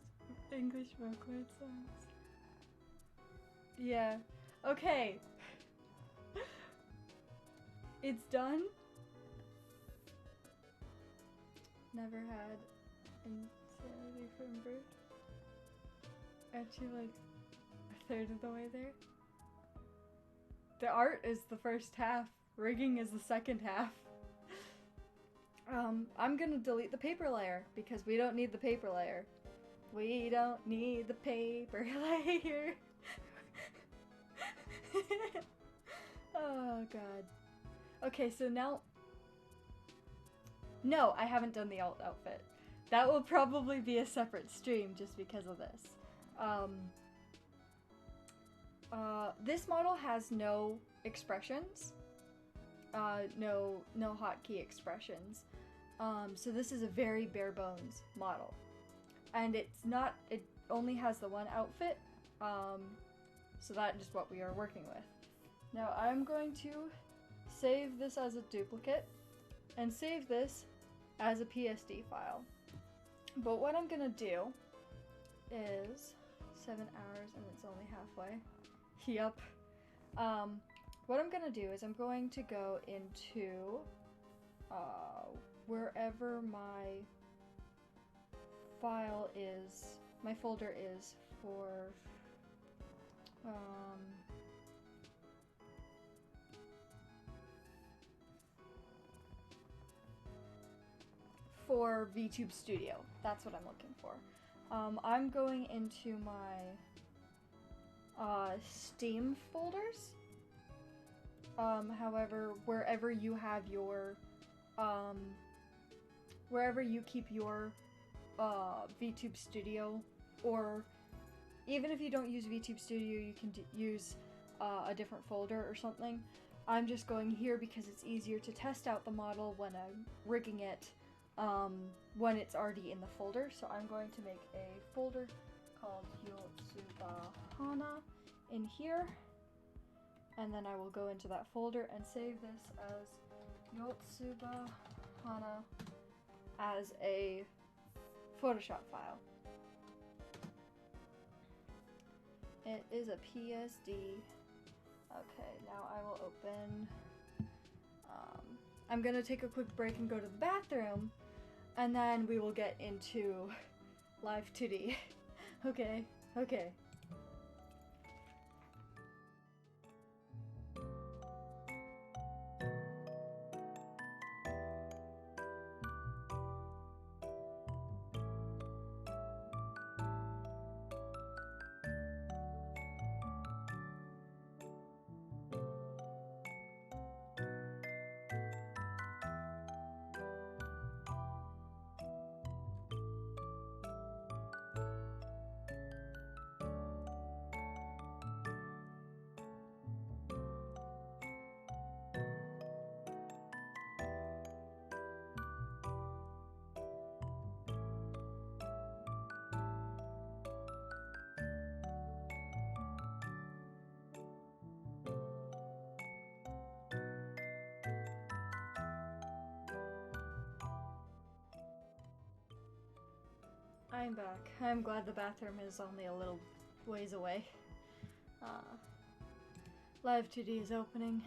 English vocaloid songs. Yeah. Okay. It's done. Never had insanity from birth. Actually, like a third of the way there. The art is the first half. Rigging is the second half. I'm gonna delete the paper layer because we don't need the paper layer. We don't need the paper layer. Oh god. Okay, so now... No, I haven't done the alt outfit. That will probably be a separate stream just because of this. This model has no expressions. No hotkey expressions. So this is a very bare bones model. And it only has the one outfit. So that is what we are working with. Now I'm going to save this as a duplicate and save this as a PSD file. But what I'm gonna do is 7 hours and it's only halfway. Yup. What I'm gonna do is I'm going to go into wherever my file is, my folder is for VTube Studio. That's what I'm looking for. I'm going into my Steam folders. However, wherever you have your, wherever you keep your VTube Studio, or even if you don't use VTube Studio, you can use a different folder or something. I'm just going here because it's easier to test out the model when I'm rigging it when it's already in the folder. So I'm going to make a folder called Yotsubahana in here, and then I will go into that folder and save this as Yotsubahana as a Photoshop file. It is a PSD. Okay, now I will open, I'm gonna take a quick break and go to the bathroom, and then we will get into Live2D. Okay. I'm back. I'm glad the bathroom is only a little ways away. Live2D is opening.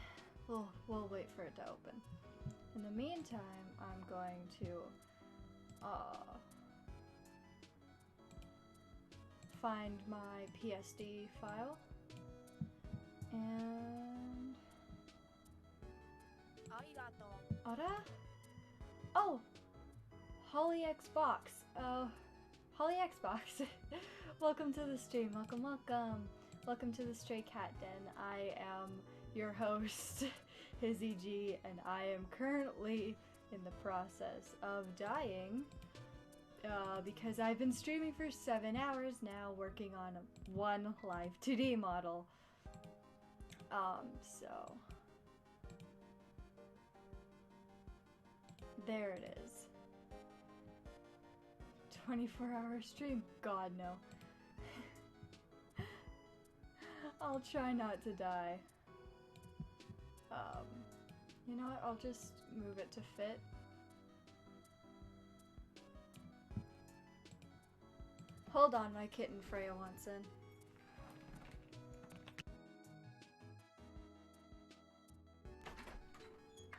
We'll wait for it to open. In the meantime, I'm going to find my PSD file and Ara? Oh! Holly Xbox. Holly Xbox. Welcome to the stream. Welcome, welcome. Welcome to the Stray Cat Den. I am your host, Hizzy G, and I am currently in the process of dying because I've been streaming for 7 hours now, working on one Live2D model. So there it is. 24-hour stream. God, no. I'll try not to die. You know what? I'll just move it to fit. Hold on, my kitten Freya wants in.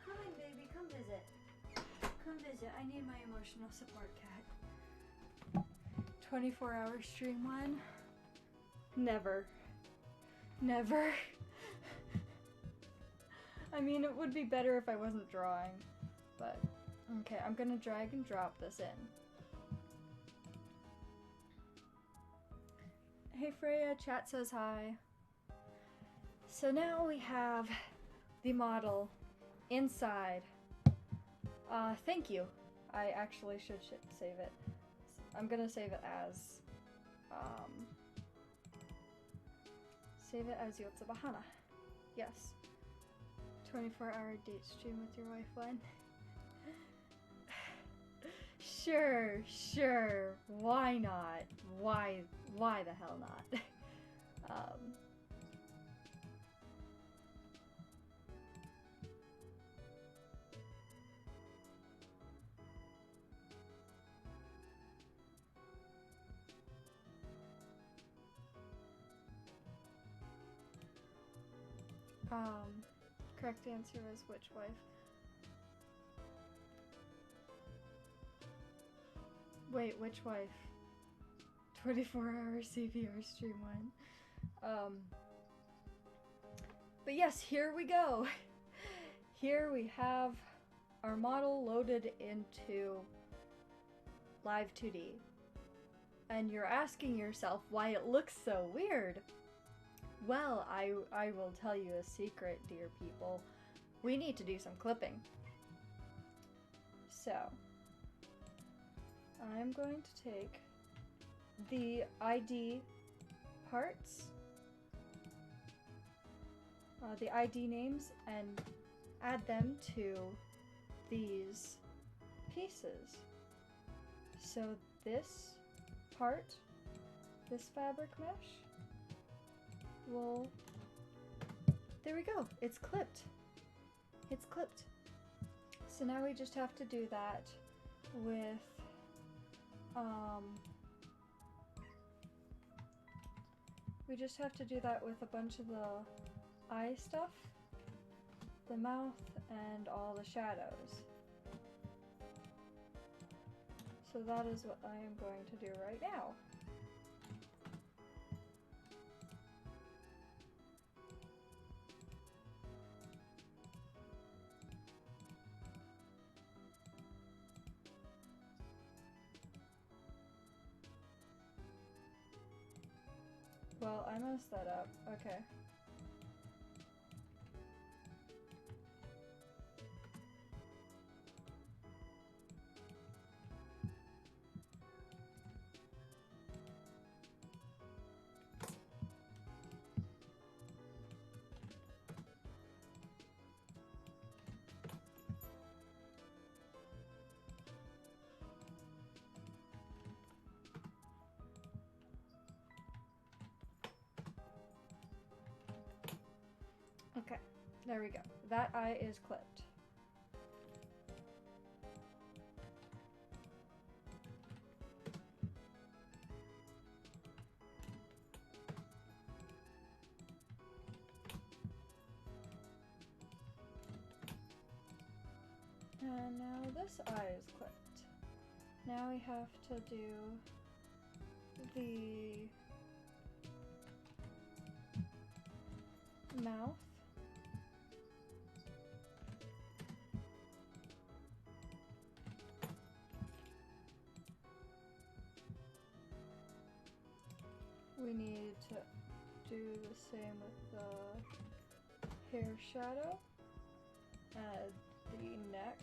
Come in, baby. Come visit. Come visit. I need my emotional support cat. 24-hour stream one? Never. Never. I mean, it would be better if I wasn't drawing, but okay, I'm gonna drag and drop this in. Hey Freya, chat says hi. So now we have the model inside. Thank you. I actually should save it. I'm gonna save it as, save it as Yotsubahana. Yes. 24-hour date stream with your wife one. Sure. Why not? Why the hell not? Correct answer is which wife? Wait, which wife? 24-hour CVR stream one. But yes, here we go. Here we have our model loaded into Live2D. And you're asking yourself why it looks so weird. Well, I will tell you a secret, dear people. We need to do some clipping. So, I'm going to take the ID parts, the ID names, and add them to these pieces. So this part, this fabric mesh, there we go, it's clipped. It's clipped. So now we just have to do that with, we just have to do that with a bunch of the eye stuff, the mouth, and all the shadows. So that is what I am going to do right now. Well, I messed that up. Okay. Okay, there we go. That eye is clipped. And now this eye is clipped. Now we have to do the mouth. We need to do the same with the hair shadow. Add the neck.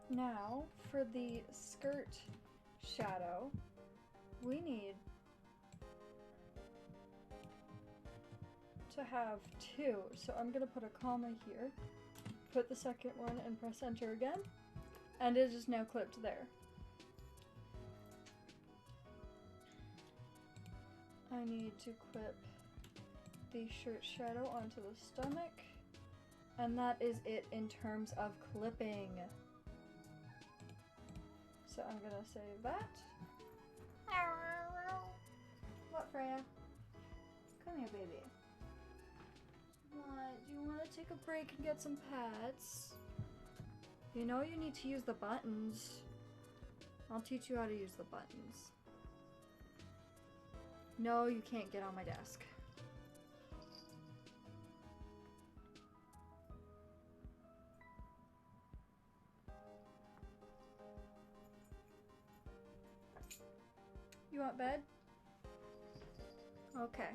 Now, for the skirt shadow, we need to have two. So I'm gonna put a comma here, put the second one and press enter again, and it is now clipped there. I need to clip the shirt shadow onto the stomach, and that is it in terms of clipping. So I'm gonna save that. What, Freya? Come here, baby. What? Do you want to take a break and get some pads? You know you need to use the buttons. I'll teach you how to use the buttons. No, you can't get on my desk. You want bed? Okay.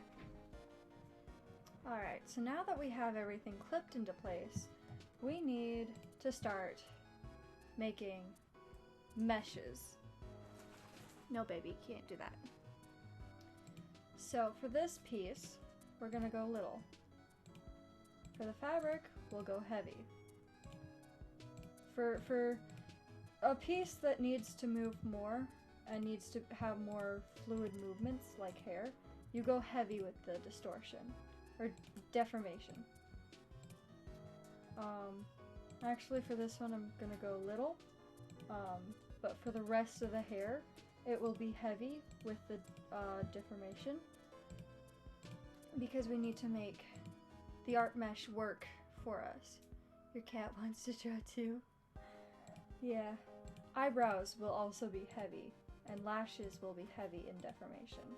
Alright, so now that we have everything clipped into place, we need to start making meshes. No, baby, can't do that. So for this piece, we're gonna go little. For the fabric, we'll go heavy. For a piece that needs to move more and needs to have more fluid movements like hair, you go heavy with the distortion or deformation. Actually for this one I'm gonna go little, but for the rest of the hair it will be heavy with the deformation, because we need to make the art mesh work for us. Your cat wants to draw too? Yeah. Eyebrows will also be heavy, and lashes will be heavy in deformation,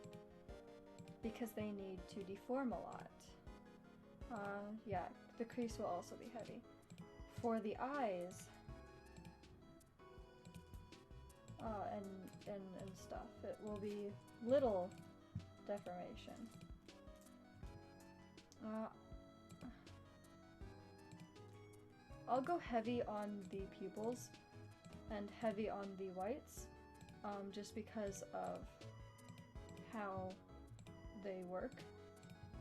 because they need to deform a lot. Yeah, the crease will also be heavy. For the eyes, and stuff, it will be little deformation. I'll go heavy on the pupils and heavy on the whites, just because of how they work,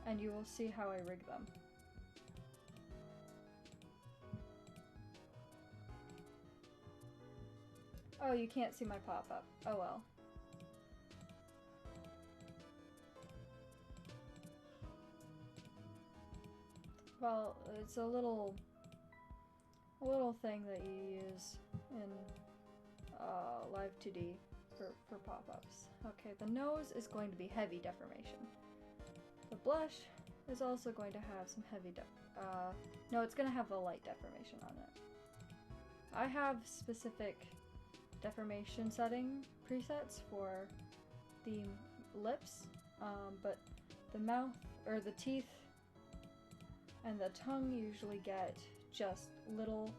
and you will see how I rig them. Oh, you can't see my pop-up. Oh well. Well, it's a little thing that you use in Live2D for pop-ups. Okay, the nose is going to be heavy deformation. The blush is also going to have some heavy no, it's going to have a light deformation on it. I have specific deformation setting presets for the lips, but the mouth, or the teeth, and the tongue usually get just little,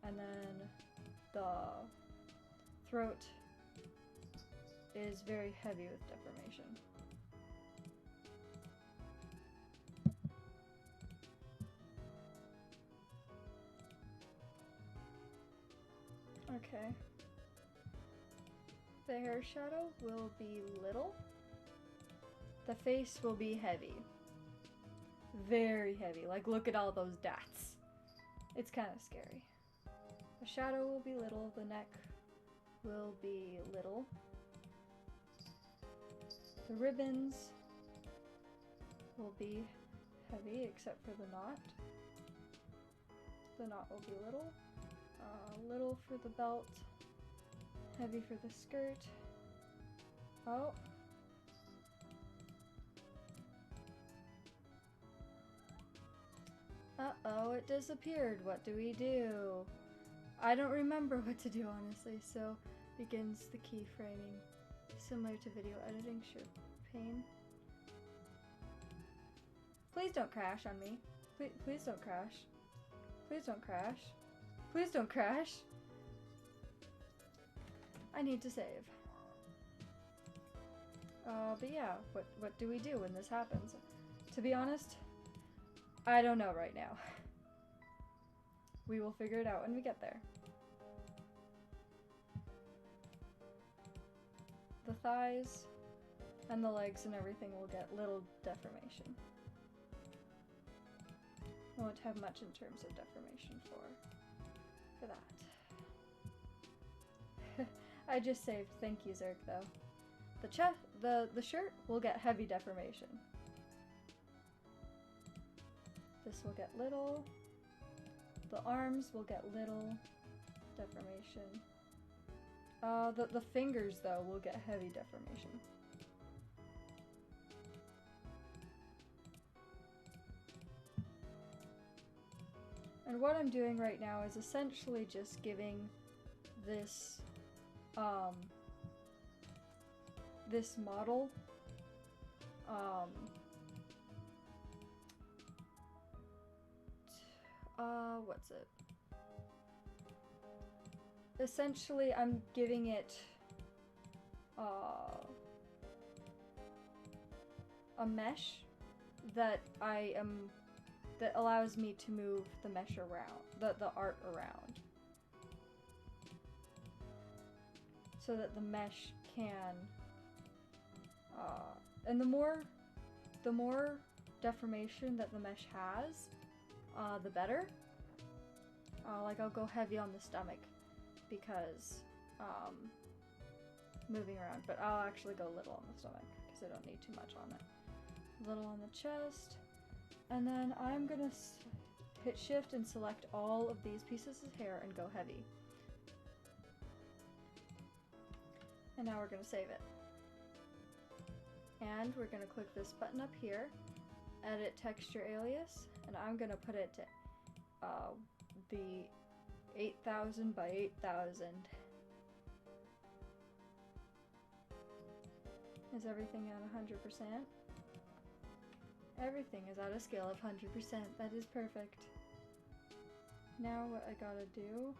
and then the throat is very heavy with deformation. Okay. The hair shadow will be little. The face will be heavy. Very heavy. Like, look at all those dots. It's kind of scary. The shadow will be little. The neck will be little. The ribbons will be heavy, except for the knot. The knot will be little. Little for the belt. Heavy for the skirt. Oh. Uh-oh, it disappeared. What do we do? I don't remember what to do, honestly, so begins the keyframing. Similar to video editing, sure. Pain. Please don't crash on me. Please don't crash. Please don't crash. Please don't crash. I need to save. But yeah, what do we do when this happens? To be honest, I don't know right now. We will figure it out when we get there. The thighs and the legs and everything will get little deformation. Won't have much in terms of deformation for that. I just saved. Thank you, Zerk, though. The shirt will get heavy deformation. This will get little. The arms will get little deformation. The fingers, though, will get heavy deformation. And what I'm doing right now is essentially just giving this, this model, what's it? Essentially, I'm giving it, a mesh that that allows me to move the mesh around, the art around. So that the mesh can, and the more deformation that the mesh has, the better. Like I'll go heavy on the stomach because, moving around, but I'll actually go little on the stomach because I don't need too much on it. Little on the chest, and then I'm gonna hit shift and select all of these pieces of hair and go heavy. And now we're gonna save it. And we're gonna click this button up here, edit texture alias, and I'm gonna put it to the 8000 by 8000. Is everything at 100%? Everything is at a scale of 100%. That is perfect. Now what I gotta do...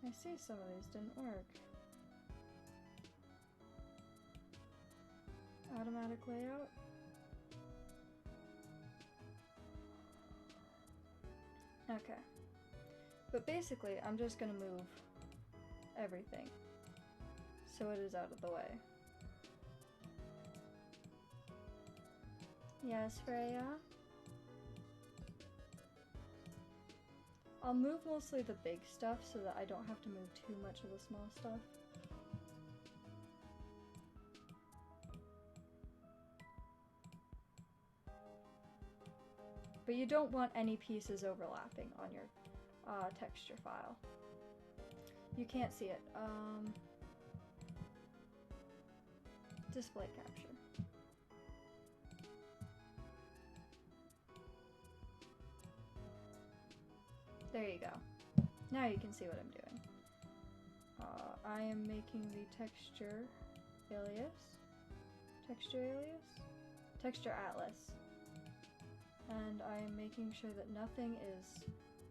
I see some of these didn't work. Automatic layout. Okay. But basically, I'm just gonna move everything so it is out of the way. Yes, Freya? I'll move mostly the big stuff so that I don't have to move too much of the small stuff. But you don't want any pieces overlapping on your texture file. You can't see it. Display capture. There you go. Now you can see what I'm doing. I am making the texture alias. Texture alias? Texture atlas. And I am making sure that nothing is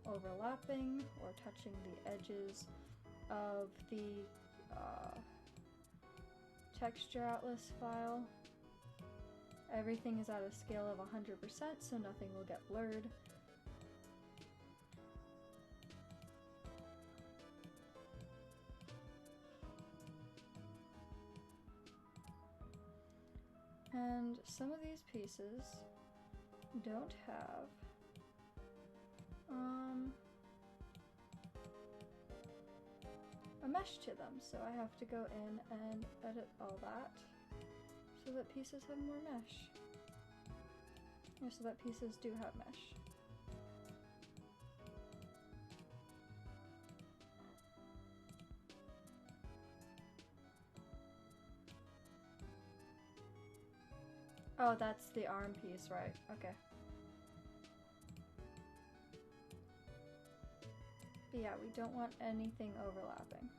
overlapping or touching the edges of the texture atlas file. Everything is at a scale of 100%, so nothing will get blurred. And some of these pieces don't have a mesh to them, so I have to go in and edit all that so that pieces have more mesh. Or so that pieces do have mesh. Oh, that's the arm piece, right? Okay. But yeah, we don't want anything overlapping.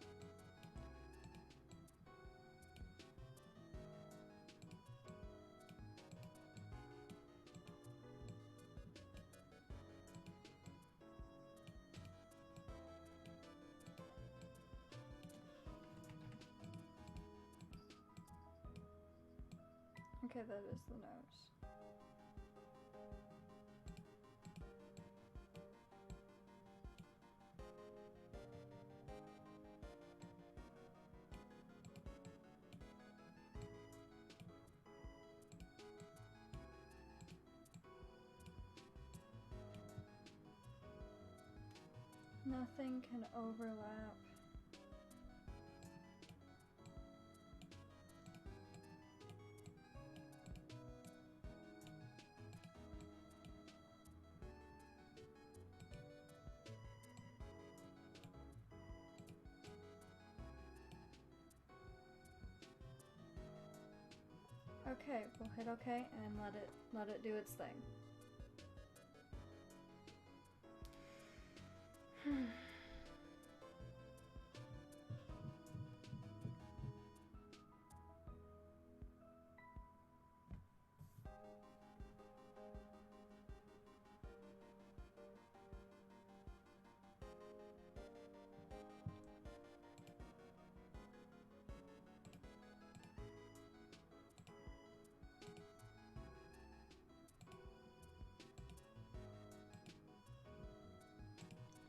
Okay, that is the nose. Nothing can overlap. Okay, we'll hit OK and let it do its thing.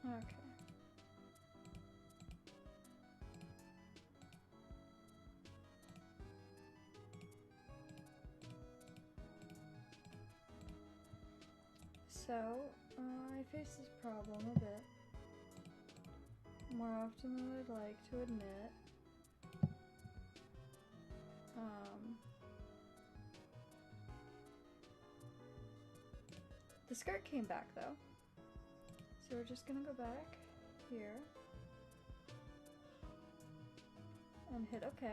Okay. So, I face this problem a bit more often than I'd like to admit. The skirt came back though. So we're just gonna go back here and hit OK.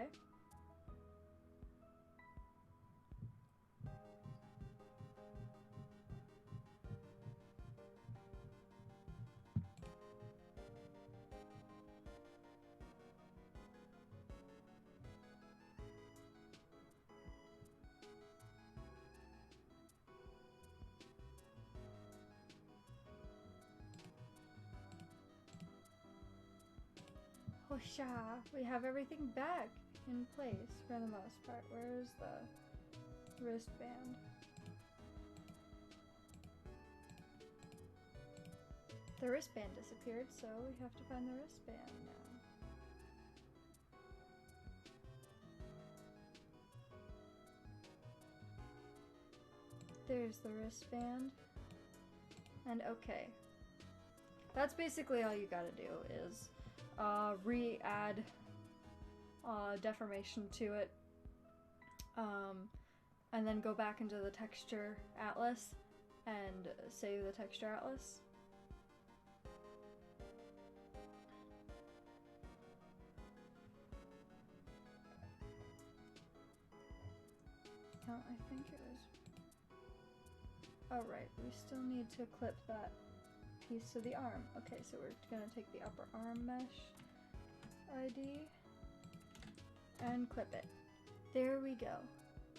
Hosha! We have everything back in place for the most part. Where's the wristband? The wristband disappeared, so we have to find the wristband now. There's the wristband. And okay. That's basically all you gotta do is re-add deformation to it, and then go back into the texture atlas and save the texture atlas. No, I think it was... Oh right, we still need to clip that piece of the arm. Okay, so we're gonna take the upper arm mesh ID and clip it. There we go.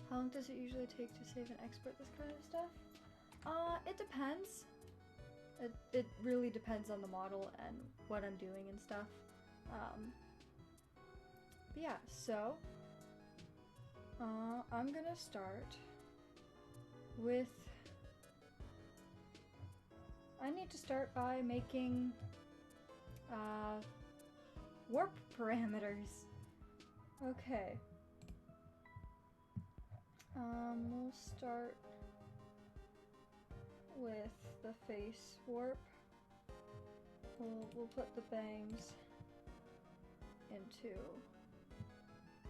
How long does it usually take to save and export this kind of stuff? It depends. It really depends on the model and what I'm doing and stuff. But yeah, so I'm gonna start with... I need to start by making warp parameters. Okay. We'll start with the face warp. We'll put the bangs into...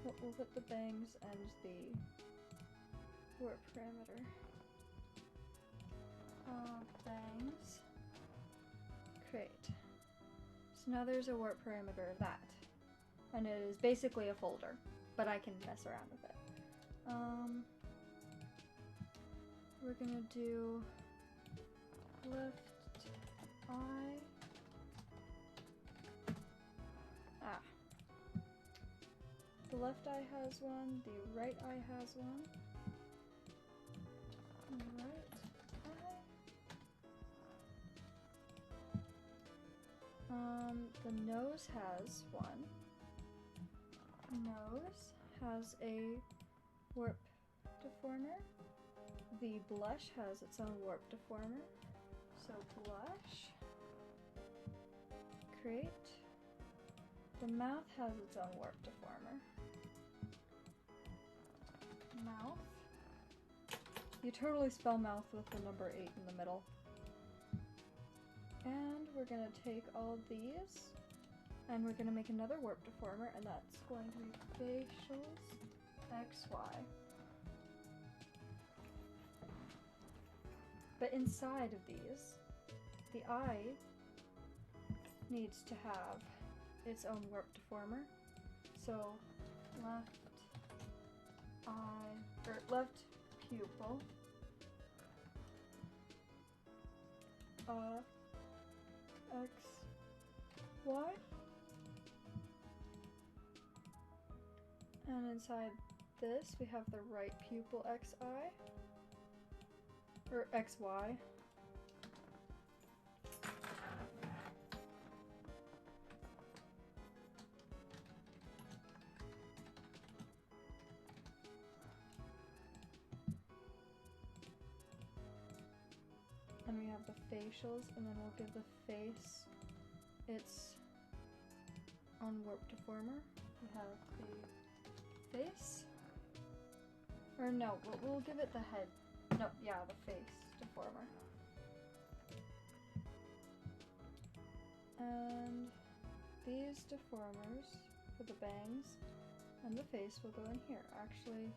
We'll put the bangs and the warp parameter. Bangs. Create. So now there's a warp parameter of that. And it is basically a folder, but I can mess around with it. we're gonna do left eye. The left eye has one, the right eye has one. Right eye. The nose has one. Nose has a warp deformer. The blush has its own warp deformer. So blush, create. The mouth has its own warp deformer. Mouth. You totally spell mouth with the number 8 in the middle. And we're gonna take all of these and we're gonna make another warp deformer, and that's going to be facials XY. But inside of these, the eye needs to have its own warp deformer. So left eye, or left pupil, X, Y, and inside this we have the right pupil XI, or XY. And we have the facials, and then we'll give the face its own warp deformer. We have the face, or no, we'll give it the head. No, yeah, the face deformer. And these deformers for the bangs and the face will go in here. Actually,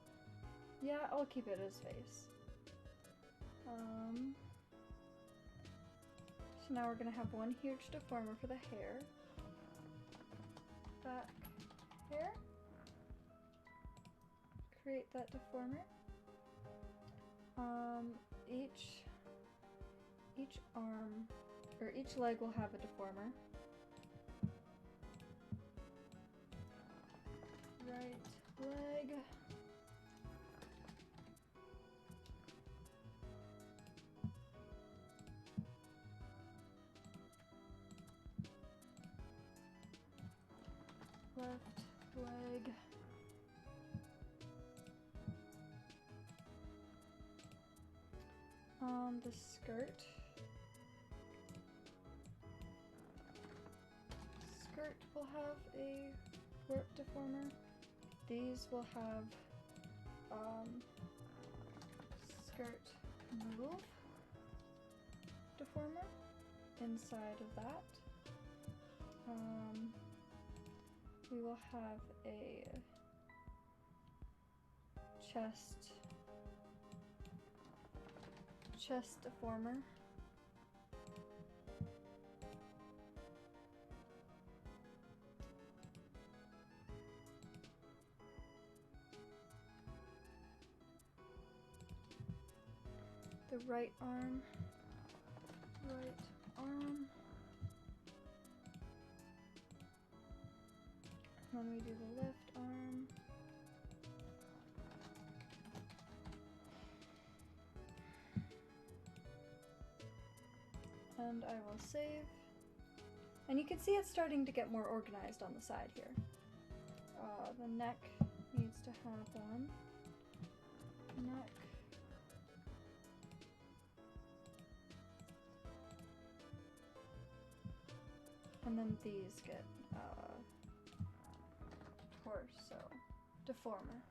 yeah, I'll keep it as face. So now we're gonna have one huge deformer for the hair. Back hair. Create that deformer. Each arm, or each leg will have a deformer. Right leg. Left leg. The skirt. Skirt will have a warp deformer. These will have skirt move deformer inside of that. We will have a chest deformer. The right arm. And then we do the left arm. And I will save. And you can see it's starting to get more organized on the side here. The neck needs to have one. Neck. And then these get torso deformer.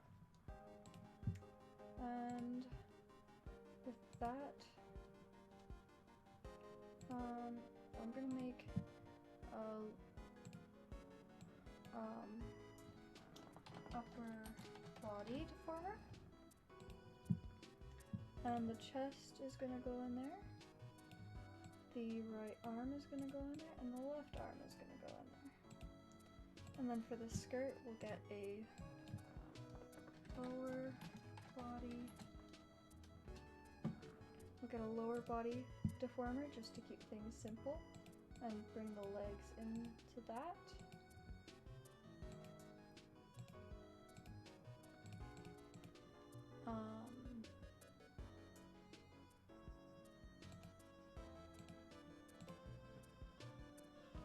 And with that, I'm gonna make a upper body deformer, and the chest is gonna go in there. The right arm is gonna go in there, and the left arm is gonna go in there. And then for the skirt, we'll get a lower body get a lower body deformer just to keep things simple and bring the legs into that.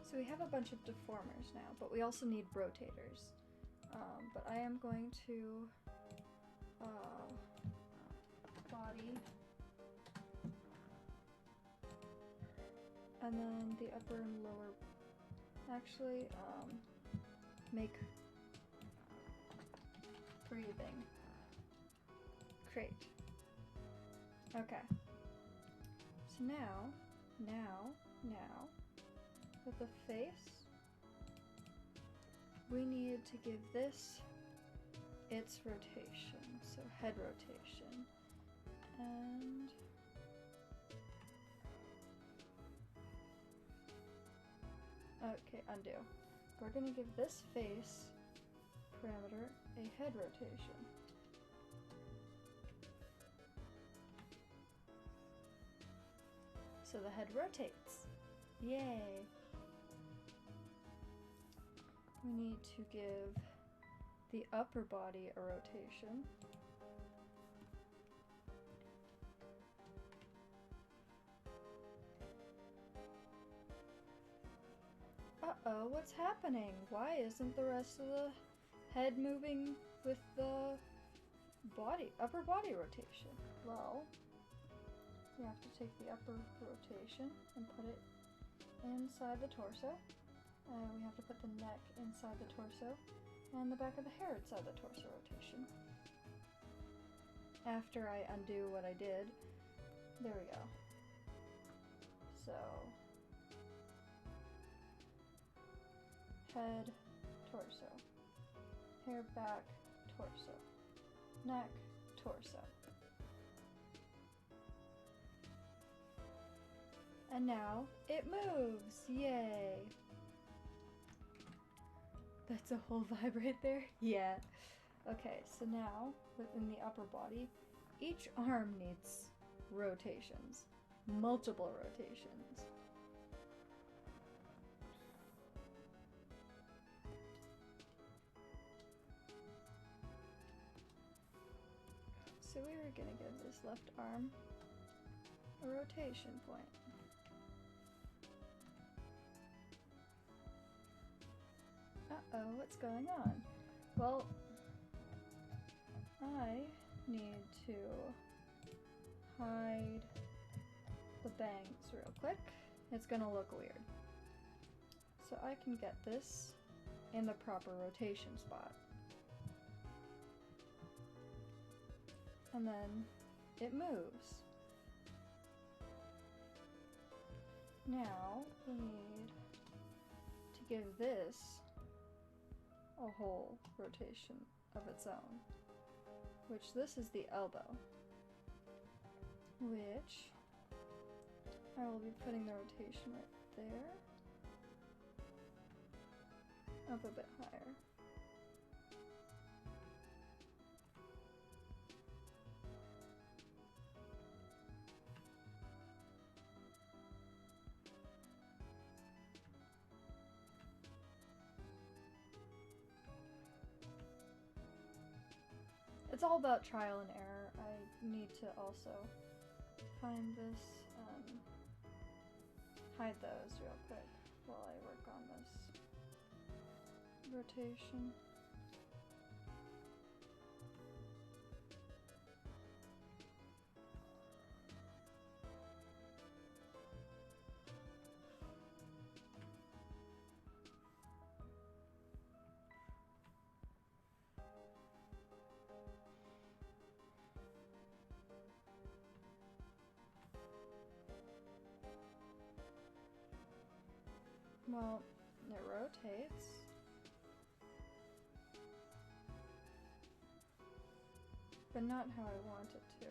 So we have a bunch of deformers now, but we also need rotators. But I am going to body, and then the upper and lower, actually make breathing. Crate. Okay. So now, with the face, we need to give this its rotation, so head rotation, and okay, undo. We're gonna give this face parameter a head rotation. So the head rotates. Yay! We need to give the upper body a rotation. Uh-oh, what's happening? Why isn't the rest of the head moving with the upper body rotation? Well, we have to take the upper rotation and put it inside the torso. We have to put the neck inside the torso and the back of the hair inside the torso rotation. After I undo what I did, there we go. So, head, torso, hair, back, torso, neck, torso. And now it moves! Yay! That's a whole vibe right there? Yeah. Okay, so now, within the upper body, each arm needs rotations. Multiple rotations. So we were gonna give this left arm a rotation point. Uh-oh, what's going on? Well, I need to hide the bangs real quick. It's gonna look weird. So I can get this in the proper rotation spot. And then it moves. Now we need to give this a whole rotation of its own, which this is the elbow, which I will be putting the rotation right there, up a bit higher. It's all about trial and error. I need to also find this, hide those real quick while I work on this rotation. Well, it rotates. But not how I want it to.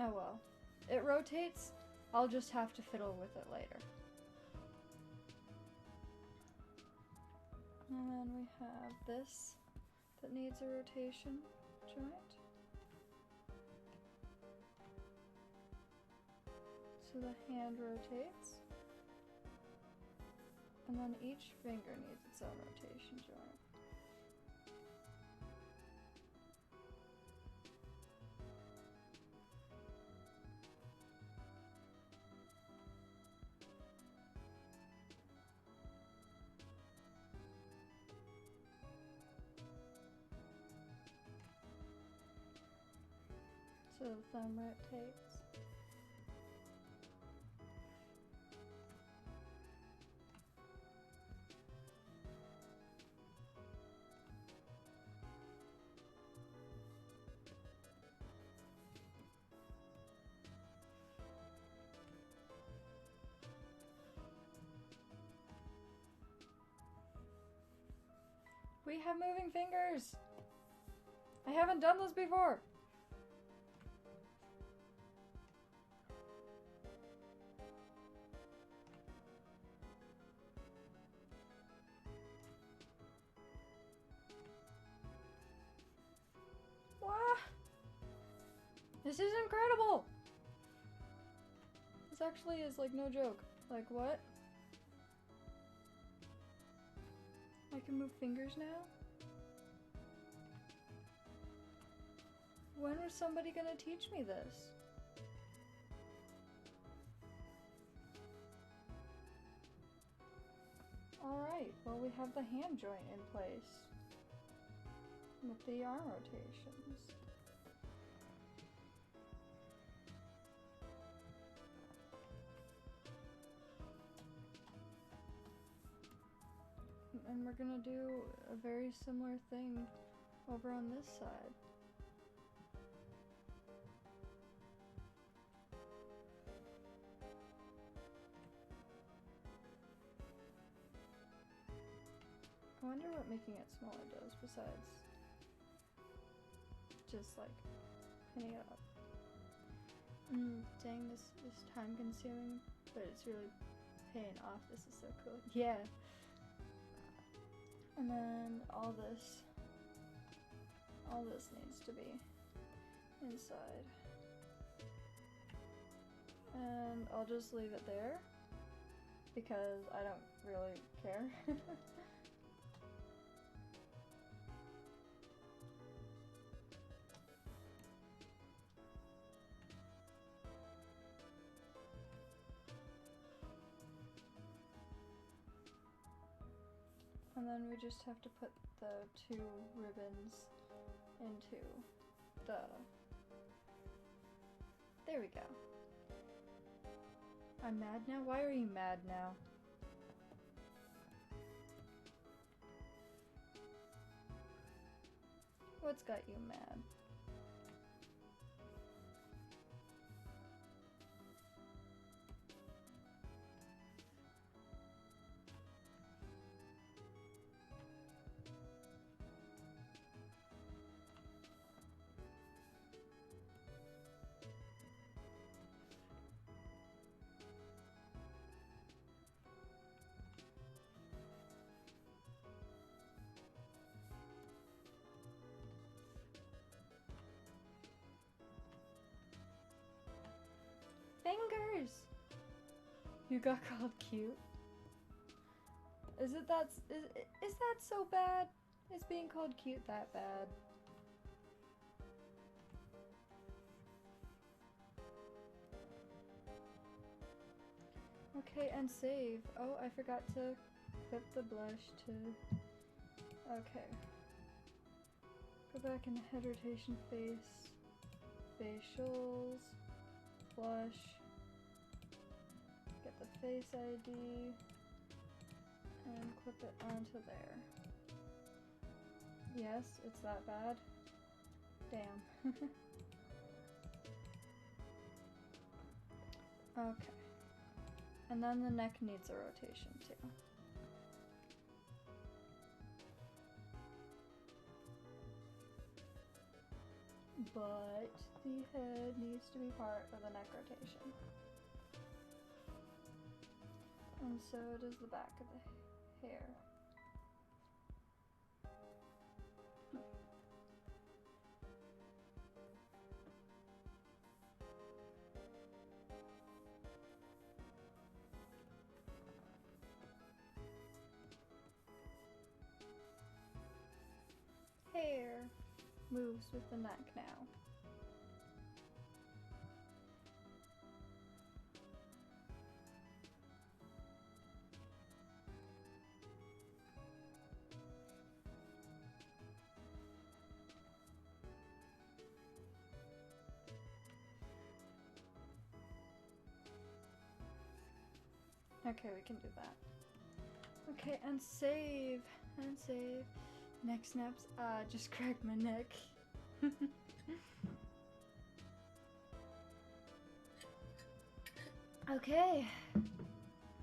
Oh well. It rotates. I'll just have to fiddle with it later. And then we have this that needs a rotation joint. So the hand rotates. And then each finger needs its own rotation joint. So the thumb rotates. We have moving fingers! I haven't done this before! Wow! This is incredible! This actually is like no joke. Like what? I can move fingers now? When was somebody gonna teach me this? Alright, well we have the hand joint in place with the arm rotations. And we're gonna do a very similar thing over on this side. I wonder what making it smaller does besides just like pinning it up. Dang, this is time consuming, but it's really paying off. This is so cool. Yeah. And then all this needs to be inside. And I'll just leave it there because I don't really care. And then we just have to put the two ribbons into the... There we go. I'm mad now? Why are you mad now? What's got you mad? Fingers! You got called cute? Is that so bad? Is being called cute that bad? Okay, and save. Oh, I forgot to clip the blush to... Okay. Go back in the head rotation face. Facials. Blush. Get the face ID. And clip it onto there. Yes, it's that bad. Damn. Okay. And then the neck needs a rotation too. but the head needs to be part of the neck rotation. And so does the back of the hair. Hair moves with the neck now. Okay, we can do that. Okay, and save, and save. Neck snaps. Just cracked my neck. Okay,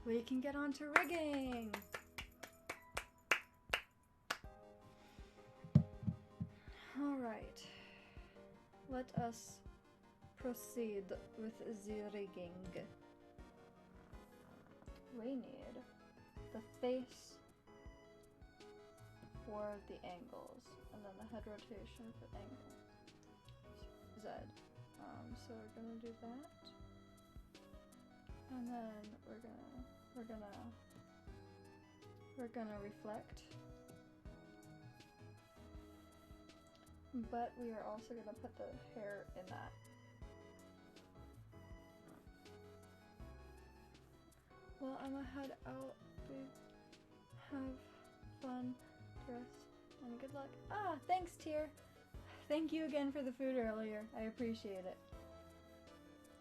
we can get on to rigging. All right, let us proceed with the rigging. We need the face for the angles, and then the head rotation for angle Z. So we're gonna do that, and then we're gonna reflect, but we are also gonna put the hair in that. Well, I'm gonna head out, babe. Have fun, rest, and good luck. Ah, thanks, Teir. Thank you again for the food earlier. I appreciate it.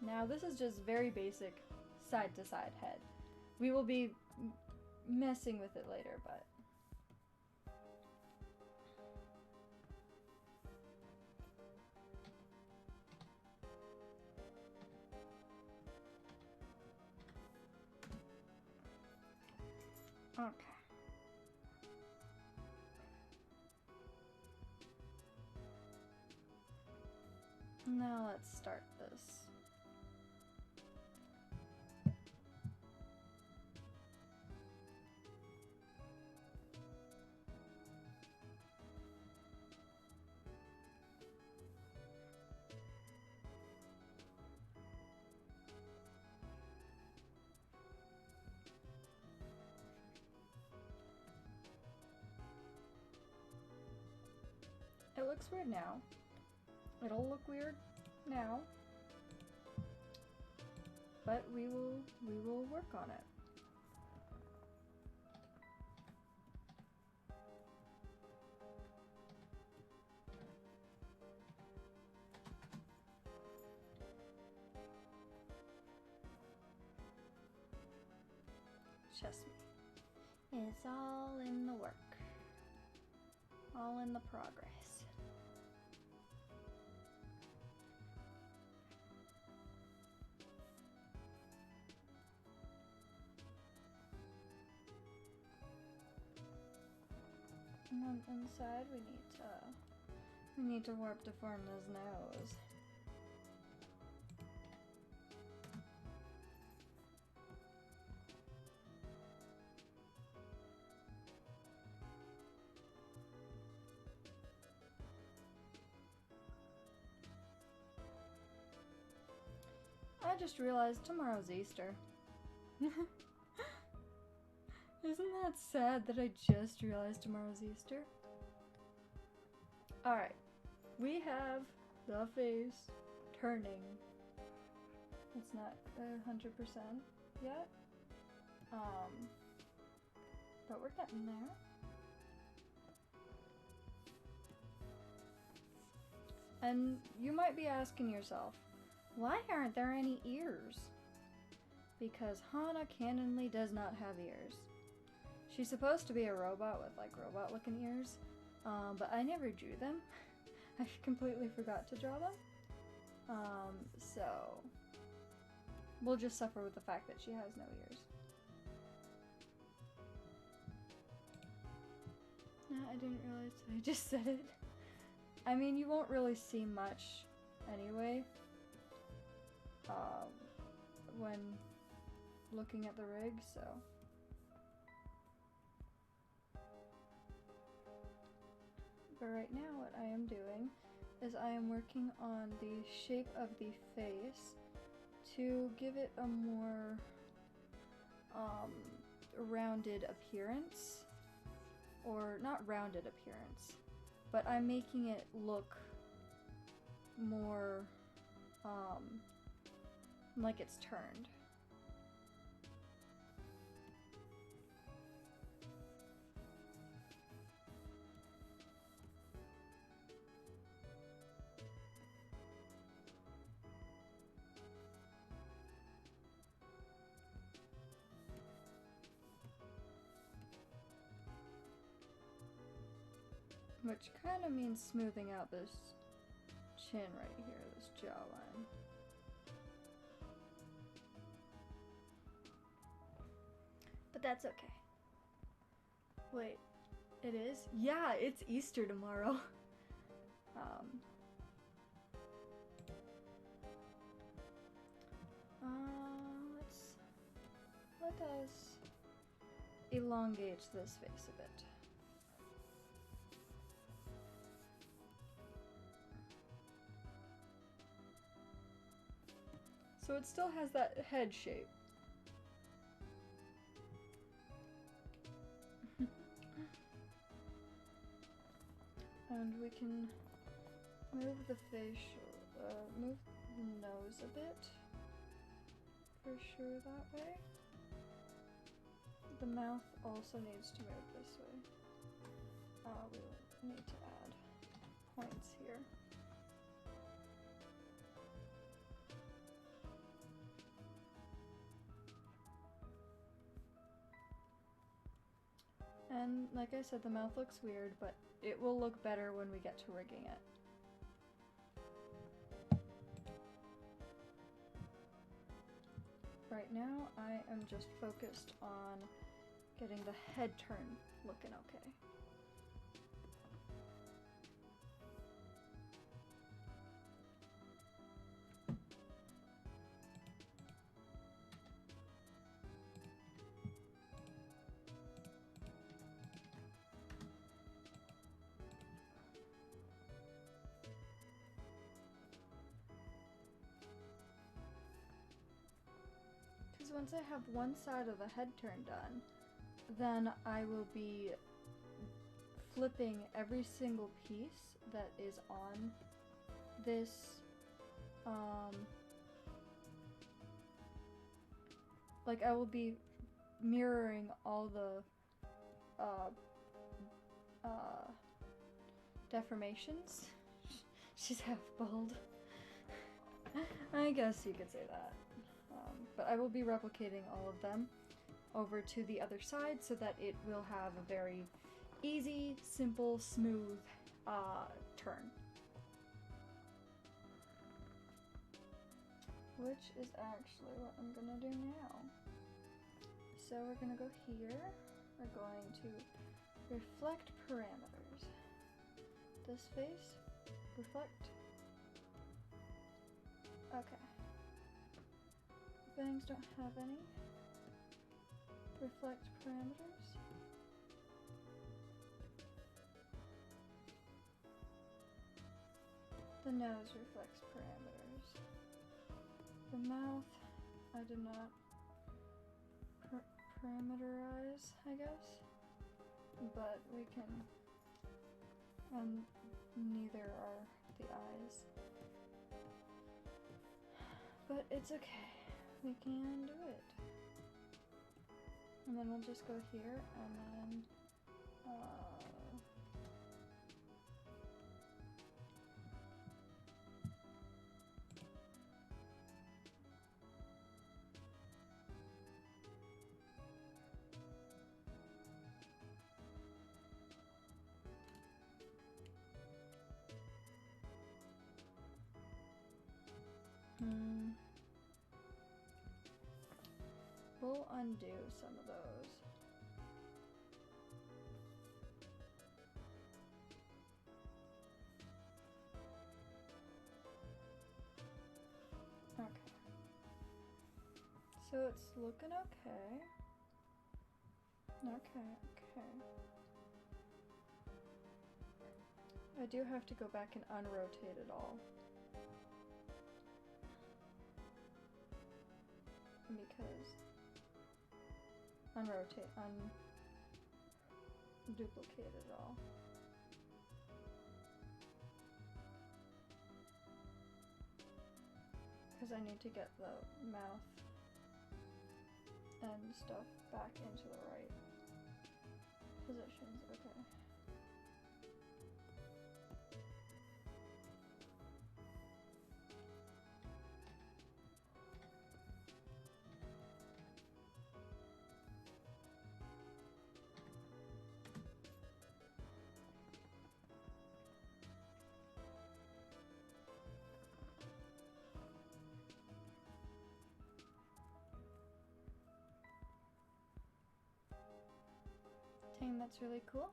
Now, this is just very basic side-to-side head. We will be messing with it later, but... Okay. Now let's start this. It looks weird now. It'll look weird now, but we will work on it. Trust me, it's all in the work, all in the progress. And then inside we need to warp deform his nose. I just realized tomorrow's Easter. Isn't that sad that I just realized tomorrow's Easter? Alright, we have the face turning. It's not 100% yet, but we're getting there. And you might be asking yourself, why aren't there any ears? Because Hana canonly does not have ears. She's supposed to be a robot with like robot looking ears, but I never drew them. I completely forgot to draw them. So we'll just suffer with the fact that she has no ears. No, I didn't realize I just said it. I mean, you won't really see much anyway when looking at the rig, so. But right now what I am doing is I am working on the shape of the face to give it a more rounded appearance. Or not rounded appearance, but I'm making it look more like it's turned. Which kind of means smoothing out this chin right here, this jawline. But that's okay. Wait, it is? Yeah, it's Easter tomorrow. Let us elongate this face a bit. So it still has that head shape. And we can move the facial, move the nose a bit, for sure that way. The mouth also needs to move this way. We will need to add points here. And like I said, the mouth looks weird, but it will look better when we get to rigging it. Right now, I am just focused on getting the head turn looking okay. Once I have one side of the head turn done, then I will be flipping every single piece that is on this like I will be mirroring all the deformations. She's half bald. I guess you could say that. But I will be replicating all of them over to the other side so that it will have a very easy, simple, smooth turn. Which is actually what I'm gonna do now. So we're gonna go here. We're going to reflect parameters. This face, reflect. Okay. Bangs don't have any. Reflect parameters. The nose reflects parameters. The mouth, I did not parameterize, I guess. But we can, and neither are the eyes. But it's okay. We can do it. And then we'll just go here and then we'll undo some of those. So it's looking okay. Okay. I do have to go back and unrotate it all. Because duplicate it all. Because I need to get the mouth and stuff back into the right positions. Okay. Dang, that's really cool.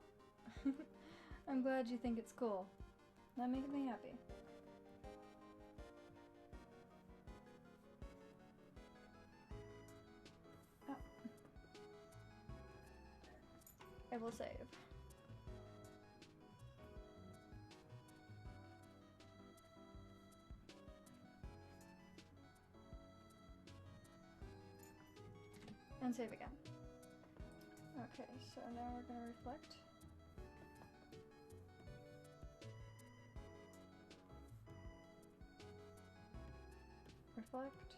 I'm glad you think it's cool. That makes me happy. Oh. I will save. And save again. Okay, so now we're going to reflect. Reflect.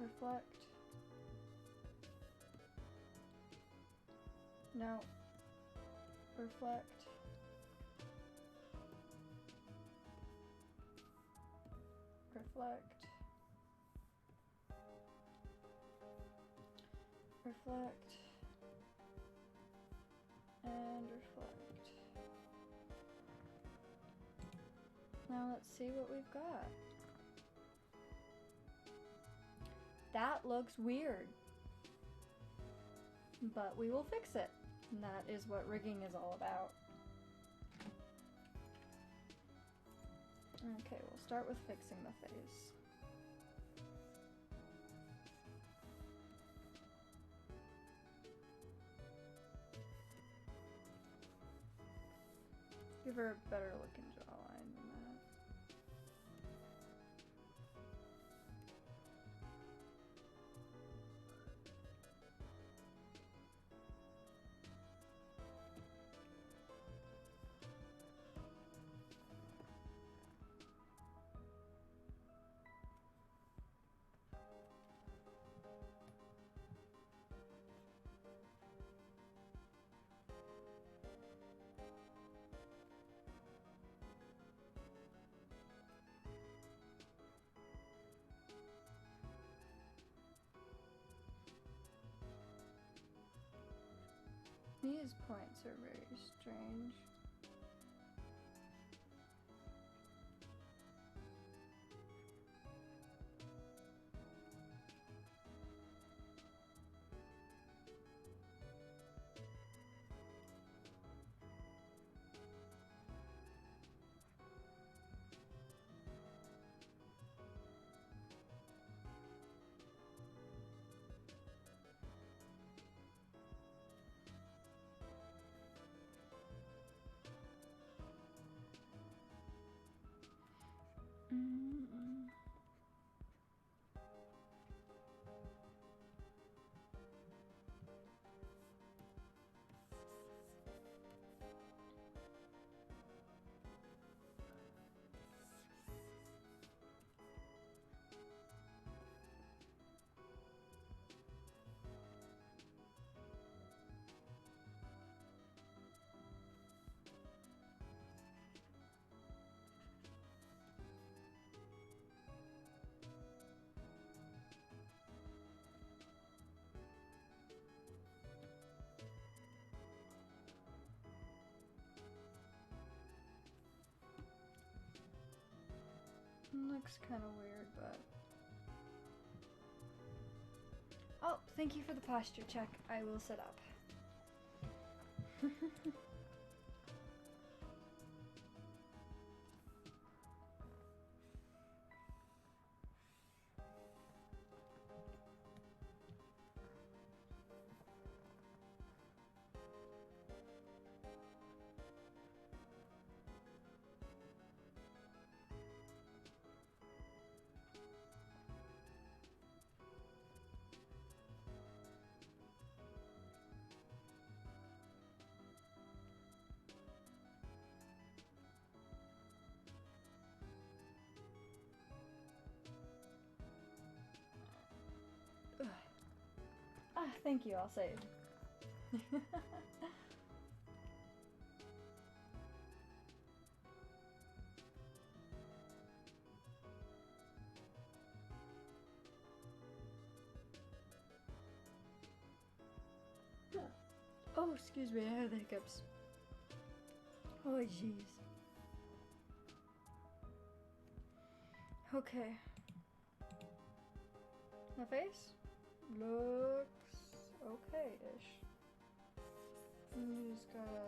Reflect. No. Reflect. Reflect. Reflect, and reflect. Now let's see what we've got. That looks weird, but we will fix it. And that is what rigging is all about. Okay, we'll start with fixing the face. Give her a better looking jawline than that. These points are very strange. Looks kind of weird, but... Oh, thank you for the posture check. I will sit up. Thank you, I'll save. Oh, excuse me, I have the hiccups. Oh, jeez. Okay. The face looks okay-ish. You just gotta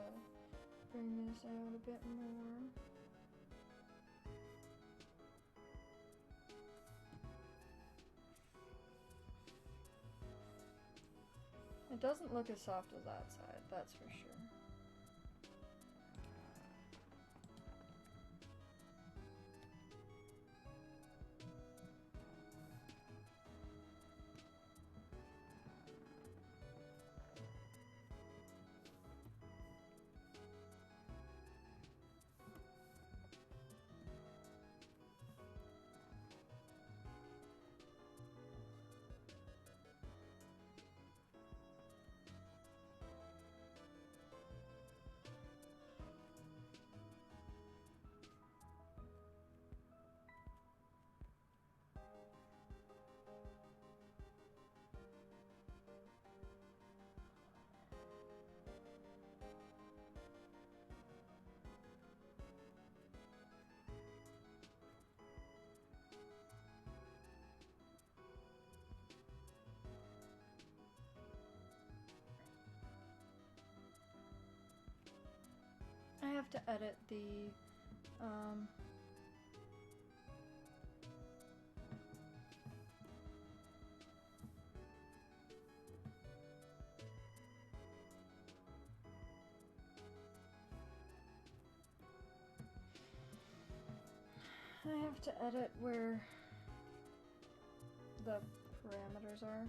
bring this out a bit more. It doesn't look as soft as that side, that's for sure. I have to edit the I have to edit where the parameters are.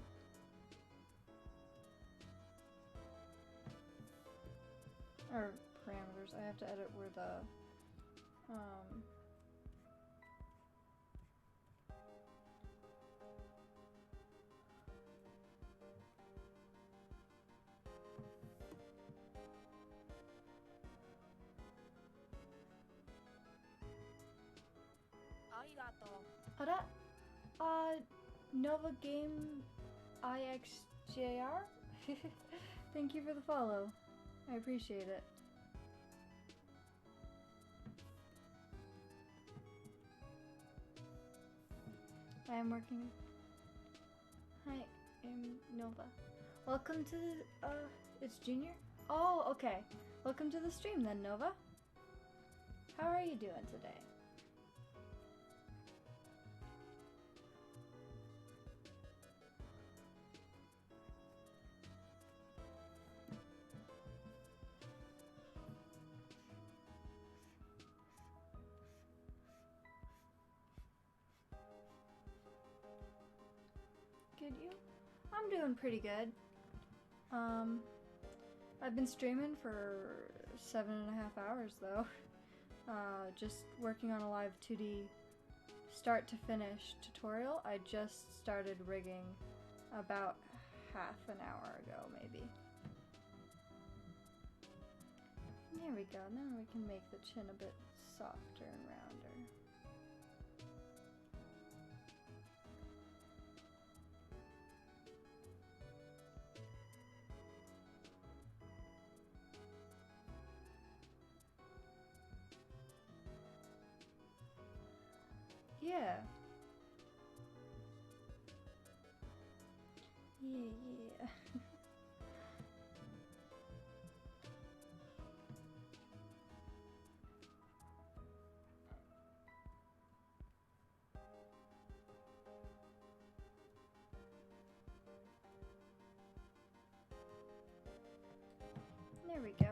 Or parameters. I have to edit where the Ara? Nova Game IXJR? Thank you for the follow. I appreciate it. I am working. Hi, I'm Nova. Welcome to the, it's Junior? Oh, okay. Welcome to the stream then, Nova. How are you doing today? Good, you? I'm doing pretty good. I've been streaming for 7.5 hours though. Just working on a Live2D start to finish tutorial. I just started rigging about half an hour ago, maybe. There we go. Now we can make the chin a bit softer and rounder. Yeah. Yeah. There we go.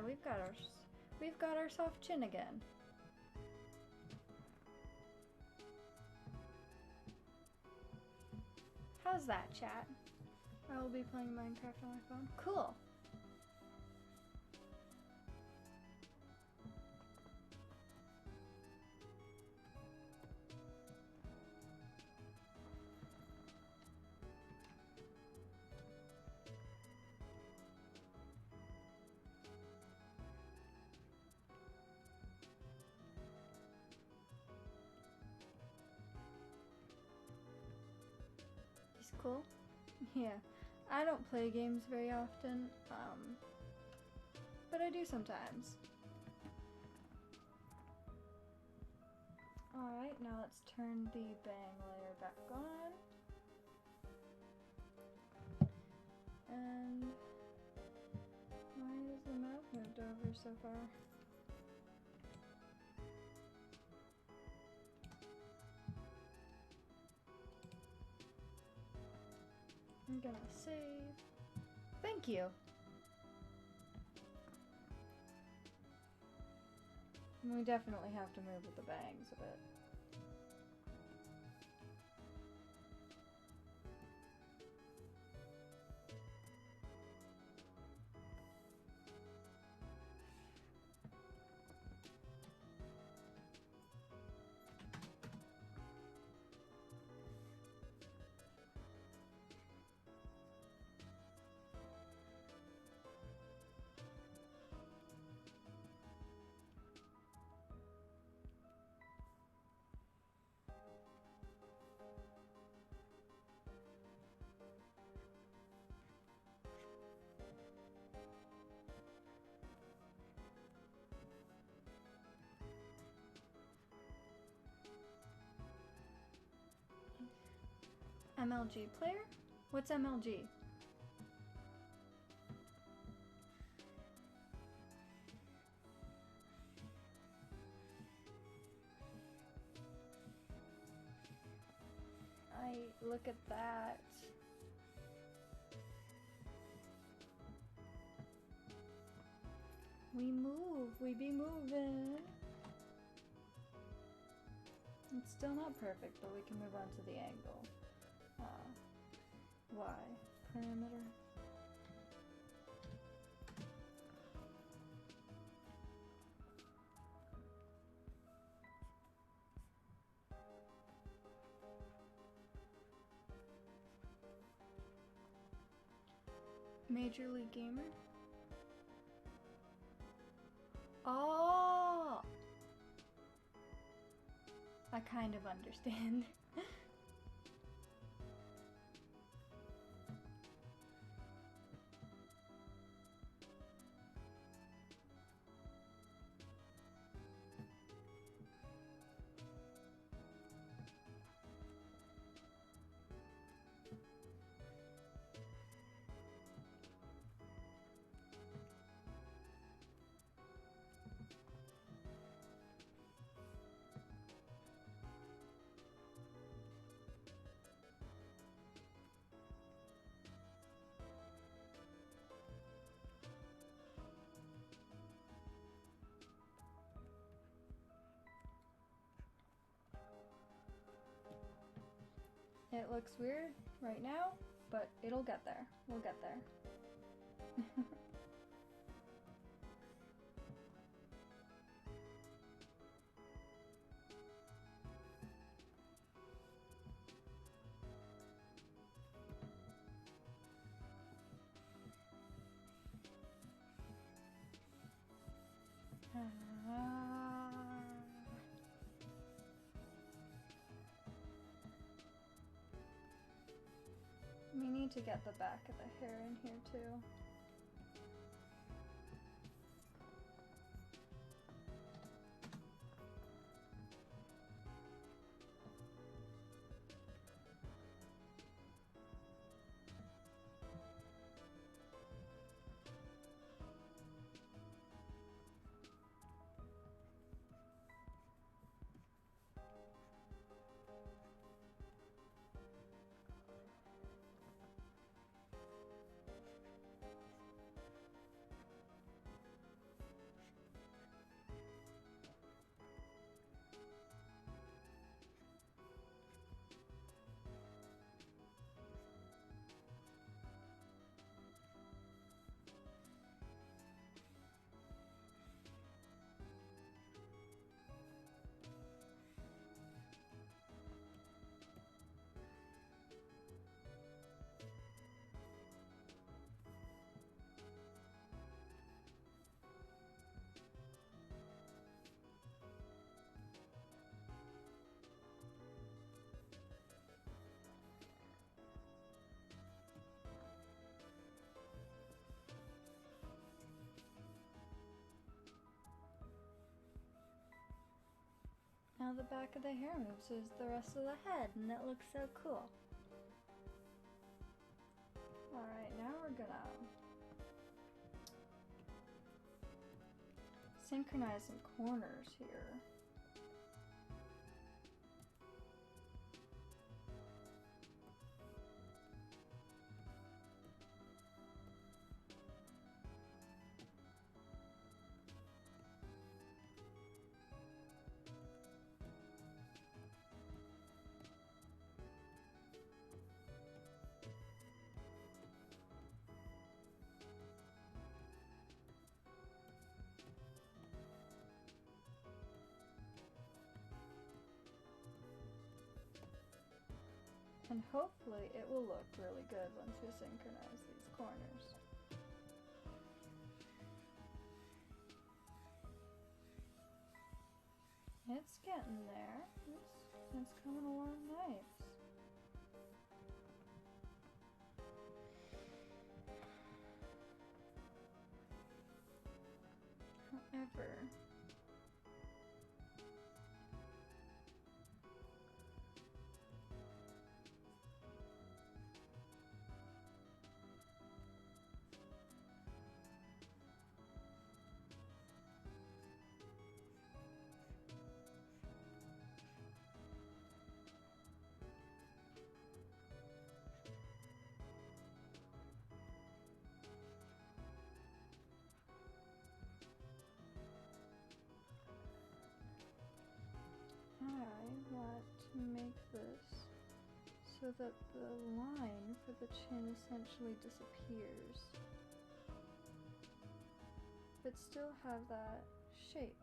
We've got our soft chin again. How's that, chat? I will be playing Minecraft on my phone. Cool. He's cool. Yeah, I don't play games very often, but I do sometimes. Alright, now let's turn the bang layer back on. And why is the mouth moved over so far? I'm gonna save. Thank you. We definitely have to move with the bangs a bit. MLG player? What's MLG? Look at that. We move, we be moving. It's still not perfect, but we can move on to the angle. Y parameter. Major League Gamer? Oh! I kind of understand. It looks weird right now, but it'll get there. We'll get there. We need to get the back of the hair in here too. how the back of the hair moves is the rest of the head, and it looks so cool. Alright, now we're gonna synchronize some corners here. And hopefully it will look really good once we synchronize these corners. It's getting there. It's coming along nice. However, I want to make this so that the line for the chin essentially disappears, but still have that shape.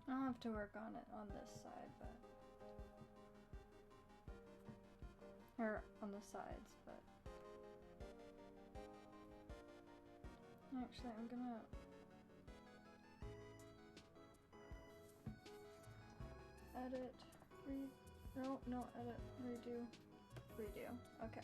I'll have to work on it on this side, or on the sides, but actually I'm gonna edit, edit, redo, okay.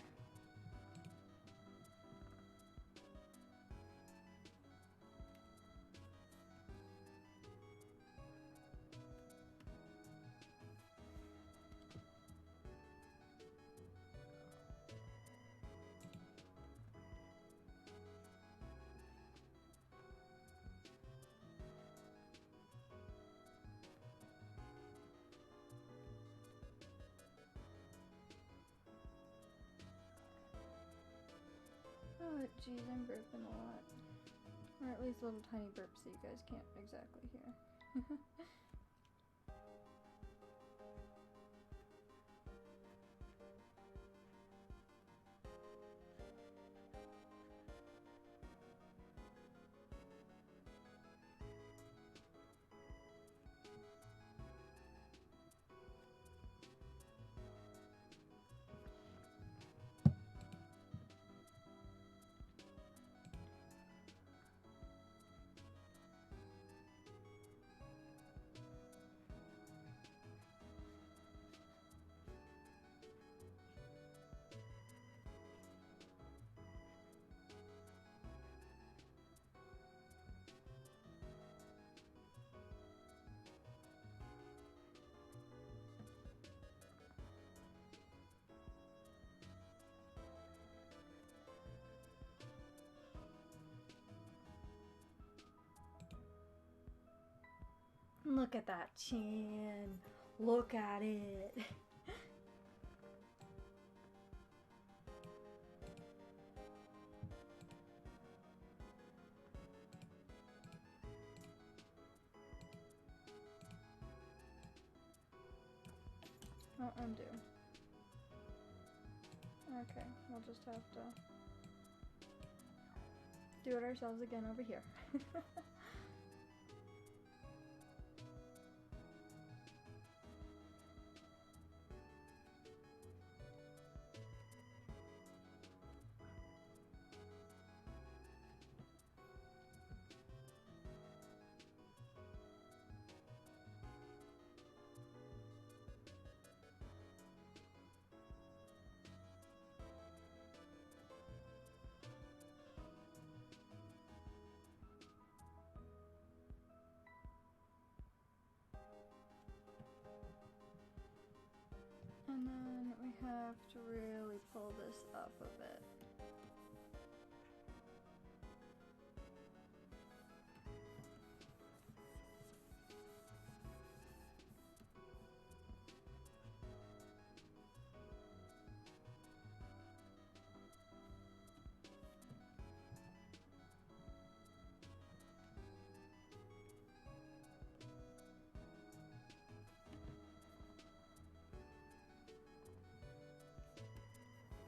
Oh, geez, I'm burping a lot. Or at least little tiny burps that you guys can't exactly hear. Look at that chin. Look at it. Oh, undo. Okay, we'll just have to do it ourselves again over here. And then we have to really pull this up a bit.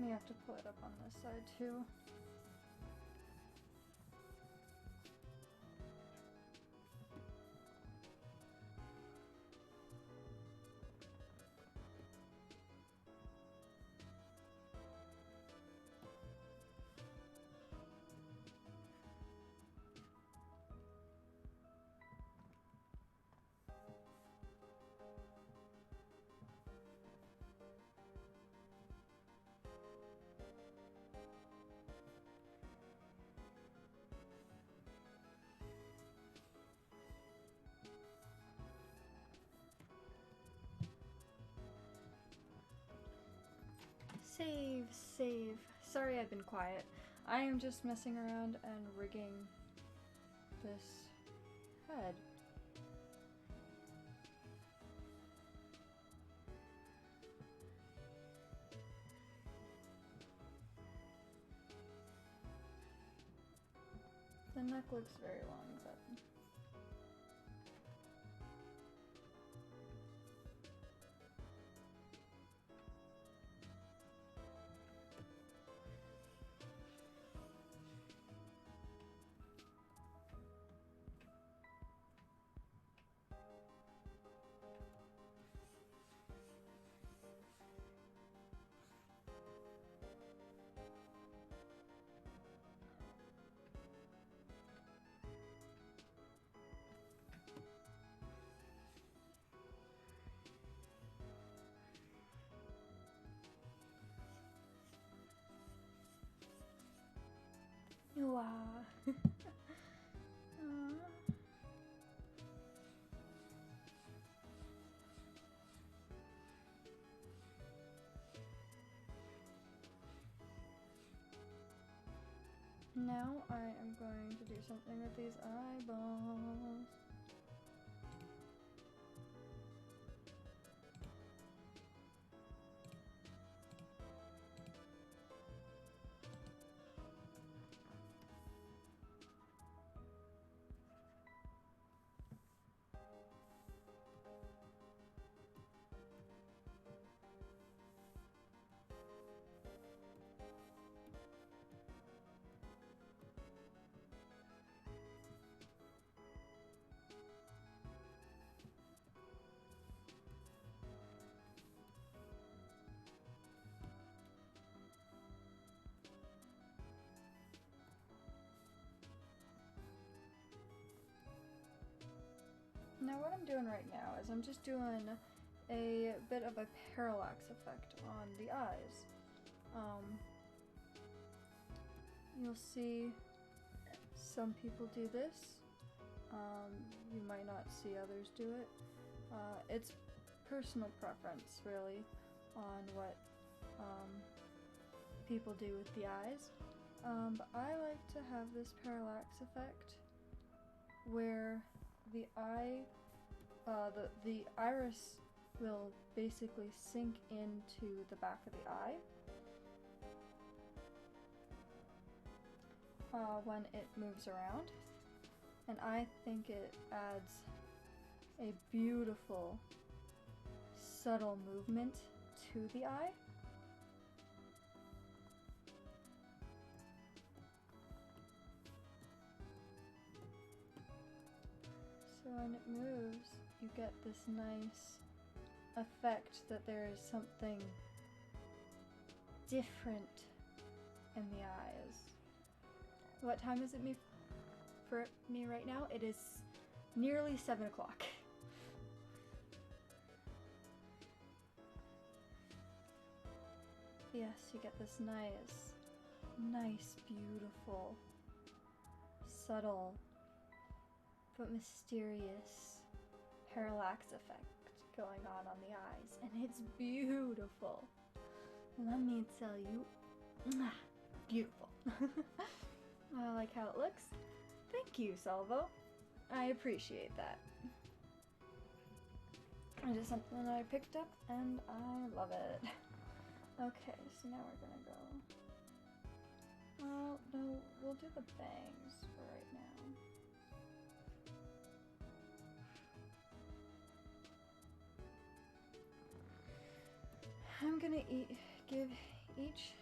We have to pull it up on this side too. Save, save. Sorry I've been quiet. I am just messing around and rigging this head. The neck looks very long, but wow. Now I am going to do something with these eyeballs. Now what I'm doing right now is I'm just doing a bit of a parallax effect on the eyes. You'll see some people do this. You might not see others do it. It's personal preference really on what people do with the eyes. But I like to have this parallax effect where the eye, the iris will basically sink into the back of the eye when it moves around, and I think it adds a beautiful subtle movement to the eye. So when it moves, you get this nice effect that there is something different in the eyes. What time is it for me right now? It is nearly 7 o'clock. Yes, you get this nice, beautiful, subtle, but mysterious parallax effect going on the eyes, and it's beautiful. Let me tell you, beautiful. I like how it looks. Thank you, Salvo. I appreciate that. It is something that I picked up and I love it. Okay, so now we're gonna go. Oh, no, we'll do the bangs for right now. I'm gonna give each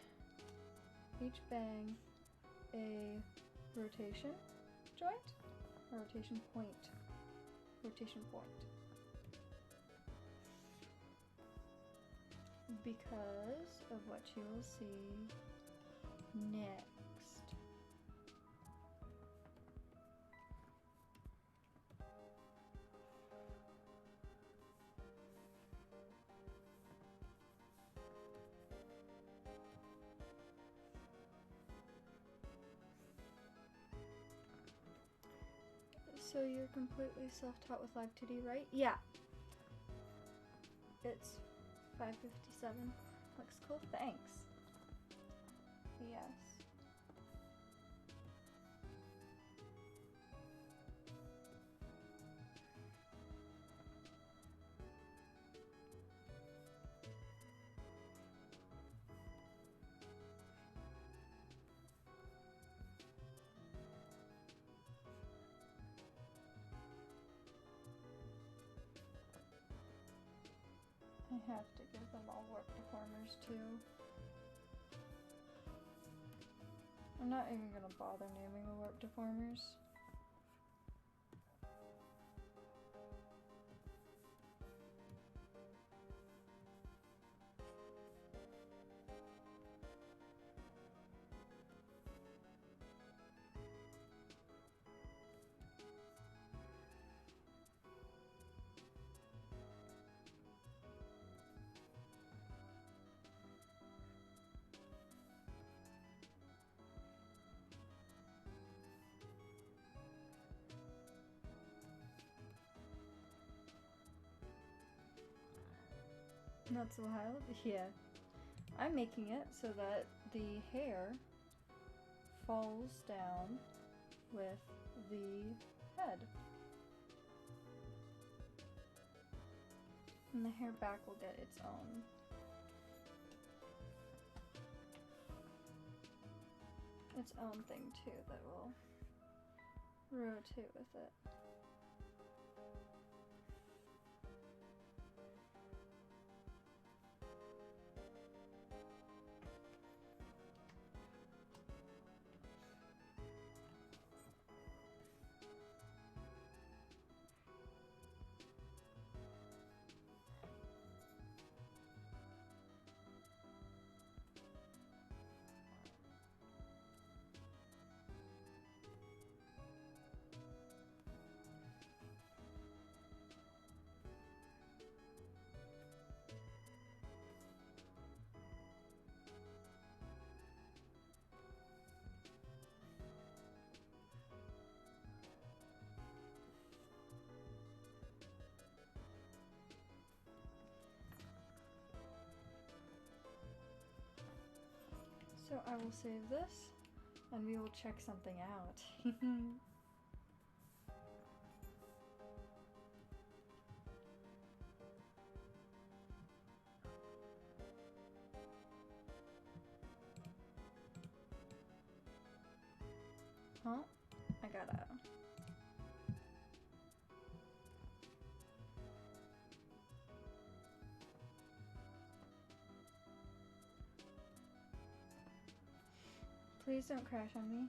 bang a rotation joint, a rotation point, because of what you will see next. So you're completely self-taught with Live2D, right? Yeah. It's 5:57. Looks cool. Thanks. Yes. I have to give them all work deformers too. I'm not even gonna bother naming the work deformers. That's wild. Yeah. I'm making it so that the hair falls down with the head. And the hair back will get its own thing too that will rotate with it. So I will save this, and we will check something out. Oh, I gotta... Please don't crash on me.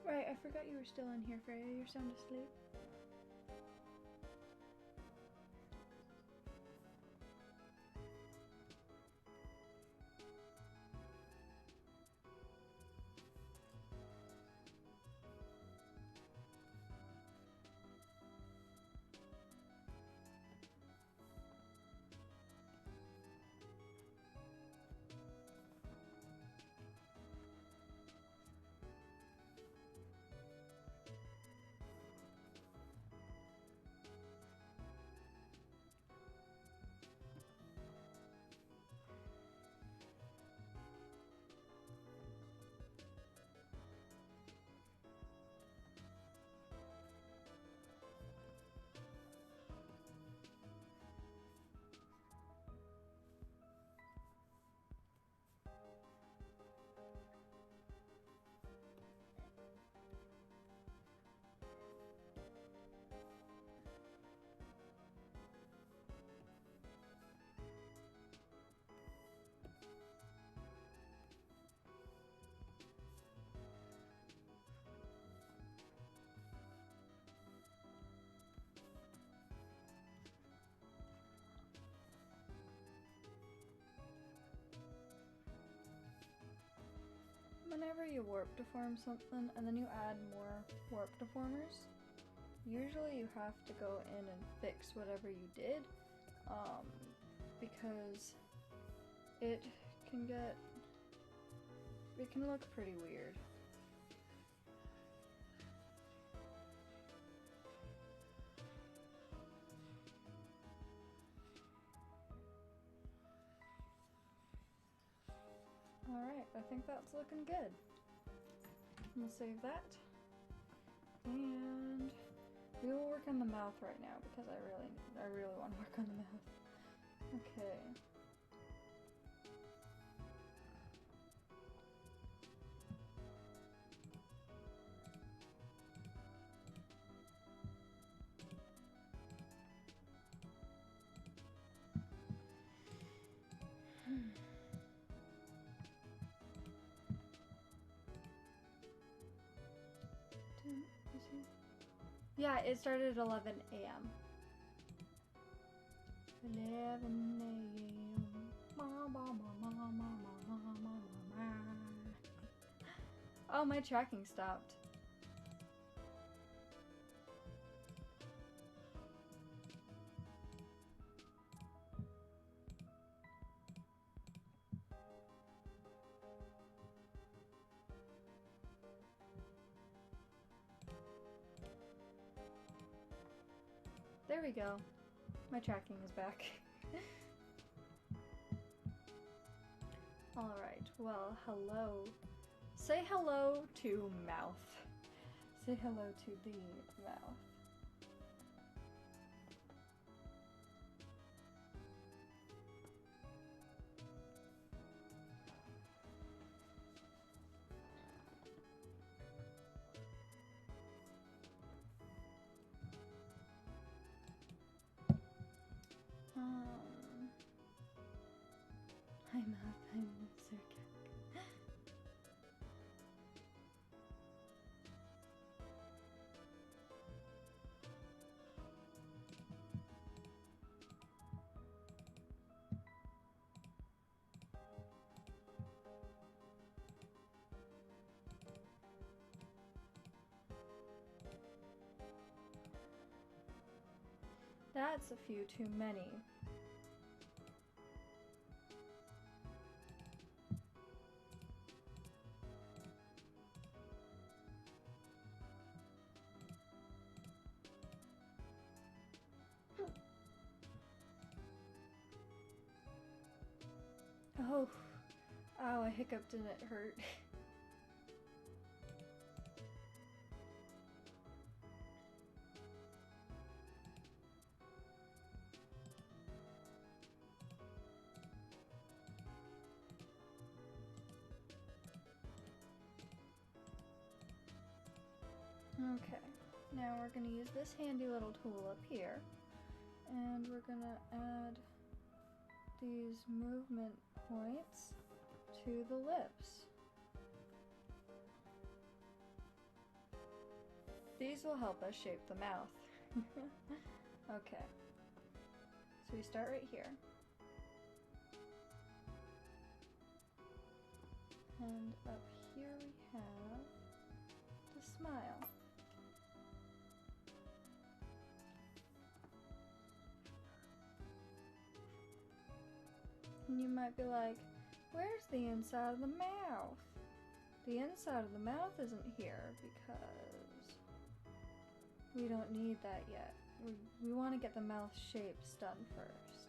Right, I forgot you were still in here, Freya. You're sound asleep. Whenever you warp deform something and then you add more warp deformers, usually you have to go in and fix whatever you did, because it can look pretty weird. Alright, I think that's looking good. We'll save that. And we will work on the mouth right now because I really want to work on the mouth. Okay. Yeah, it started at 11 a.m. 11 a.m. Oh, my tracking stopped. There we go. My tracking is back. Alright, well, hello. Say hello to mouth. Say hello to the mouth. I'm Circuit. That's a few too many. Oh, ow, I hiccuped and it hurt. Okay, now we're going to use this handy little tool up here, and we're going to add these movement points to the lips. These will help us shape the mouth. Okay, so we start right here. And up here we have the smile. And you might be like, where's the inside of the mouth? The inside of the mouth isn't here because we don't need that yet. We want to get the mouth shapes done first.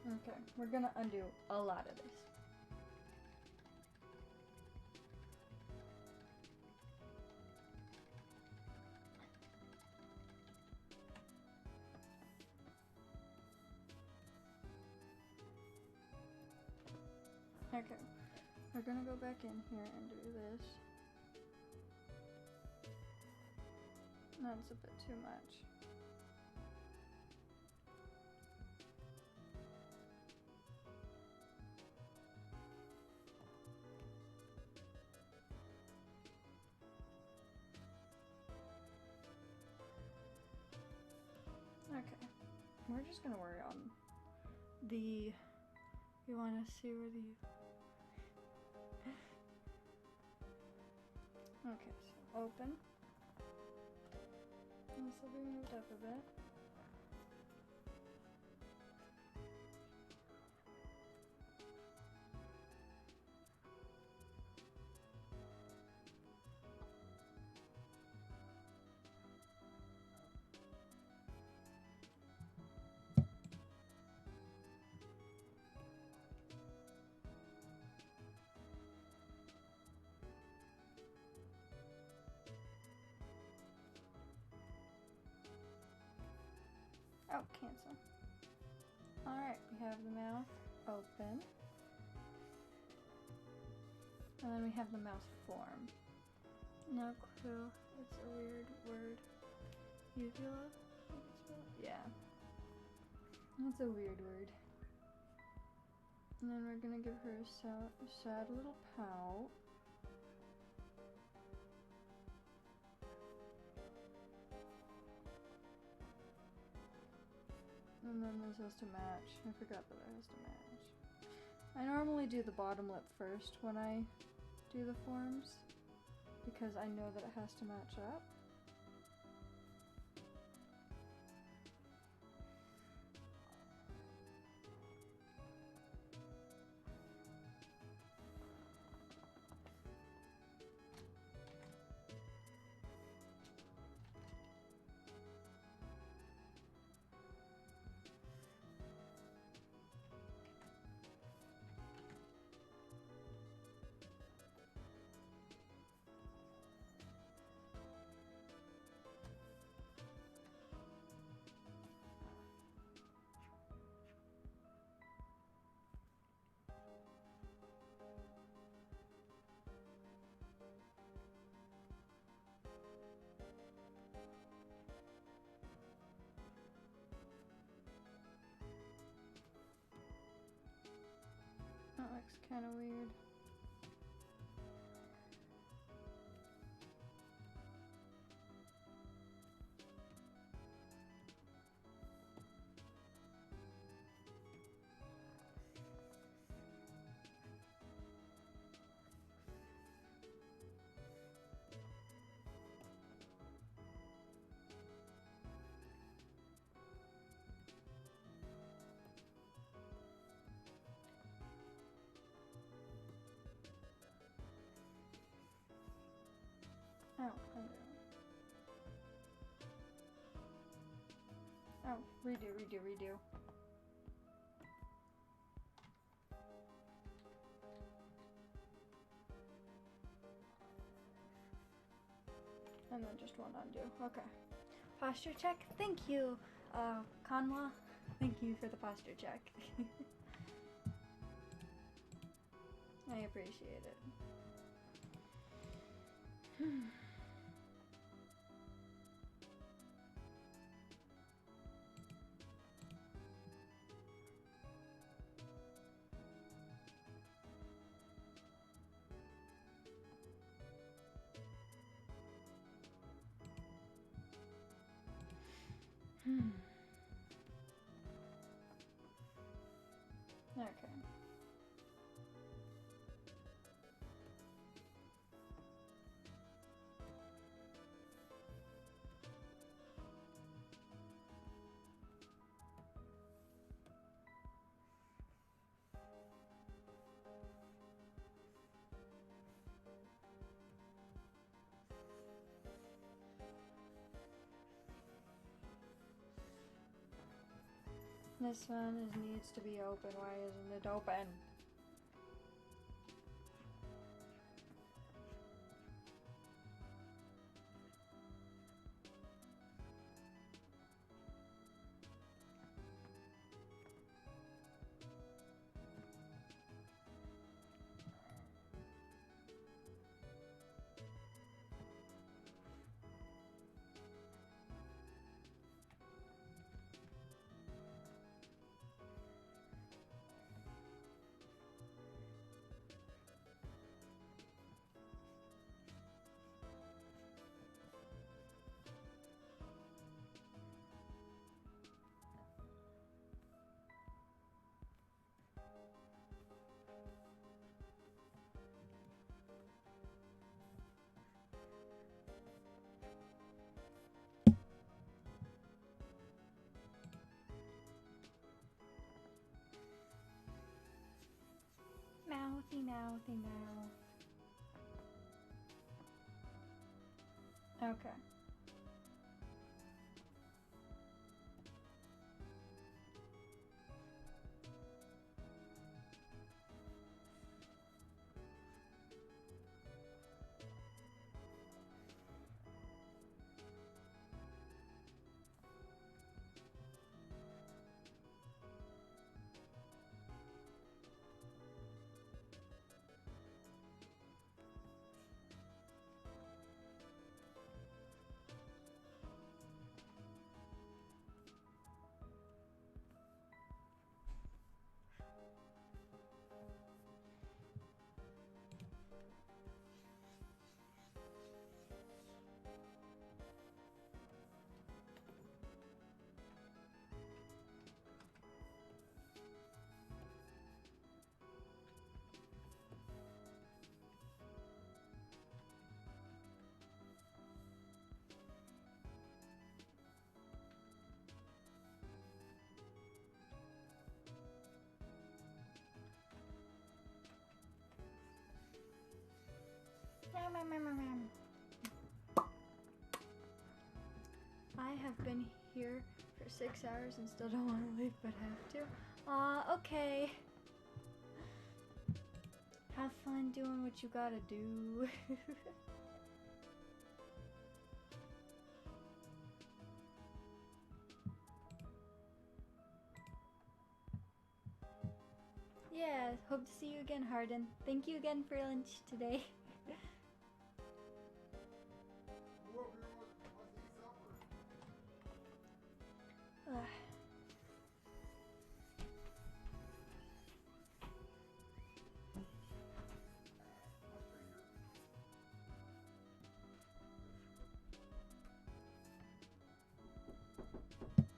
Okay, we're gonna undo a lot of this. Okay, we're gonna go back in here and do this. That's a bit too much. Okay, we're just gonna worry on the, you wanna see where the, okay, so open, this will be moved up a bit. Oh, cancel. Alright, we have the mouth open. And then we have the mouth form. No clue. It's a weird word. Uvula? Yeah. That's a weird word. And then we're gonna give her a sad little pout. And then this has to match. I forgot that it has to match. I normally do the bottom lip first when I do the forms because I know that it has to match up. That looks kind of weird. Oh, redo. And then just one undo. Okay. Posture check. Thank you, Kanwa. Thank you for the posture check. I appreciate it. Okay. This one needs to be open. Why isn't it open? Mouthy mouth. Okay. I have been here for 6 hours and still don't want to leave, but have to. Okay. Have fun doing what you gotta do. Yeah, hope to see you again, Harden. Thank you again for lunch today.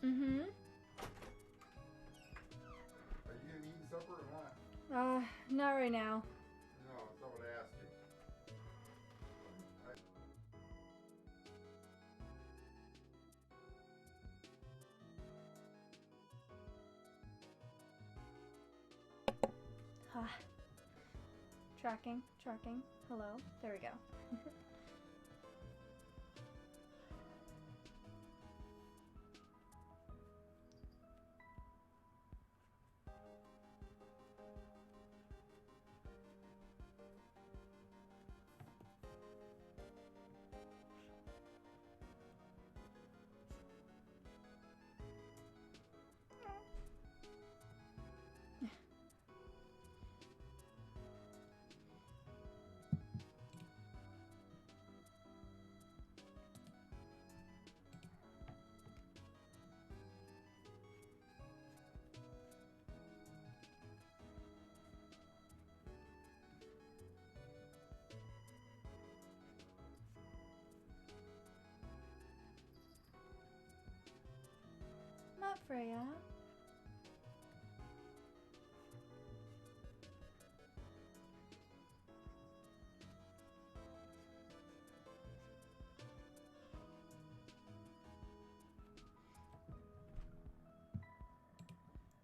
Mm-hmm. Are you gonna be eating supper or not? Not right now. No, it's not what I asked you. Tracking. Hello. There we go. Freya.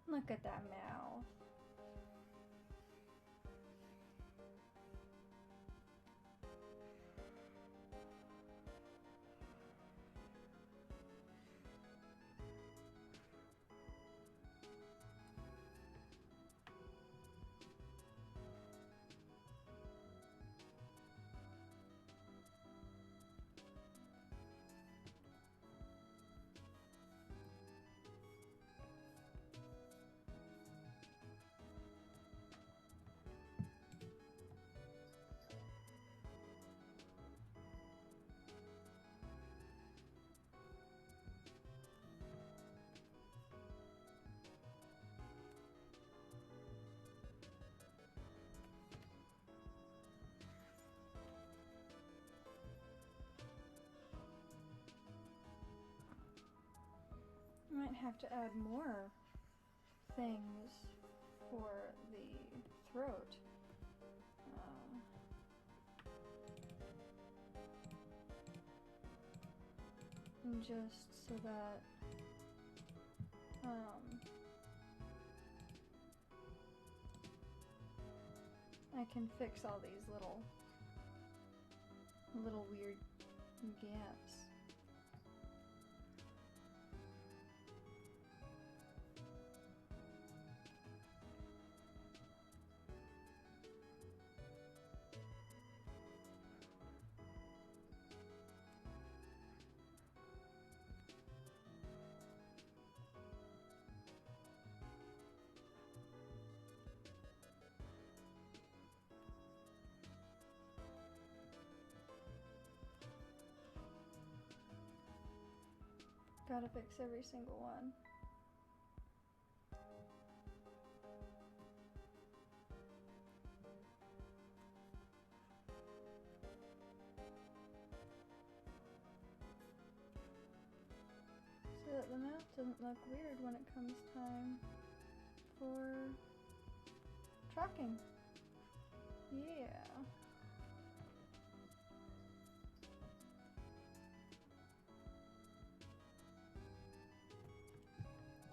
Look at that mouth. Might have to add more things for the throat. Just so that I can fix all these little weird gaps. Gotta fix every single one. So that the mouth doesn't look weird when it comes time for tracking. Yeah.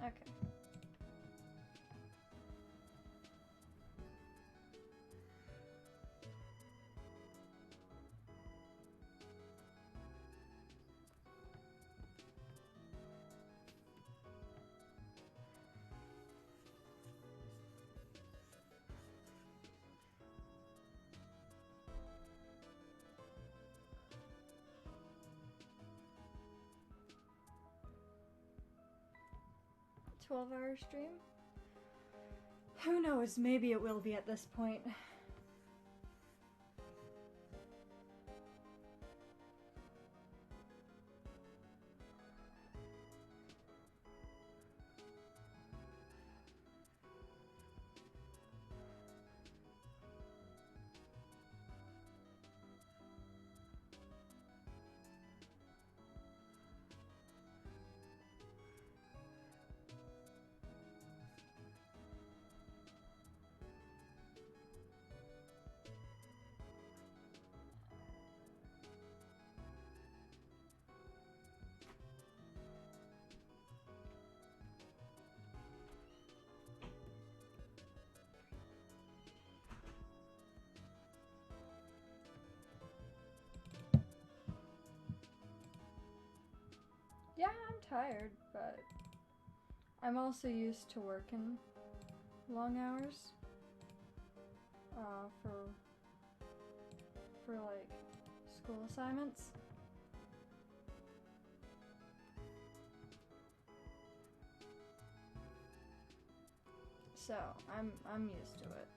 Okay. $12-hour stream? Who knows, maybe it will be at this point. Yeah, I'm tired, but I'm also used to working long hours for like school assignments. So I'm used to it.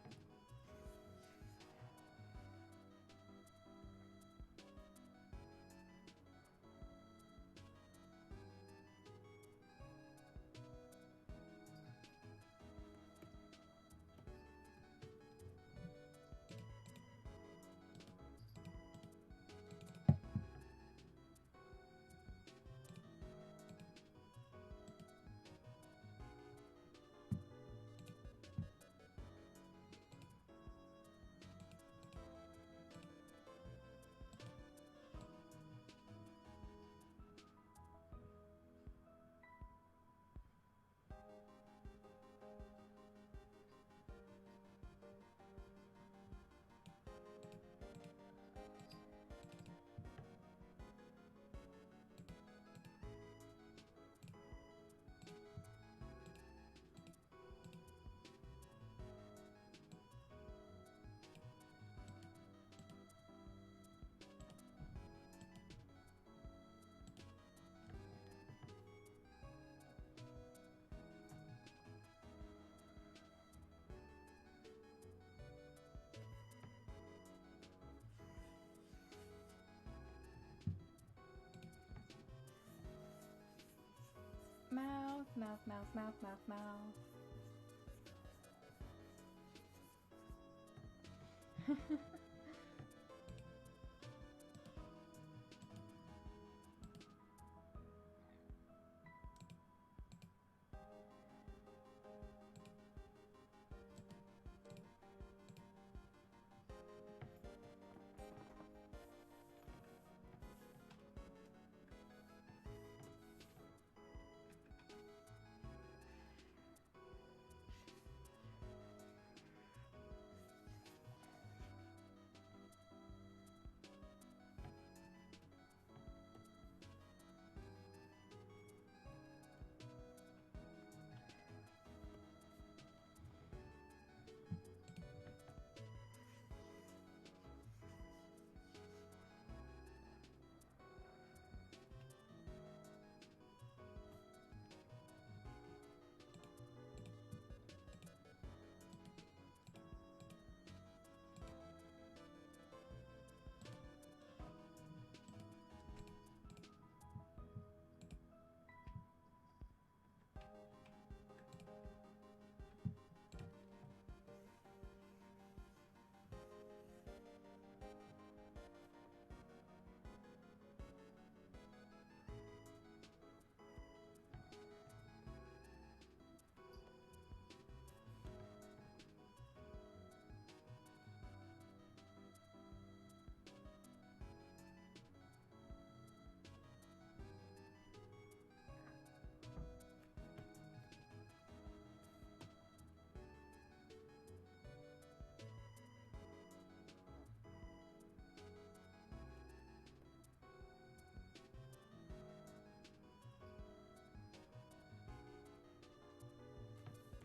mouth, mouth, mouth, mouth, mouth.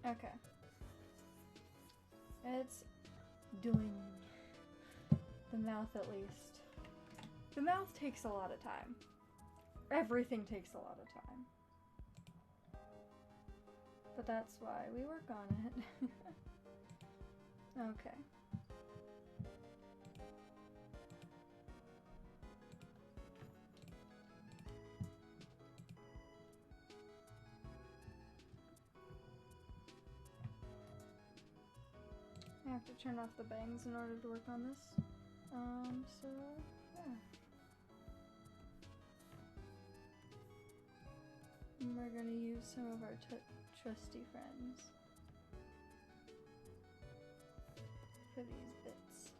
Okay. It's doing the mouth at least. The mouth takes a lot of time. Everything takes a lot of time. But that's why we work on it. Okay. I have to turn off the bangs in order to work on this. So, yeah. And we're gonna use some of our trusty friends for these bits.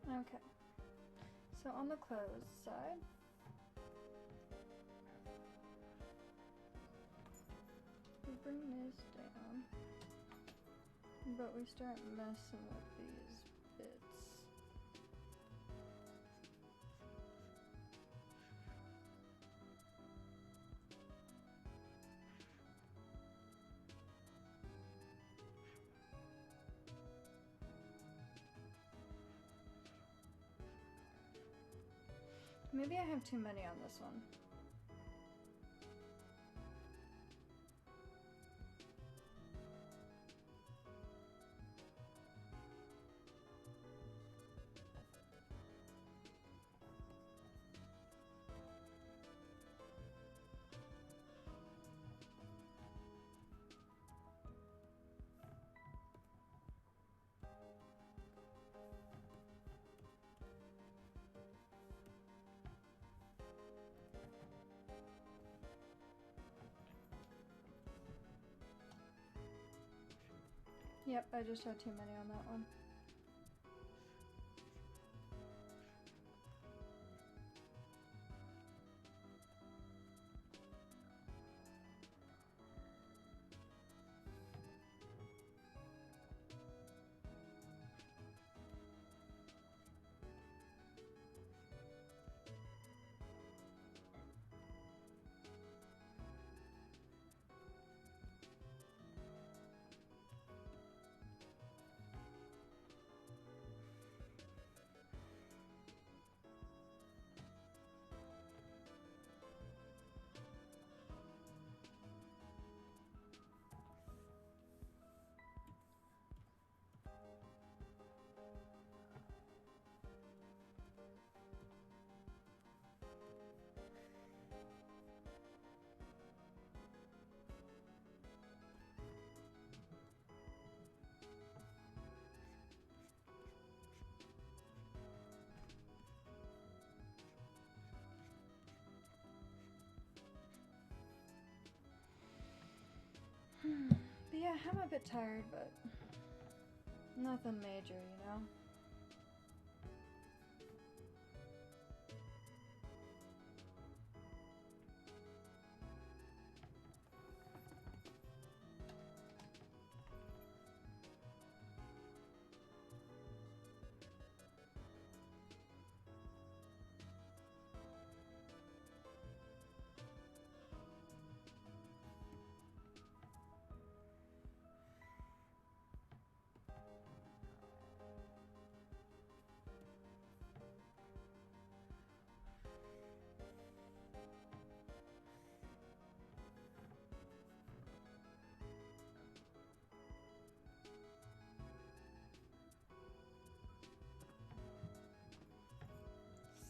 Okay, so on the closed side, we bring this down, but we start messing with these bits. Maybe I have too many on this one. Yep, I just had too many on that one. I'm a bit tired, but nothing major, you know?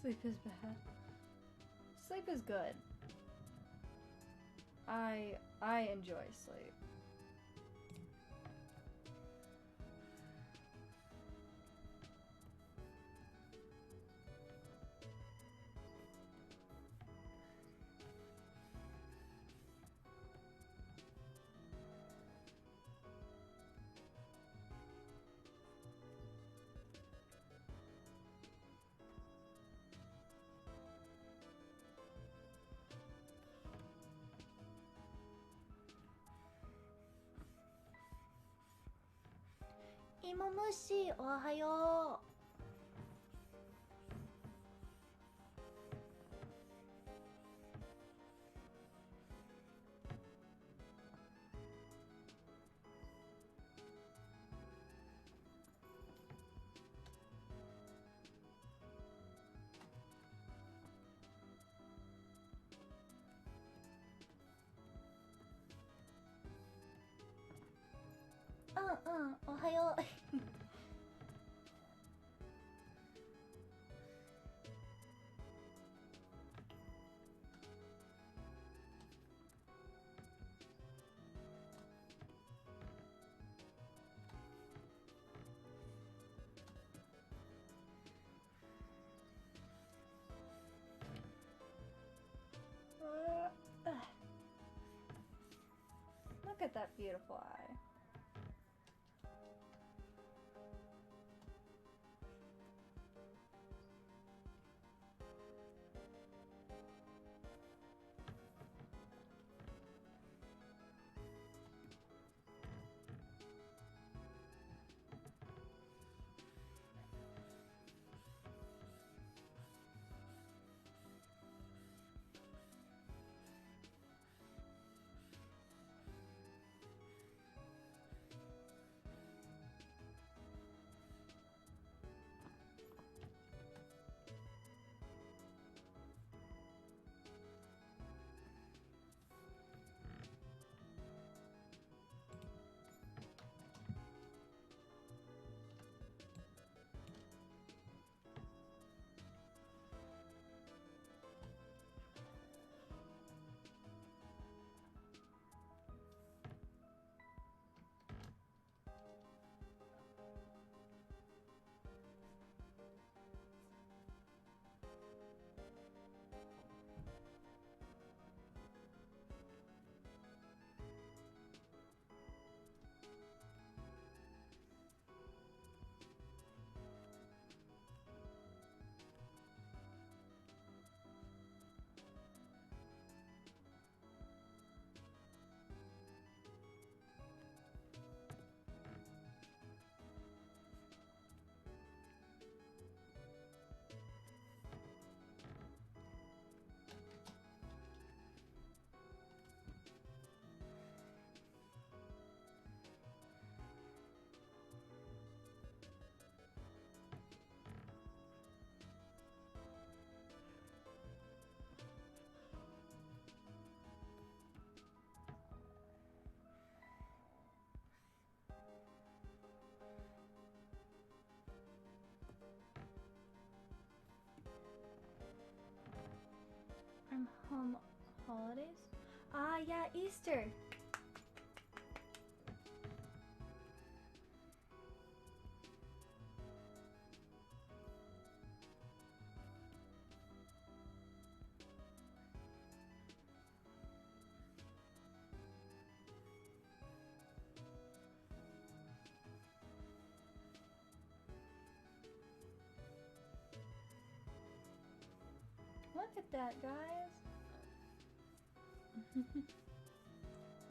Sleep is bad. Sleep is good. I enjoy sleep.芋虫おはよう。おはよう。Look at that beautiful eye. From home holidays? Ah, yeah, Easter. that, guys.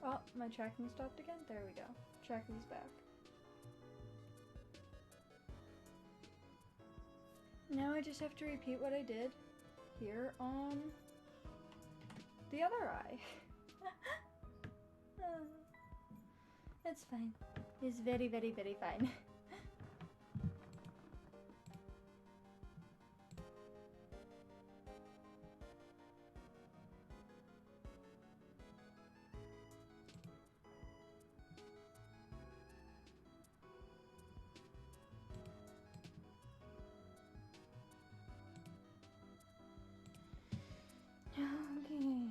Oh, my tracking stopped again? There we go. Tracking's back. Now I just have to repeat what I did here on the other eye. It's fine. It's very, very, very fine. Okay.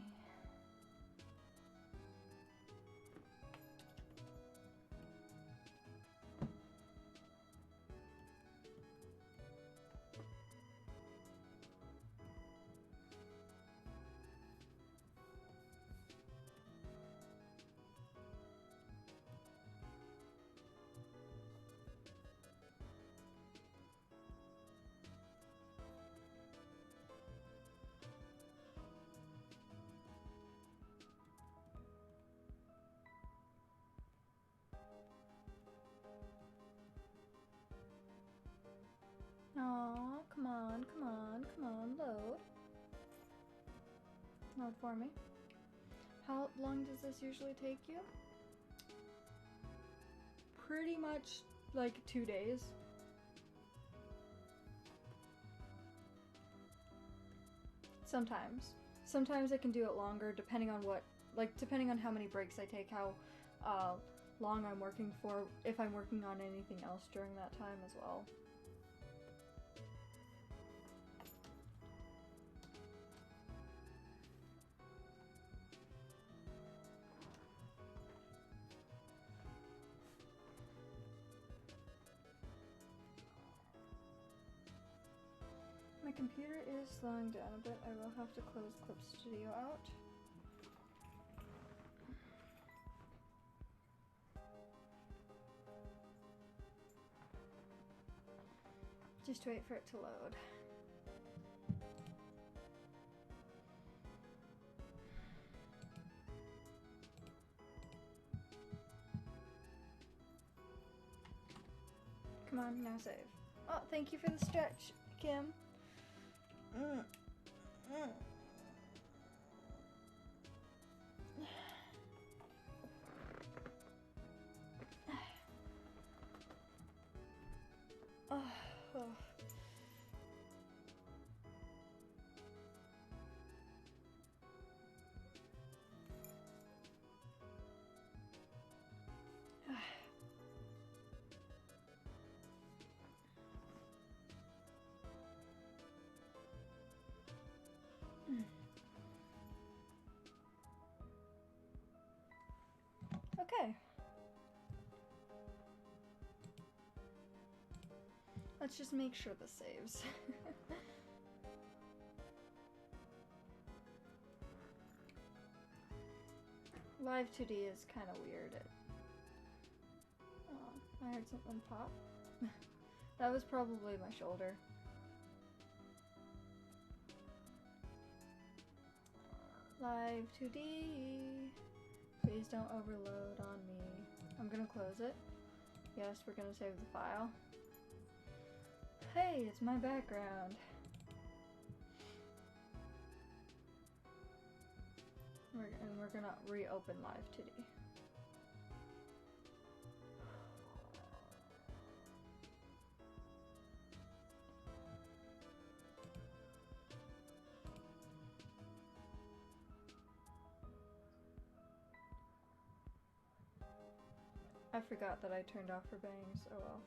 Aw, come on, come on, come on, load. Load for me. How long does this usually take you? Pretty much like 2 days. Sometimes. Sometimes I can do it longer depending on what, like depending on how many breaks I take, how long I'm working for, if I'm working on anything else during that time as well. My computer is slowing down a bit. I will have to close Clip Studio out. Just wait for it to load. Come on, now save. Oh, thank you for the stretch, Kim. Okay. Let's just make sure this saves. Live2D is kind of weird. Oh, I heard something pop. That was probably my shoulder. Live2D. Please don't overload on me. I'm gonna close it. Yes, we're gonna save the file. Hey, it's my background. We're gonna reopen Live2D. I forgot that I turned off her bangs. Oh well.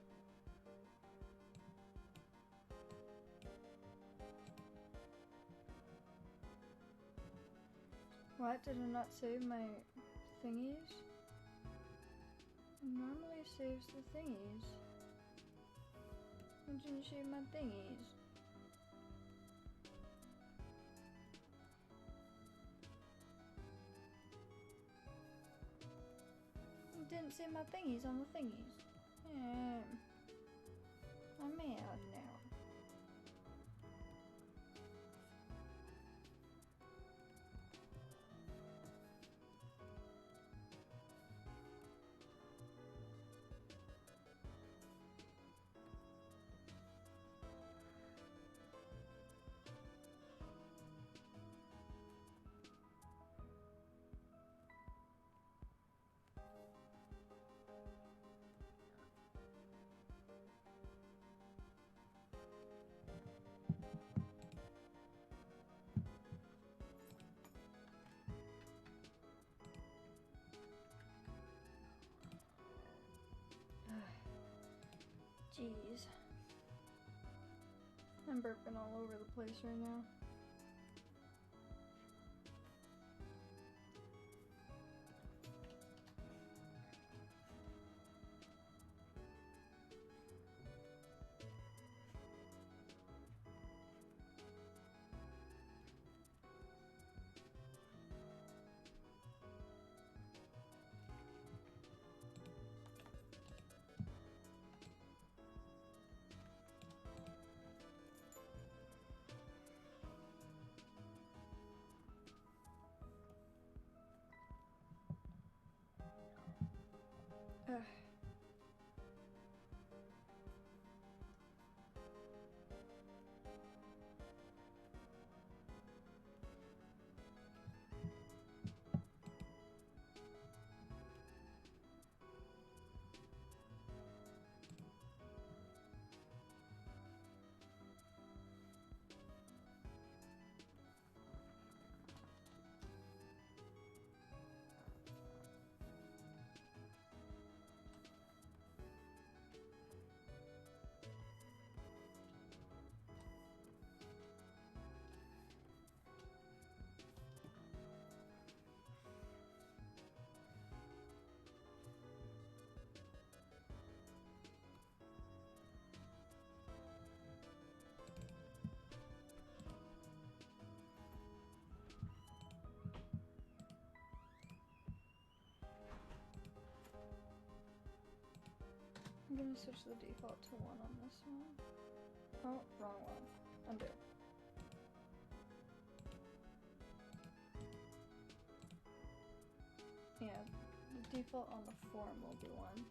What? Did I not save my thingies? It normally saves the thingies. I didn't save my thingies. Didn't see my thingies on the thingies. I'm mad now. I'm burping all over the place right now. Ugh. I'm gonna switch the default to 1 on this one. Oh, wrong one. Undo. Yeah, the default on the form will be 1.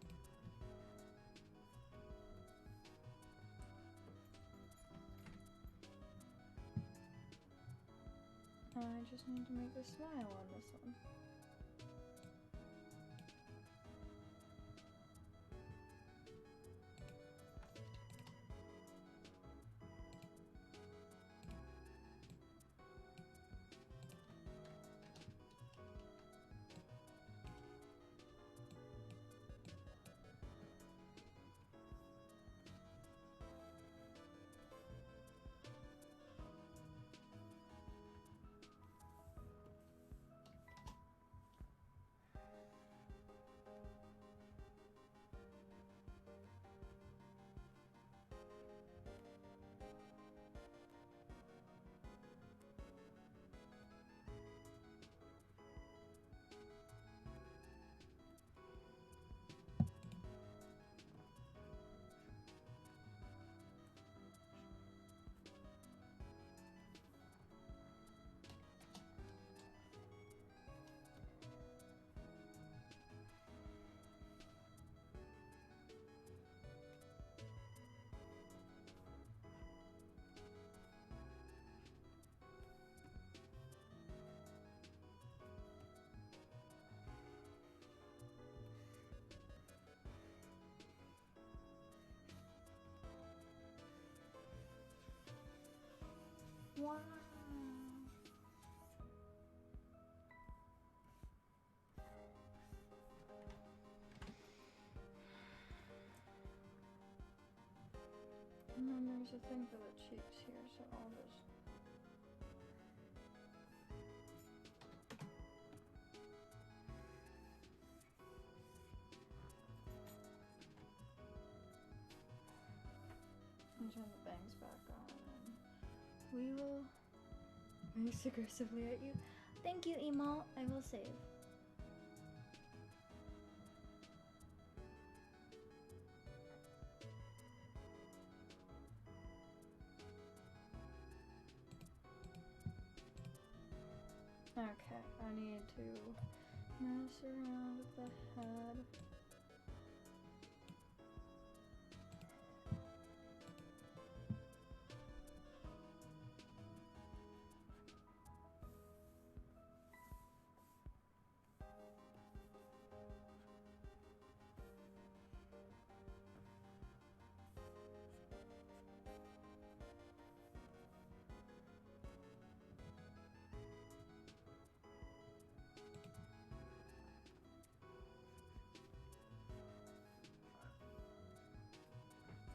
I just need to make a smile on this one. Wow. And then there's a thing for the cheeks here, so I'll just... and turn the bangs back on. We will race aggressively at you. Thank you, Emo. I will save. Okay, I need to mess around with the head.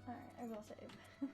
Alright, I will save.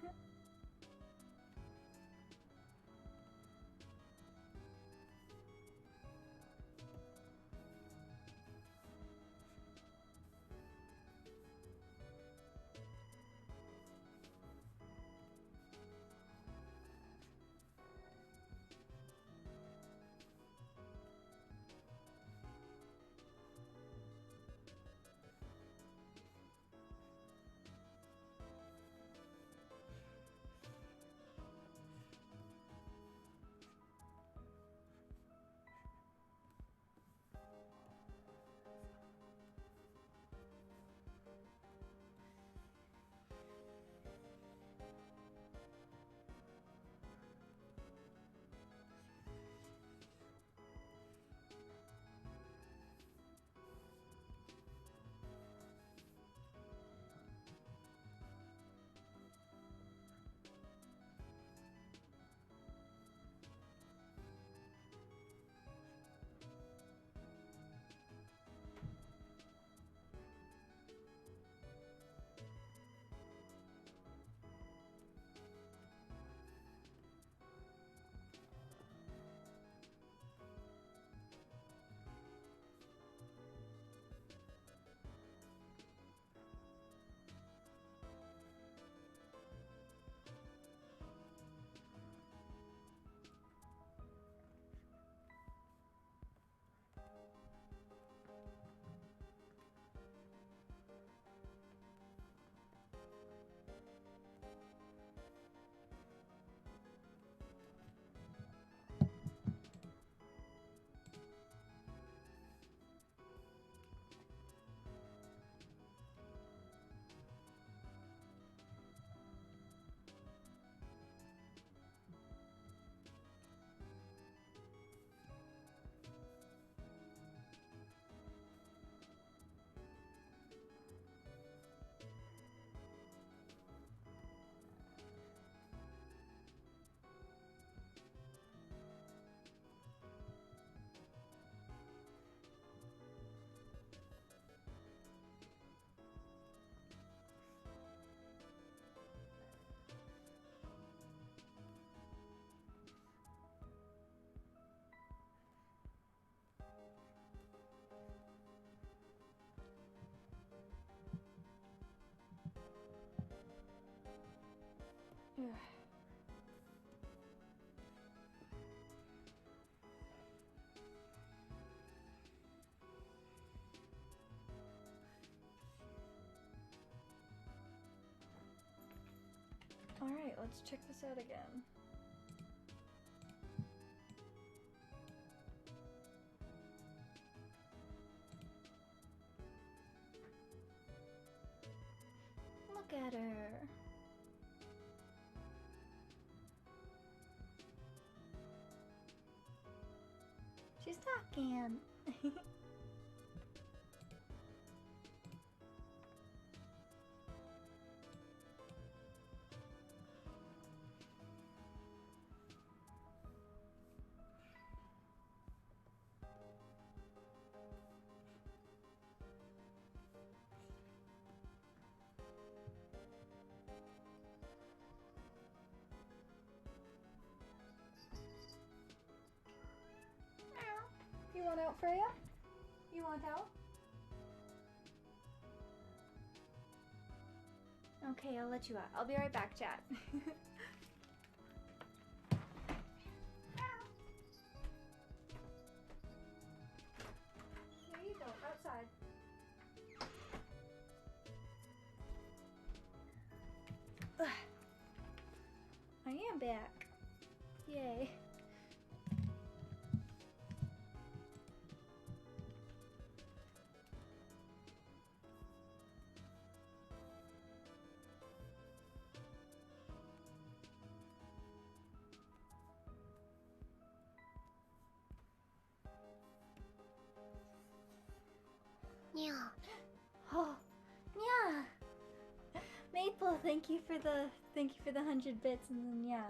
Alright, let's check this out again. Look at her. She's talking. You want out, Freya? You want out? Okay, I'll let you out. I'll be right back, chat. Here you go, outside. I am back. Yay. Yeah. Oh, yeah. Maple, thank you for the 100 bits, and then yeah.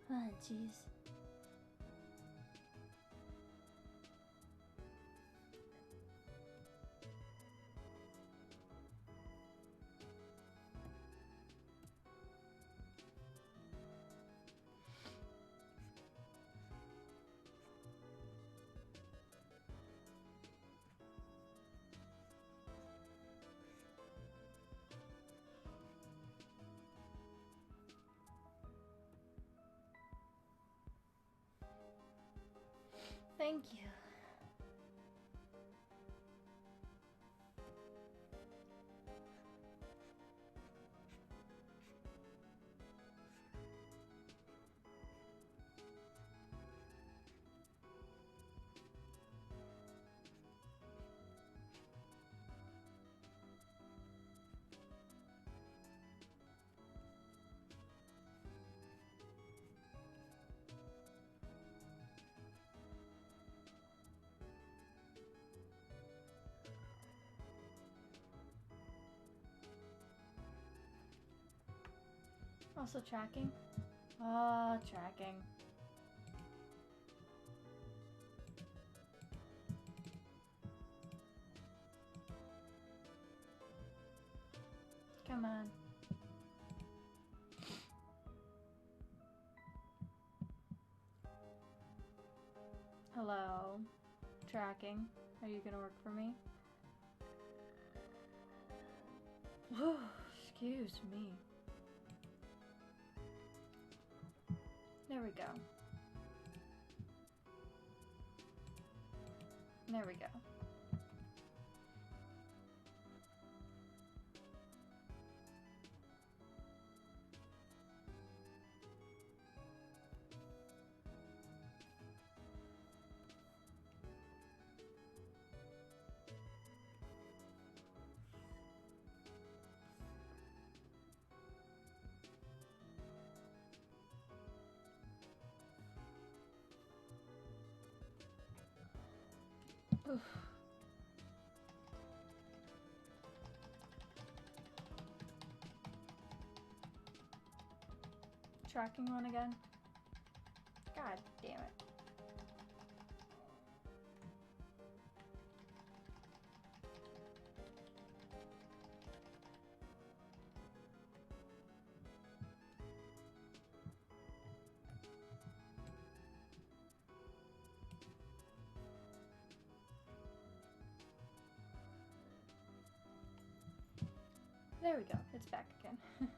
Ah, jeez. Thank you. Also tracking. Ah, tracking. Come on. Hello. Tracking. Are you gonna work for me? Excuse me. There we go. There we go. Oof. Tracking one again? God damn it. There we go, it's back again.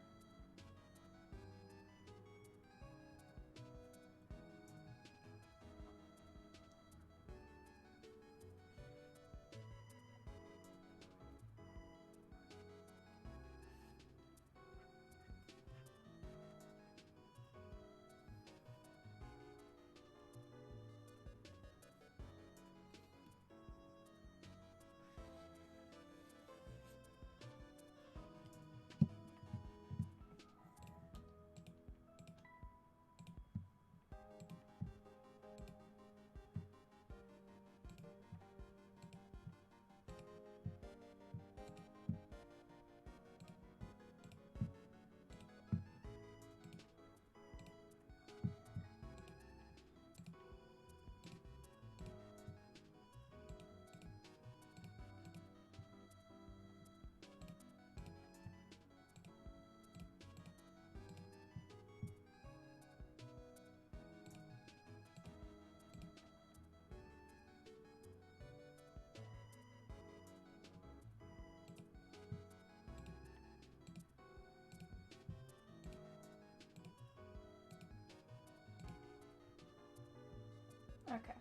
Okay.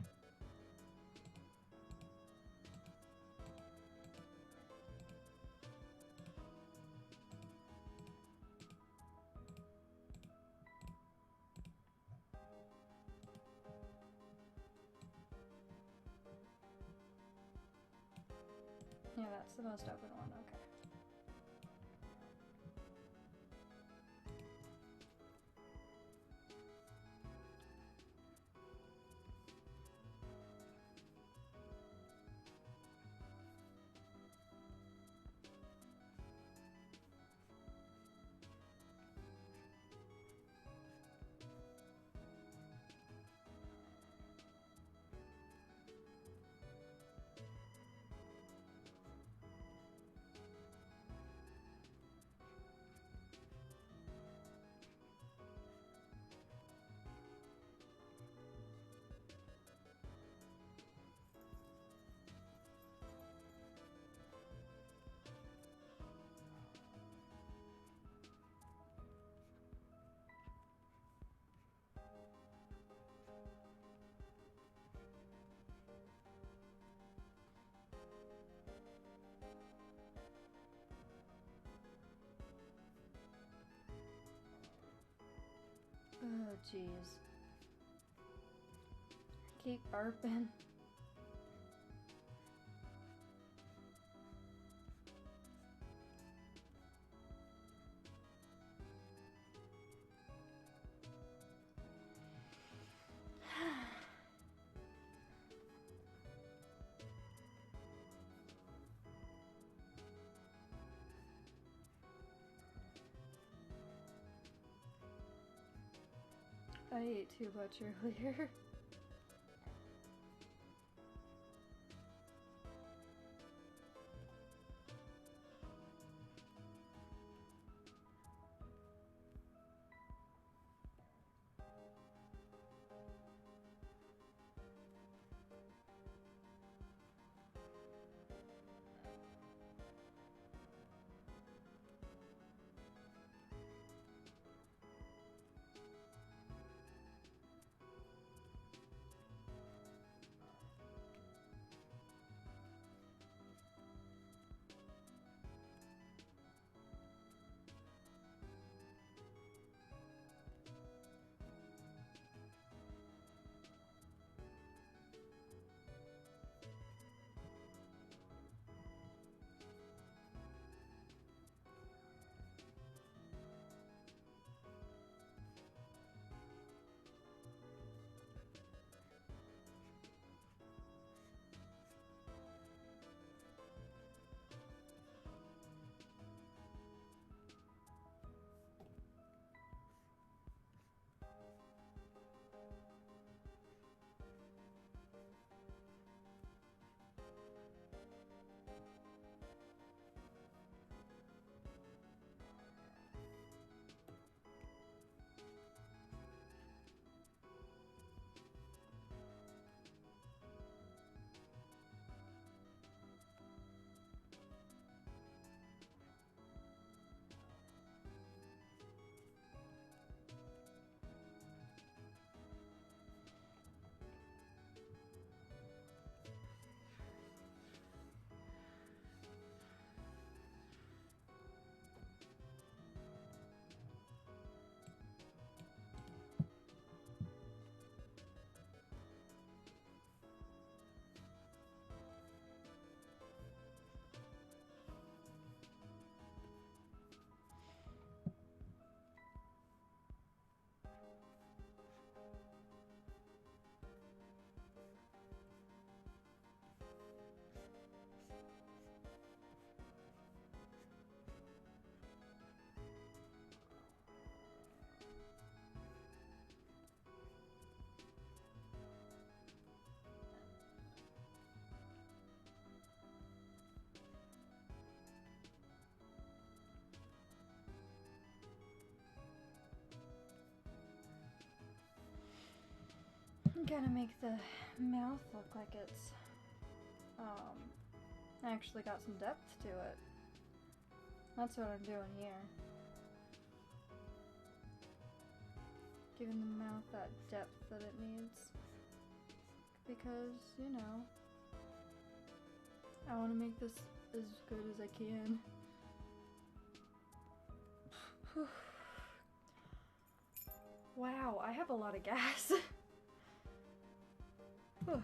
Yeah, that's the most open one, okay. Oh, jeez. Keep burping. I ate too much earlier. I'm gonna make the mouth look like it's actually got some depth to it. That's what I'm doing here. Giving the mouth that depth that it needs. Because, you know, I want to make this as good as I can. Wow, I have a lot of gas. Ugh.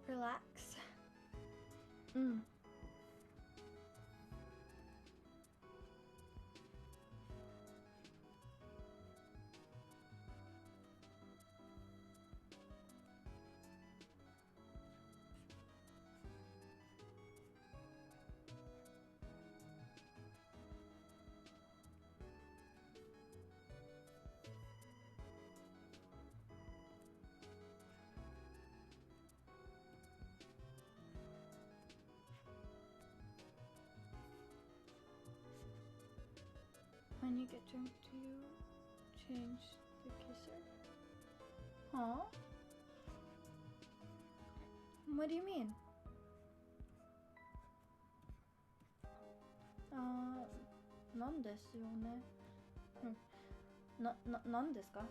Relax. When you get drunk, do you change the kisser? Huh? What do you mean? Nan desu yo ne. Nan desu ka?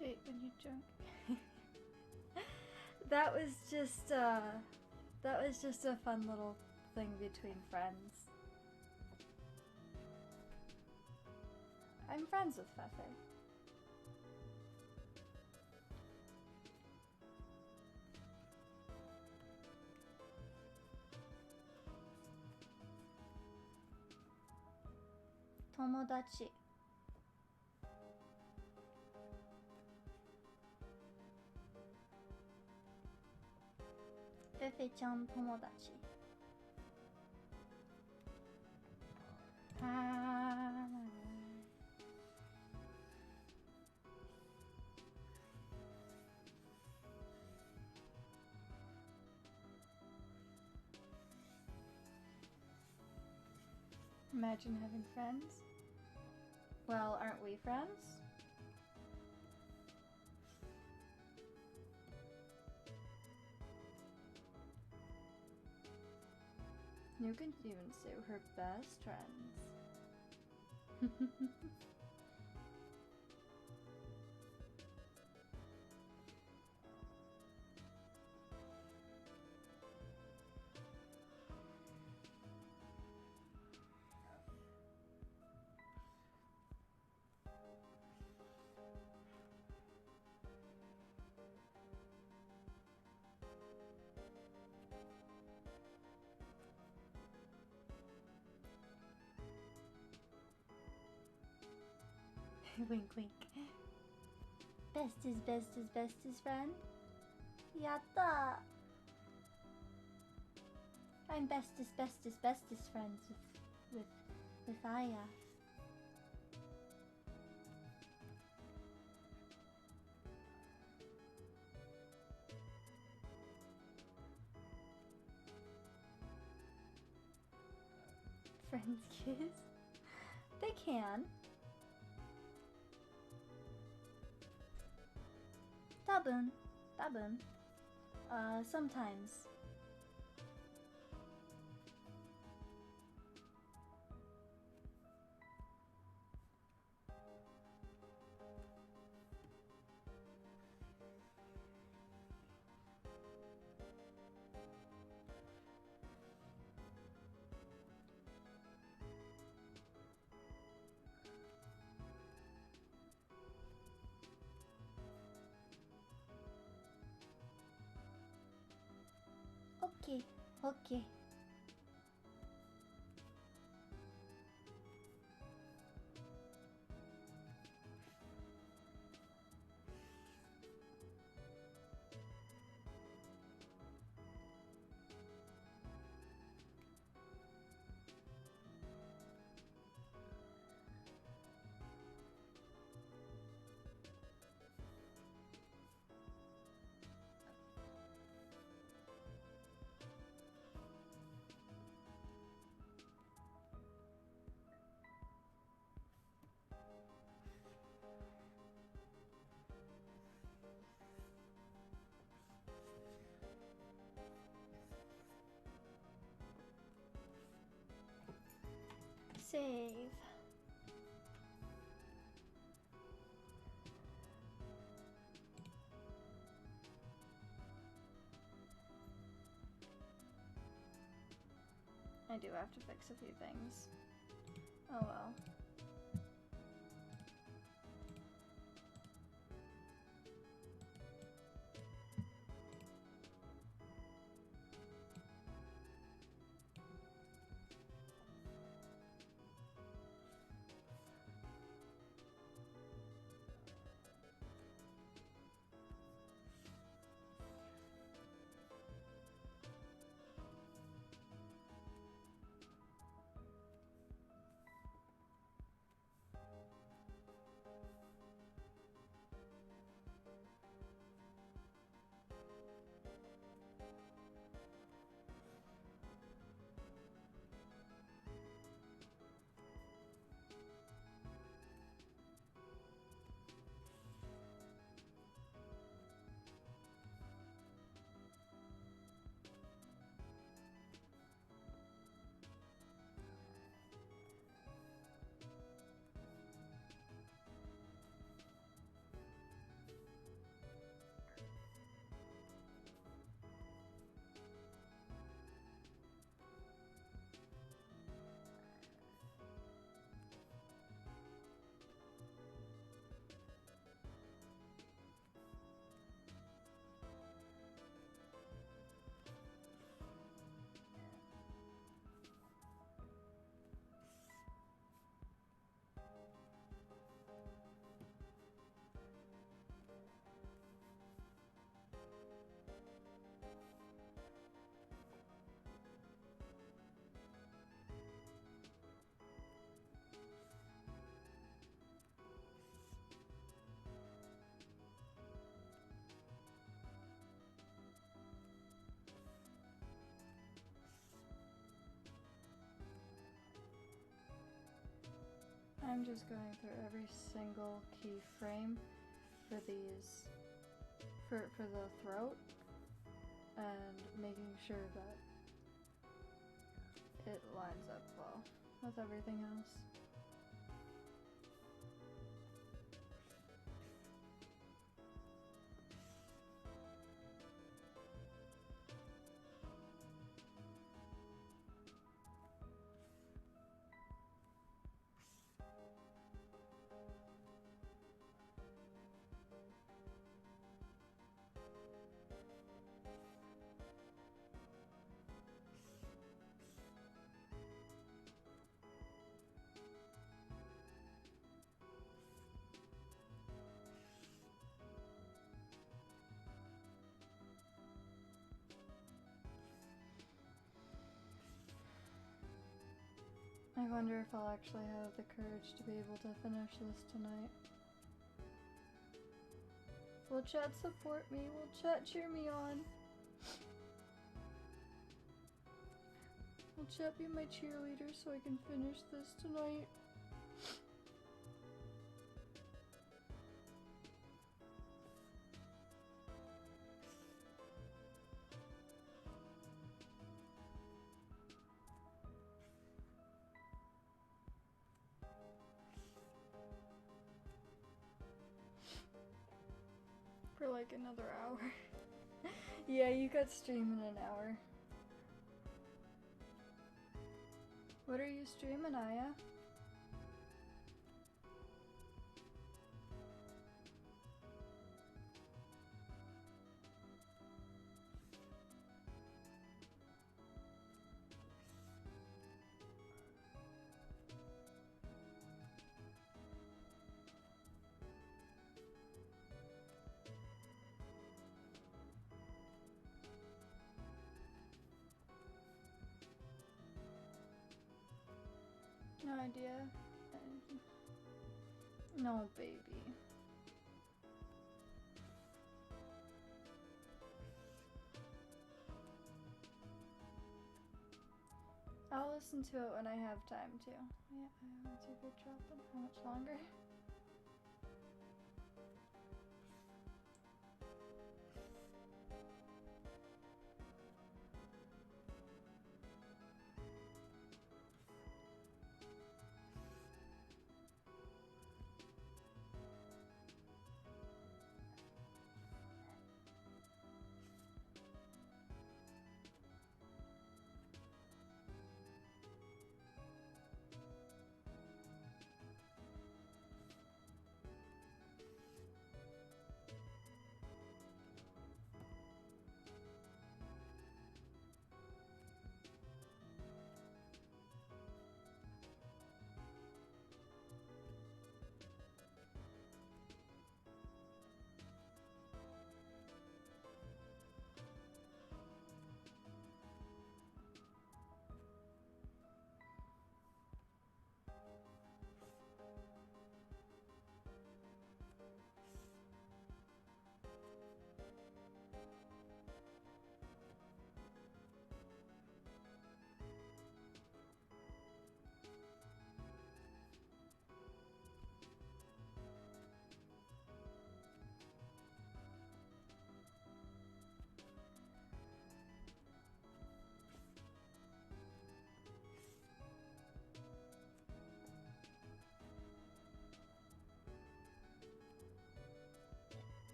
Wait, when you're drunk. That was just a fun little thing between friends. I'm friends with Fefe. Tomodachi. Fefe-chan tomodachi. Imagine having friends. Well, aren't we friends? You can even say we're best friends. Wink, wink. Bestest friend. Yatta! I'm bestest friends with Aya. Friends kiss? They can. Tabun. Sometimes. Okay. Save. I do have to fix a few things. Oh well. I'm just going through every single keyframe for these, for the throat, and making sure that it lines up well with everything else. I wonder if I'll actually have the courage to be able to finish this tonight. Will chat support me? Will chat cheer me on? Will chat be my cheerleader so I can finish this tonight? For like another hour. Yeah, you got stream in an hour. What are you streaming, Aya? No idea. No, baby. I'll listen to it when I have time to. Yeah, I haven't seen it dropping. How much longer?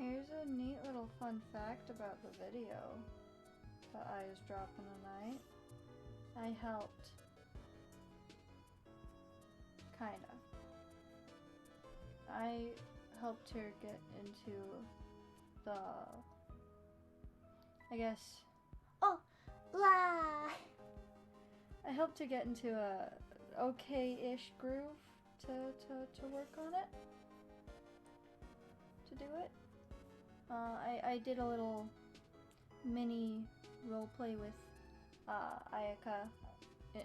Here's a neat little fun fact about the video that I was dropping tonight. I helped. Kinda. I helped her get into the, I guess, Oh, blah. I helped to get into a okay-ish groove to work on it. To do it. I did a little mini roleplay with Ayaka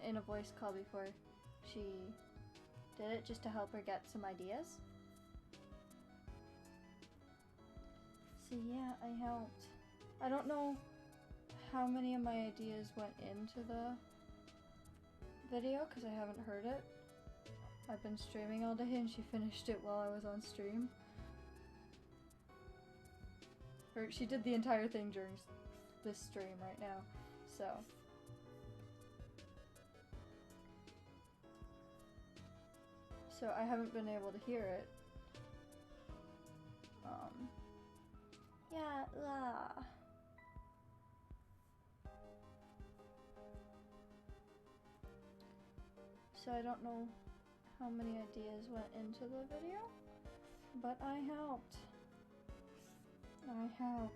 in a voice call before she did it, just to help her get some ideas. So yeah, I helped. I don't know how many of my ideas went into the video because I haven't heard it. I've been streaming all day and she finished it while I was on stream. Or she did the entire thing during this stream right now, so. So I haven't been able to hear it. Yeah, so I don't know how many ideas went into the video, but I helped. I helped.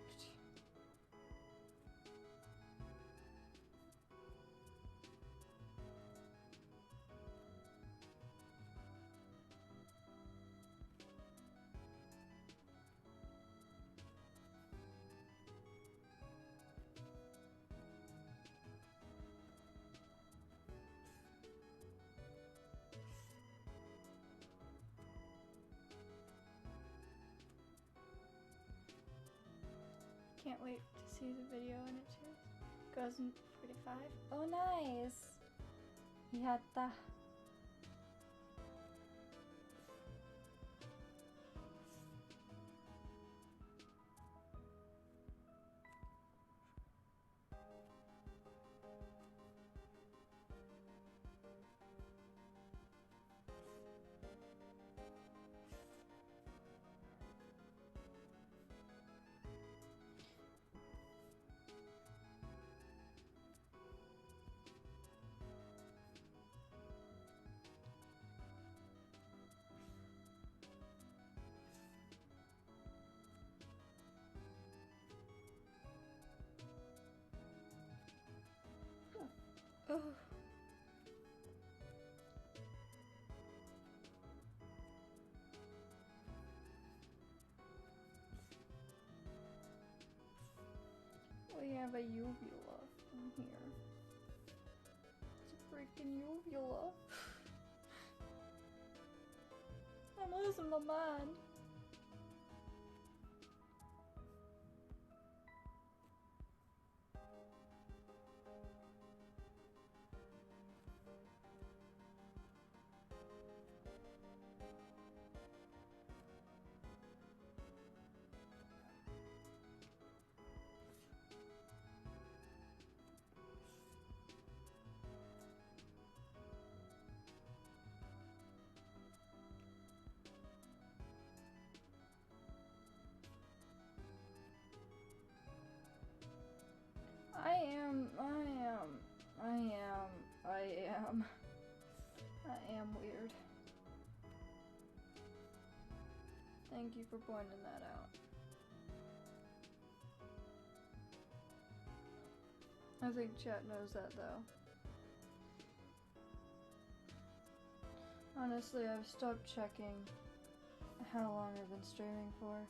Can't wait to see the video when it goes in 45. Oh, nice! Yatta. Oh. We have a uvula in here. It's a freaking uvula. I'm losing my mind. I am weird. Thank you for pointing that out. I think chat knows that though. Honestly, I've stopped checking how long I've been streaming for.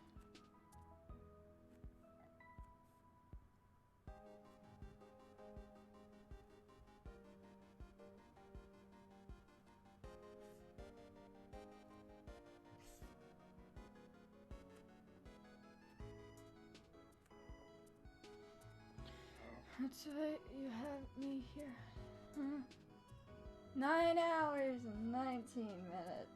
That's right, you have me here. 9 hours and 19 minutes.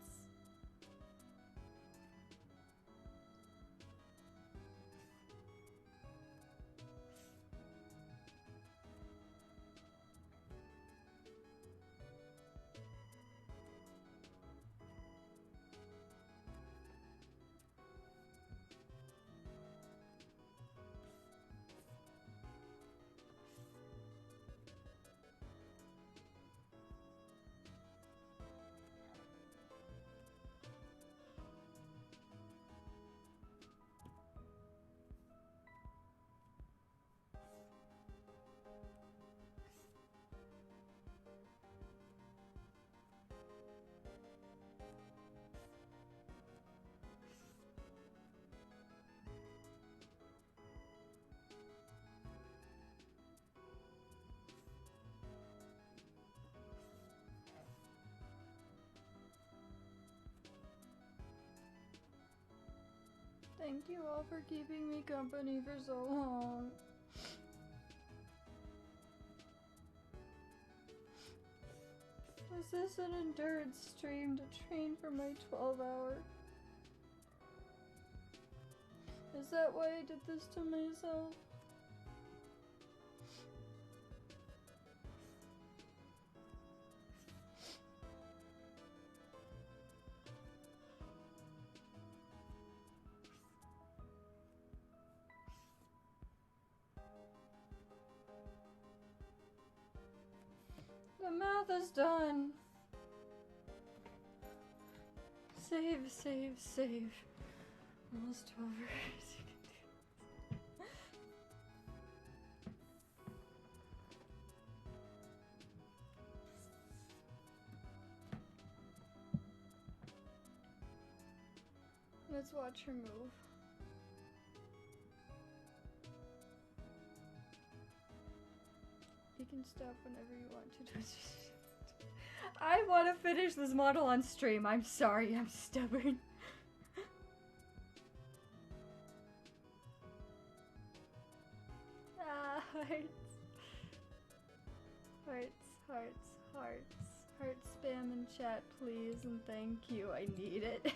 Thank you all for keeping me company for so long. Was this an endurance stream to train for my 12-hour? Is that why I did this to myself? The math is done. Save, save, save. Almost over. Let's watch her move. You can stop whenever you want to. I want to finish this model on stream. I'm sorry, I'm stubborn. Ah, hearts. Hearts, hearts, hearts. Heart spam in chat, please, and thank you. I need it.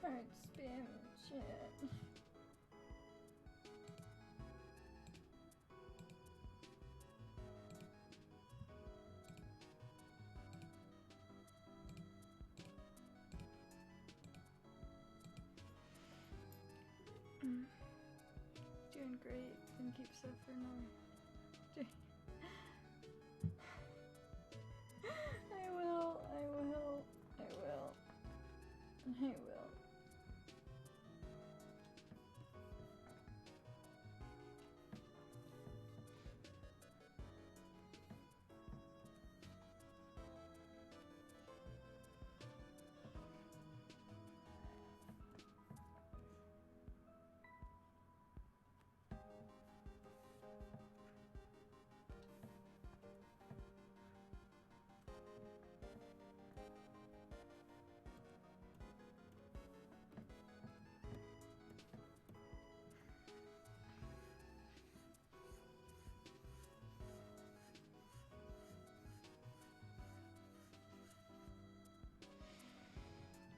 Heart spam in chat. Doing great, and keep suffering on. I will.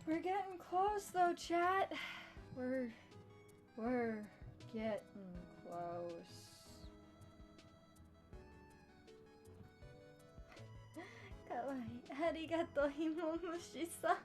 We're getting close though, chat. We're getting close. Kawaii. Arigato, Himomushi-san.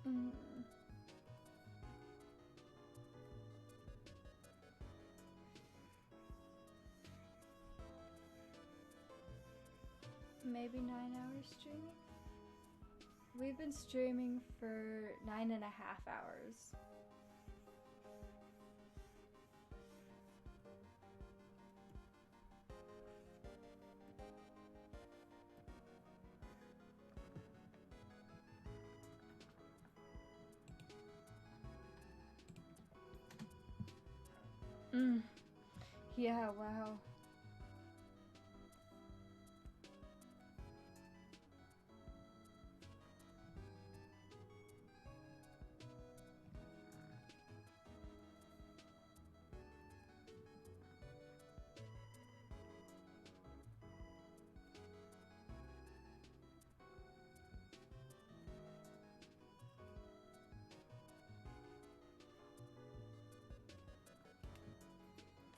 Mm. Maybe 9 hours streaming? We've been streaming for 9.5 hours. Yeah, wow.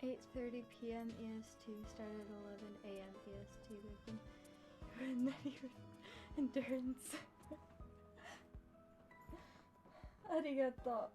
"8:30 p.m. EST, started at 11 a.m. EST. They've been not even endurance." ありがとう。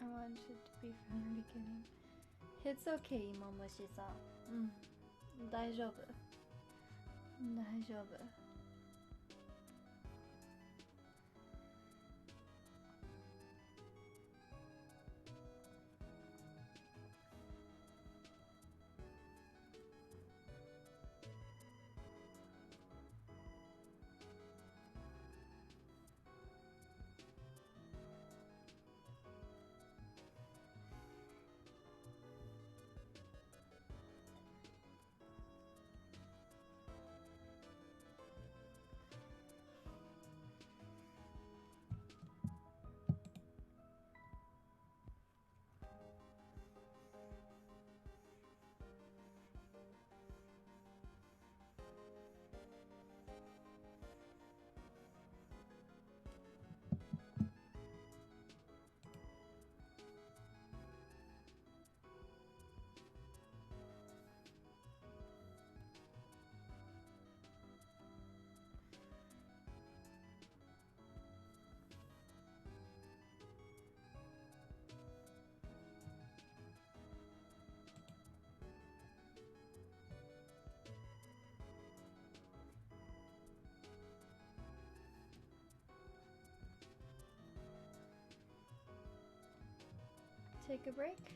I wanted to be from the beginning. It's okay, Momoshi-san. 大丈夫。大丈夫。take a break?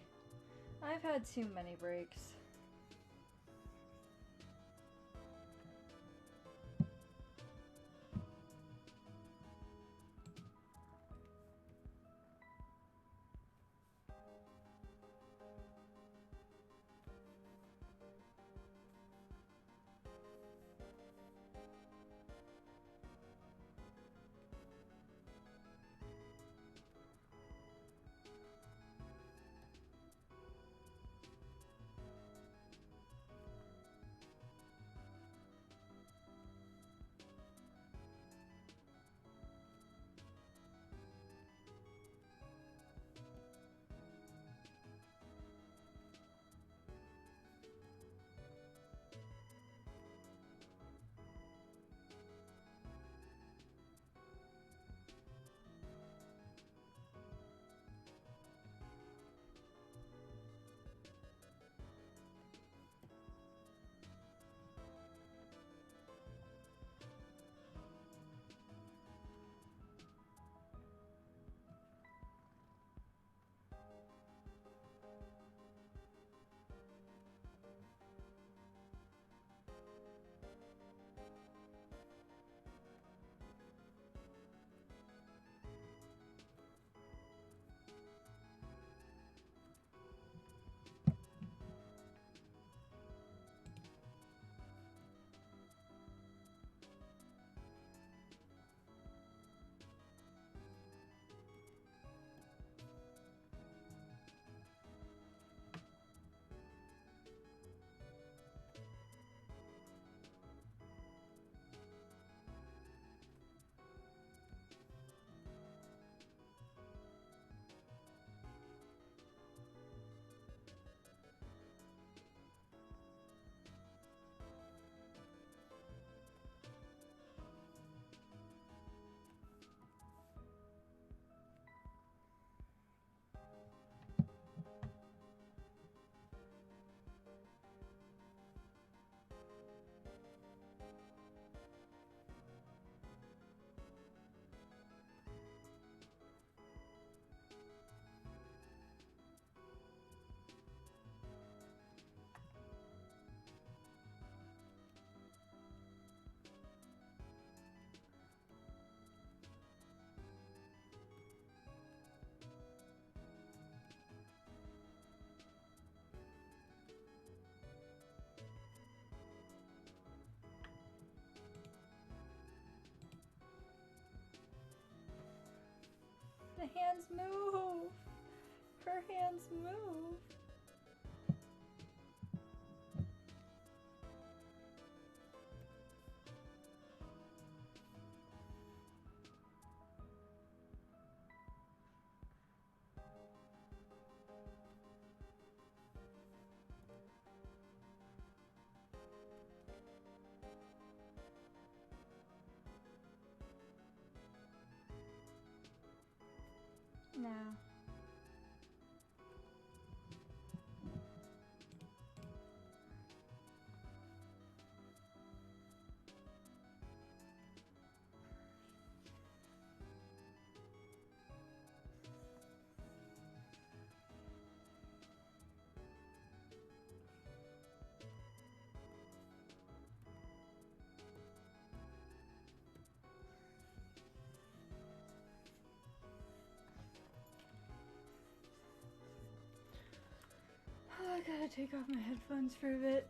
I've had too many breaks. The hands move! Her hands move! Now. I gotta take off my headphones for a bit.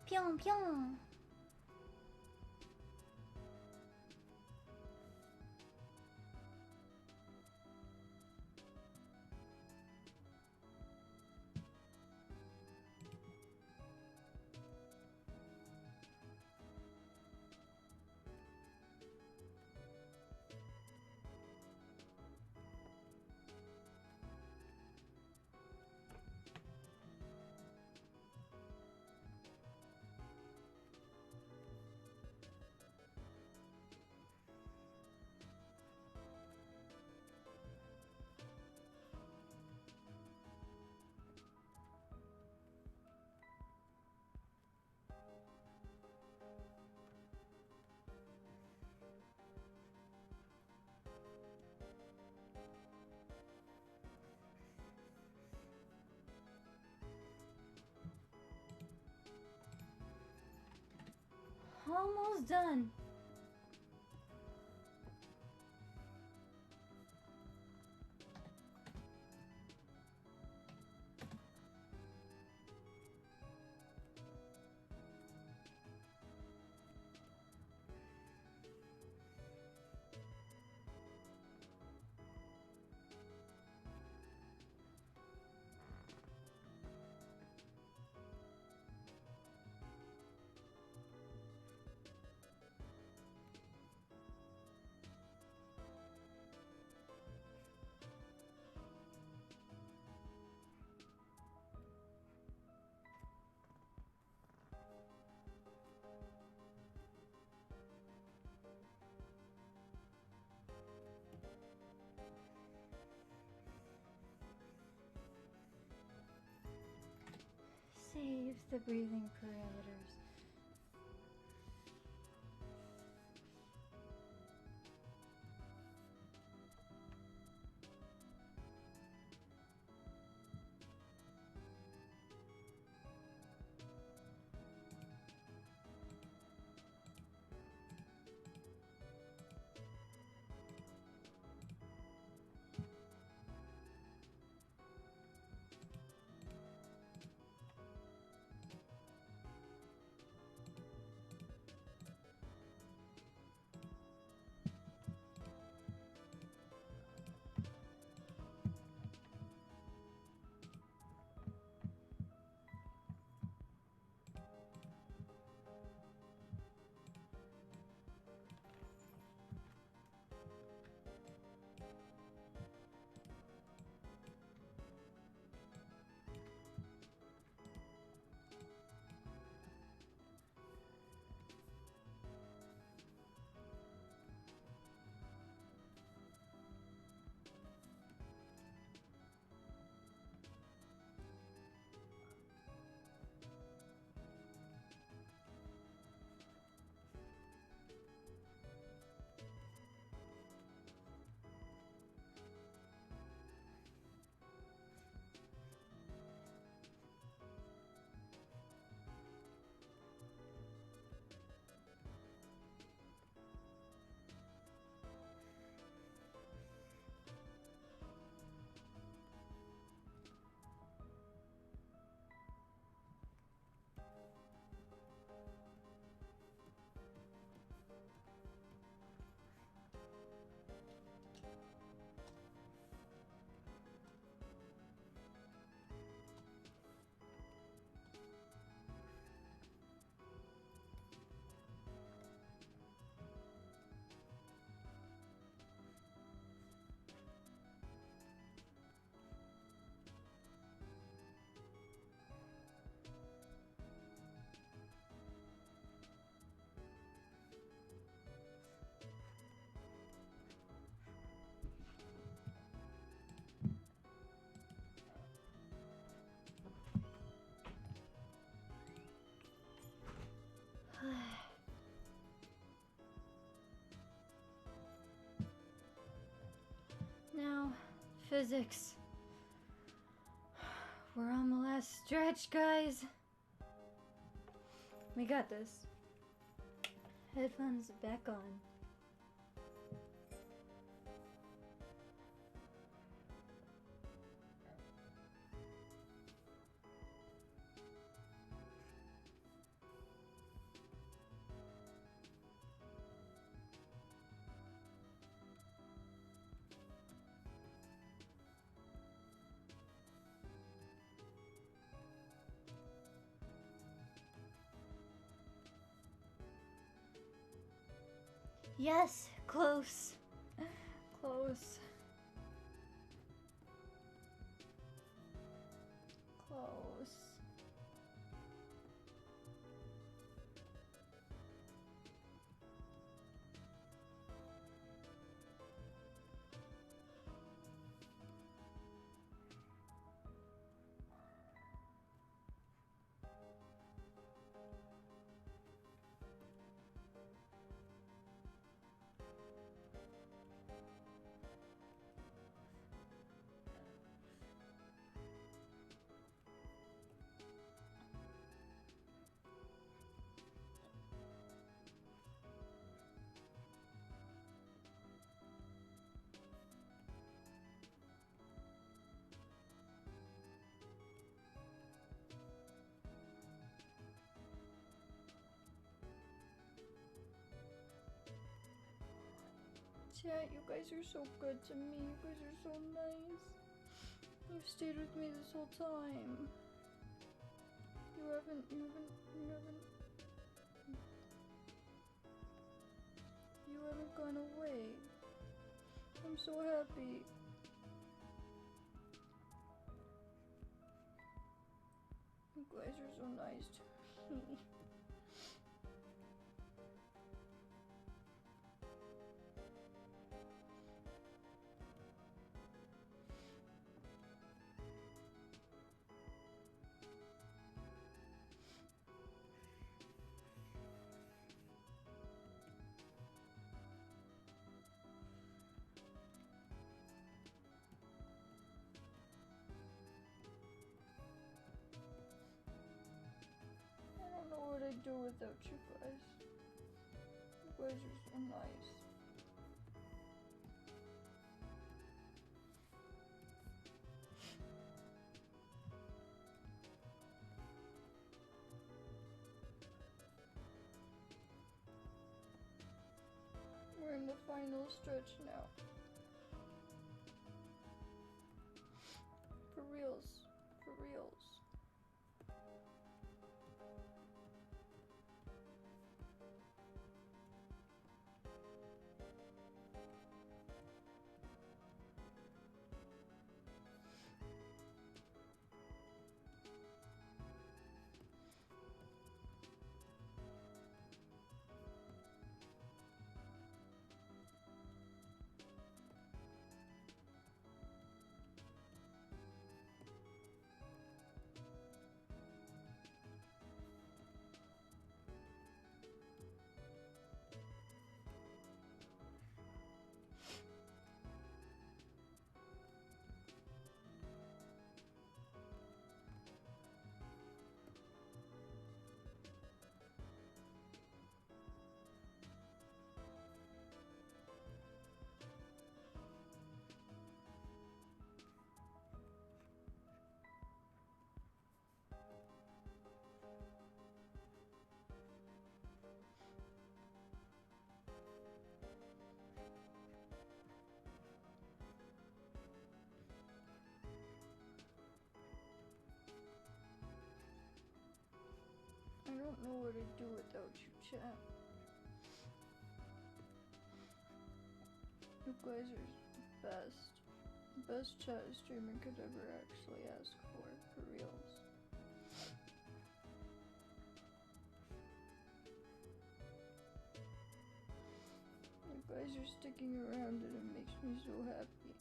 Pyong pyong. Almost done. Save the breathing parameters. Now, physics. We're on the last stretch, guys. We got this. Headphones back on. Yes, close. Close. Close. Chat, you guys are so good to me. You guys are so nice. You've stayed with me this whole time. You haven't gone away. I'm so happy. You guys are so nice to me. I don't know what I'd do without you guys. You guys are so nice. We're in the final stretch now. For reals. For reals. I don't know what I'd do without you, chat. You guys are the best. Best chat a streamer could ever actually ask for reals. You guys are sticking around and it makes me so happy.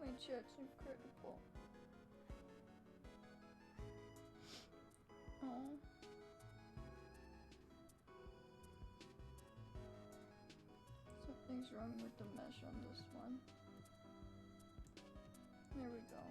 My chat's incredible. Oh. Something's wrong with the mesh on this one. There we go.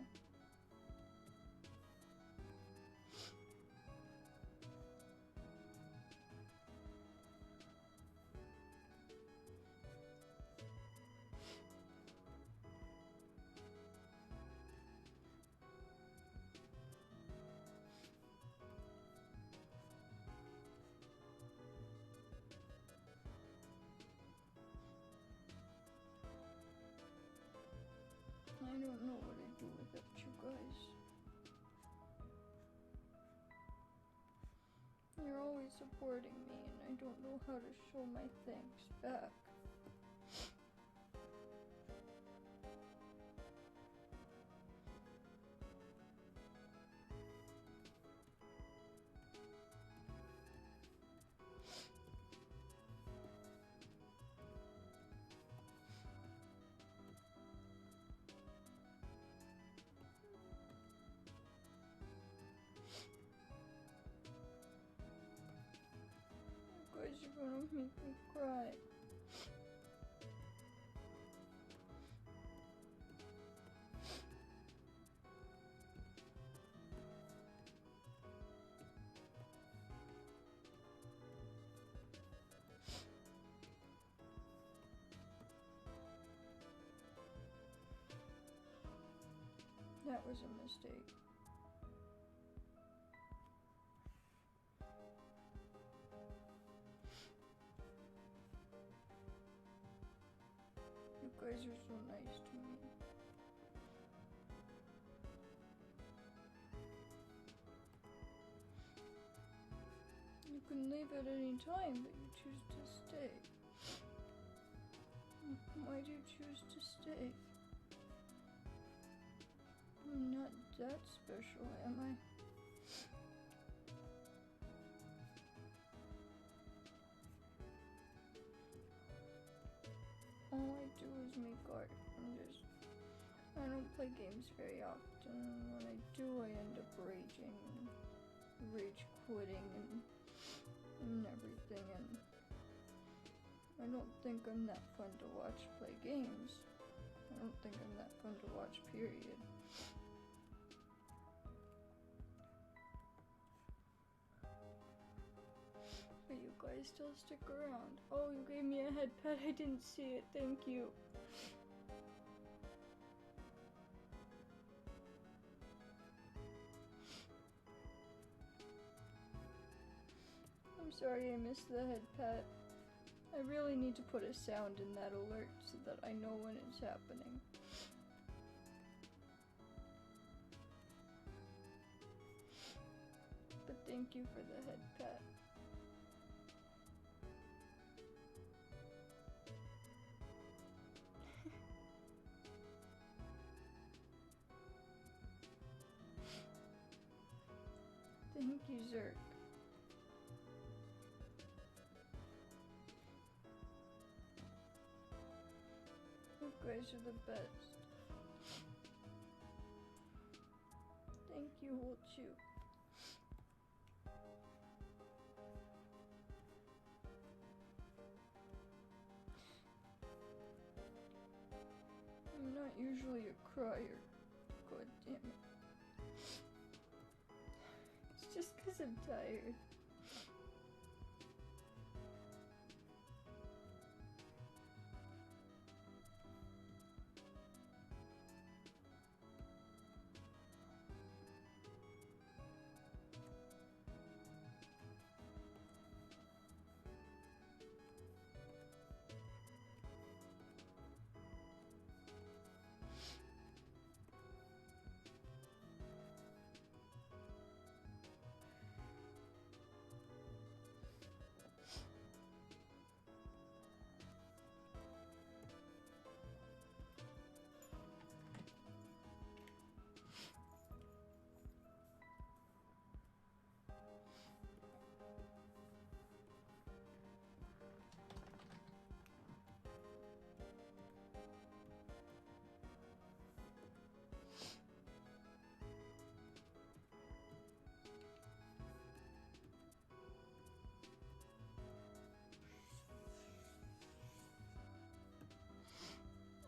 I don't know what I'd do without you guys. You're always supporting me and I don't know how to show my thanks back. You guys are gonna make me cry. That was a mistake. You guys are so nice to me. You can leave at any time, but you choose to stay. Why do you choose to stay? I'm not that special, am I? All I do is make art. I don't play games very often. When I do, I end up raging and rage quitting and everything, and I don't think I'm that fun to watch play games. I don't think I'm that fun to watch, period. But you guys still stick around. Oh, you gave me a head pet. I didn't see it. Thank you. I'm sorry I missed the head pet. I really need to put a sound in that alert so that I know when it's happening. But thank you for the head pet. Thank you, Zerk. You guys are the best. Thank you, Holchu. I'm not usually a crier. God damn it. It's just 'cause I'm tired.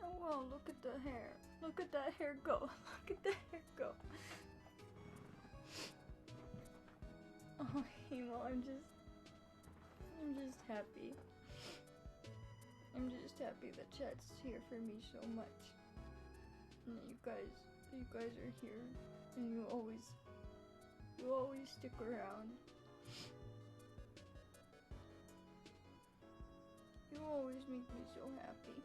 Oh wow, look at the hair. Look at that hair go. Look at that hair go. Oh, Hemo, I'm just happy. I'm just happy that chat's here for me so much. And that you guys are here and you always stick around. You always make me so happy.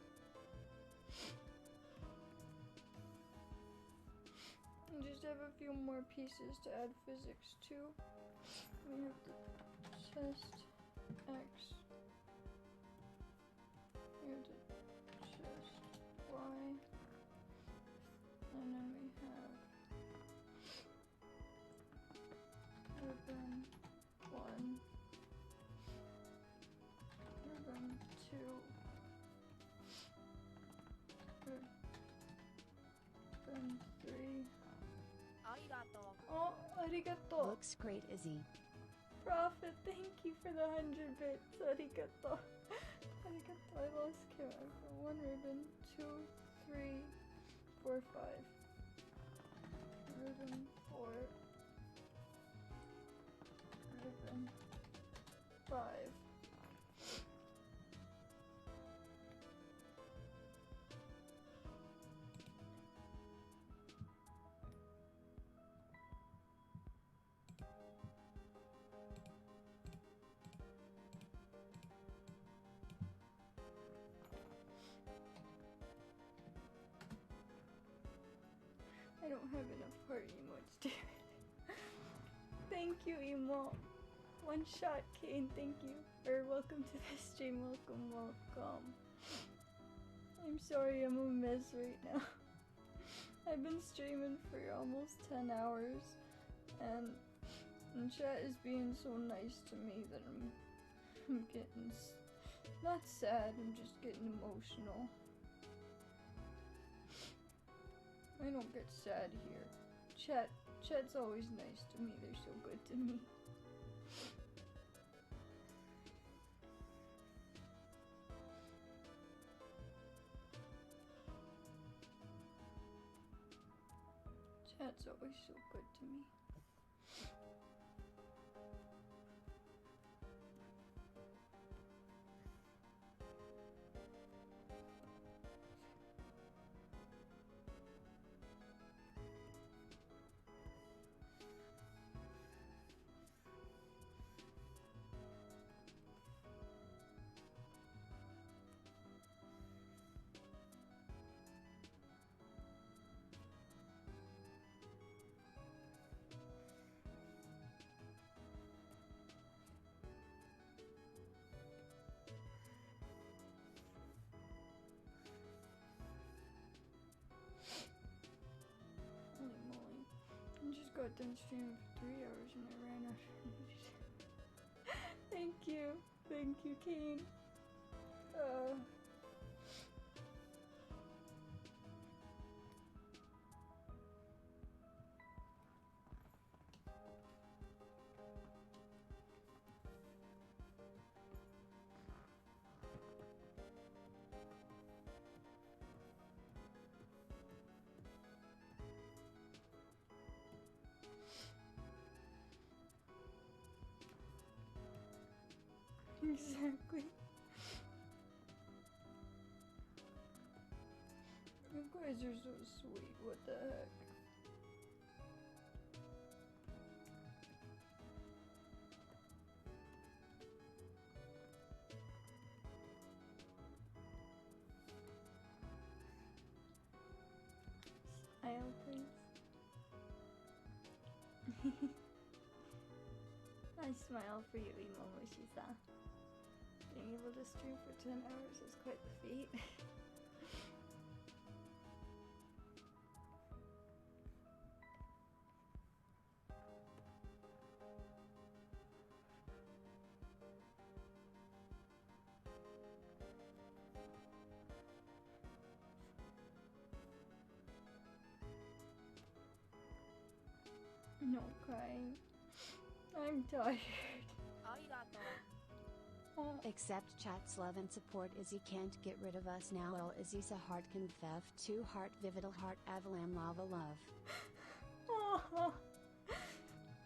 And just have a few more pieces to add physics to. We have the chest X. We have the chest Y. And then we have ribbon 1. Ribbon 2. Ribbon 3. Arigato. Oh, arigato. Looks great, Izzy. Prophet, thank you for the 100 bits. Arigato. Arigato. I lost count. I've got 1 ribbon, 2, 3, 4, 5. Ribbon 4. Ribbon 5. I don't have enough heart emotes to Thank you, emo. One shot, Kane, thank you. Or welcome to the stream, welcome. I'm sorry I'm a mess right now. I've been streaming for almost 10 hours, and chat is being so nice to me that I'm getting, not sad, I'm just getting emotional. I don't get sad here. Chat's always nice to me, they're so good to me. Chat's always so good to me. I got done streaming for 3 hours and I ran out of energy. Thank you, Kane. Exactly. You guys are so sweet, what the heck? Smile, please. I smile for you, Imomoshi-san. Being able to stream for 10 hours is quite the feat. No crying. I'm tired. Except chat's love and support Izzy can't get rid of us now. Well, Izzy's a heart confeff, 2 heart vividal heart avalam lava love. Oh,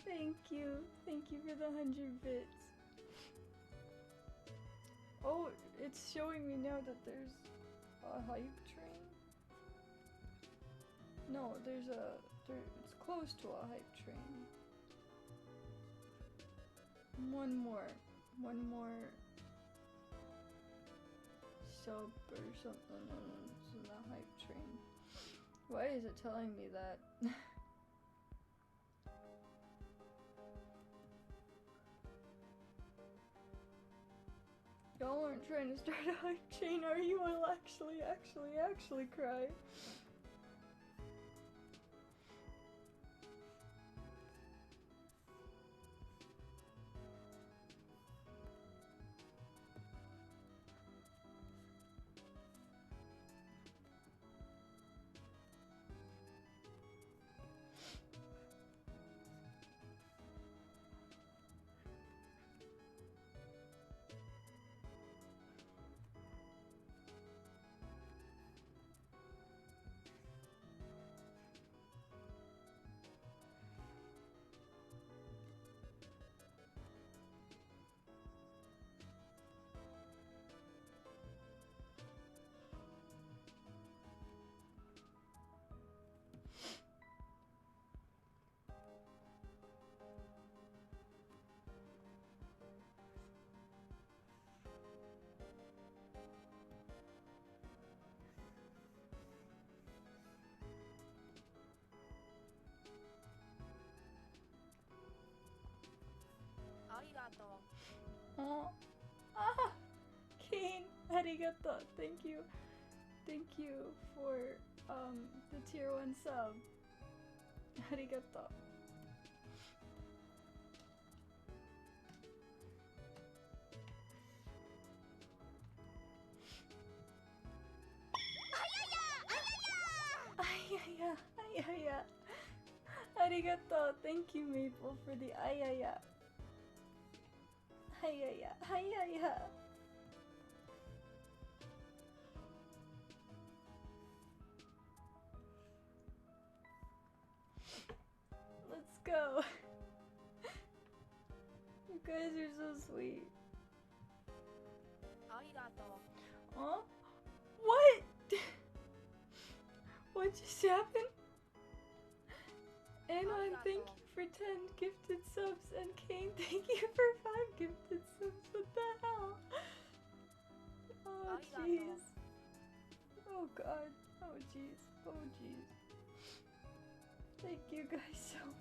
thank you for the 100 bits. Oh, it's showing me now that there's a hype train. No, it's close to a hype train. One more sub or something, and it's in the hype train. Why is it telling me that? Y'all aren't trying to start a hype train, are you? I'll actually cry. Arigato. Thank you. Thank you for the tier 1 sub. Arigato. Ayaya, ayaya. Arigato. Thank you, Maple, for the ayaya. Ayaya, ayaya. Let's go. You guys are so sweet. Huh? What? What just happened? Anon, thank you for 10 gifted subs, and Kane, thank you for 5 gifted subs. What the hell? Oh jeez. Oh god. Oh jeez. Oh jeez. Thank you guys so much.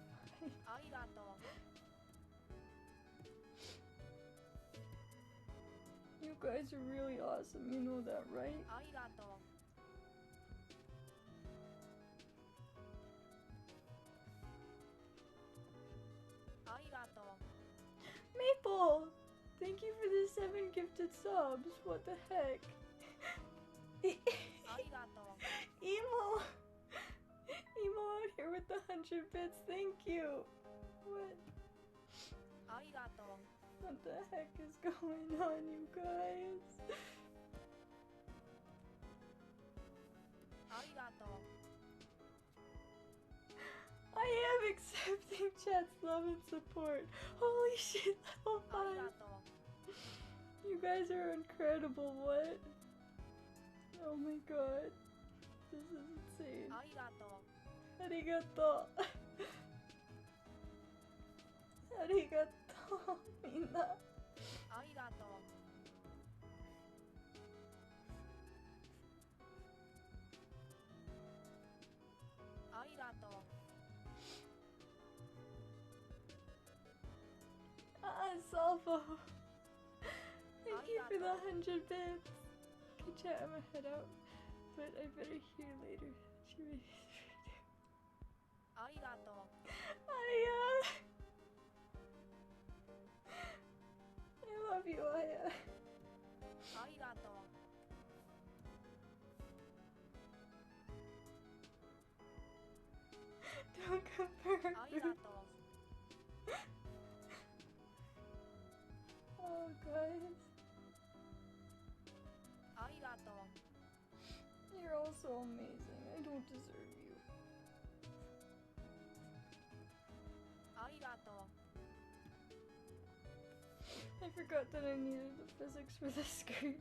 You guys are really awesome, you know that, right? Maple! Thank you for the 7 gifted subs. What the heck? Emo! Emo out here with the 100 bits. Thank you. What? What the heck is going on, you guys? I am accepting chat's love and support. Holy shit, level 5. You guys are incredible, what? Oh my god. This is insane. Arigato. Arigato, minna. Salvo. Thank you for the 100 bits. Okay, chat, I'm gonna head out, but I better hear later. I love you, Aya. Don't compare. Oh, guys. You're all so amazing. I don't deserve you. I forgot that I needed the physics for the skirt.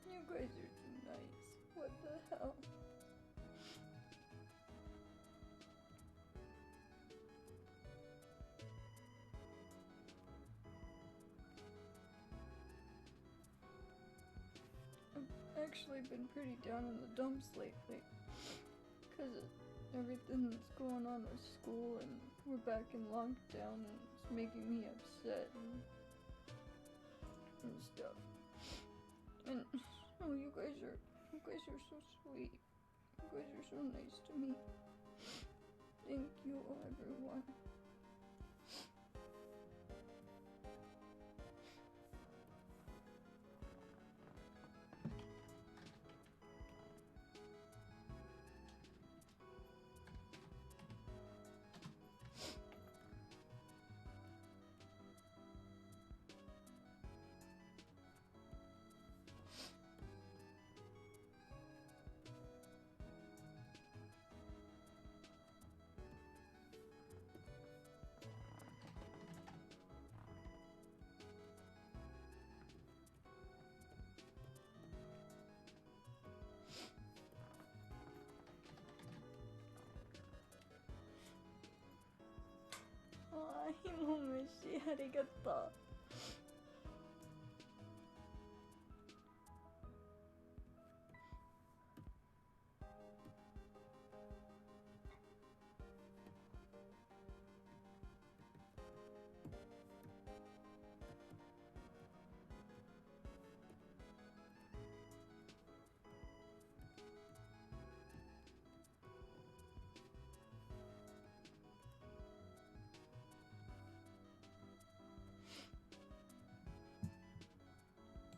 You guys are too nice. What the hell? I've actually been pretty down in the dumps lately because of everything that's going on with school, and we're back in lockdown, and it's making me upset and stuff. And oh, you guys are so sweet. You guys are so nice to me. Thank you, everyone. ひもむし、ありがとう。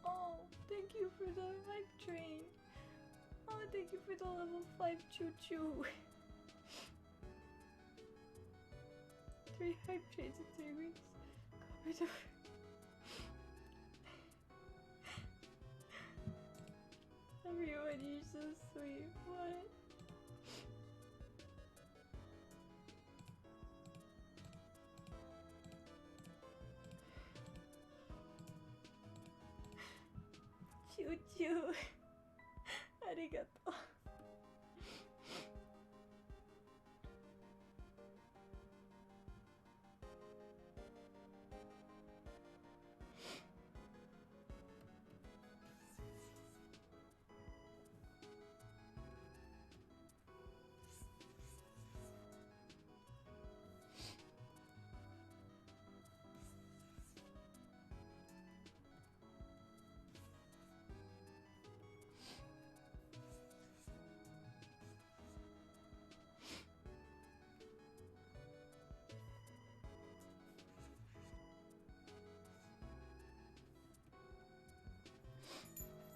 Oh, thank you for the hype train. Oh, thank you for the level 5 choo-choo. 3 hype trains in 3 weeks. Comment over. Everyone, you're so sweet. What? Choo-choo. Arigato.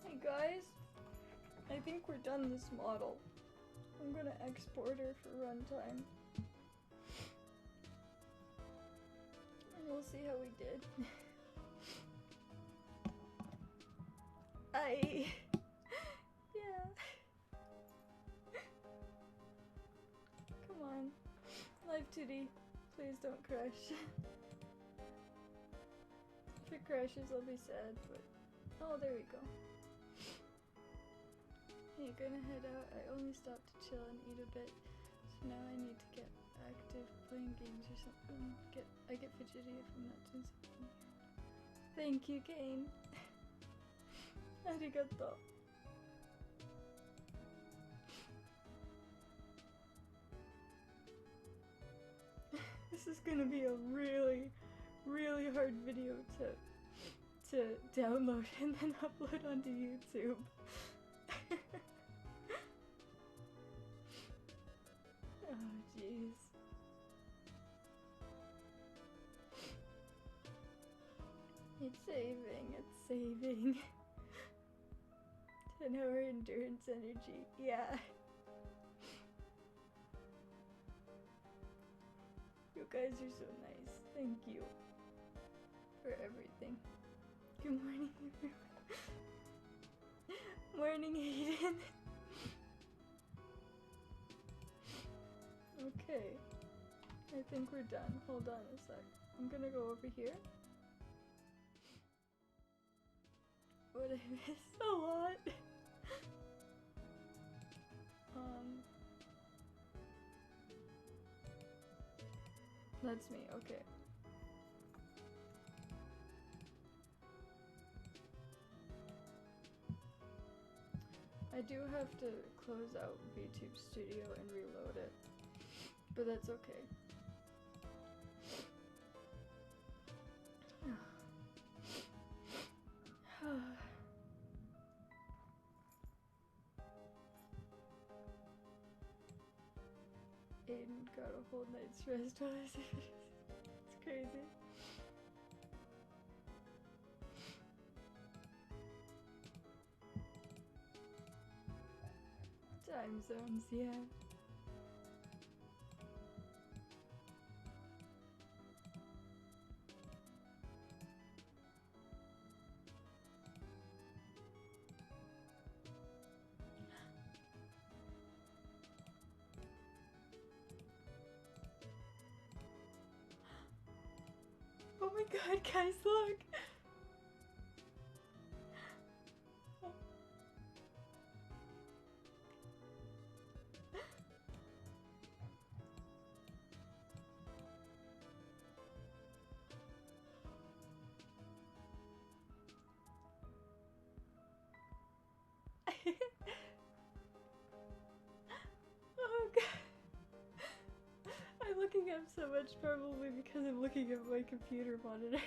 Hey guys, I think we're done this model. I'm gonna export her for runtime. And we'll see how we did. Yeah. Come on. Live2D, please don't crash. If it crashes, I'll be sad, but... Oh, there we go. Hey, gonna head out. I only stopped to chill and eat a bit, so now I need to get active playing games or something. I get fidgety if I'm not doing something. Thank you, Kane. Arigato. This is gonna be a really, really hard video to download and then upload onto YouTube. Oh jeez. It's saving. 10-hour endurance energy, yeah. You guys are so nice. Thank you for everything. Good morning, everyone. Morning, Hayden. Okay, I think we're done. Hold on a sec. I'm gonna go over here. What I missed a lot. That's me, okay. I do have to close out VTube Studio and reload it, but that's okay. Aiden got a whole night's rest while I was It's crazy. Time zones, yeah. Oh my god, guys, look! up so much probably because I'm looking at my computer monitor.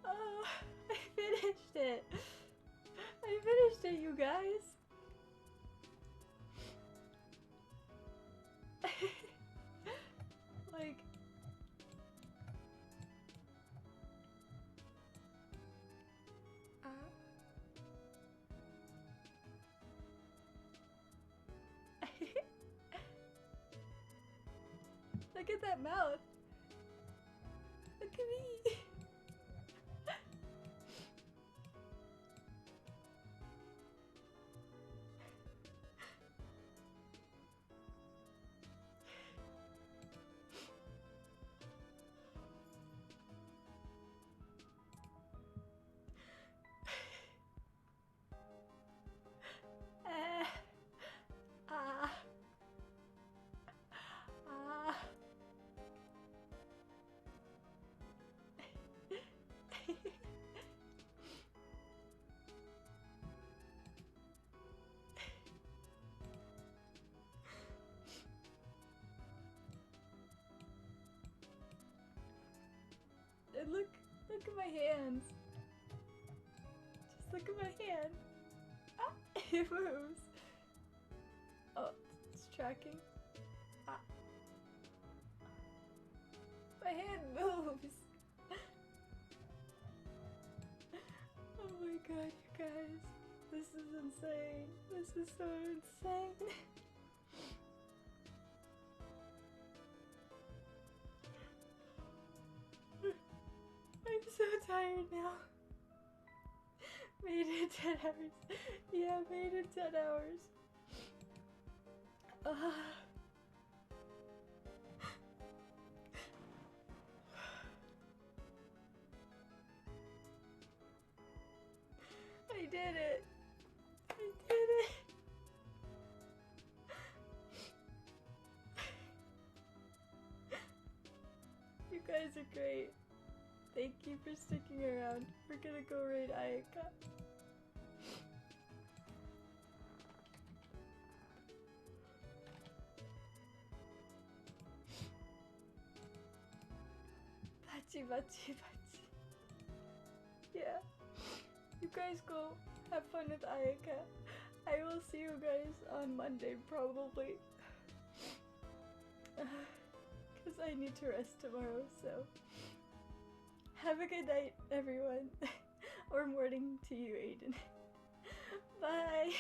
Oh, I finished it! I finished it, you guys! Like... Look at that mouth! Look at me! And look at my hands. Just look at my hand. Ah, it moves. Oh, it's tracking. Ah. My hand moves. Oh my god, you guys. This is insane. This is so insane. I'm so tired now. Made it 10 hours. Yeah, made it 10 hours. I did it. I did it. You guys are great. Thank you for sticking around. We're gonna go raid Ayaka. Bachi, bachi, bachi. Yeah. You guys go have fun with Ayaka. I will see you guys on Monday, probably. Because I need to rest tomorrow, so... Have a good night, everyone. Or morning to you, Aiden. Bye!